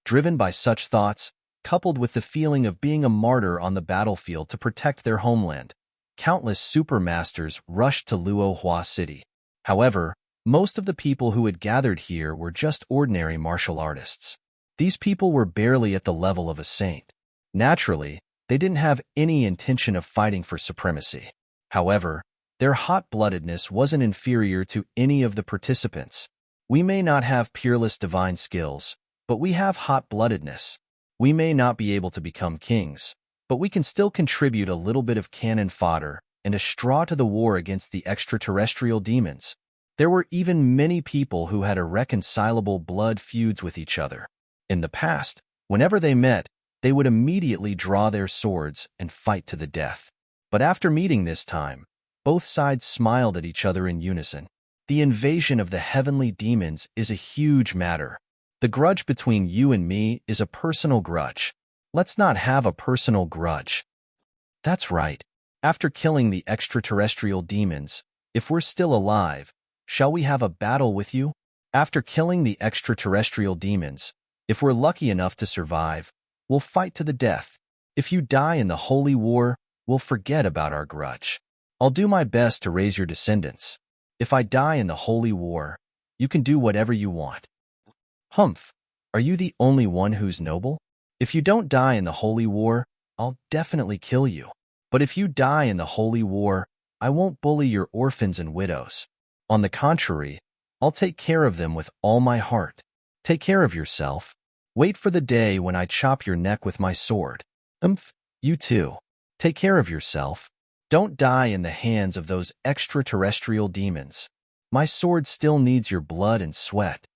Driven by such thoughts, coupled with the feeling of being a martyr on the battlefield to protect their homeland, countless supermasters rushed to Luohua City. However, most of the people who had gathered here were just ordinary martial artists. These people were barely at the level of a saint. Naturally, they didn't have any intention of fighting for supremacy. However, their hot-bloodedness wasn't inferior to any of the participants. We may not have peerless divine skills, but we have hot-bloodedness. We may not be able to become kings, but we can still contribute a little bit of cannon fodder and a straw to the war against the extraterrestrial demons. There were even many people who had irreconcilable blood feuds with each other. In the past, whenever they met, they would immediately draw their swords and fight to the death. But after meeting this time, both sides smiled at each other in unison. The invasion of the heavenly demons is a huge matter. The grudge between you and me is a personal grudge. Let's not have a personal grudge. That's right. After killing the extraterrestrial demons, if we're still alive, shall we have a battle with you? After killing the extraterrestrial demons, if we're lucky enough to survive, we'll fight to the death. If you die in the holy war, we'll forget about our grudge. I'll do my best to raise your descendants. If I die in the holy war, you can do whatever you want. Humph, are you the only one who's noble? If you don't die in the holy war, I'll definitely kill you. But if you die in the holy war, I won't bully your orphans and widows. On the contrary, I'll take care of them with all my heart. Take care of yourself. Wait for the day when I chop your neck with my sword. You too. Take care of yourself. Don't die in the hands of those extraterrestrial demons. My sword still needs your blood and sweat.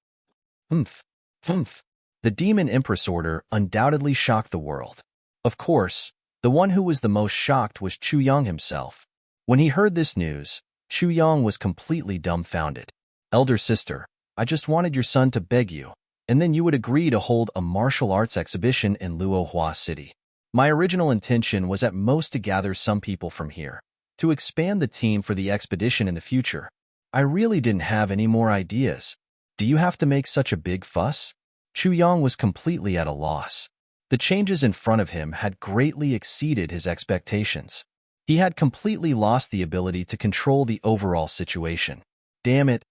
The Demon Empress order undoubtedly shocked the world. Of course, the one who was the most shocked was Chu Yang himself. When he heard this news, Chu Yang was completely dumbfounded. Elder sister, I just wanted your son to beg you, and then you would agree to hold a martial arts exhibition in Luohua City. My original intention was at most to gather some people from here, to expand the team for the expedition in the future. I really didn't have any more ideas. Do you have to make such a big fuss? Chu Yang was completely at a loss. The changes in front of him had greatly exceeded his expectations. He had completely lost the ability to control the overall situation. Damn it,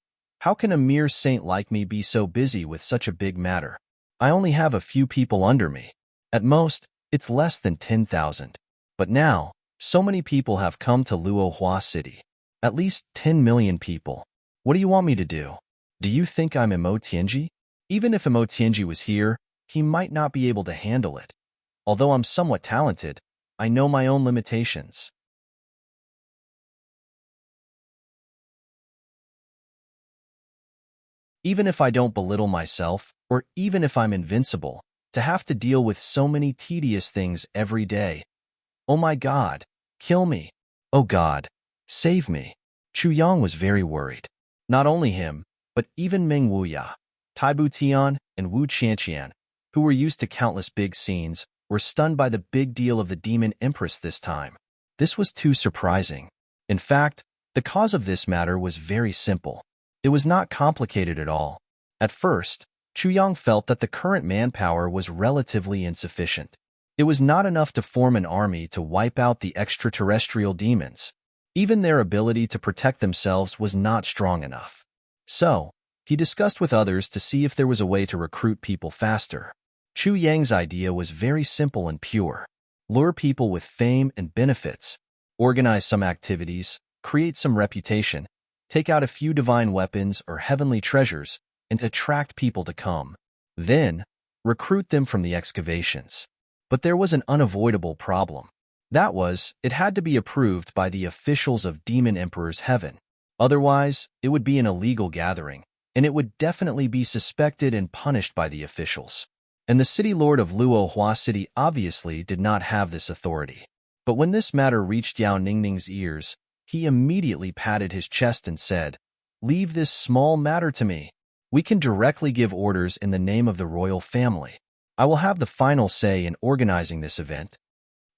how can a mere saint like me be so busy with such a big matter? I only have a few people under me. At most, it's less than 10,000. But now, so many people have come to Luohua City. At least 10 million people. What do you want me to do? Do you think I'm Imo Tianji? Even if Imo Tianji was here, he might not be able to handle it. Although I'm somewhat talented, I know my own limitations. Even if I don't belittle myself, or even if I'm invincible, to have to deal with so many tedious things every day. Oh my God, kill me. Oh God, save me. Chu Yang was very worried. Not only him, but even Meng Wuya, Taibu Tian, and Wu Qianqian, who were used to countless big scenes, were stunned by the big deal of the Demon Empress this time. This was too surprising. In fact, the cause of this matter was very simple. It was not complicated at all. At first, Chu Yang felt that the current manpower was relatively insufficient. It was not enough to form an army to wipe out the extraterrestrial demons. Even their ability to protect themselves was not strong enough. So, he discussed with others to see if there was a way to recruit people faster. Chu Yang's idea was very simple and pure. Lure people with fame and benefits, organize some activities, create some reputation, take out a few divine weapons or heavenly treasures, and attract people to come. Then, recruit them from the excavations. But there was an unavoidable problem. That was, it had to be approved by the officials of Demon Emperor's Heaven. Otherwise, it would be an illegal gathering, and it would definitely be suspected and punished by the officials. And the city lord of Luohua City obviously did not have this authority. But when this matter reached Yao Ningning's ears, he immediately patted his chest and said, "Leave this small matter to me. We can directly give orders in the name of the royal family. I will have the final say in organizing this event."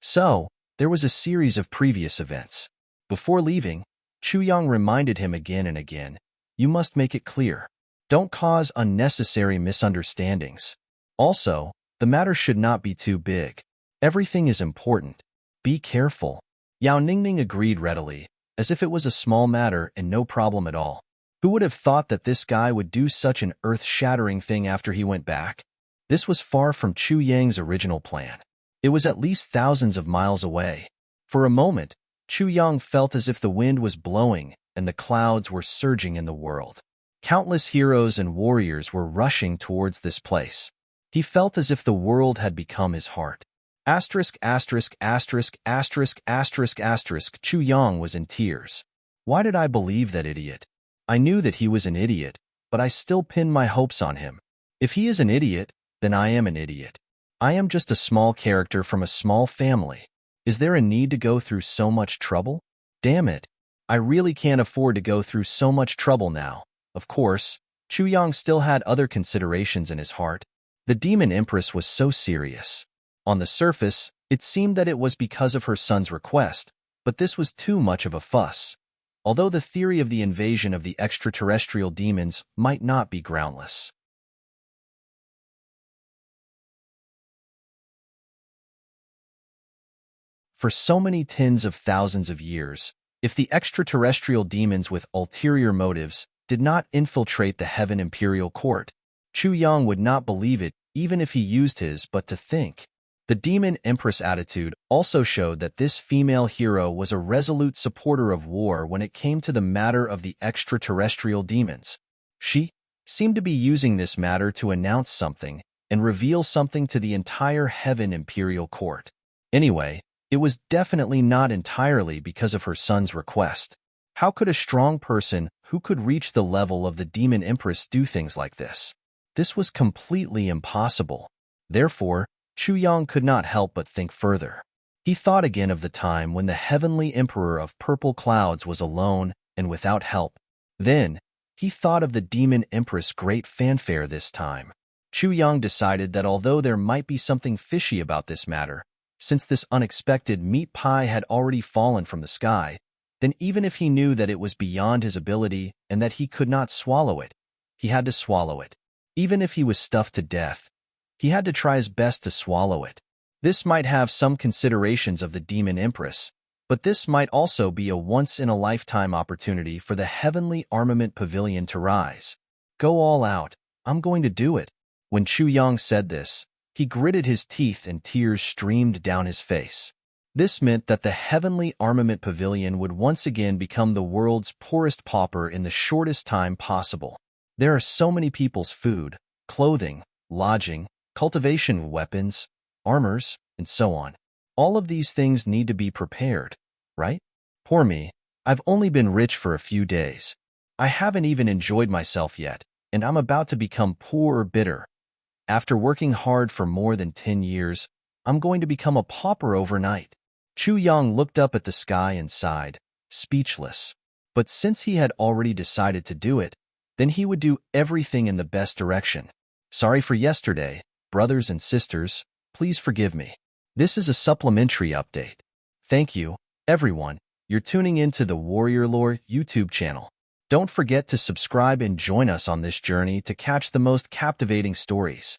So, there was a series of previous events. Before leaving, Chu Yang reminded him again and again, "You must make it clear. Don't cause unnecessary misunderstandings. Also, the matter should not be too big. Everything is important. Be careful. Yao Ningning agreed readily, as if it was a small matter and no problem at all. Who would have thought that this guy would do such an earth-shattering thing after he went back? This was far from Chu Yang's original plan. It was at least thousands of miles away. For a moment, Chu Yang felt as if the wind was blowing and the clouds were surging in the world. Countless heroes and warriors were rushing towards this place. He felt as if the world had become his heart. Asterisk, asterisk, asterisk, asterisk, asterisk, asterisk. Chu Yang was in tears. Why did I believe that idiot? I knew that he was an idiot, but I still pinned my hopes on him. If he is an idiot, then I am an idiot. I am just a small character from a small family. Is there a need to go through so much trouble? Damn it. I really can't afford to go through so much trouble now. Of course, Chu Yang still had other considerations in his heart. The Demon Empress was so serious. On the surface, it seemed that it was because of her son's request, but this was too much of a fuss. Although the theory of the invasion of the extraterrestrial demons might not be groundless. For so many tens of thousands of years, if the extraterrestrial demons with ulterior motives did not infiltrate the Heaven Imperial Court, Chu Yang would not believe it even if he used his but to think. The Demon Empress attitude also showed that this female hero was a resolute supporter of war when it came to the matter of the extraterrestrial demons. She seemed to be using this matter to announce something and reveal something to the entire Heaven Imperial Court. Anyway, it was definitely not entirely because of her son's request. How could a strong person who could reach the level of the Demon Empress do things like this? This was completely impossible. Therefore, Chu Yang could not help but think further. He thought again of the time when the Heavenly Emperor of Purple Clouds was alone and without help. Then, he thought of the Demon Empress' great fanfare this time. Chu Yang decided that although there might be something fishy about this matter, since this unexpected meat pie had already fallen from the sky, then even if he knew that it was beyond his ability and that he could not swallow it, he had to swallow it. Even if he was stuffed to death, he had to try his best to swallow it. This might have some considerations of the Demon Empress, but this might also be a once-in-a-lifetime opportunity for the Heavenly Armament Pavilion to rise. Go all out. I'm going to do it. When Chu Yang said this, he gritted his teeth and tears streamed down his face. This meant that the Heavenly Armament Pavilion would once again become the world's poorest pauper in the shortest time possible. There are so many people's food, clothing, lodging, cultivation weapons, armors, and so on. All of these things need to be prepared, right? Poor me, I've only been rich for a few days. I haven't even enjoyed myself yet, and I'm about to become poor or bitter. After working hard for more than 10 years, I'm going to become a pauper overnight. Chu Yang looked up at the sky and sighed, speechless. But since he had already decided to do it, then he would do everything in the best direction. Sorry for yesterday, brothers and sisters, please forgive me. This is a supplementary update. Thank you, everyone. You're tuning into the Warrior Lore YouTube channel. Don't forget to subscribe and join us on this journey to catch the most captivating stories.